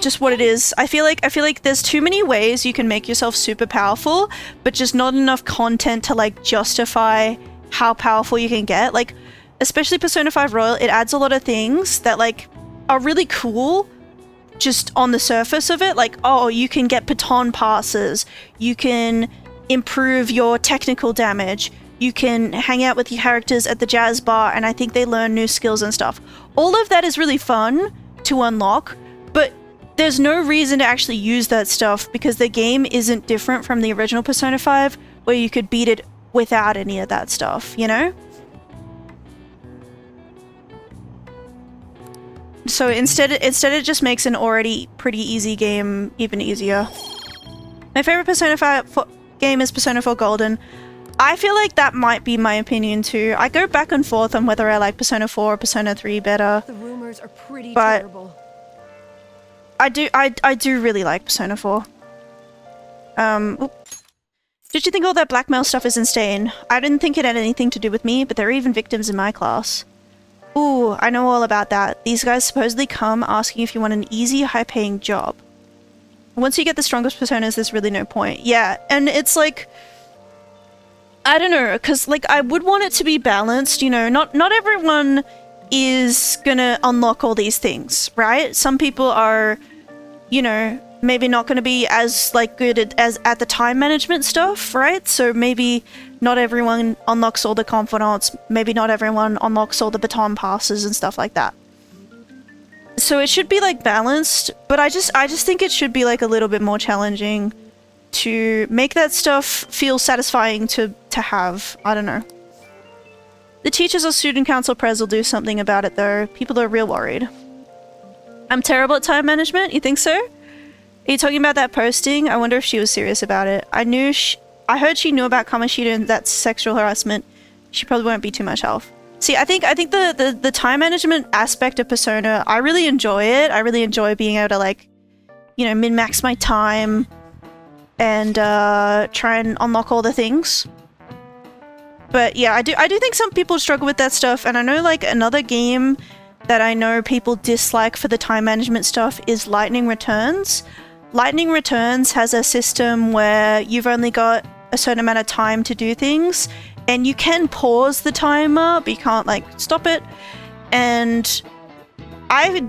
just what it is. I feel like there's too many ways you can make yourself super powerful, but just not enough content to, like, justify how powerful you can get. Like, especially Persona 5 Royal, it adds a lot of things that, like, are really cool just on the surface of it. Like, oh, you can get baton passes, you can improve your technical damage, you can hang out with your characters at the jazz bar, and I think they learn new skills and stuff. All of that is really fun to unlock, but there's no reason to actually use that stuff because the game isn't different from the original Persona 5, where you could beat it without any of that stuff, you know? So instead it just makes an already pretty easy game even easier. My favorite Persona 5 game is Persona 4 Golden. I feel like that might be my opinion too. I go back and forth on whether I like Persona 4 or Persona 3 better. The rumors are pretty but terrible. I do really like Persona 4. Did you think all that blackmail stuff is insane? I didn't think it had anything to do with me, but there are even victims in my class. Ooh, I know all about that. These guys supposedly come asking if you want an easy, high-paying job. Once you get the strongest personas, there's really no point. Yeah, and it's like, I don't know, because, like, I would want it to be balanced, you know, not everyone is gonna unlock all these things, right? Some people are, you know, maybe not gonna be as, like, good at the time management stuff, right? So maybe not everyone unlocks all the confidants, maybe not everyone unlocks all the baton passes and stuff like that. So it should be, like, balanced, but I just think it should be, like, a little bit more challenging to make that stuff feel satisfying to have. I don't know. The teachers or student council pres will do something about it, though. People are real worried. I'm terrible at time management? You think so? Are you talking about that posting? I wonder if she was serious about it. I heard she knew about Kamoshida and that's sexual harassment. She probably won't be too much help. See, I think the time management aspect of Persona, I really enjoy it. I really enjoy being able to, like, you know, min-max my time and try and unlock all the things. But yeah, I do think some people struggle with that stuff, and I know, like, another game that I know people dislike for the time management stuff is Lightning Returns. Lightning Returns has a system where you've only got a certain amount of time to do things, and you can pause the timer, but you can't, like, stop it. And I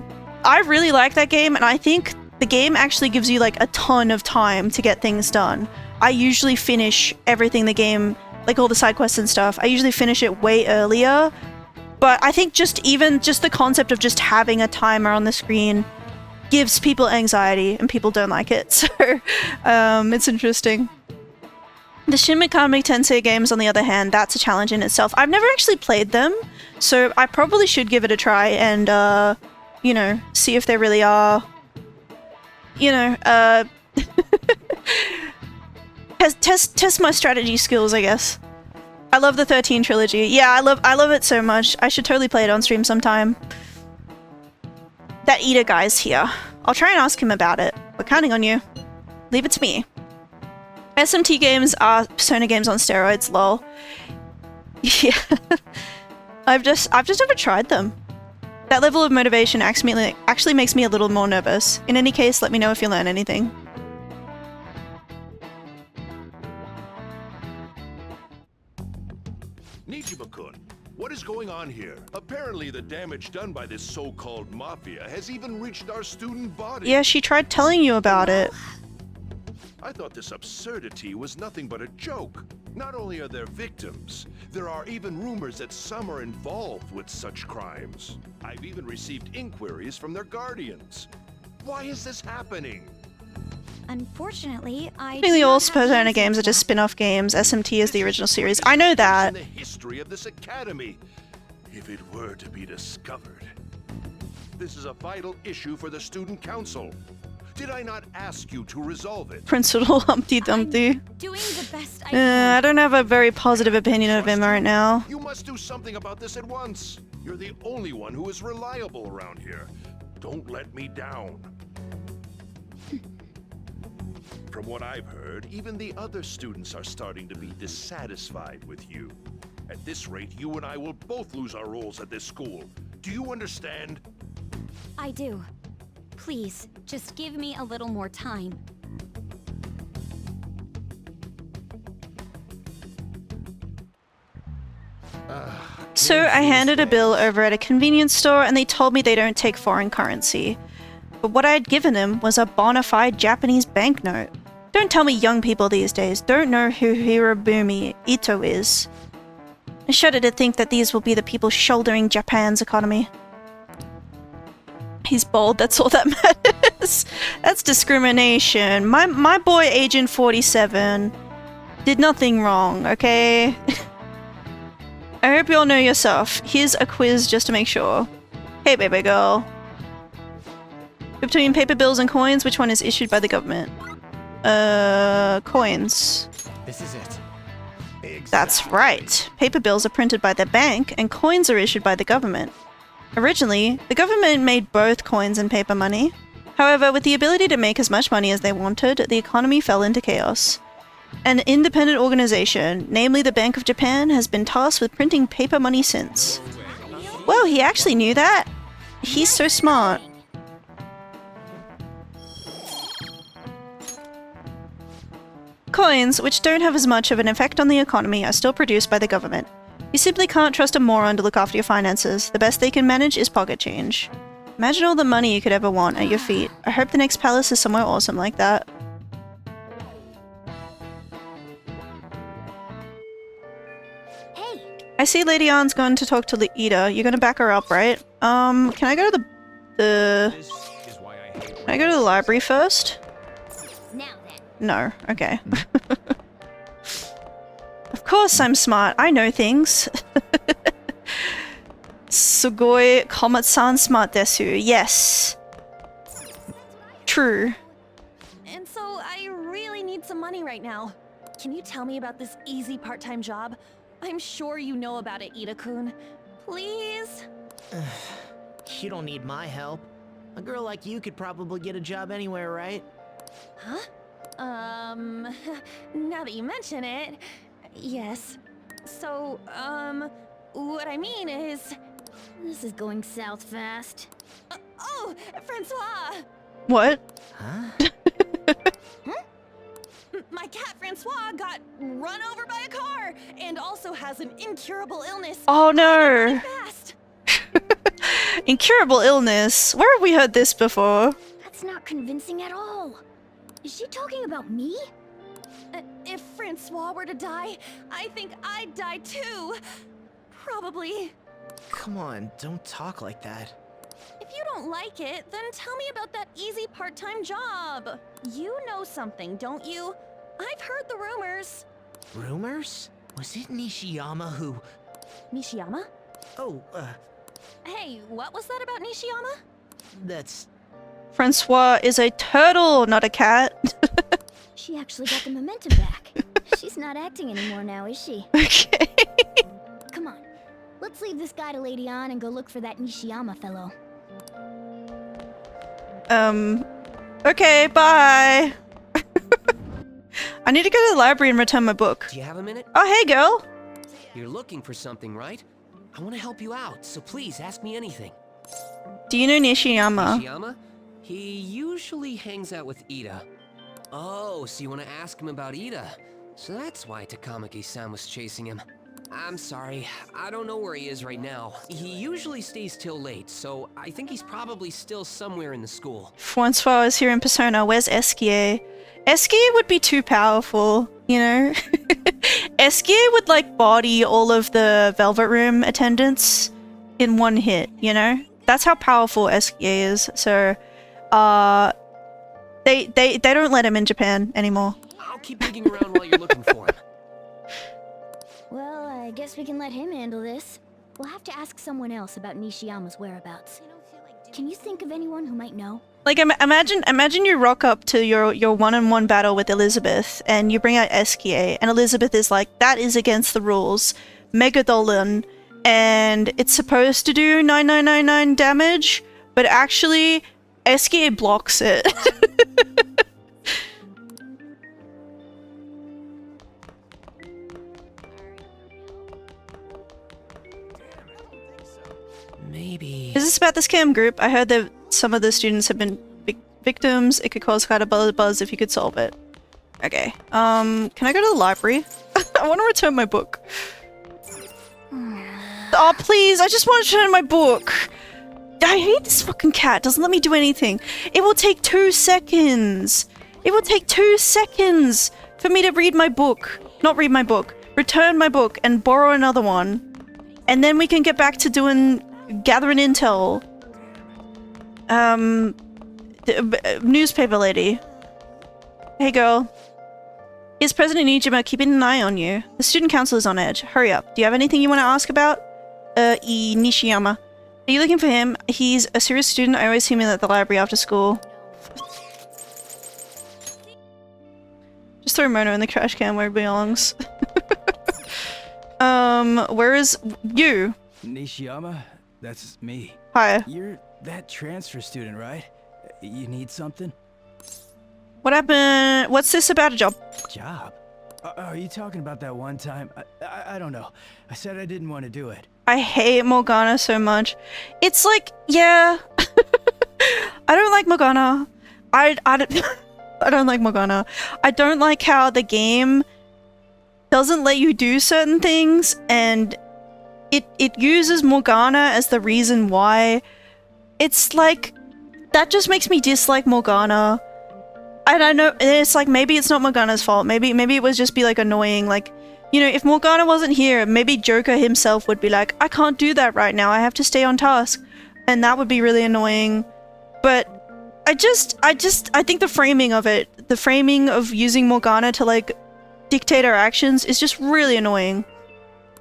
really like that game, and I think the game actually gives you, like, a ton of time to get things done. I usually finish everything the game like all the side quests and stuff, I usually finish it way earlier. But I think just the concept of just having a timer on the screen gives people anxiety, and people don't like it. So it's interesting. The Shin Megami Tensei games, on the other hand, that's a challenge in itself. I've never actually played them, so I probably should give it a try and, you know, see if they really are, you know, test my strategy skills, I guess. I love the 13 trilogy. Yeah, I love it so much. I should totally play it on stream sometime. That Ida guy's here. I'll try and ask him about it. We're counting on you. Leave it to me. SMT games are Persona games on steroids, lol. Yeah. I've just never tried them. That level of motivation actually makes me a little more nervous. In any case, let me know if you learn anything. Nijima-kun, what is going on here? Apparently the damage done by this so-called mafia has even reached our student body. Yeah, she tried telling you about it. I thought this absurdity was nothing but a joke. Not only are there victims, there are even rumors that some are involved with such crimes. I've even received inquiries from their guardians. Why is this happening? Unfortunately, I Nearly all Persona games are just spin-off games. SMT is the original series. I know that. The history of this academy, if it were to be discovered. This is a vital issue for the student council. Did I not ask you to resolve it? Principal Humpty Dumpty. Doing the best I can. I don't have a very positive opinion of him right now. You must do something about this at once. You're the only one who is reliable around here. Don't let me down. From what I've heard, even the other students are starting to be dissatisfied with you. At this rate, you and I will both lose our roles at this school. Do you understand? I do. Please, just give me a little more time. So I handed a bill over at a convenience store and they told me they don't take foreign currency. But what I had given them was a bona fide Japanese banknote. Don't tell me young people these days don't know who Hirobumi Ito is. I shudder to think that these will be the people shouldering Japan's economy. He's bald, that's all that matters. That's discrimination. My boy Agent 47 did nothing wrong, okay? I hope you all know yourself. Here's a quiz just to make sure. Hey baby girl. Between paper bills and coins, which one is issued by the government? Coins. This is it. That's right. Paper bills are printed by the bank and coins are issued by the government. Originally, the government made both coins and paper money. However, with the ability to make as much money as they wanted, the economy fell into chaos. An independent organization, namely the Bank of Japan, has been tasked with printing paper money since. Well, he actually knew that. He's so smart. Coins, which don't have as much of an effect on the economy, are still produced by the government. You simply can't trust a moron to look after your finances. The best they can manage is pocket change. Imagine all the money you could ever want at your feet. I hope the next palace is somewhere awesome like that. Hey. I see Lady Ann's going to talk to Ida. You're gonna back her up, right? Can I go to the Can I go to the library first? Now then. No. Okay. Of course I'm smart. I know things. Sugoi Comet-san smart desu. Yes. True. And so I really need some money right now. Can you tell me about this easy part-time job? I'm sure you know about it, Ida-kun. Please? You don't need my help. A girl like you could probably get a job anywhere, right? Huh? Now that you mention it, yes. So, what I mean is... This is going south fast. Oh, Francois! What? Huh? My cat Francois got run over by a car and also has an incurable illness. Oh no! Incurable illness? Where have we heard this before? That's not convincing at all. Is she talking about me? If Francois were to die, I think I'd die too. Probably. Come on, don't talk like that. If you don't like it, then tell me about that easy part-time job. You know something, don't you? I've heard the rumors. Rumors? Was it Nishiyama who... Nishiyama? Oh, Hey, what was that about Nishiyama? that's... Francois is a turtle, not a cat. She actually got the momentum back. She's not acting anymore now, is she? Okay. Come on. Let's leave this guy to Lady On and go look for that Nishiyama fellow. Okay, bye. I need to go to the library and return my book. Do you have a minute? Oh, hey, girl. You're looking for something, right? I want to help you out, so please ask me anything. Do you know Nishiyama? Nishiyama? He usually hangs out with Ida. Oh, so you want to ask him about Ida? So that's why Takamaki-san was chasing him. I'm sorry, I don't know where he is right now. He usually stays till late, so I think he's probably still somewhere in the school. Francois is here in Persona. Where's Esquier? Esquier would be too powerful, you know? Esquier would, like, body all of the Velvet Room attendants in one hit, you know? That's how powerful Esquier is, so, they don't let him in Japan anymore. I'll keep digging around while you're looking for him. Well, I guess we can let him handle this. We'll have to ask someone else about Nishiyama's whereabouts. Can you think of anyone who might know? Like, imagine you rock up to your one-on-one battle with Elizabeth, and you bring out Esquier, and Elizabeth is like, that is against the rules. Megadolin, and it's supposed to do 9999 damage, but actually, Esquier blocks it. Maybe... Is this about the scam group? I heard that some of the students have been victims. It could cause quite a buzz if you could solve it. Okay. Can I go to the library? I want to return my book. Oh, please! I just want to return my book! I hate this fucking cat. Doesn't let me do anything. It will take 2 seconds. It will take 2 seconds for me to read my book. Not read my book. Return my book and borrow another one. And then we can get back to gathering intel. Newspaper lady. Hey girl. Is President Nijima keeping an eye on you? The student council is on edge. Hurry up. Do you have anything you want to ask about? Nishiyama. Are you looking for him? He's a serious student. I always see him at the library after school. Just throw Mono in the trash can where it belongs. Where is you? Nishiyama? That's me. Hi. You're that transfer student, right? You need something? What happened? What's this about a job? Job? Are you talking about that one time? I don't know. I said I didn't want to do it. I hate Morgana so much. It's like, yeah. I don't like Morgana. I don't like Morgana. I don't like how the game doesn't let you do certain things, and it uses Morgana as the reason why. It's like, that just makes me dislike Morgana. I don't know, it's like, maybe it's not Morgana's fault. Maybe it would just be like annoying, like, you know, if Morgana wasn't here, maybe Joker himself would be like, I can't do that right now, I have to stay on task. And that would be really annoying. But I think the framing of it, the framing of using Morgana to like dictate our actions is just really annoying.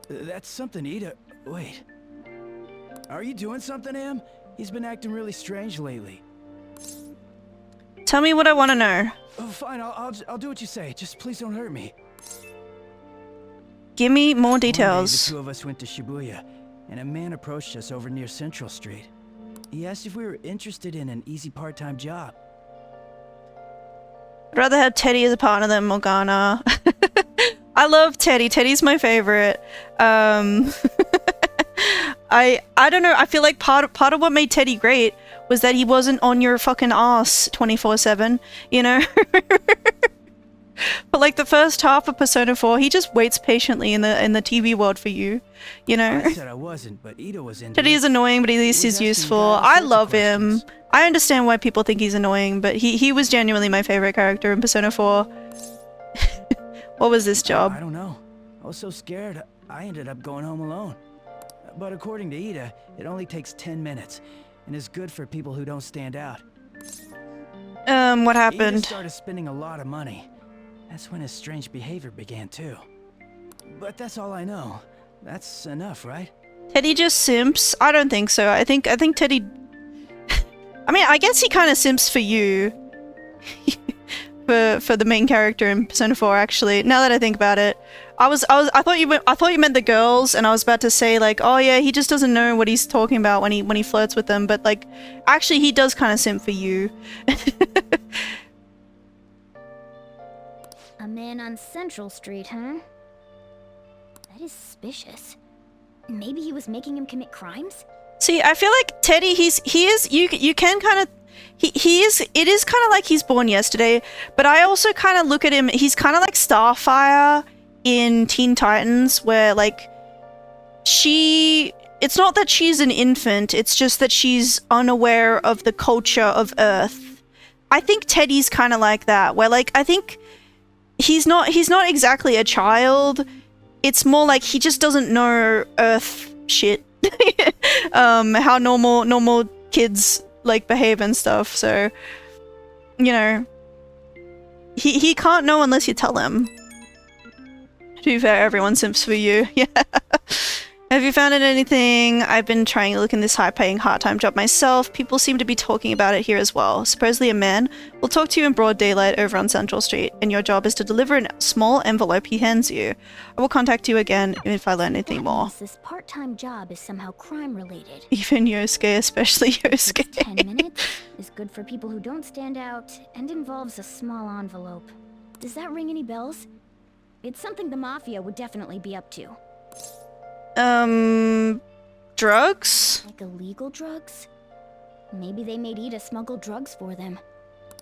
That's something Ida... Wait. Are you doing something, Am? He's been acting really strange lately. Tell me what I want to know. Oh, fine, I'll do what you say. Just please don't hurt me. Give me more One day, details. the two of us went to Shibuya, and a man approached us over near Central Street. He asked if we were interested in an easy part-time job. I'd rather have Teddy as a partner than Morgana. I love Teddy. Teddy's my favorite. I don't know. I feel like part of what made Teddy great was that he wasn't on your fucking ass 24/7, you know? But like the first half of Persona 4, he just waits patiently in the TV world for you, you know? I said I wasn't, but Ida was into Teddy is annoying, but at least he's useful. I love him. I understand why people think he's annoying, but he was genuinely my favorite character in Persona 4. What was this job? I don't know. I was so scared, I ended up going home alone. But according to Ida, it only takes 10 minutes, and is good for people who don't stand out. What happened? Ida started spending a lot of money. That's when his strange behavior began too. But that's all I know. That's enough, right? Teddy just simps? I don't think so. I think Teddy... I mean, I guess he kind of simps for you. for the main character in Persona 4, actually. Now that I think about it. I thought you meant the girls, and I was about to say, like, oh yeah, he just doesn't know what he's talking about when he flirts with them, but like, actually he does kind of simp for you. A man on Central Street, huh? That is suspicious. Maybe he was making him commit crimes? See, I feel like Teddy, you can kind of, it is kind of like he's born yesterday, but I also kind of look at him, he's kind of like Starfire in Teen Titans, where like, it's not that she's an infant, it's just that she's unaware of the culture of Earth. I think Teddy's kind of like that, where like, I think he's not exactly a child, it's more like he just doesn't know Earth shit. How normal kids like behave and stuff, so you know, he can't know unless you tell him. To be fair, everyone simps for you. Yeah. Have you found anything? I've been trying to look in this high-paying part-time job myself. People seem to be talking about it here as well. Supposedly a man will talk to you in broad daylight over on Central Street, and your job is to deliver a small envelope he hands you. I will contact you again if I learn anything more. This part-time job is somehow crime-related. Even Yosuke, especially Yosuke. 10 minutes is good for people who don't stand out and involves a small envelope. Does that ring any bells? It's something the Mafia would definitely be up to. Drugs? Like illegal drugs? Maybe they made Ida smuggle drugs for them.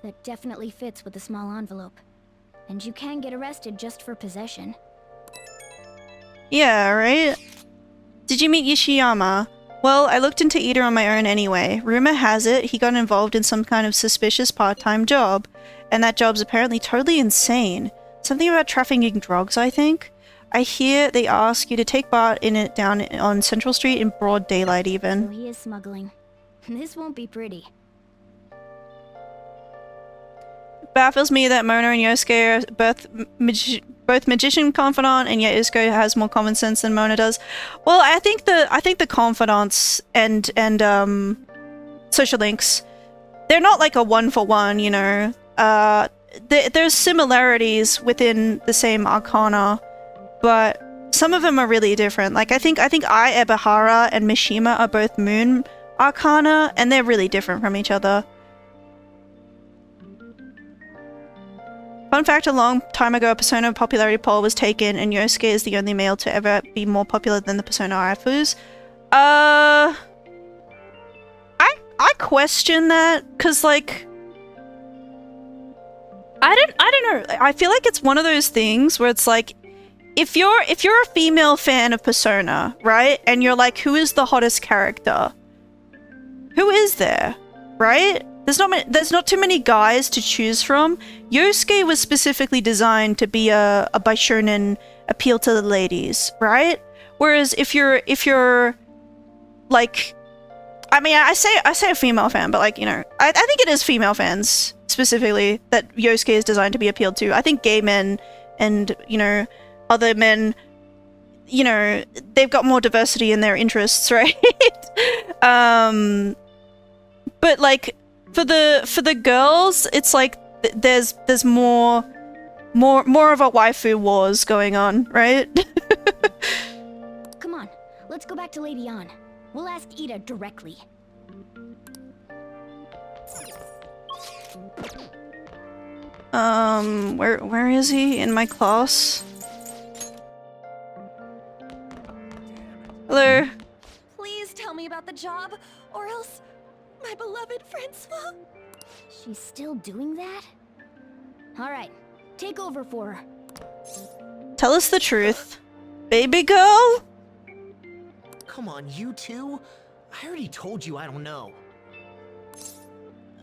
That definitely fits with the small envelope. And you can get arrested just for possession. Yeah, right? Did you meet Yoshiyama? Well, I looked into Ida on my own anyway. Rumor has it he got involved in some kind of suspicious part-time job. And that job's apparently totally insane. Something about trafficking drugs, I think? I hear they ask you to take part in it down on Central Street in broad daylight even. So he is smuggling. This won't be pretty. Baffles me that Mona and Yosuke are both magician confidant, and yet Yosuke has more common sense than Mona does. Well, I think the confidants and social links, they're not like a one-for-one, you know. There's similarities within the same arcana, but some of them are really different. Like I think Ebihara and Mishima are both moon arcana, and they're really different from each other. Fun fact, a long time ago a Persona popularity poll was taken, and Yosuke is the only male to ever be more popular than the Persona waifus. I question that, cause like I don't know. I feel like it's one of those things where it's like, if you're a female fan of Persona, right? And you're like, who is the hottest character? Who is there? Right? There's not too many guys to choose from. Yosuke was specifically designed to be a Baishonen, appeal to the ladies, right? Whereas if you're like, I mean, I say a female fan, but like, you know, I think it is female fans specifically that Yosuke is designed to be appealed to. I think gay men and, you know, other men, you know, they've got more diversity in their interests, right? But like for the girls, it's like there's more of a waifu wars going on, right? Come on, let's go back to Lady Ann. We'll ask Ida directly. Where is he? In my class? Hello? Please tell me about the job, or else my beloved Francois. She's still doing that? Alright, take over for her. Tell us the truth. Baby girl? Come on, you two? I already told you I don't know.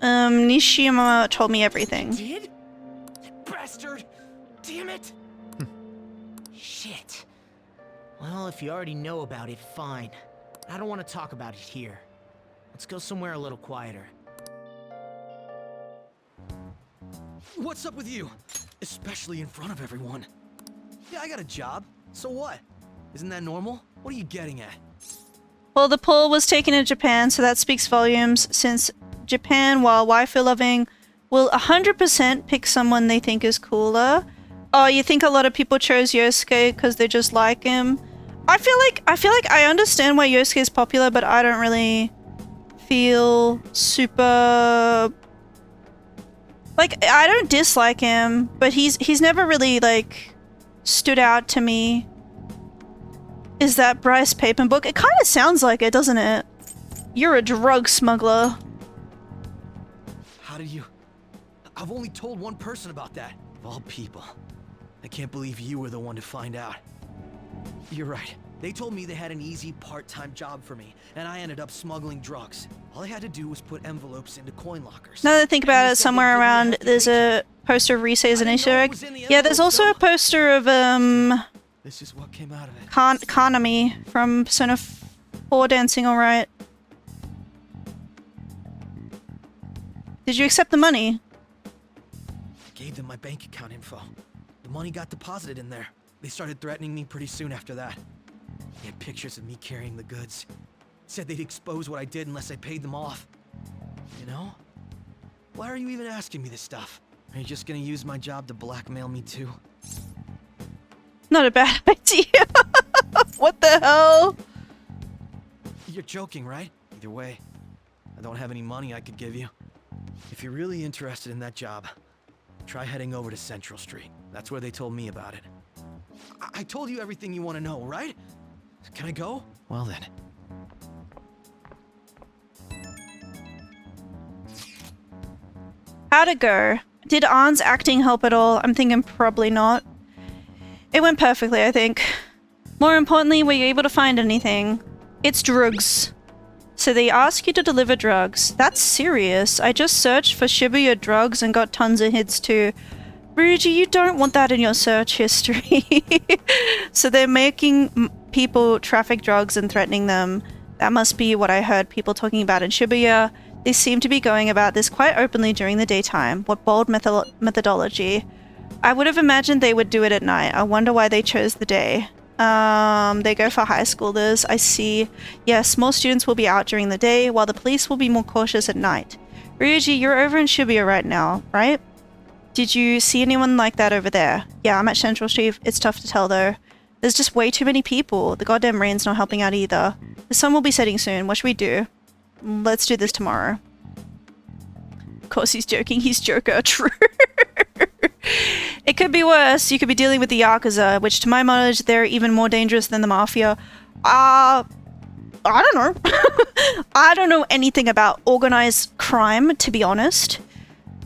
Nishiyama told me everything. Did? Bastard! Damn it! Shit. Well, if you already know about it, fine. I don't want to talk about it here. Let's go somewhere a little quieter. What's up with you? Especially in front of everyone. Yeah, I got a job. So what? Isn't that normal? What are you getting at? Well, the poll was taken in Japan, so that speaks volumes, since Japan, while waifu loving, will 100% pick someone they think is cooler. Oh, you think a lot of people chose Yosuke because they just like him? I feel like I understand why Yosuke is popular, but I don't really feel super... Like, I don't dislike him, but he's never really, like, stood out to me. Is that Bryce Papenbook? It kind of sounds like it, doesn't it? You're a drug smuggler. How did you... I've only told one person about that. Of all people. I can't believe you were the one to find out. You're right. They told me they had an easy part-time job for me, and I ended up smuggling drugs. All I had to do was put envelopes into coin lockers. Now that I think about it, somewhere around there's a poster of Rise as an Easter egg. Yeah, there's also a poster of This is what came out of it. Kanami from Persona 4 dancing alright. Did you accept the money? I gave them my bank account info. The money got deposited in there. They started threatening me pretty soon after that. They had pictures of me carrying the goods. Said they'd expose what I did unless I paid them off. You know? Why are you even asking me this stuff? Are you just gonna use my job to blackmail me too? Not a bad idea. What the hell? You're joking, right? Either way, I don't have any money I could give you. If you're really interested in that job, try heading over to Central Street. That's where they told me about it. I told you everything you want to know, right? Can I go? Well then. How'd it go? Did Arn's acting help at all? I'm thinking probably not. It went perfectly, I think. More importantly, were you able to find anything? It's drugs. So they ask you to deliver drugs. That's serious. I just searched for Shibuya drugs and got tons of hits too. Ryuji, you don't want that in your search history. So they're making people traffic drugs and threatening them. That must be what I heard people talking about in Shibuya. They seem to be going about this quite openly during the daytime. What bold methodology. I would have imagined they would do it at night. I wonder why they chose the day. They go for high schoolers. I see. Yes, more students will be out during the day, while the police will be more cautious at night. Ryuji, you're over in Shibuya right now, right? Did you see anyone like that over there? Yeah, I'm at Central Street. It's tough to tell though. There's just way too many people. The goddamn rain's not helping out either. The sun will be setting soon. What should we do? Let's do this tomorrow. Of course he's joking. He's Joker. True. It could be worse. You could be dealing with the Yakuza, which to my knowledge, they're even more dangerous than the Mafia. I don't know. I don't know anything about organized crime, to be honest.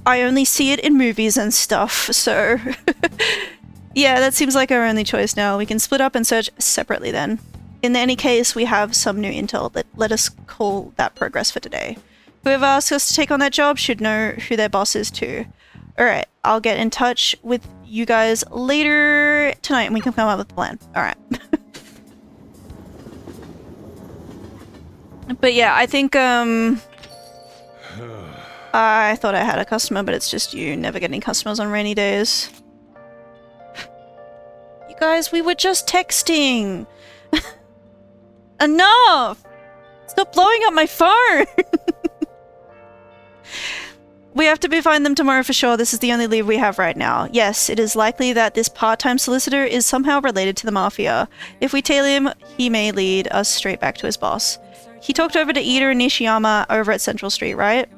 I only see it in movies and stuff, so... Yeah, that seems like our only choice now. We can split up and search separately then. In any case, we have some new intel that let us call that progress for today. Whoever asks us to take on that job should know who their boss is too. Alright, I'll get in touch with you guys later tonight and we can come up with a plan. Alright. But yeah, I think, I thought I had a customer, but it's just you never getting customers on rainy days. You guys, we were just texting! Enough! Stop blowing up my phone! We have to find them tomorrow for sure. This is the only lead we have right now. Yes, it is likely that this part-time solicitor is somehow related to the Mafia. If we tail him, he may lead us straight back to his boss. He talked over to Ida and Nishiyama over at Central Street, right?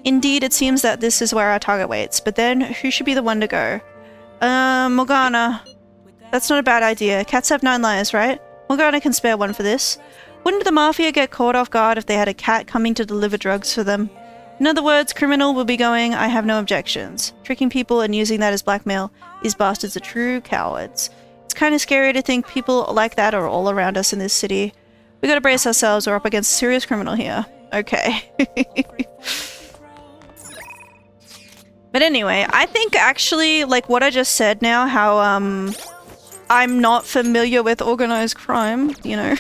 Indeed, it seems that this is where our target waits, but then who should be the one to go? Morgana. That's not a bad idea. Cats have 9 lives, right? Morgana can spare one for this. Wouldn't the Mafia get caught off guard if they had a cat coming to deliver drugs for them? In other words, criminal will be going, I have no objections. Tricking people and using that as blackmail, these bastards are true cowards. It's kind of scary to think people like that are all around us in this city. We gotta brace ourselves, we're up against a serious criminal here. Okay. But anyway, I think actually, like what I just said now, how, I'm not familiar with organized crime, you know,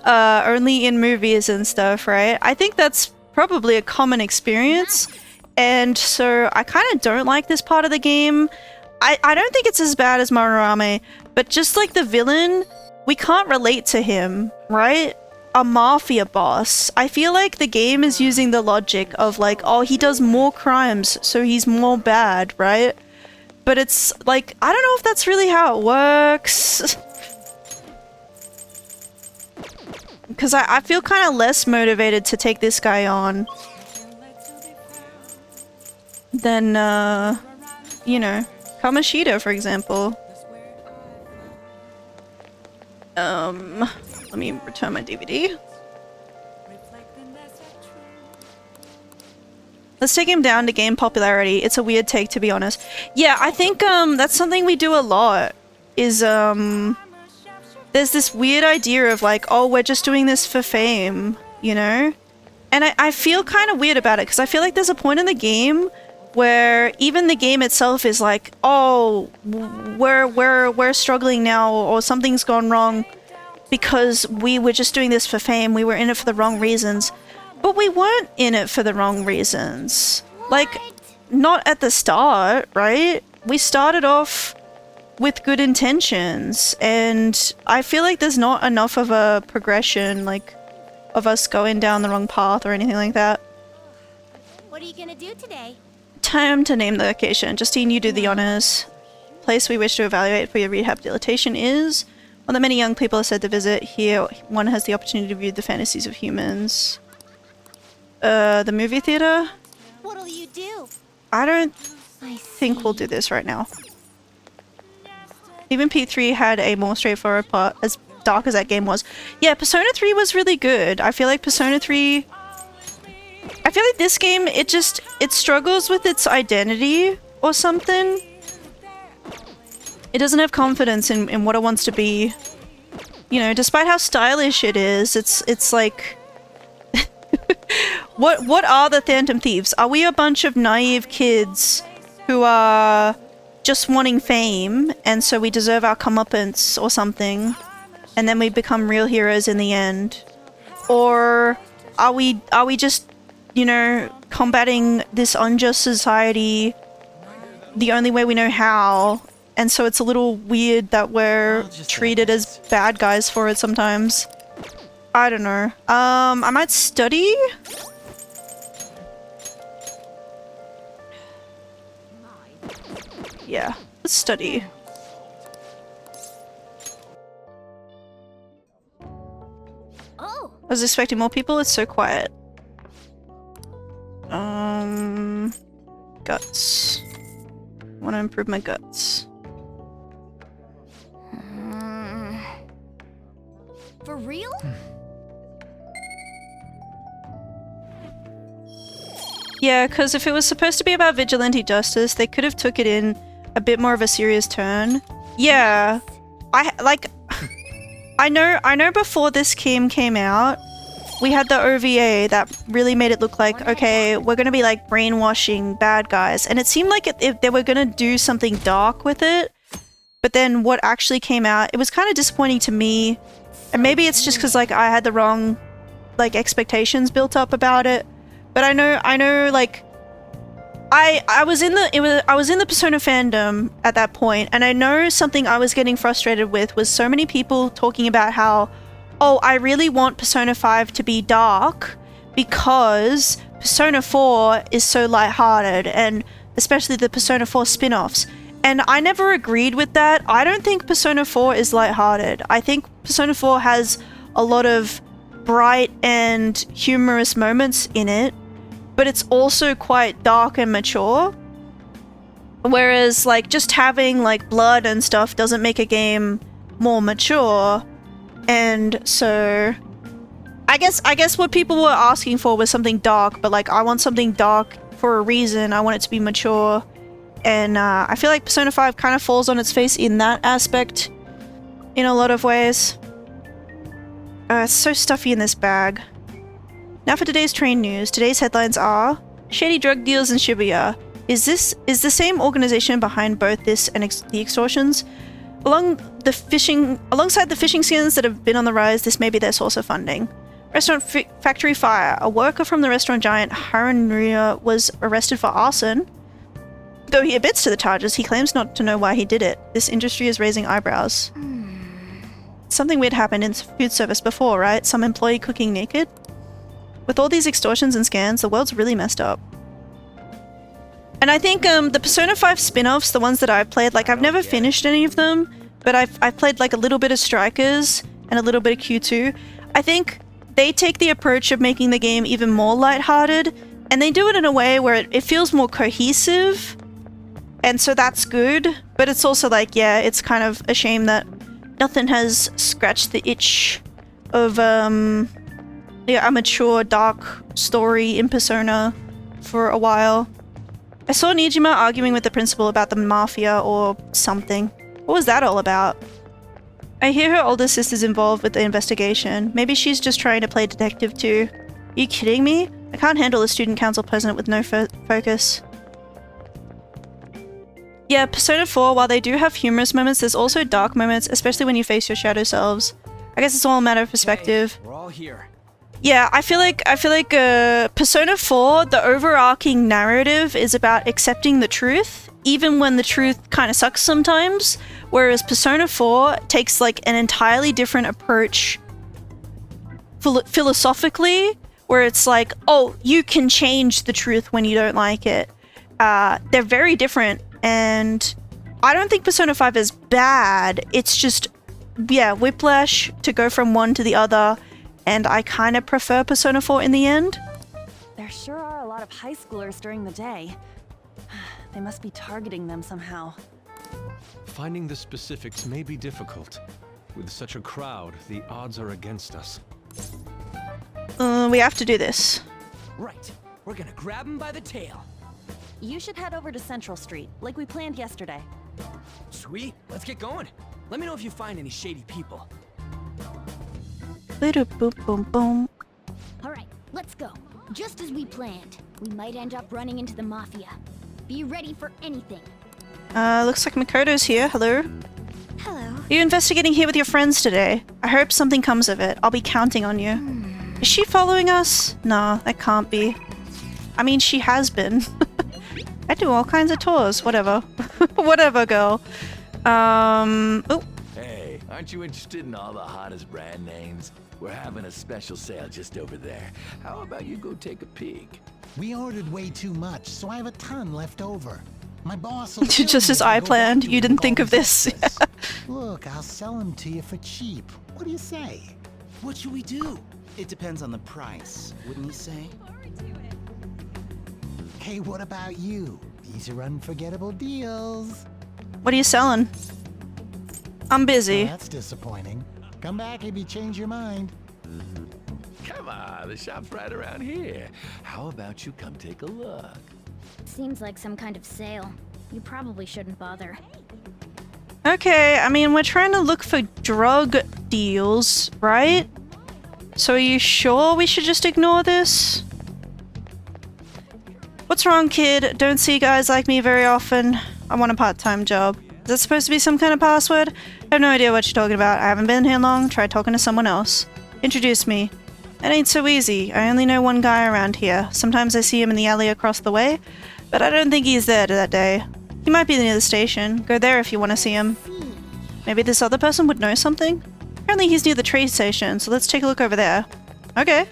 only in movies and stuff, right? I think that's probably a common experience, and so I kind of don't like this part of the game. I don't think it's as bad as Marurame, but just like the villain, we can't relate to him, right? A mafia boss. I feel like the game is using the logic of like, oh, he does more crimes, so he's more bad, right? But it's like, I don't know if that's really how it works. Because I feel kind of less motivated to take this guy on than, you know, Kamoshida, for example. Let me return my DVD. Let's take him down to gain popularity. It's a weird take, to be honest. Yeah, I think that's something we do a lot. Is there's this weird idea of like, oh, we're just doing this for fame, you know? And I feel kind of weird about it because I feel like there's a point in the game where even the game itself is like, oh, we're struggling now, or something's gone wrong because we were just doing this for fame. We were in it for the wrong reasons. But we weren't in it for the wrong reasons. Like, not at the start, right? We started off with good intentions, and I feel like there's not enough of a progression, like, of us going down the wrong path or anything like that. What are you gonna do today? Time to name the location. Justine, you do the honors. Place we wish to evaluate for your rehabilitation is one that many young people are said to visit. Here, one has the opportunity to view the fantasies of humans. The movie theater? What'll you do? I don't think we'll do this right now. Even P3 had a more straightforward plot, as dark as that game was. Yeah, Persona 3 was really good. I feel like Persona 3... I feel like this game, it struggles with its identity or something. It doesn't have confidence in what it wants to be. You know, despite how stylish it is, it's like... What are the Phantom Thieves? Are we a bunch of naive kids who are just wanting fame, and so we deserve our comeuppance or something, and then we become real heroes in the end? Or are we just, you know, combating this unjust society the only way we know how, and so it's a little weird that we're treated as bad guys for it sometimes? I don't know. I might study? Yeah, let's study. Oh. I was expecting more people, it's so quiet. Guts. Want to improve my guts. For real? Yeah, because if it was supposed to be about vigilante justice, they could have took it in a bit more of a serious turn. Yeah, I know before this game came out, we had the OVA that really made it look like, okay, we're gonna be like brainwashing bad guys, and it seemed like if they were gonna do something dark with it, but then what actually came out, it was kind of disappointing to me, and maybe it's just because like I had the wrong like expectations built up about it. But I know, like, I was in the Persona fandom at that point, and I know something I was getting frustrated with was so many people talking about how, oh, I really want Persona 5 to be dark because Persona 4 is so lighthearted, and especially the Persona 4 spin-offs. And I never agreed with that. I don't think Persona 4 is lighthearted. I think Persona 4 has a lot of bright and humorous moments in it, but it's also quite dark and mature. Whereas, like, just having, like, blood and stuff doesn't make a game more mature. And so I guess what people were asking for was something dark, but, like, I want something dark for a reason. I want it to be mature. And I feel like Persona 5 kind of falls on its face in that aspect in a lot of ways. It's so stuffy in this bag. Now for today's train news. Today's headlines are: shady drug deals in Shibuya. Is the same organization behind both this and the extortions? Alongside the fishing skins that have been on the rise, this may be their source of funding. Restaurant factory fire. A worker from the restaurant giant Haranria was arrested for arson. Though he admits to the charges, he claims not to know why he did it. This industry is raising eyebrows. Something weird happened in food service before, right? Some employee cooking naked? With all these extortions and scans, the world's really messed up. And I think the Persona 5 spin-offs, the ones that I've played, like I've never finished any of them, but I've played like a little bit of Strikers and a little bit of Q2. I think they take the approach of making the game even more lighthearted, and they do it in a way where it feels more cohesive, and so that's good, but it's also like, yeah, it's kind of a shame that nothing has scratched the itch of a mature, dark story in Persona for a while. I saw Nijima arguing with the principal about the mafia or something. What was that all about? I hear her older sister's involved with the investigation. Maybe she's just trying to play detective too. Are you kidding me? I can't handle a student council president with no focus. Yeah, Persona 4, while they do have humorous moments, there's also dark moments, especially when you face your shadow selves. I guess it's all a matter of perspective. We're all here. Yeah, I feel like Persona 4, the overarching narrative is about accepting the truth, even when the truth kind of sucks sometimes, whereas Persona 4 takes like an entirely different approach philosophically, where it's like, oh, you can change the truth when you don't like it. They're very different, and I don't think Persona 5 is bad. It's just, yeah, whiplash to go from one to the other, and I kind of prefer Persona 4 in the end. There sure are a lot of high schoolers during the day. They must be targeting them somehow. Finding the specifics may be difficult. With such a crowd, the odds are against us. We have to do this. Right. We're gonna grab him by the tail. You should head over to Central Street, like we planned yesterday. Sweet. Let's get going. Let me know if you find any shady people. Little boom boom boom. Alright, let's go. Just as we planned. We might end up running into the Mafia. Be ready for anything. Looks like Makoto's here. Hello. Hello. Are you investigating here with your friends today? I hope something comes of it. I'll be counting on you. Is she following us? Nah, that can't be. I mean, she has been. I do all kinds of tours. Whatever. Whatever, girl. Oh. Hey, aren't you interested in all the hottest brand names? We're having a special sale just over there. How about you go take a peek? We ordered way too much, so I have a ton left over. My boss will just as I planned. You didn't think of this. Look, I'll sell them to you for cheap. What do you say? What should we do? It depends on the price, wouldn't you say? Hey, what about you? These are unforgettable deals. What are you selling? I'm busy. Oh, that's disappointing. Come back if you change your mind. Come on, the shop's right around here. How about you come take a look? Seems like some kind of sale. You probably shouldn't bother. Okay, I mean, we're trying to look for drug deals, right? So are you sure we should just ignore this? What's wrong, kid? Don't see guys like me very often. I want a part-time job. Is that supposed to be some kind of password? I have no idea what you're talking about. I haven't been here long. Try talking to someone else. Introduce me. It ain't so easy. I only know one guy around here. Sometimes I see him in the alley across the way, but I don't think he's there that day. He might be near the station. Go there if you want to see him. Maybe this other person would know something? Apparently he's near the train station, so let's take a look over there. Okay.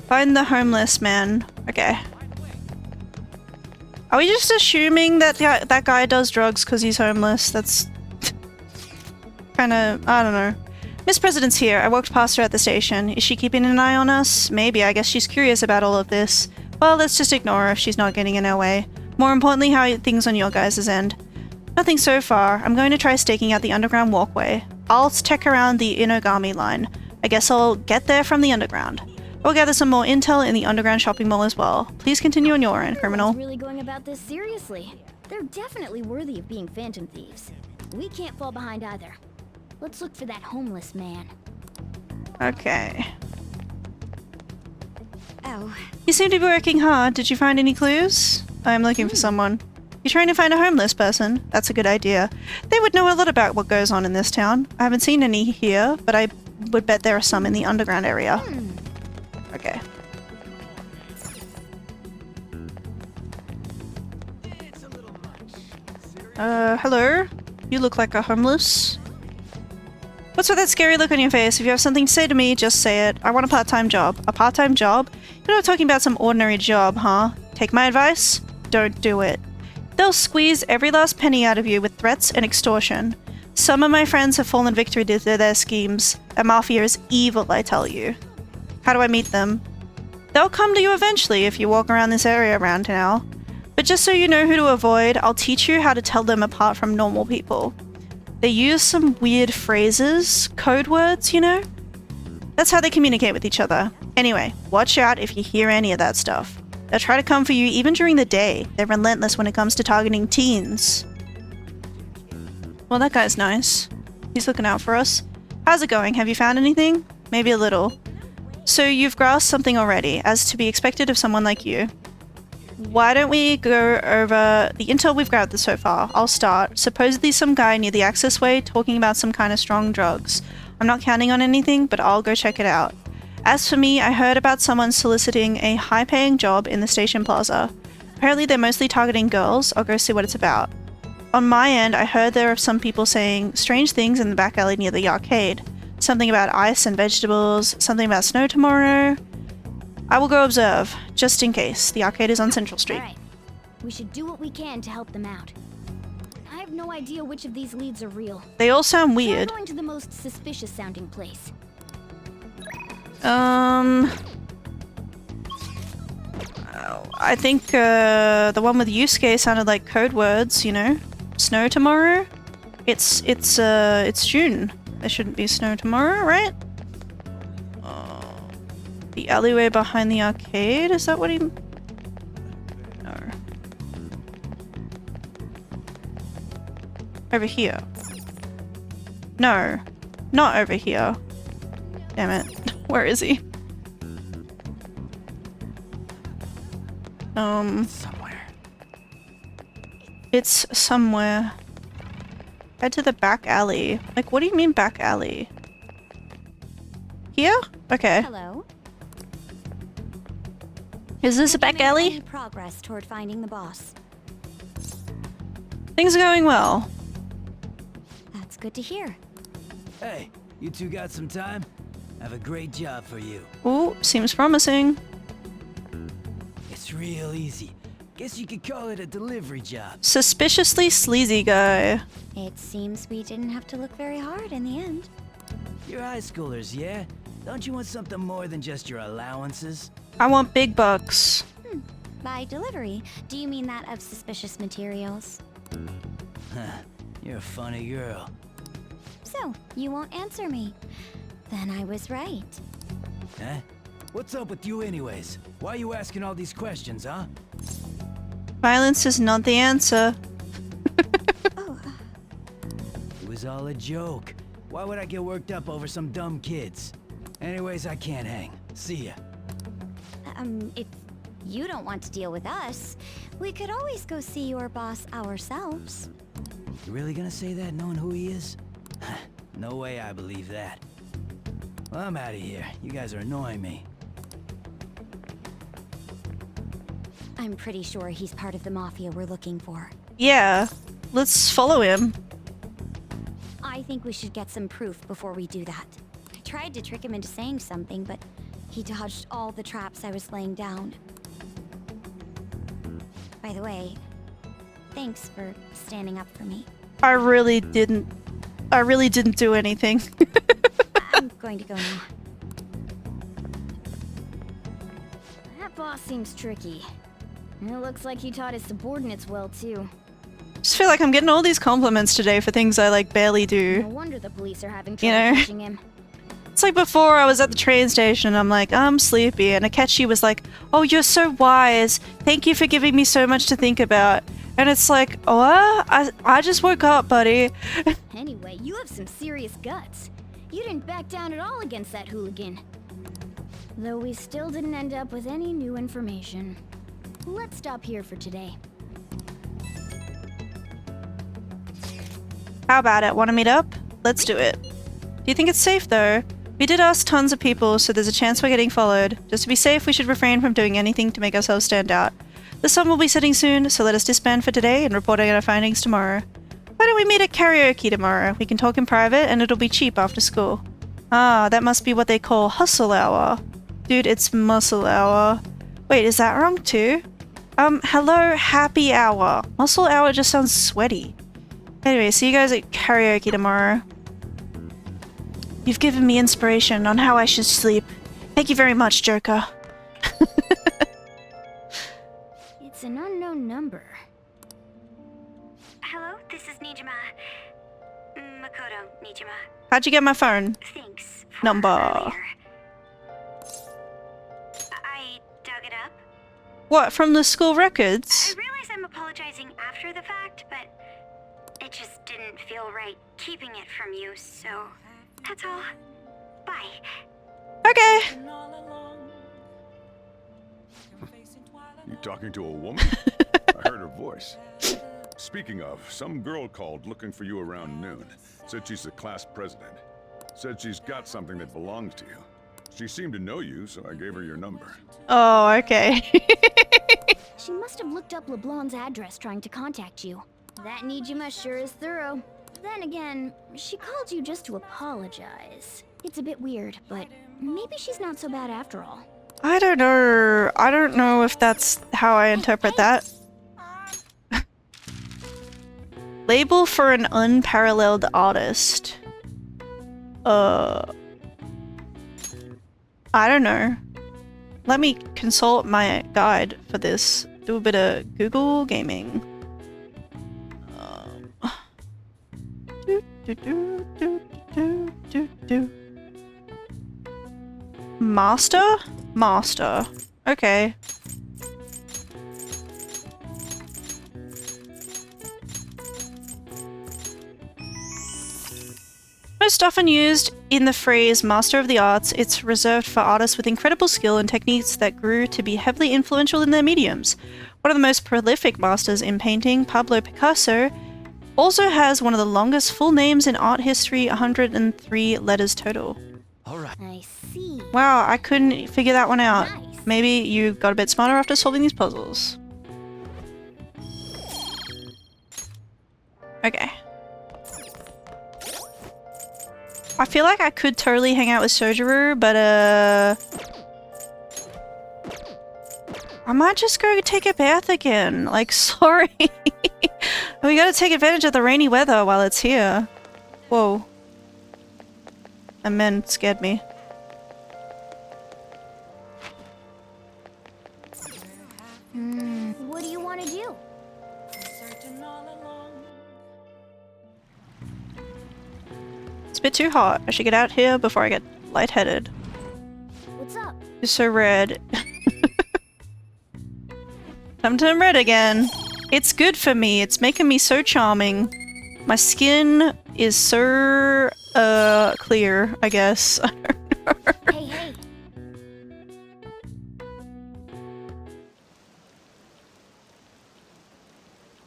Find the homeless man. Okay. Are we just assuming that that guy does drugs because he's homeless? That's kind of, I don't know. Miss President's here. I walked past her at the station. Is she keeping an eye on us? Maybe. I guess she's curious about all of this. Well, let's just ignore her if she's not getting in our way. More importantly, how are things on your guys' end? Nothing so far. I'm going to try staking out the underground walkway. I'll check around the Inogami line. I guess I'll get there from the underground. We'll gather some more intel in the underground shopping mall as well. Please continue on your end, criminal. Really going about this seriously. They're definitely worthy of being phantom thieves. We can't fall behind either. Let's look for that homeless man. Okay. Oh. You seem to be working hard. Did you find any clues? I'm looking for someone. You're trying to find a homeless person? That's a good idea. They would know a lot about what goes on in this town. I haven't seen any here, but I would bet there are some in the underground area. Okay. Hello? You look like a homeless. What's with that scary look on your face? If you have something to say to me, just say it. I want a part-time job. A part-time job? You're not talking about some ordinary job, huh? Take my advice? Don't do it. They'll squeeze every last penny out of you with threats and extortion. Some of my friends have fallen victim to their schemes. A mafia is evil, I tell you. How do I meet them? They'll come to you eventually if you walk around this area around now. But just so you know who to avoid, I'll teach you how to tell them apart from normal people. They use some weird phrases, code words, you know? That's how they communicate with each other. Anyway, watch out if you hear any of that stuff. They'll try to come for you even during the day. They're relentless when it comes to targeting teens. Well, that guy's nice. He's looking out for us. How's it going? Have you found anything? Maybe a little. So you've grasped something already, as to be expected of someone like you. Why don't we go over the intel we've gathered so far? I'll start. Supposedly some guy near the access way talking about some kind of strong drugs. I'm not counting on anything, but I'll go check it out. As for me, I heard about someone soliciting a high-paying job in the station plaza. Apparently they're mostly targeting girls. I'll go see what it's about. On my end, I heard there are some people saying strange things in the back alley near the arcade. Something about ice and vegetables, something about snow tomorrow. I will go observe, just in case. The arcade is on Central Street. Alright. We should do what we can to help them out. I have no idea which of these leads are real. They all sound weird. Try going to the most suspicious sounding place. I think the one with Yusuke sounded like code words, you know? Snow tomorrow? It's June. There shouldn't be snow tomorrow, right? The alleyway behind the arcade? Is that what he... No. Over here. No. Not over here. Damn it. Where is he? Somewhere. It's somewhere. Head to the back alley. Like, what do you mean back alley? Here? Okay. Hello. Is this a back alley? Any progress toward finding the boss? Things are going well. That's good to hear. Hey, you two got some time? I have a great job for you. Ooh, seems promising. It's real easy. Guess you could call it a delivery job. Suspiciously sleazy guy. It seems we didn't have to look very hard in the end. You're high schoolers, yeah? Don't you want something more than just your allowances? I want big bucks. By delivery, do you mean that of suspicious materials? Huh, you're a funny girl. So, you won't answer me. Then I was right. Huh? What's up with you anyways? Why are you asking all these questions, huh? Violence is not the answer. It was all a joke. Why would I get worked up over some dumb kids? Anyways, I can't hang. See ya. If you don't want to deal with us, we could always go see your boss ourselves. You really gonna say that knowing who he is? No way I believe that. Well, I'm out of here. You guys are annoying me. I'm pretty sure he's part of the mafia we're looking for. Yeah, let's follow him. I think we should get some proof before we do that. I tried to trick him into saying something, but he dodged all the traps I was laying down. By the way, thanks for standing up for me. I really didn't do anything. I'm going to go now. That boss seems tricky. It looks like he taught his subordinates well, too. Just feel like I'm getting all these compliments today for things I like barely do. No wonder the police are having You trouble know? catching him. It's like before I was at the train station and I'm like, I'm sleepy, and Akechi was like, oh, you're so wise. Thank you for giving me so much to think about. And it's like, what? I just woke up, buddy. Anyway, you have some serious guts. You didn't back down at all against that hooligan. Though we still didn't end up with any new information. Let's stop here for today. How about it? Want to meet up? Let's do it. Do you think it's safe though? We did ask tons of people, so there's a chance we're getting followed. Just to be safe, we should refrain from doing anything to make ourselves stand out. The sun will be setting soon, so let us disband for today and report on our findings tomorrow. Why don't we meet at karaoke tomorrow? We can talk in private and it'll be cheap after school. Ah, that must be what they call hustle hour. Dude, it's muscle hour. Wait, is that wrong too? Hello, happy hour. Muscle hour just sounds sweaty. Anyway, see you guys at karaoke tomorrow. You've given me inspiration on how I should sleep. Thank you very much, Joker. It's an unknown number. Hello, this is Nijima. Makoto Nijima. How'd you get my phone? Thanks. Number. I dug it up. What, from the school records? I realize I'm apologizing after the fact, but it just didn't feel right keeping it from you, so that's all. Bye. Okay. You talking to a woman? I heard her voice. Speaking of, some girl called looking for you around noon. Said she's the class president. Said she's got something that belongs to you. She seemed to know you, so I gave her your number. Oh, okay. She must have looked up LeBlanc's address trying to contact you. That Nijima sure is thorough. Then again, she called you just to apologize. It's a bit weird, but maybe she's not so bad after all. I don't know. I don't know if that's how I interpret that. Label for an unparalleled artist. I don't know. Let me consult my guide for this. Do a bit of Google gaming. Master? Master. Okay. Most often used in the phrase Master of the Arts, it's reserved for artists with incredible skill and techniques that grew to be heavily influential in their mediums. One of the most prolific masters in painting, Pablo Picasso, also has one of the longest full names in art history, 103 letters total. Alright. I see. Wow, I couldn't figure that one out. Nice. Maybe you got a bit smarter after solving these puzzles. Okay. I feel like I could totally hang out with Sojiru, but I might just go take a bath again. Like, sorry. We gotta take advantage of the rainy weather while it's here. Whoa. That man scared me. What do you want to do? It's a bit too hot. I should get out here before I get lightheaded. What's up? You're so red. I'm turning red again. It's good for me. It's making me so charming. My skin is so clear, I guess. I don't know. Hey, hey.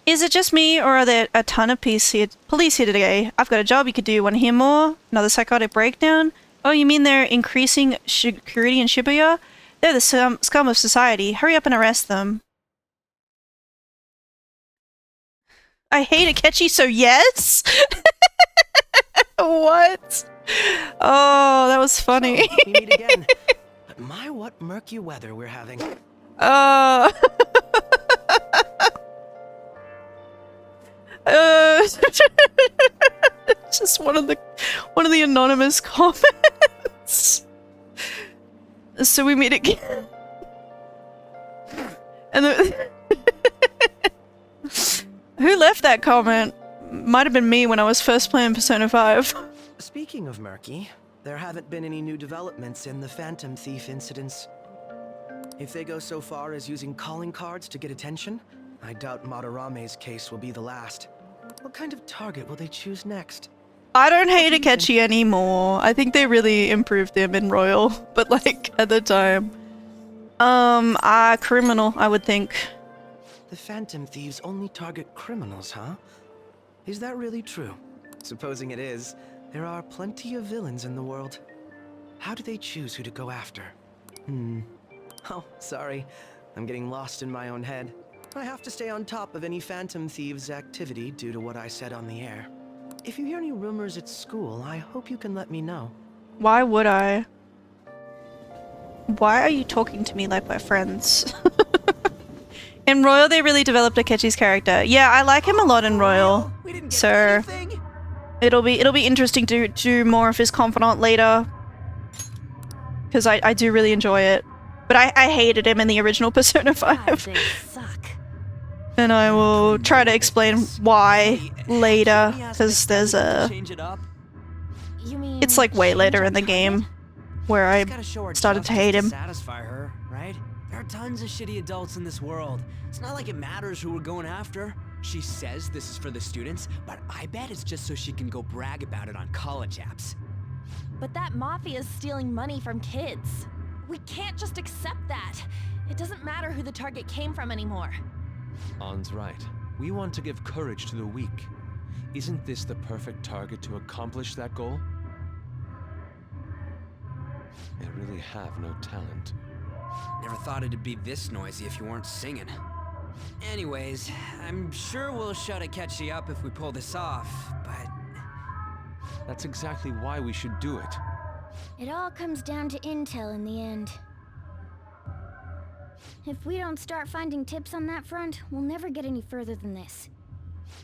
Is it just me, or are there a ton of police here today? I've got a job you could do. Want to hear more? Another psychotic breakdown? Oh, you mean they're increasing security in Shibuya? They're the scum of society. Hurry up and arrest them. I hate Akechi, so yes? What? Oh, that was funny. So, we meet again. My, what murky weather we're having. Oh. It's just one of the anonymous comments. So we meet again. And who left that comment? Might have been me when I was first playing Persona 5. Speaking of murky, there haven't been any new developments in the Phantom Thief incidents. If they go so far as using calling cards to get attention, I doubt Madarame's case will be the last. What kind of target will they choose next? I don't hate Akechi anymore. I think they really improved him in Royal, but like at the time. Criminal, I would think. The Phantom Thieves only target criminals, huh? Is that really true? Supposing it is, there are plenty of villains in the world. How do they choose who to go after? Oh, sorry. I'm getting lost in my own head. I have to stay on top of any Phantom Thieves' activity due to what I said on the air. If you hear any rumors at school, I hope you can let me know. Why would I? Why are you talking to me like we're friends? In Royal, they really developed Akechi's character. Yeah, I like him a lot in Royal. So it'll be interesting to do more of his confidant later. Because I do really enjoy it. But I hated him in the original Persona 5. And I will try to explain why later, because there's a... It's like way later in the game where I started to hate him. Satisfy her, right? There are tons of shitty adults in this world. It's not like it matters who we're going after. She says this is for the students, but I bet it's just so she can go brag about it on college apps. But that mafia's stealing money from kids. We can't just accept that. It doesn't matter who the target came from anymore. An's right. We want to give courage to the weak. Isn't this the perfect target to accomplish that goal? They really have no talent. Never thought it'd be this noisy if you weren't singing. Anyways, I'm sure we'll shut Akechi up if we pull this off, but... That's exactly why we should do it. It all comes down to intel in the end. If we don't start finding tips on that front, we'll never get any further than this.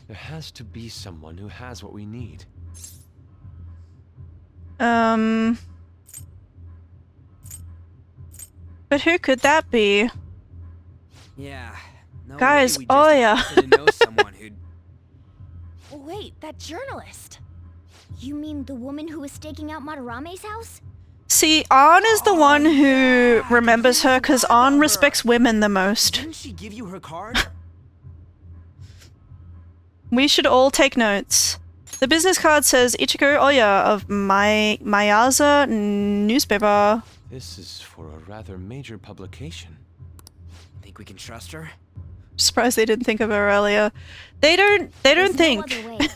There has to be someone who has what we need. But who could that be? Yeah. No Guys, way we just oh yeah. happen to know someone who'd... Wait, that journalist. You mean the woman who was staking out Madarame's house? See, An is the one who remembers her because An respects women the most. Didn't she give you her card? We should all take notes. The business card says Ichigo Oya of Mayaza newspaper. This is for a rather major publication. Think we can trust her? Surprised they didn't think of her earlier. They don't think.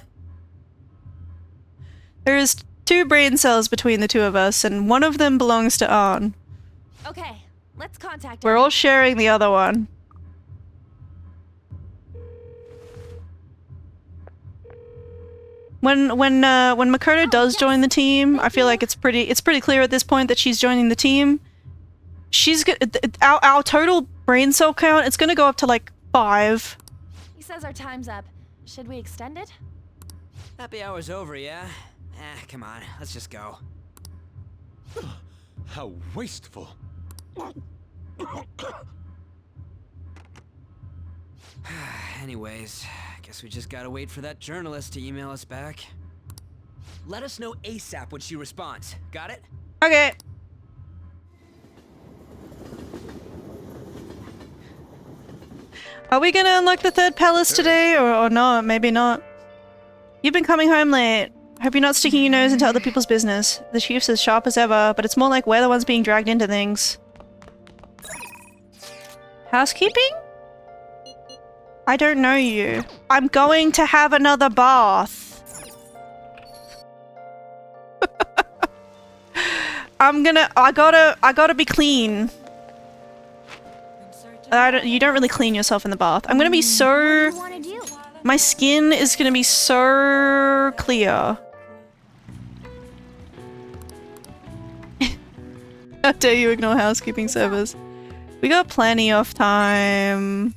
There's 2 brain cells between the 2 of us, and one of them belongs to An. Okay, let's contact We're all sharing the other one. When Makoto does join the team, I feel like it's pretty clear at this point that she's joining the team. She's our total brain cell count, it's gonna go up to like 5. He says our time's up. Should we extend it? Happy hour's over, yeah? Come on, let's just go. How wasteful. Anyways, guess we just gotta wait for that journalist to email us back. Let us know ASAP when she responds. Got it? Okay. Are we gonna unlock the 3rd palace today, or not? Maybe not. You've been coming home late. Hope you're not sticking your nose into other people's business. The chief's as sharp as ever, but it's more like we're the ones being dragged into things. Housekeeping? I don't know you. I'm going to have another bath. I gotta be clean. You don't really clean yourself in the bath. I'm gonna be so... My skin is gonna be so clear. How dare you ignore housekeeping service? We got plenty of time.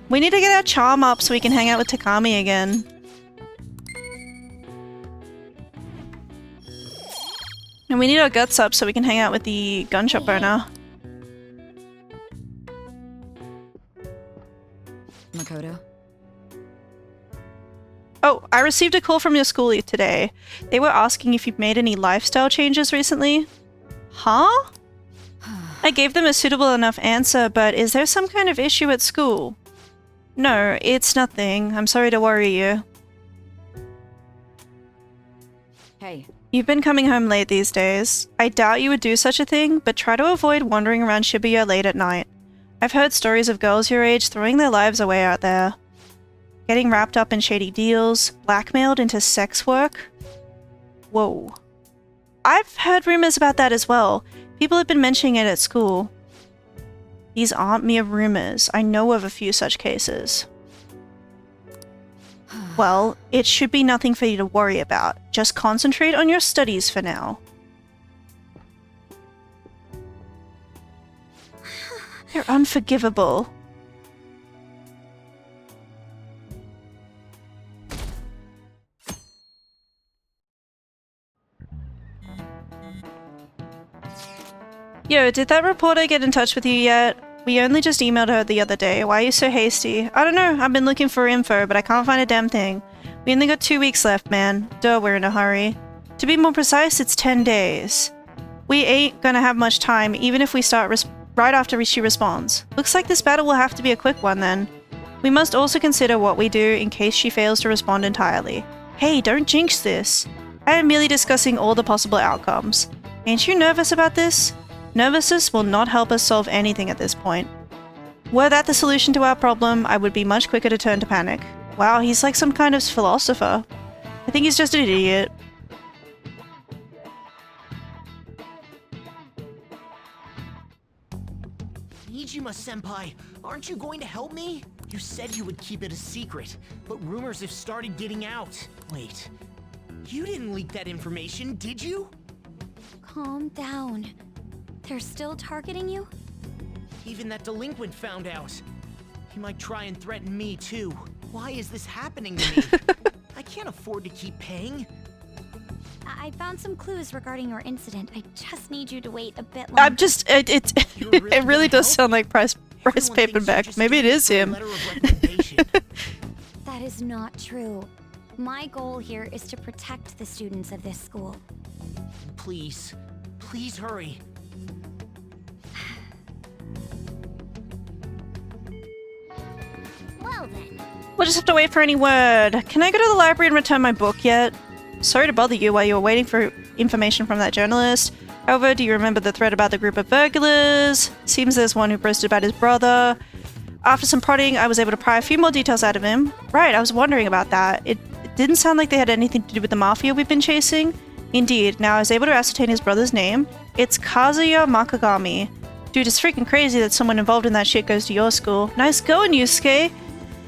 We need to get our charm up so we can hang out with Takami again. And we need our guts up so we can hang out with the gun shop owner. Makoto? Oh, I received a call from your school today. They were asking if you've made any lifestyle changes recently. Huh? I gave them a suitable enough answer, but is there some kind of issue at school? No, it's nothing. I'm sorry to worry you. Hey. You've been coming home late these days. I doubt you would do such a thing, but try to avoid wandering around Shibuya late at night. I've heard stories of girls your age throwing their lives away out there. getting wrapped up in shady deals, blackmailed into sex work. Whoa. I've heard rumors about that as well. People have been mentioning it at school. These aren't mere rumors. I know of a few such cases. Well, it should be nothing for you to worry about. Just concentrate on your studies for now. They're unforgivable. Yo, did that reporter get in touch with you yet? We only just emailed her the other day. Why are you so hasty? I don't know. I've been looking for info, but I can't find a damn thing. We only got 2 weeks left, man. Duh, we're in a hurry. To be more precise, it's 10 days. We ain't gonna have much time, even if we start right after she responds. Looks like this battle will have to be a quick one, then. We must also consider what we do in case she fails to respond entirely. Hey, don't jinx this. I am merely discussing all the possible outcomes. Ain't you nervous about this? Nervousness will not help us solve anything at this point. Were that the solution to our problem, I would be much quicker to turn to panic. Wow, he's like some kind of philosopher. I think he's just an idiot. Nijima-senpai, aren't you going to help me? You said you would keep it a secret, but rumors have started getting out. Wait, you didn't leak that information, did you? Calm down. They're still targeting you? Even that delinquent found out. He might try and threaten me too. Why is this happening to me? I can't afford to keep paying. I found some clues regarding your incident. I just need you to wait a bit longer. I'm just it really does sound like Price Paperback. Maybe it is him. That is not true. My goal here is to protect the students of this school. Please, please hurry. Well then. We'll just have to wait for any word. Can I go to the library and return my book yet? Sorry to bother you while you were waiting for information from that journalist. However, do you remember the thread about the group of burglars? Seems there's one who boasted about his brother. After some prodding, I was able to pry a few more details out of him. Right, I was wondering about that. It didn't sound like they had anything to do with the mafia we've been chasing. Indeed, now I was able to ascertain his brother's name. It's Kazuya Makagami. Dude, it's freaking crazy that someone involved in that shit goes to your school. Nice going, Yusuke!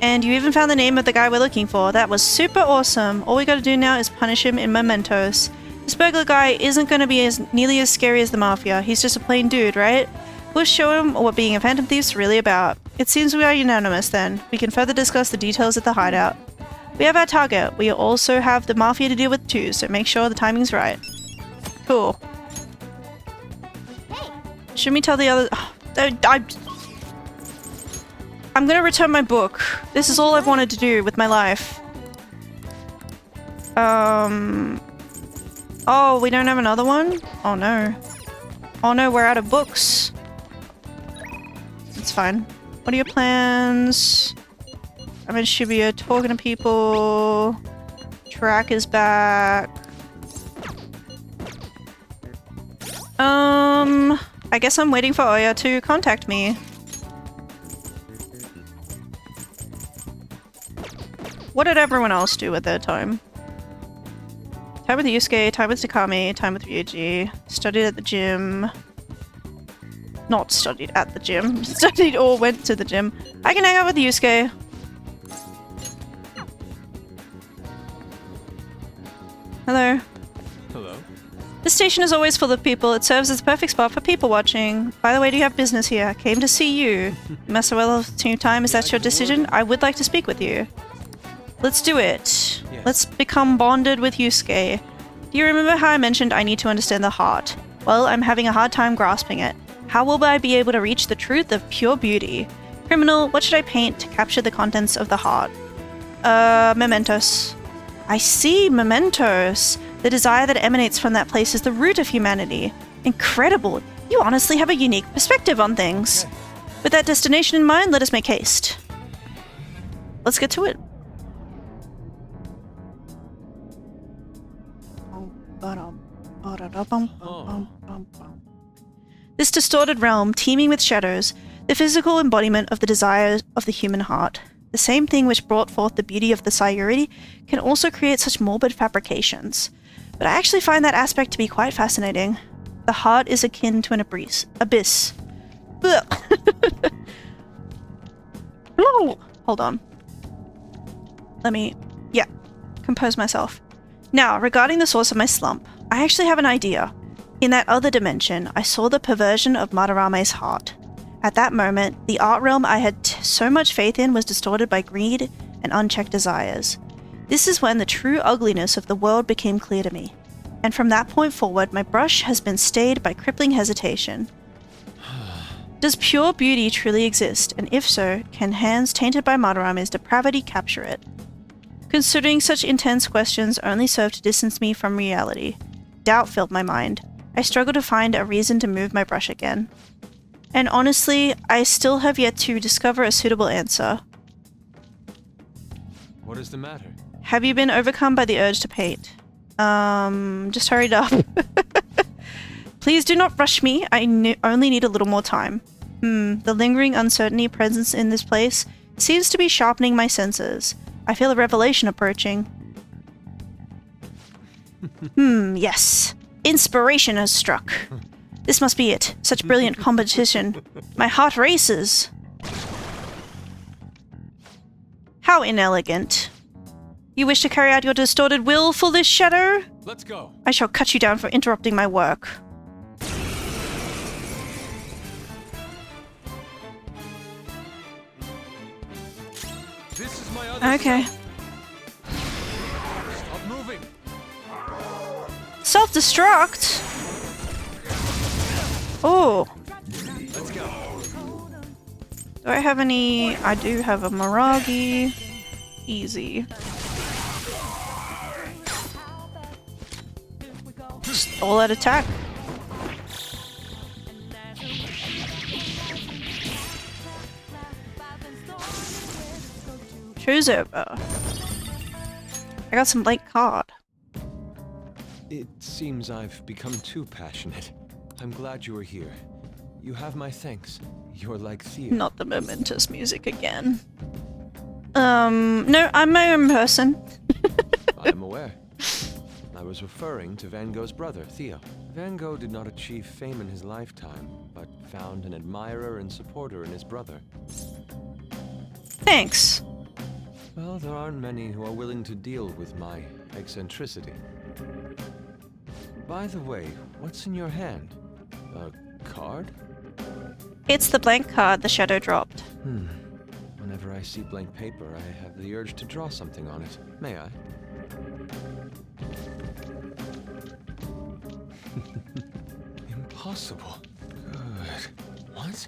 And you even found the name of the guy we're looking for. That was super awesome. All we gotta do now is punish him in mementos. This burglar guy isn't gonna be nearly as scary as the mafia. He's just a plain dude, right? We'll show him what being a phantom thief's really about. It seems we are unanimous then. We can further discuss the details at the hideout. We have our target. We also have the mafia to deal with too, so make sure the timing's right. Cool. Hey. Should we tell the other... I'm gonna return my book. This is all I've wanted to do with my life. Oh, we don't have another one? Oh no. Oh no, we're out of books. It's fine. What are your plans? I'm in Shibuya talking to people. Track is back. I guess I'm waiting for Oya to contact me. What did everyone else do with their time? Time with Yusuke, time with Takami, time with Ryuji. Studied at the gym. Not studied at the gym. Studied or went to the gym. I can hang out with Yusuke. Hello. Hello. This station is always full of people. It serves as the perfect spot for people watching. By the way, do you have business here? Came to see you. Mr. Well of Team Time, is that your decision? I would like to speak with you. Let's do it. Yes. Let's become bonded with Yusuke. Do you remember how I mentioned I need to understand the heart? Well, I'm having a hard time grasping it. How will I be able to reach the truth of pure beauty? Criminal, what should I paint to capture the contents of the heart? Mementos. I see, mementos. The desire that emanates from that place is the root of humanity. Incredible. You honestly have a unique perspective on things. Okay. With that destination in mind, let us make haste. Let's get to it. This distorted realm, teeming with shadows, the physical embodiment of the desires of the human heart. The same thing which brought forth the beauty of the Sayuri can also create such morbid fabrications. But I actually find that aspect to be quite fascinating. The heart is akin to an abyss. Hold on. Let me, compose myself. Now, regarding the source of my slump, I actually have an idea. In that other dimension, I saw the perversion of Madarame's heart. At that moment, the art realm I had so much faith in was distorted by greed and unchecked desires. This is when the true ugliness of the world became clear to me. And from that point forward, my brush has been stayed by crippling hesitation. Does pure beauty truly exist? And if so, can hands tainted by Madarame's depravity capture it? Considering such intense questions only serve to distance me from reality. Doubt filled my mind. I struggled to find a reason to move my brush again. And honestly, I still have yet to discover a suitable answer. What is the matter? Have you been overcome by the urge to paint? Just hurry it up. Please do not rush me. I only need a little more time. The lingering uncertainty present in this place seems to be sharpening my senses. I feel a revelation approaching. Yes. Inspiration has struck. This must be it. Such brilliant competition. My heart races. How inelegant. You wish to carry out your distorted will, foolish shadow? Let's go. I shall cut you down for interrupting my work. This is my other Okay. Stop moving. Self-destruct? Oh. Let's go. Do I have any? I do have a Miragi. Easy. Just all out attack. Show's over. I got some blank card. It seems I've become too passionate. I'm glad you are here. You have my thanks. You're like Theo. Not the momentous music again. No, I'm my own person. I'm aware. I was referring to Van Gogh's brother, Theo. Van Gogh did not achieve fame in his lifetime, but found an admirer and supporter in his brother. Thanks. Well, there aren't many who are willing to deal with my eccentricity. By the way, what's in your hand? A card? It's the blank card the shadow dropped. Whenever I see blank paper, I have the urge to draw something on it. May I? Impossible. Good. What?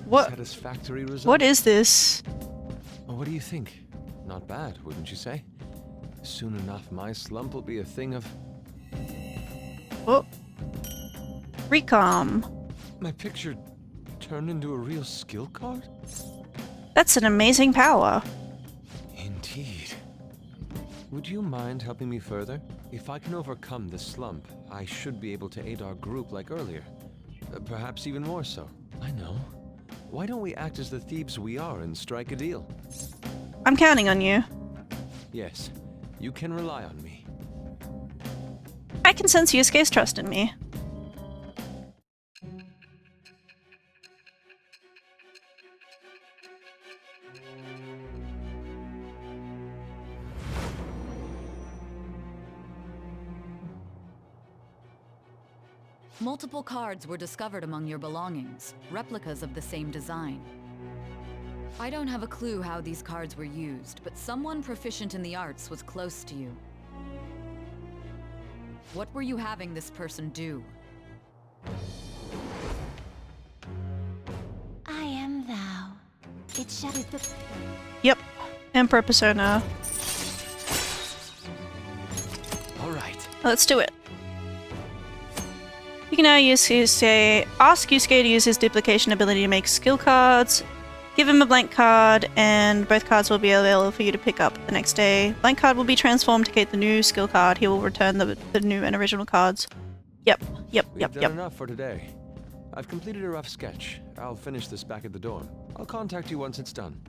What? Satisfactory result. What is this? Well, what do you think? Not bad, wouldn't you say? Soon enough, my slump will be a thing of... Oh. Recom. My picture turned into a real skill card? That's an amazing power. Indeed. Would you mind helping me further? If I can overcome this slump, I should be able to aid our group like earlier. Perhaps even more so. I know. Why don't we act as the thieves we are and strike a deal? I'm counting on you. Yes, you can rely on me. I can sense Yusuke's trust in me. Multiple cards were discovered among your belongings, replicas of the same design. I don't have a clue how these cards were used, but someone proficient in the arts was close to you. What were you having this person do? I am thou. It shattered the... Yep. Emperor Persona. Alright. Let's do it. You can now ask Yusuke to use his duplication ability to make skill cards. Give him a blank card, and both cards will be available for you to pick up the next day. Blank card will be transformed to create the new skill card. He will return the new and original cards. Yep. We've done enough for today. I've completed a rough sketch. I'll finish this back at the dorm. I'll contact you once it's done.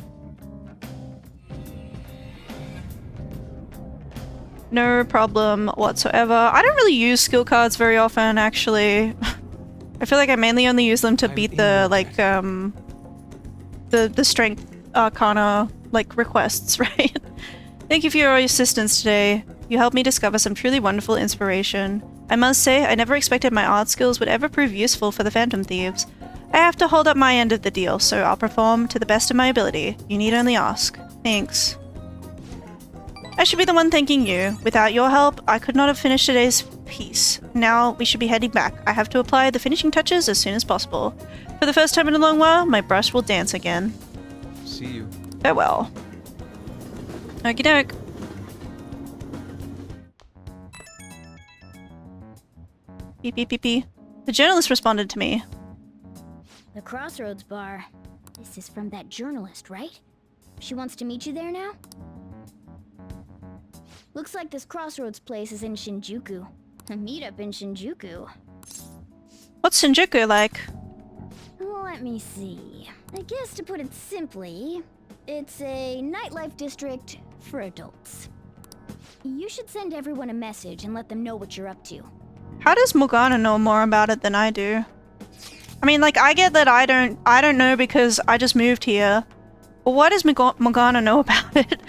No problem whatsoever. I don't really use skill cards very often, actually. I feel like I mainly only use them to beat the, like, the strength arcana, like, requests, right? Thank you for your assistance today. You helped me discover some truly wonderful inspiration. I must say, I never expected my art skills would ever prove useful for the Phantom Thieves. I have to hold up my end of the deal, so I'll perform to the best of my ability. You need only ask. Thanks. I should be the one thanking you. Without your help, I could not have finished today's piece. Now we should be heading back. I have to apply the finishing touches as soon as possible. For the first time in a long while, my brush will dance again. See you. Farewell. Okie doke. Beep beep beep beep. The journalist responded to me. The Crossroads bar. This is from that journalist, right? She wants to meet you there now? Looks like this Crossroads place is in Shinjuku. A meetup in Shinjuku. What's Shinjuku like? Let me see. I guess to put it simply, it's a nightlife district for adults. You should send everyone a message and let them know what you're up to. How does Morgana know more about it than I do? I mean, like, I get that I don't know because I just moved here. But why does Morgana know about it?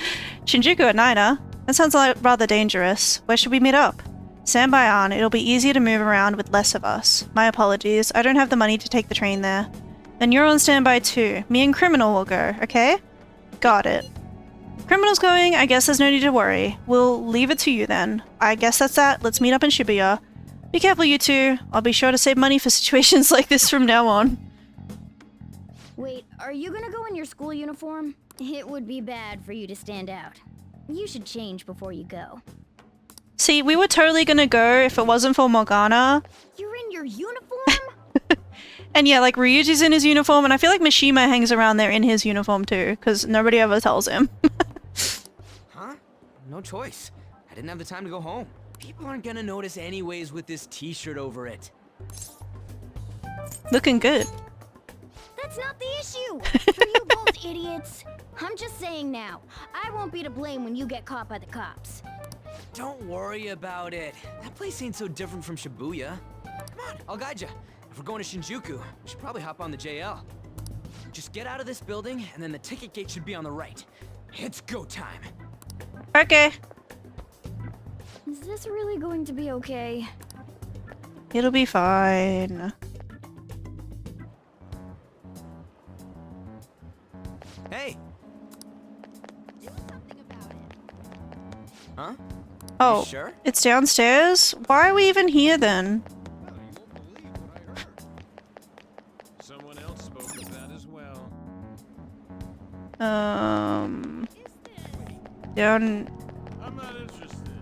Shinjuku at night, huh? That sounds like rather dangerous. Where should we meet up? Standby on. It'll be easier to move around with less of us. My apologies. I don't have the money to take the train there. Then you're on standby too. Me and Criminal will go, okay? Got it. Criminal's going. I guess there's no need to worry. We'll leave it to you then. I guess that's that. Let's meet up in Shibuya. Be careful, you two. I'll be sure to save money for situations like this from now on. Wait, are you gonna go in your school uniform? It would be bad for you to stand out. You should change before you go. See, we were totally gonna go if it wasn't for Morgana. You're in your uniform? And yeah, like, Ryuji's in his uniform, and I feel like Mishima hangs around there in his uniform too, because nobody ever tells him. Huh? No choice. I didn't have the time to go home. People aren't gonna notice anyways with this t-shirt over it. Looking good. That's not the issue! For you both idiots. I'm just saying now, I won't be to blame when you get caught by the cops. Don't worry about it. That place ain't so different from Shibuya. Come on, I'll guide you. If we're going to Shinjuku, we should probably hop on the JL. Just get out of this building, and then the ticket gate should be on the right. It's go time. Okay. Is this really going to be okay? It'll be fine. Hey! Huh? Oh, You sure? it's downstairs? Why are we even here then? Someone else spoke of that as well. Down... I'm not interested.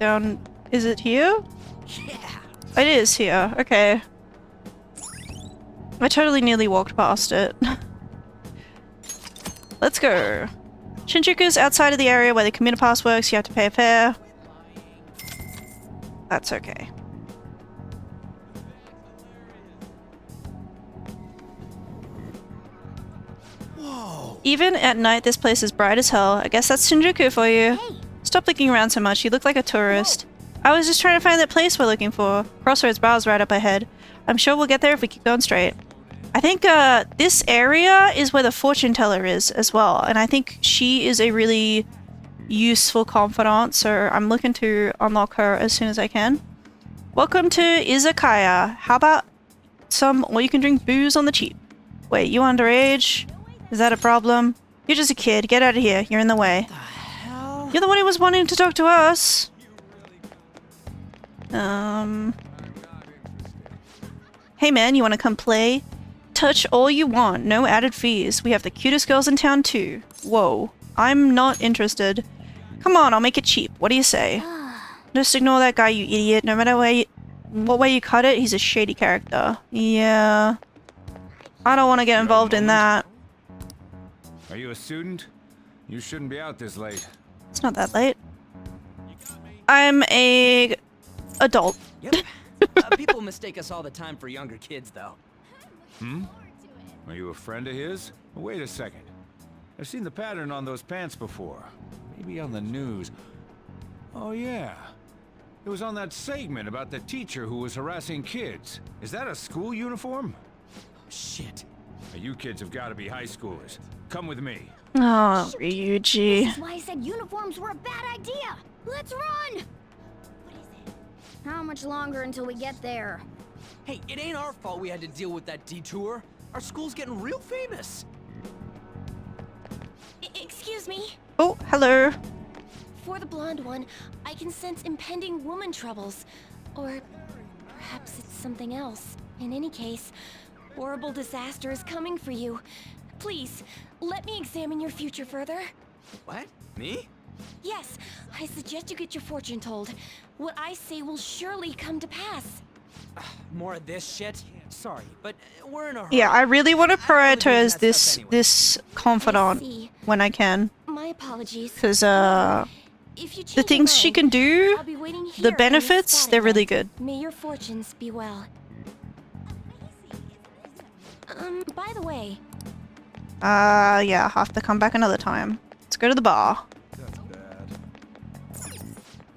Down... Is it here? Yeah! It is here, okay. I totally nearly walked past it. Let's go. Shinjuku's outside of the area where the commuter pass works. You have to pay a fare. That's okay. Whoa! Even at night, this place is bright as hell. I guess that's Shinjuku for you. Hey. Stop looking around so much. You look like a tourist. I was just trying to find that place we're looking for. Crossroads bar's right up ahead. I'm sure we'll get there if we keep going straight. I think this area is where the fortune teller is as well, and I think she is a really useful confidant, so I'm looking to unlock her as soon as I can. Welcome to Izakaya. How about some all-you-can-drink booze on the cheap? Wait, you underage? Is that a problem? You're just a kid. Get out of here. You're in the way. The hell? You're the one who was wanting to talk to us. Hey man, you want to come play? Touch all you want, no added fees. We have the cutest girls in town too. Whoa, I'm not interested. Come on, I'll make it cheap. What do you say? Just ignore that guy, you idiot. No matter what way you cut it, he's a shady character. Yeah. I don't want to get involved in that. Are you a student? You shouldn't be out this late. It's not that late. I'm a adult. Yep. People mistake us all the time for younger kids, though. Hmm? Are you a friend of his? Wait a second. I've seen the pattern on those pants before. Maybe on the news. Oh yeah. It was on that segment about the teacher who was harassing kids. Is that a school uniform? Shit. Now, you kids have got to be high schoolers. Come with me. Oh, Ryuji. This is why I said uniforms were a bad idea. Let's run! How much longer until we get there? Hey, it ain't our fault we had to deal with that detour. Our school's getting real famous. Excuse me. Oh, hello. For the blonde one, I can sense impending woman troubles. Or perhaps it's something else. In any case, horrible disaster is coming for you. Please, let me examine your future further. What? Me? Yes, I suggest you get your fortune told. What I say will surely come to pass. More of this shit? Sorry, but we're in a hurry. Yeah, I really want to prioritize this confidant when I can. My apologies. Because the things she can do, the benefits, they're really good. May your fortunes be well. By the way. Yeah, I'll have to come back another time. Let's go to the bar. That's bad.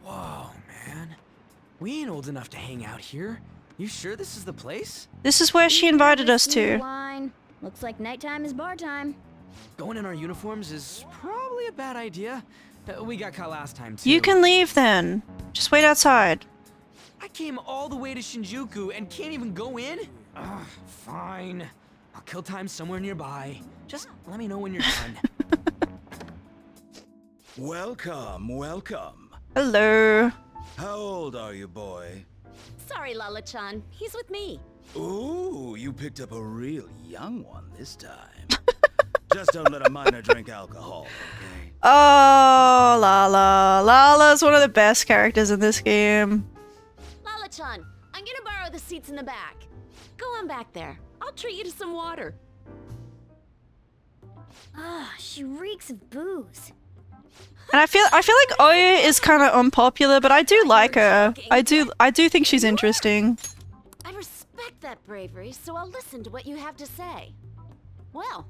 Whoa, man. We ain't old enough to hang out here. You sure this is the place? This is where she invited us to. Wine. Looks like nighttime is bar time. Going in our uniforms is probably a bad idea. We got caught last time, too. You can leave then. Just wait outside. I came all the way to Shinjuku and can't even go in? Ugh, fine. I'll kill time somewhere nearby. Just let me know when you're done. Welcome, welcome. Hello. How old are you, boy? Sorry, Lala-chan. He's with me. Ooh, you picked up a real young one this time. Just don't let a minor drink alcohol, okay? Oh, Lala. Lala's one of the best characters in this game. Lala-chan, I'm gonna borrow the seats in the back. Go on back there. I'll treat you to some water. Ah, she reeks of booze. And I feel like Oya is kind of unpopular, but I do like her. I do think she's interesting. I respect that bravery, so I'll listen to what you have to say. Well,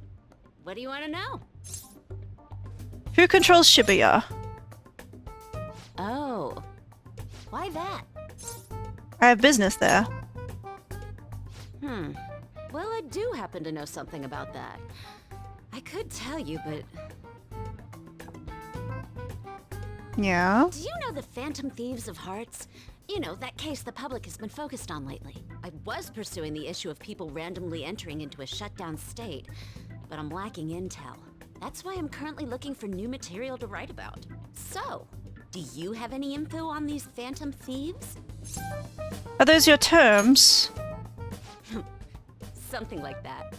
what do you want to know? Who controls Shibuya? Oh, why that? I have business there. Well, I do happen to know something about that. I could tell you, but... Yeah? Do you know the Phantom Thieves of Hearts? You know, that case the public has been focused on lately. I was pursuing the issue of people randomly entering into a shutdown state, but I'm lacking intel. That's why I'm currently looking for new material to write about. So, do you have any info on these Phantom Thieves? Are those your terms? Something like that.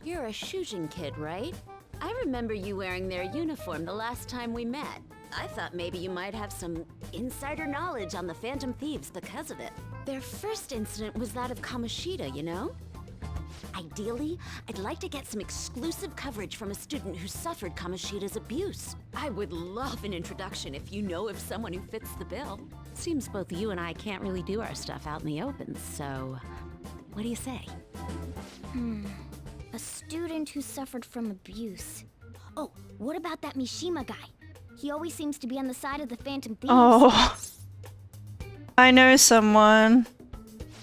You're a Shujin kid, right? I remember you wearing their uniform the last time we met. I thought maybe you might have some insider knowledge on the Phantom Thieves because of it. Their first incident was that of Kamoshida, you know? Ideally, I'd like to get some exclusive coverage from a student who suffered Kamoshida's abuse. I would love an introduction if you know of someone who fits the bill. Seems both you and I can't really do our stuff out in the open, so what do you say? A student who suffered from abuse. Oh, what about that Mishima guy? He always seems to be on the side of the Phantom Thieves. Oh. I know someone.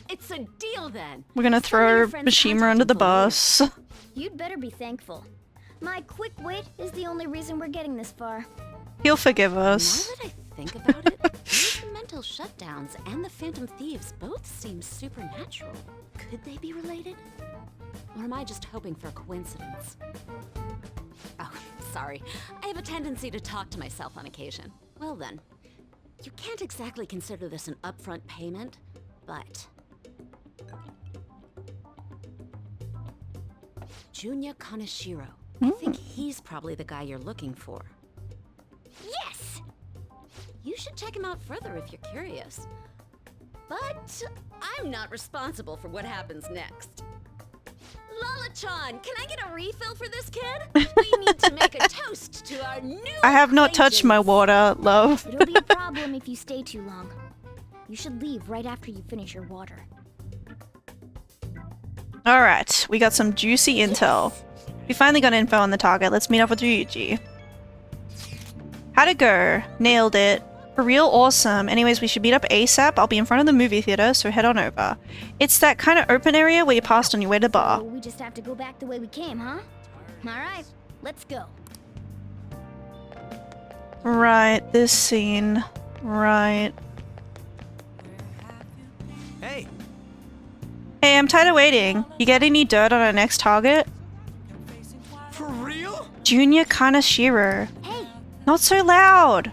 It's a deal then. We're gonna throw Mishima under the bus. You'd better be thankful. My quick wit is the only reason we're getting this far. He'll forgive us. Now that I think about it, these mental shutdowns and the Phantom Thieves both seem supernatural. Could they be related? Or am I just hoping for a coincidence? Oh, sorry. I have a tendency to talk to myself on occasion. Well then, you can't exactly consider this an upfront payment, but... Junya Kaneshiro. I think he's probably the guy you're looking for. Yes! You should check him out further if you're curious. But I'm not responsible for what happens next. Lala-chan, can I get a refill for this kid? We need to make a toast to our new I have not touched my water, love. It'll be a problem if you stay too long. You should leave right after you finish your water. Alright, we got some juicy intel. We finally got info on the target. Let's meet up with Ryuji. How'd it go? Nailed it. For real awesome. Anyways, we should meet up ASAP. I'll be in front of the movie theater, so head on over. It's that kind of open area where you passed on your way to the bar. So we just have to go back the way we came, huh? Alright, let's go. Right, this scene. Right. Hey. Hey, I'm tired of waiting. You get any dirt on our next target? For real? Junior Kanashiro. Hey. Not so loud.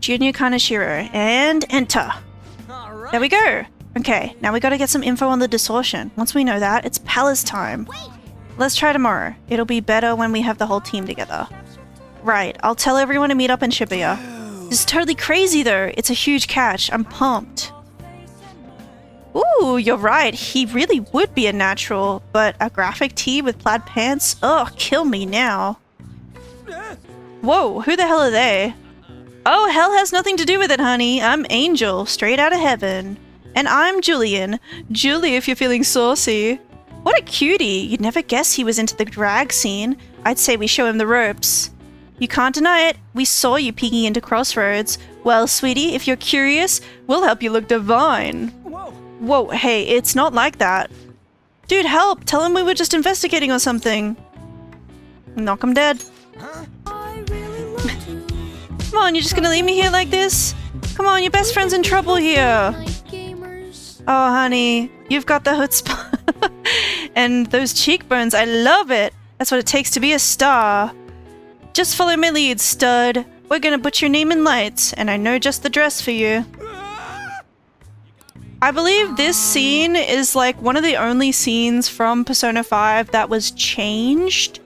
Junior Kanashiro. And enter. Right. There we go. Okay, now we gotta get some info on the distortion. Once we know that, it's palace time. Let's try tomorrow. It'll be better when we have the whole team together. Right, I'll tell everyone to meet up in Shibuya. This is totally crazy though. It's a huge catch. I'm pumped. Ooh, you're right. He really would be a natural, but a graphic tee with plaid pants? Ugh, kill me now. Whoa, who the hell are they? Oh, hell has nothing to do with it, honey. I'm Angel, straight out of heaven. And I'm Julian. Julie, if you're feeling saucy. What a cutie. You'd never guess he was into the drag scene. I'd say we show him the ropes. You can't deny it. We saw you peeking into Crossroads. Well, sweetie, if you're curious, we'll help you look divine. Whoa, hey, it's not like that. Dude, help! Tell him we were just investigating or something. Knock him dead. Come on, you're just gonna leave me here like this? Come on, your best friend's in trouble here. Oh, honey, you've got the chutzpah. And those cheekbones, I love it. That's what it takes to be a star. Just follow my lead, stud. We're gonna put your name in lights, and I know just the dress for you. I believe this scene is like one of the only scenes from Persona 5 that was changed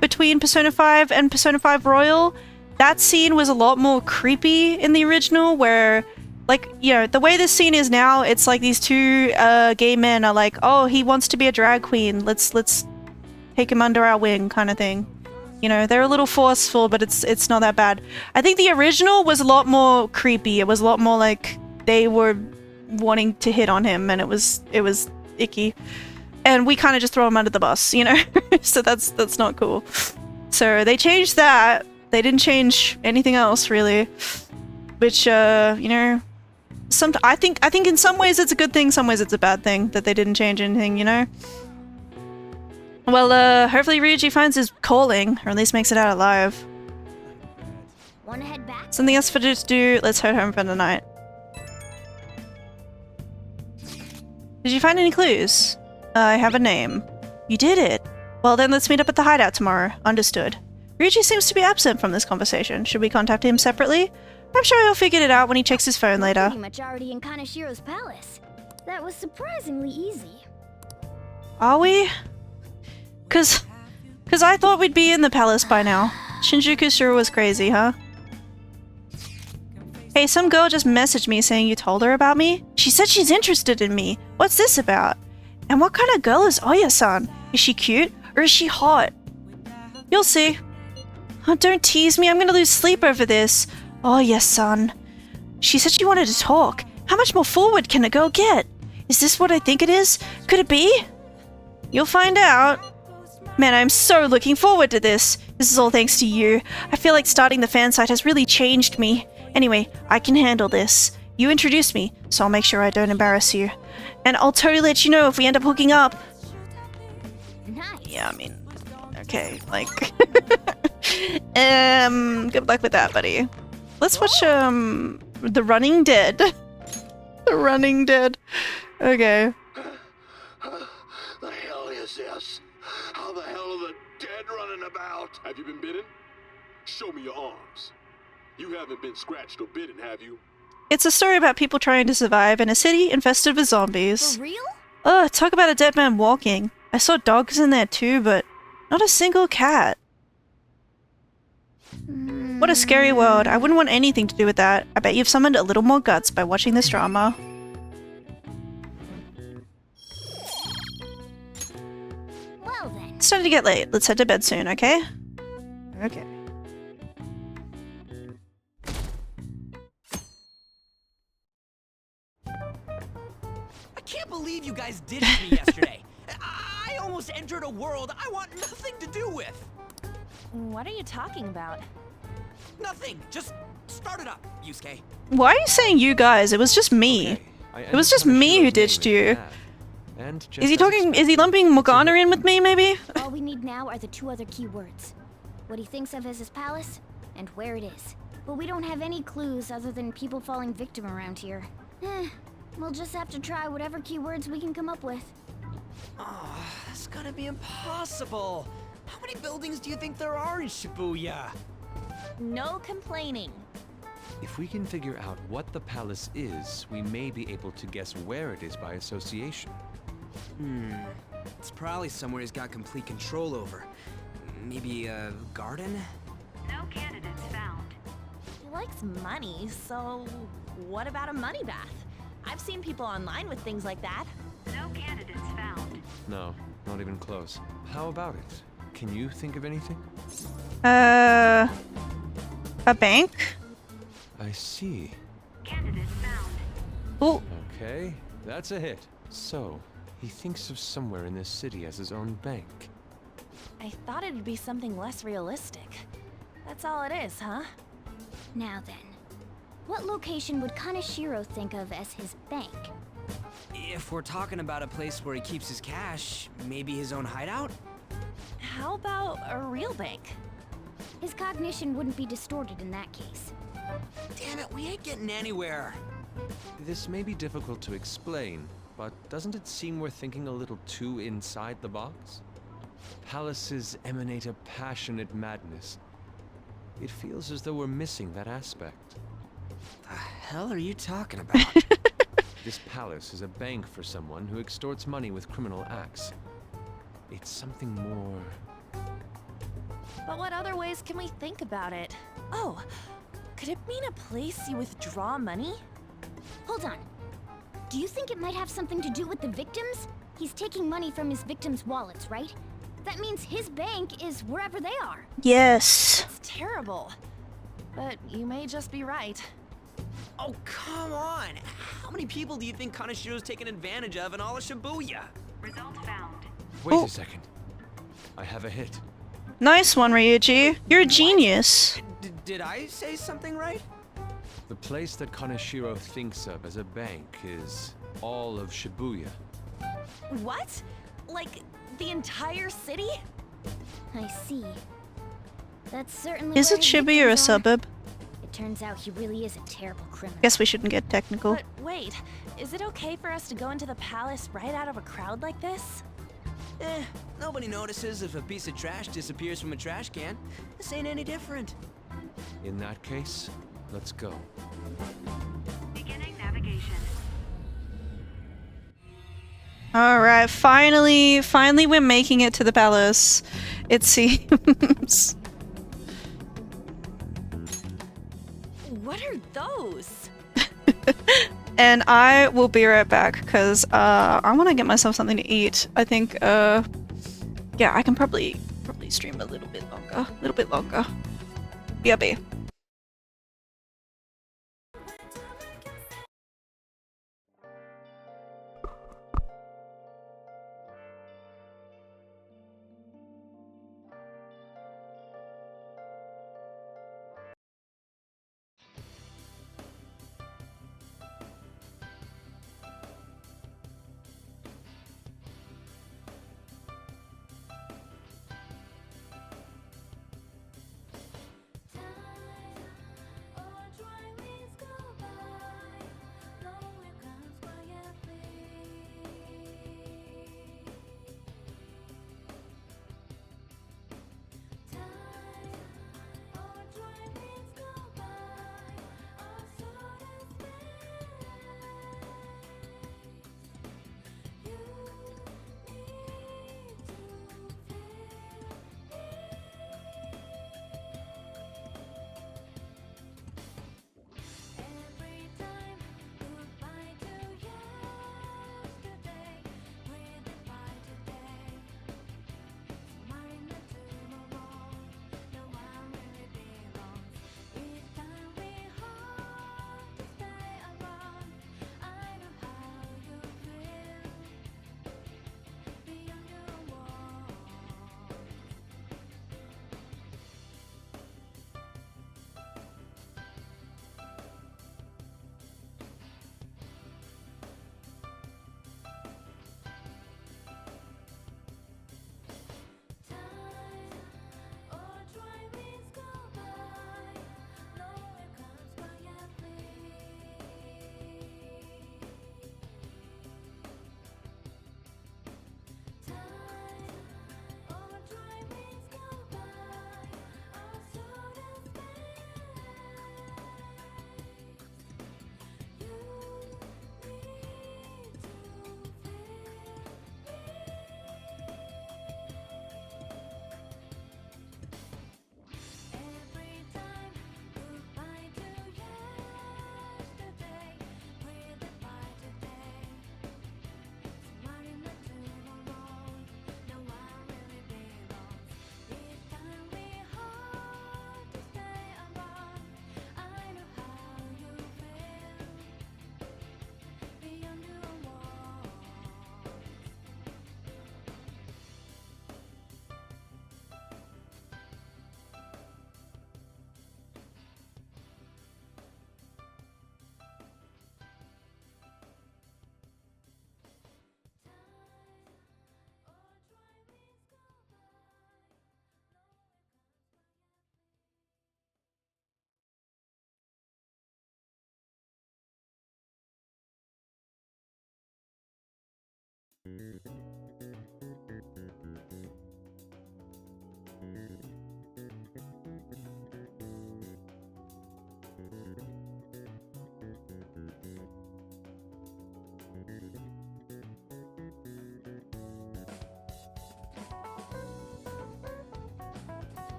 between Persona 5 and Persona 5 Royal. That scene was a lot more creepy in the original, where, like, you know, the way this scene is now, it's like these two gay men are like, oh, he wants to be a drag queen. Let's take him under our wing, kind of thing. You know, they're a little forceful, but it's not that bad. I think the original was a lot more creepy. It was a lot more like they were wanting to hit on him, and it was icky. And we kind of just throw him under the bus, you know? So that's not cool. So they changed that. They didn't change anything else, really. Which, you know, I think in some ways it's a good thing, some ways it's a bad thing that they didn't change anything, you know? Well, hopefully Ryuji finds his calling, or at least makes it out alive. Wanna head back? Something else for you to do. Let's head home for the night. Did you find any clues? I have a name. You did it. Well then, let's meet up at the hideout tomorrow. Understood. Ryuji seems to be absent from this conversation. Should we contact him separately? I'm sure he'll figure it out when he checks his phone later. Pretty much already in Kanashiro's palace. That was surprisingly easy. Are we? Cause I thought we'd be in the palace by now. Shinjuku sure was crazy, huh? Hey, some girl just messaged me saying you told her about me. She said she's interested in me. What's this about? And what kind of girl is Oya-san? Is she cute or is she hot? You'll see. Oh, don't tease me. I'm gonna lose sleep over this. Oh, yes, son. She said she wanted to talk. How much more forward can a girl get? Is this what I think it is? Could it be? You'll find out. Man, I'm so looking forward to this. This is all thanks to you. I feel like starting the fan site has really changed me. Anyway, I can handle this. You introduced me, so I'll make sure I don't embarrass you. And I'll totally let you know if we end up hooking up. Nice. Yeah, I mean, okay, like... good luck with that, buddy. Let's watch, The Running Dead. The Running Dead. Okay. The hell is this? How the hell are the dead running about? Have you been bitten? Show me your arms. You haven't been scratched or bitten, have you? It's a story about people trying to survive in a city infested with zombies. For real? Ugh, talk about a dead man walking. I saw dogs in there too, but not a single cat. What a scary world. I wouldn't want anything to do with that. I bet you've summoned a little more guts by watching this drama. Well then. It's starting to get late. Let's head to bed soon, okay? Okay. I can't believe you guys did it to me yesterday. I almost entered a world I want nothing to do with. What are you talking about? Nothing! Just start it up, Yusuke. Why are you saying you guys? It was just me. It was just me who ditched you. Is he talking? Is he lumping Morgana in with me, maybe? All we need now are the 2 other keywords. What he thinks of as his palace, and where it is. But we don't have any clues other than people falling victim around here. We'll just have to try whatever keywords we can come up with. Oh, that's gonna be impossible. How many buildings do you think there are in Shibuya? No complaining. If we can figure out what the palace is, we may be able to guess where it is by association. It's probably somewhere he's got complete control over. Maybe a garden? No candidates found. He likes money, so what about a money bath? I've seen people online with things like that. No candidates found. No, not even close. How about it? Can you think of anything? A bank? I see. Candidates found. Oh. Okay, that's a hit. So, he thinks of somewhere in this city as his own bank. I thought it'd be something less realistic. That's all it is, huh? Now then, what location would Kaneshiro think of as his bank? If we're talking about a place where he keeps his cash, maybe his own hideout? How about a real bank? His cognition wouldn't be distorted in that case. Damn it, we ain't getting anywhere. This may be difficult to explain, but doesn't it seem we're thinking a little too inside the box? Palaces emanate a passionate madness. It feels as though we're missing that aspect. The hell are you talking about? This palace is a bank for someone who extorts money with criminal acts. It's something more... But what other ways can we think about it? Oh, could it mean a place you withdraw money? Hold on. Do you think it might have something to do with the victims? He's taking money from his victims' wallets, right? That means his bank is wherever they are. Yes. It's terrible. But you may just be right. Oh, come on! How many people do you think Kaneshiro's taken advantage of in all of Shibuya? Result found. Wait a second. I have a hit. Nice one, Ryuji. You're a genius. Did I say something right? The place that Kaneshiro thinks of as a bank is all of Shibuya. What? Like, the entire city? I see. That's certainly Is where it his Shibuya or a victims are. suburb? It turns out he really is a terrible criminal. Guess we shouldn't get technical. But wait, is it okay for us to go into the palace right out of a crowd like this? Nobody notices if a piece of trash disappears from a trash can. This ain't any different. In that case, let's go. Beginning navigation. Alright, finally we're making it to the palace. It seems. What are those? And I will be right back, because I want to get myself something to eat. I think, yeah, I can probably stream a little bit longer. BRB.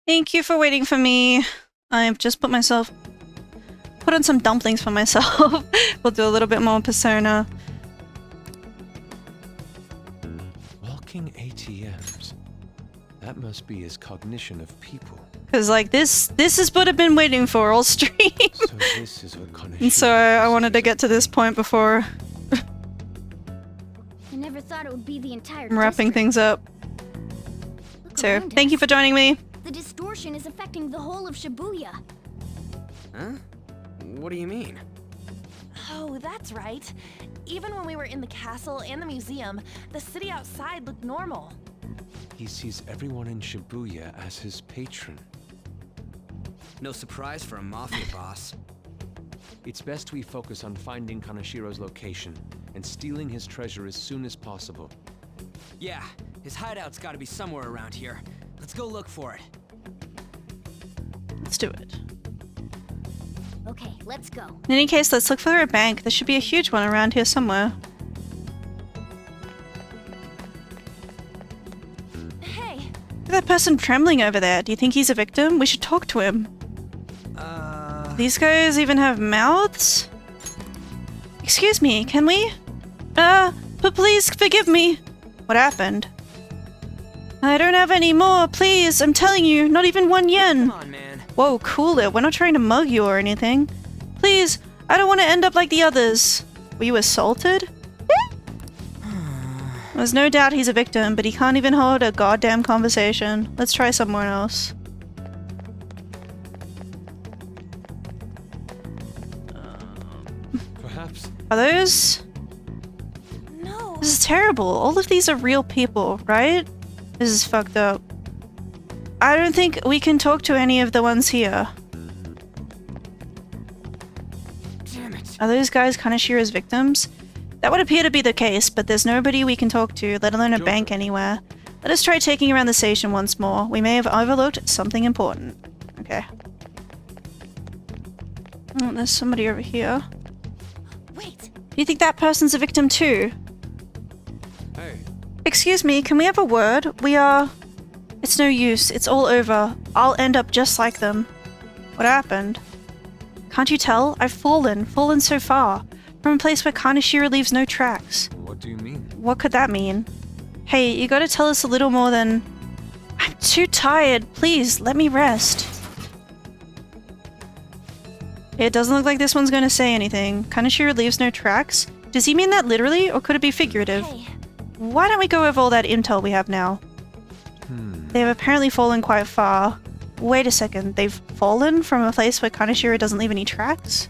Thank you for waiting for me. I've just put on some dumplings for myself. We'll do a little bit more Persona. Walking ATMs. That must be his cognition of people. Cause like this is what I've been waiting for all stream. So this is what And so I wanted to get to this point before I never thought it would be the entire I'm wrapping things up. So thank you for joining me. The distortion is affecting the whole of Shibuya. Huh? What do you mean? Oh, that's right. Even when we were in the castle and the museum, the city outside looked normal. He sees everyone in Shibuya as his patron. No surprise for a mafia boss. It's best we focus on finding Kanashiro's location and stealing his treasure as soon as possible. Yeah, his hideout's gotta be somewhere around here. Let's go look for it. Let's do it. Okay, let's go. In any case, let's look for a bank. There should be a huge one around here somewhere. Hey! Look at that person trembling over there. Do you think he's a victim? We should talk to him. These guys even have mouths? Excuse me, can we? But please forgive me. What happened? I don't have any more, please. I'm telling you, not even 1 yen. Come on, man. Whoa, cool it. We're not trying to mug you or anything. Please, I don't want to end up like the others. Were you assaulted? There's no doubt he's a victim, but he can't even hold a goddamn conversation. Let's try somewhere else. Perhaps. Are those? No. This is terrible. All of these are real people, right? This is fucked up. I don't think we can talk to any of the ones here. Damn it. Are those guys Kanashiro's victims? That would appear to be the case, but there's nobody we can talk to, let alone a bank anywhere. Let us try taking around the station once more. We may have overlooked something important. Okay. Oh, there's somebody over here. Wait. Do you think that person's a victim too? Hey. Excuse me, can we have a word? We are... It's no use. It's all over. I'll end up just like them. What happened? Can't you tell? I've fallen so far. From a place where Kanashiro leaves no tracks. What do you mean? What could that mean? Hey, you gotta tell us a little more than... I'm too tired. Please, let me rest. It doesn't look like this one's gonna say anything. Kanashiro leaves no tracks? Does he mean that literally, or could it be figurative? Hey. Why don't we go over all that intel we have now? They have apparently fallen quite far. Wait a second, they've fallen from a place where Kanashiro doesn't leave any tracks?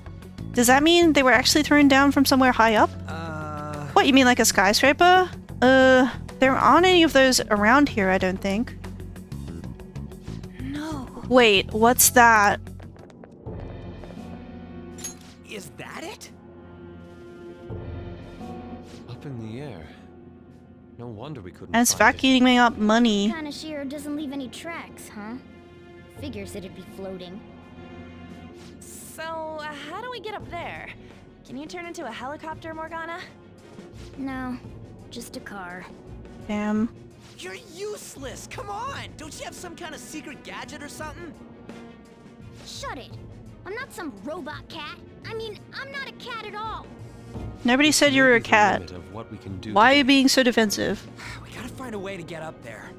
Does that mean they were actually thrown down from somewhere high up? What, you mean like a skyscraper? There aren't any of those around here, I don't think. No. Wait, what's that? Is that it? Up in the air. No wonder we couldn't And it's find it. vacuuming up money. Kanashiro doesn't leave any tracks, huh? Figures it'd be floating. So, how do we get up there? Can you turn into a helicopter, Morgana? No, just a car. Damn. You're useless! Come on! Don't you have some kind of secret gadget or something? Shut it! I'm not some robot cat. I mean, I'm not a cat at all. Nobody said you were a cat. Limit of what we can do Why are you being so defensive? We gotta find a way to get up there.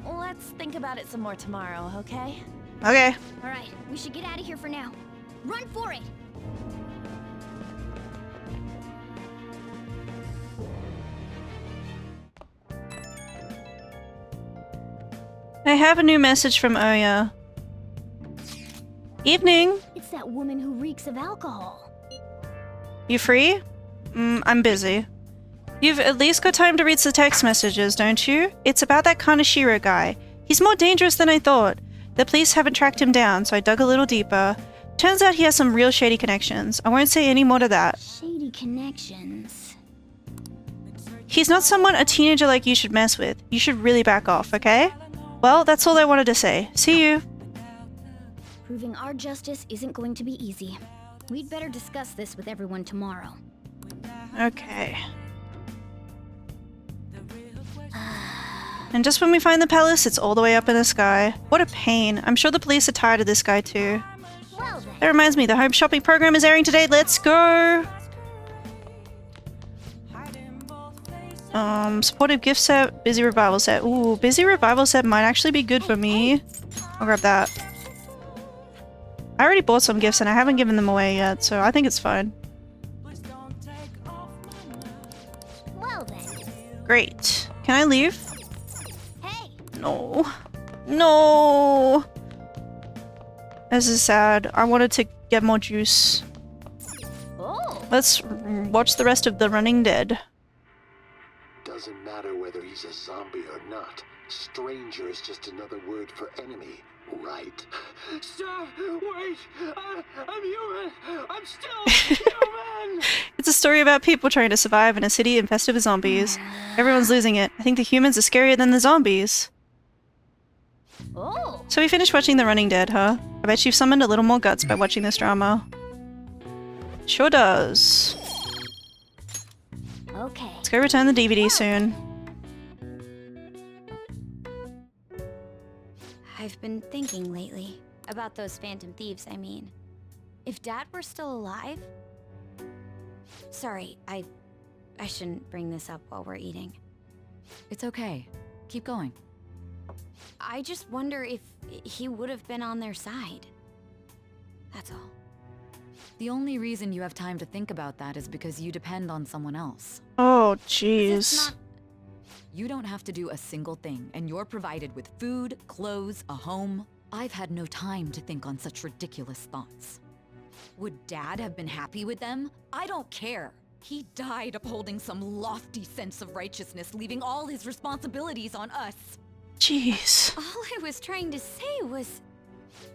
Let's think about it some more tomorrow, okay? Okay. Alright, we should get out of here for now. Run for it! I have a new message from Oya. Evening. It's that woman who reeks of alcohol. You free? I'm busy. You've at least got time to read the text messages, don't you? It's about that Kaneshiro guy. He's more dangerous than I thought. The police haven't tracked him down, so I dug a little deeper. Turns out he has some real shady connections. I won't say any more to that. Shady connections. He's not someone a teenager like you should mess with. You should really back off, okay? Well, that's all I wanted to say. See you. Proving our justice isn't going to be easy. We'd better discuss this with everyone tomorrow. Okay. And just when we find the palace, it's all the way up in the sky. What a pain. I'm sure the police are tired of this guy too. That reminds me, the home shopping program is airing today. Let's go! Supportive gift set, busy revival set. Ooh, busy revival set might actually be good for me. I'll grab that. I already bought some gifts and I haven't given them away yet, so I think it's fine. Well then. Great. Can I leave? No. No! This is sad. I wanted to get more juice. Oh. Let's watch the rest of The Running Dead. Doesn't matter whether he's a zombie or not. Stranger is just another word for enemy, right? Stop! Wait! I'm human! I'm still human! It's a story about people trying to survive in a city infested with zombies. Everyone's losing it. I think the humans are scarier than the zombies. Oh. So we finished watching The Running Dead, huh? I bet you've summoned a little more guts by watching this drama. Sure does. Okay. Let's go return the DVD soon. I've been thinking lately about those phantom thieves, I mean. If Dad were still alive... Sorry, I shouldn't bring this up while we're eating. It's okay. Keep going. I just wonder if he would have been on their side. That's all. The only reason you have time to think about that is because you depend on someone else. Oh, jeez. You don't have to do a single thing, and you're provided with food, clothes, a home. I've had no time to think on such ridiculous thoughts. Would Dad have been happy with them? I don't care. He died upholding some lofty sense of righteousness, leaving all his responsibilities on us. Jeez. All I was trying to say was...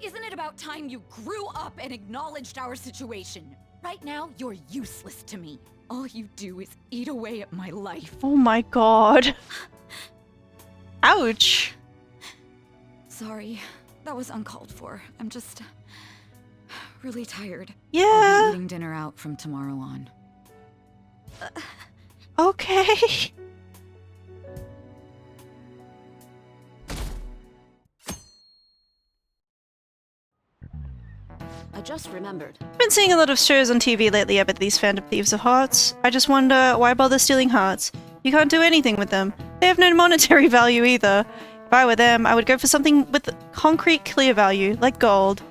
Isn't it about time you grew up and acknowledged our situation? Right now, you're useless to me. All you do is eat away at my life. Oh my god. Ouch. Sorry, that was uncalled for. I'm just... really tired. Yeah. I'll be eating dinner out from tomorrow on. Okay. I just remembered. I've been seeing a lot of shows on TV lately about these phantom thieves of hearts. I just wonder, why bother stealing hearts? You can't do anything with them. They have no monetary value either. If I were them, I would go for something with concrete clear value, like gold.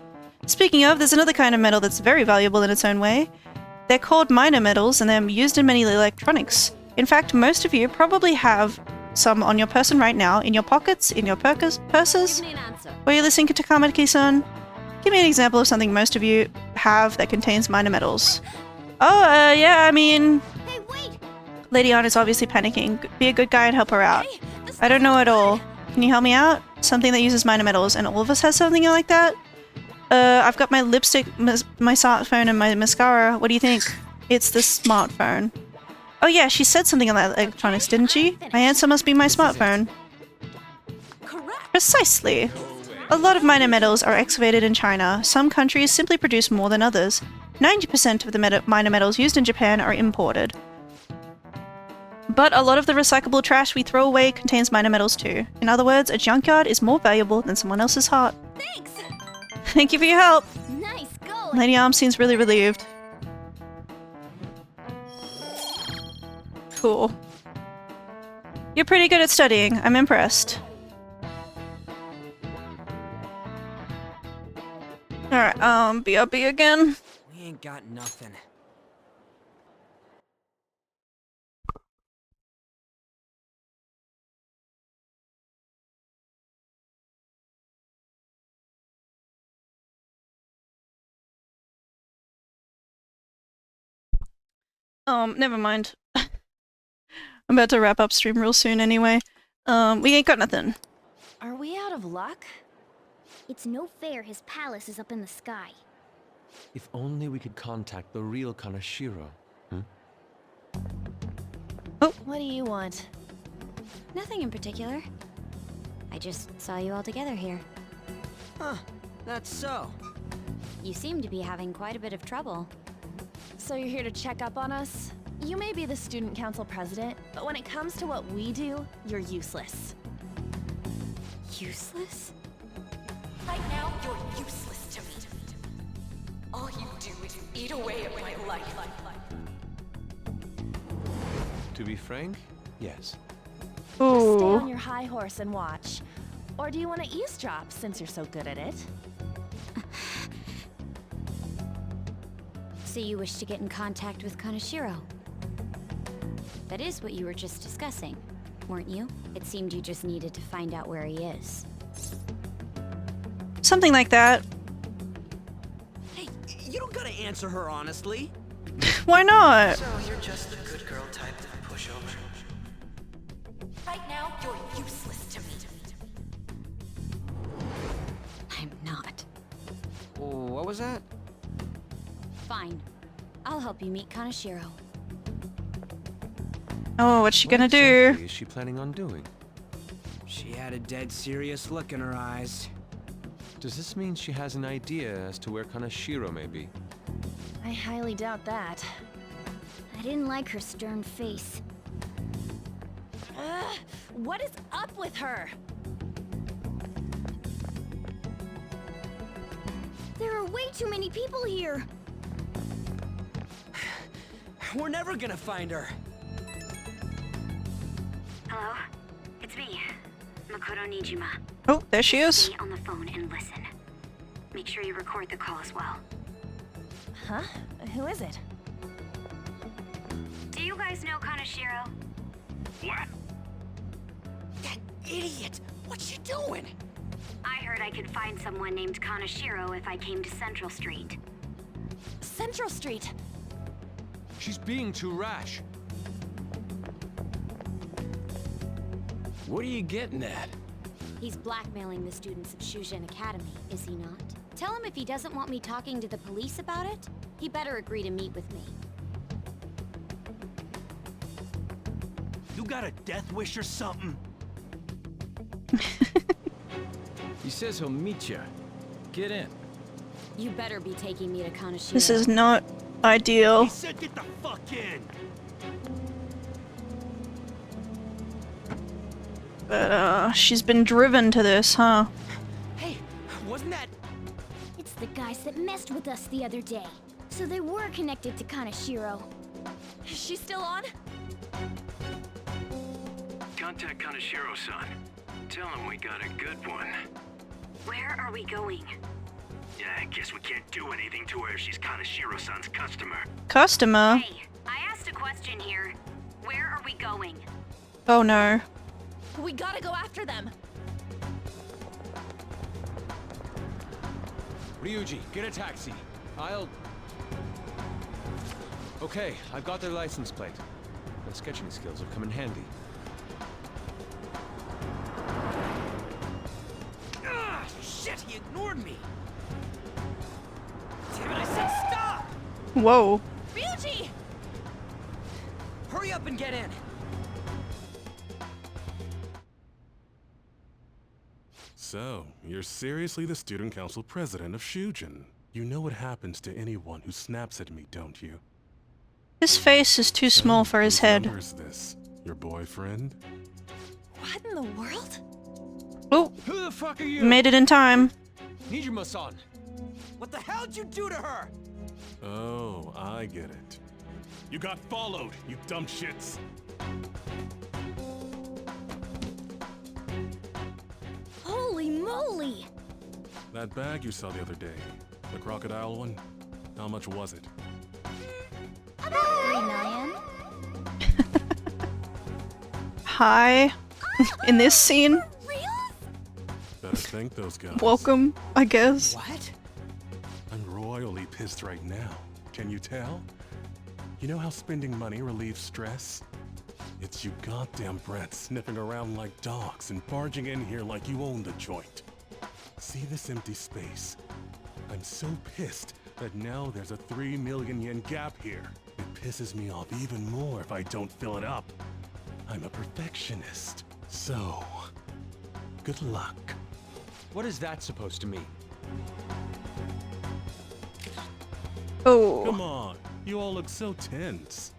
Speaking of, there's another kind of metal that's very valuable in its own way. They're called minor metals, and they're used in many electronics. In fact, most of you probably have some on your person right now, in your pockets, in your purses. Give me an answer. Were you listening to Comet-san? Give me an example of something most of you have that contains minor metals. Oh, yeah, I mean... Hey, wait! Lady Anna's obviously panicking. Be a good guy and help her out. I don't know at all. Can you help me out? Something that uses minor metals, and all of us has something like that? I've got my lipstick, my smartphone, and my mascara. What do you think? It's the smartphone. Oh yeah, she said something on that electronics, didn't she? My answer must be my smartphone. Precisely. A lot of minor metals are excavated in China. Some countries simply produce more than others. 90% of the minor metals used in Japan are imported. But a lot of the recyclable trash we throw away contains minor metals too. In other words, a junkyard is more valuable than someone else's heart. Thanks! Thank you for your help! Nice going! Lady Arm seems really relieved. Cool. You're pretty good at studying. I'm impressed. Alright, BRB again. We ain't got nothing. Never mind. I'm about to wrap up stream real soon anyway. We ain't got nothing. Are we out of luck? It's no fair his palace is up in the sky. If only we could contact the real Kanashiro. What do you want? Nothing in particular. I just saw you all together here. Huh, that's so. You seem to be having quite a bit of trouble. So you're here to check up on us? You may be the student council president, but when it comes to what we do, you're useless. Useless? Right now, you're useless to me. All you do is eat away at my life. To be frank, yes. Just stay on your high horse and watch. Or do you want to eavesdrop since you're so good at it? So you wish to get in contact with Kanashiro? That is what you were just discussing, weren't you? It seemed you just needed to find out where he is. Something like that. Hey, you don't gotta answer her honestly. Why not? So you're just the good girl type to push over. Right now, you're useless to me. I'm not. What was that? Fine. I'll help you meet Kanashiro. Oh, what's she gonna What do? exactly is she planning on doing? She had a dead serious look in her eyes. Does this mean she has an idea as to where Kanashiro may be? I highly doubt that. I didn't like her stern face. Ugh, what is up with her? There are way too many people here. We're never gonna find her. Hello? It's me, Makoto Nijima. Oh, there she is. Stay on the phone and listen. Make sure you record the call as well. Huh? Who is it? Do you guys know Kanashiro? What? That idiot! What's she doing? I heard I could find someone named Kanashiro if I came to Central Street. Central Street! She's being too rash. What are you getting at? He's blackmailing the students of Shujin Academy, is he not? Tell him if he doesn't want me talking to the police about it, he better agree to meet with me. You got a death wish or something? He says he'll meet you. Get in. You better be taking me to Kanashiro. This is not ideal. He said get the fuck in! But, she's been driven to this, huh? Hey, wasn't that... It's the guys that messed with us the other day. So they were connected to Kanashiro. Is she still on? Contact Kanashiro-san. Tell him we got a good one. Where are we going? Yeah, I guess we can't do anything to her if she's Kanashiro-san's customer. Customer? Hey, I asked a question here. Where are we going? Oh no. We gotta go after them. Ryuji, get a taxi. I'll... Okay, I've got their license plate. My sketching skills have come in handy. Ah, shit, he ignored me! Damn it, I said stop! Whoa. Ryuji! Hurry up and get in! So, you're seriously the student council president of Shujin. You know what happens to anyone who snaps at me, don't you? His face is too small for his head. Who's this? Your boyfriend? What in the world? Oh, who the fuck are you? Made it in time. Nijima-san. What the hell'd you do to her? Oh, I get it. You got followed, you dumb shits. Holy moly! That bag you saw the other day, the crocodile one, how much was it? About 3 million. Hi. In this scene. Better thank those guys. Welcome, I guess. What? I'm royally pissed right now. Can you tell? You know how spending money relieves stress? It's you goddamn brats sniffing around like dogs and barging in here like you own the joint. See this empty space? I'm so pissed that now there's a 3 million yen gap here. It pisses me off even more if I don't fill it up. I'm a perfectionist. So, good luck. What is that supposed to mean? Oh. Come on, you all look so tense.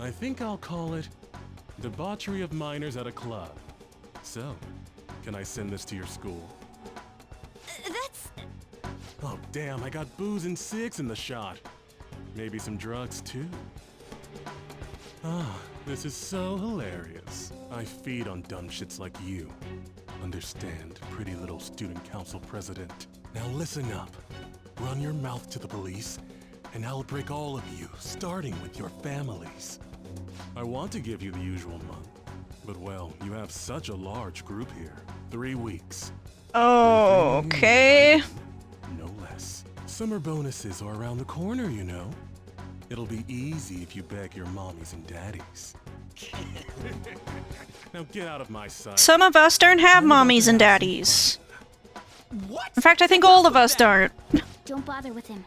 I think I'll call it debauchery of minors at a club. So, can I send this to your school? That's... Oh damn, I got booze and cigs in the shot. Maybe some drugs too. Ah, this is so hilarious. I feed on dumb shits like you. Understand, pretty little student council president. Now listen up. Run your mouth to the police, and I'll break all of you, starting with your families. I want to give you the usual month, but well, you have such a large group here. 3 weeks. Oh, okay. No less. Summer bonuses are around the corner, you know. It'll be easy if you beg your mommies and daddies. Now get out of my sight. Some of us don't have mommies and daddies. What? In fact, I think all of us don't. Don't bother with him.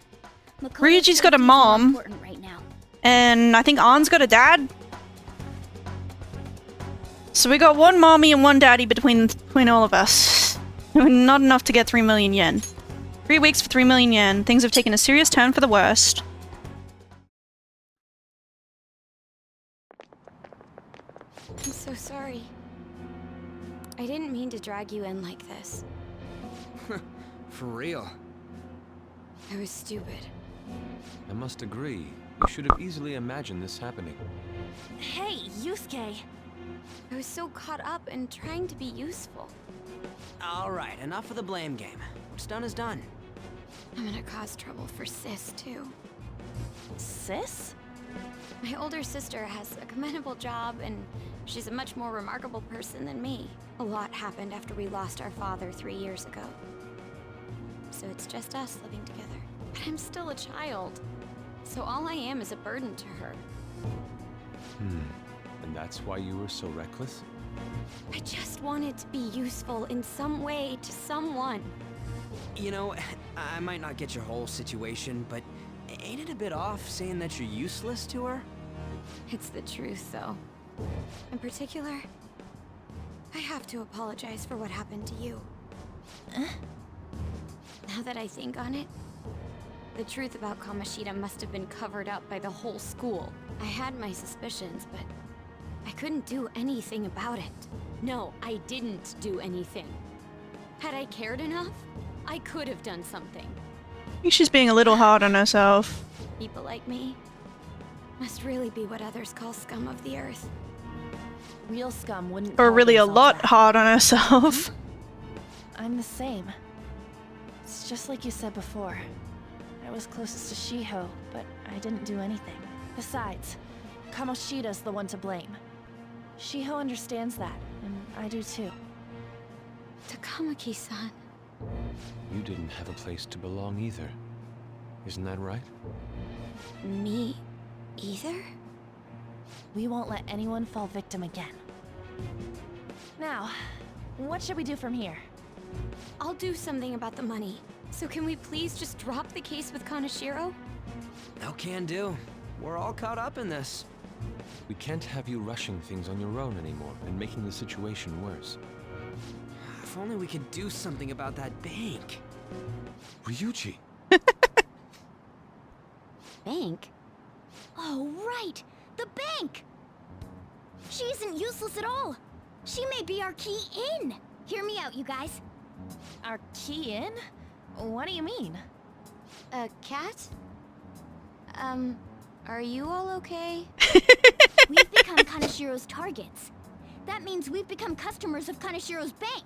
Ryuji's got a mom. Right now. And I think Ann's got a dad. So we got one mommy and one daddy between all of us. Not enough to get 3 million yen. 3 weeks for 3 million yen. Things have taken a serious turn for the worst. I'm so sorry. I didn't mean to drag you in like this. For real. I was stupid. I must agree. You should have easily imagined this happening. Hey, Yusuke! I was so caught up in trying to be useful. Alright, enough of the blame game. What's done is done. I'm gonna cause trouble for Sis, too. Sis? My older sister has a commendable job, and she's a much more remarkable person than me. A lot happened after we lost our father 3 years ago. So it's just us living together. But I'm still a child. So all I am is a burden to her. And that's why you were so reckless? I just wanted to be useful in some way to someone. You know, I might not get your whole situation, but ain't it a bit off saying that you're useless to her? It's the truth, though. In particular, I have to apologize for what happened to you. Now that I think on it, the truth about Kamoshida must have been covered up by the whole school. I had my suspicions, but I couldn't do anything about it. No, I didn't do anything. Had I cared enough, I could have done something. I think she's being a little hard on herself. People like me must really be what others call scum of the earth. Real scum wouldn't Or call really a themselves lot that. hard on herself. I'm the same. It's just like you said before. I was closest to Shiho, but I didn't do anything. Besides, Kamoshida's the one to blame. Shiho understands that, and I do too. Takamaki-san. You didn't have a place to belong either. Isn't that right? Me either? We won't let anyone fall victim again. Now, what should we do from here? I'll do something about the money. So can we please just drop the case with Kaneshiro? No can do. We're all caught up in this. We can't have you rushing things on your own anymore and making the situation worse. If only we could do something about that bank. Ryuji! Bank? Oh, right! The bank! She isn't useless at all! She may be our key in! Hear me out, you guys. Our key in? What do you mean? A cat? Are you all okay? We've become Kaneshiro's targets. That means we've become customers of Kaneshiro's bank.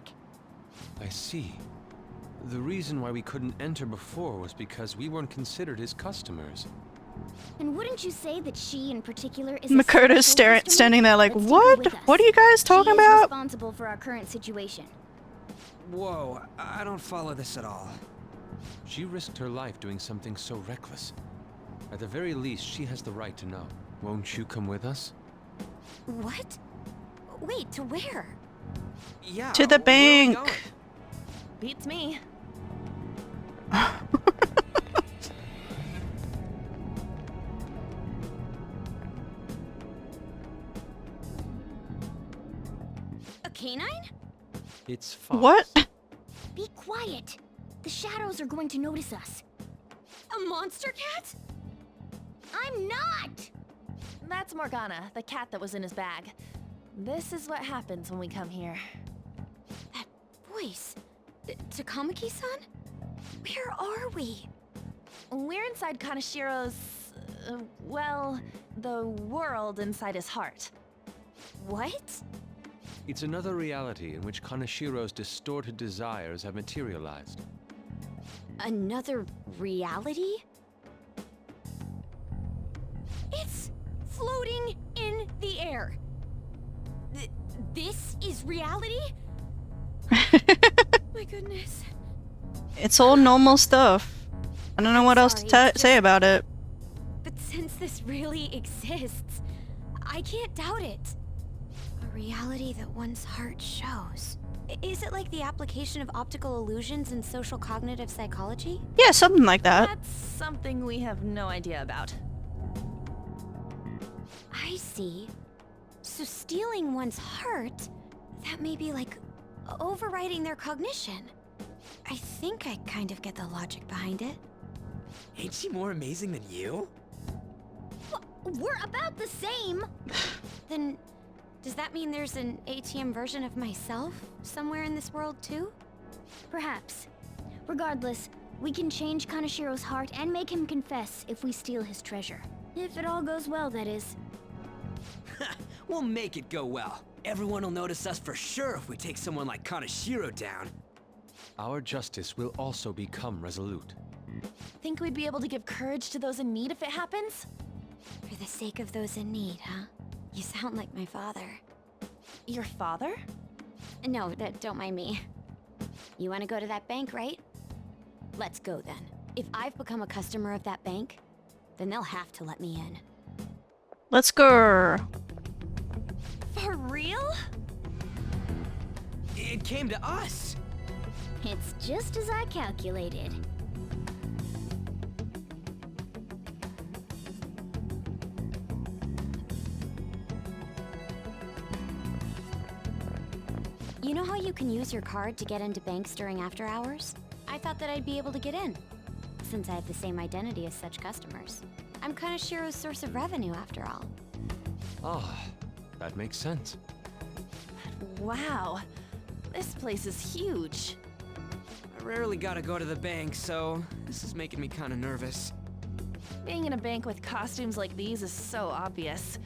I see. The reason why we couldn't enter before was because we weren't considered his customers. And wouldn't you say that she in particular is Makoto's standing there like, what? What are you guys talking She is about? responsible for our current situation. Whoa, I don't follow this at all. She risked her life doing something so reckless. At the very least, she has the right to know. Won't you come with us? What? Wait, to where? Yeah. To the bank. Beats me. A canine? It's fine. What? Be quiet. The shadows are going to notice us. A monster cat? I'm not! That's Morgana, the cat that was in his bag. This is what happens when we come here. That voice. Takamaki-san? Where are we? We're inside Kanashiro's... well, the world inside his heart. What? It's another reality in which Kanashiro's distorted desires have materialized. Another reality? It's floating in the air. This is reality? My goodness. It's all normal stuff. I don't know what else to say about it. But since this really exists, I can't doubt it. A reality that one's heart shows. Is it like the application of optical illusions in social cognitive psychology? Yeah, something like that. That's something we have no idea about. I see. So stealing one's heart, that may be like overriding their cognition. I think I kind of get the logic behind it. Ain't she more amazing than you? We're about the same! Then, does that mean there's an ATM version of myself somewhere in this world too? Perhaps. Regardless, we can change Kanashiro's heart and make him confess if we steal his treasure. If it all goes well, that is. We'll make it go well. Everyone will notice us for sure if we take someone like Kanashiro down. Our justice will also become resolute. Think we'd be able to give courage to those in need if it happens? For the sake of those in need, huh? You sound like my father. Your father? No, don't mind me. You want to go to that bank, right? Let's go then. If I've become a customer of that bank, then they'll have to let me in. Let's go. For real? It came to us. It's just as I calculated. You know how you can use your card to get into banks during after hours? I thought that I'd be able to get in, since I have the same identity as such customers. I'm Kanashiro's source of revenue, after all. Ah, that makes sense. Wow. This place is huge. I rarely gotta go to the bank, so this is making me kinda nervous. Being in a bank with costumes like these is so obvious.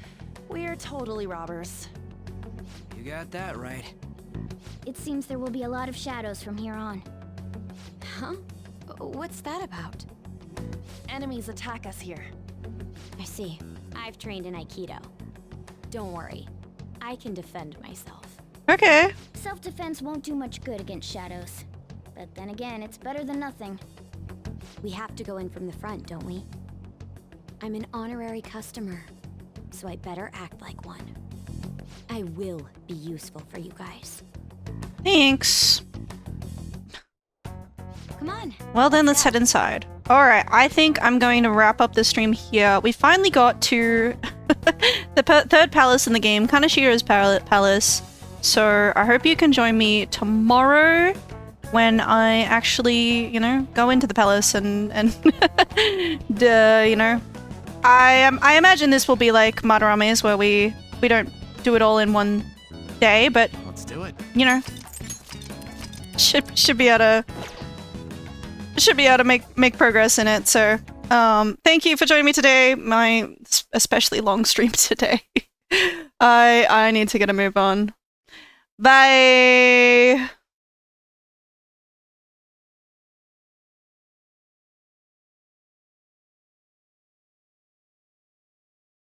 We're totally robbers. You got that right. It seems there will be a lot of shadows from here on. Huh? What's that about? Enemies attack us here. I see. I've trained in Aikido. Don't worry. I can defend myself. Okay. Self-defense won't do much good against shadows. But then again, it's better than nothing. We have to go in from the front, don't we? I'm an honorary customer, so I better act like one. I will be useful for you guys. Thanks. Come on. Well then, let's head inside. Alright, I think I'm going to wrap up the stream here. We finally got to the third palace in the game, Kanashiro's palace. So I hope you can join me tomorrow when I actually, you know, go into the palace and you know, I imagine this will be like Madarame's where we don't do it all in one day, but Let's do it. You know, should be able to make progress in it. So thank you for joining me today. My especially long stream today. I need to get a move on. Bye.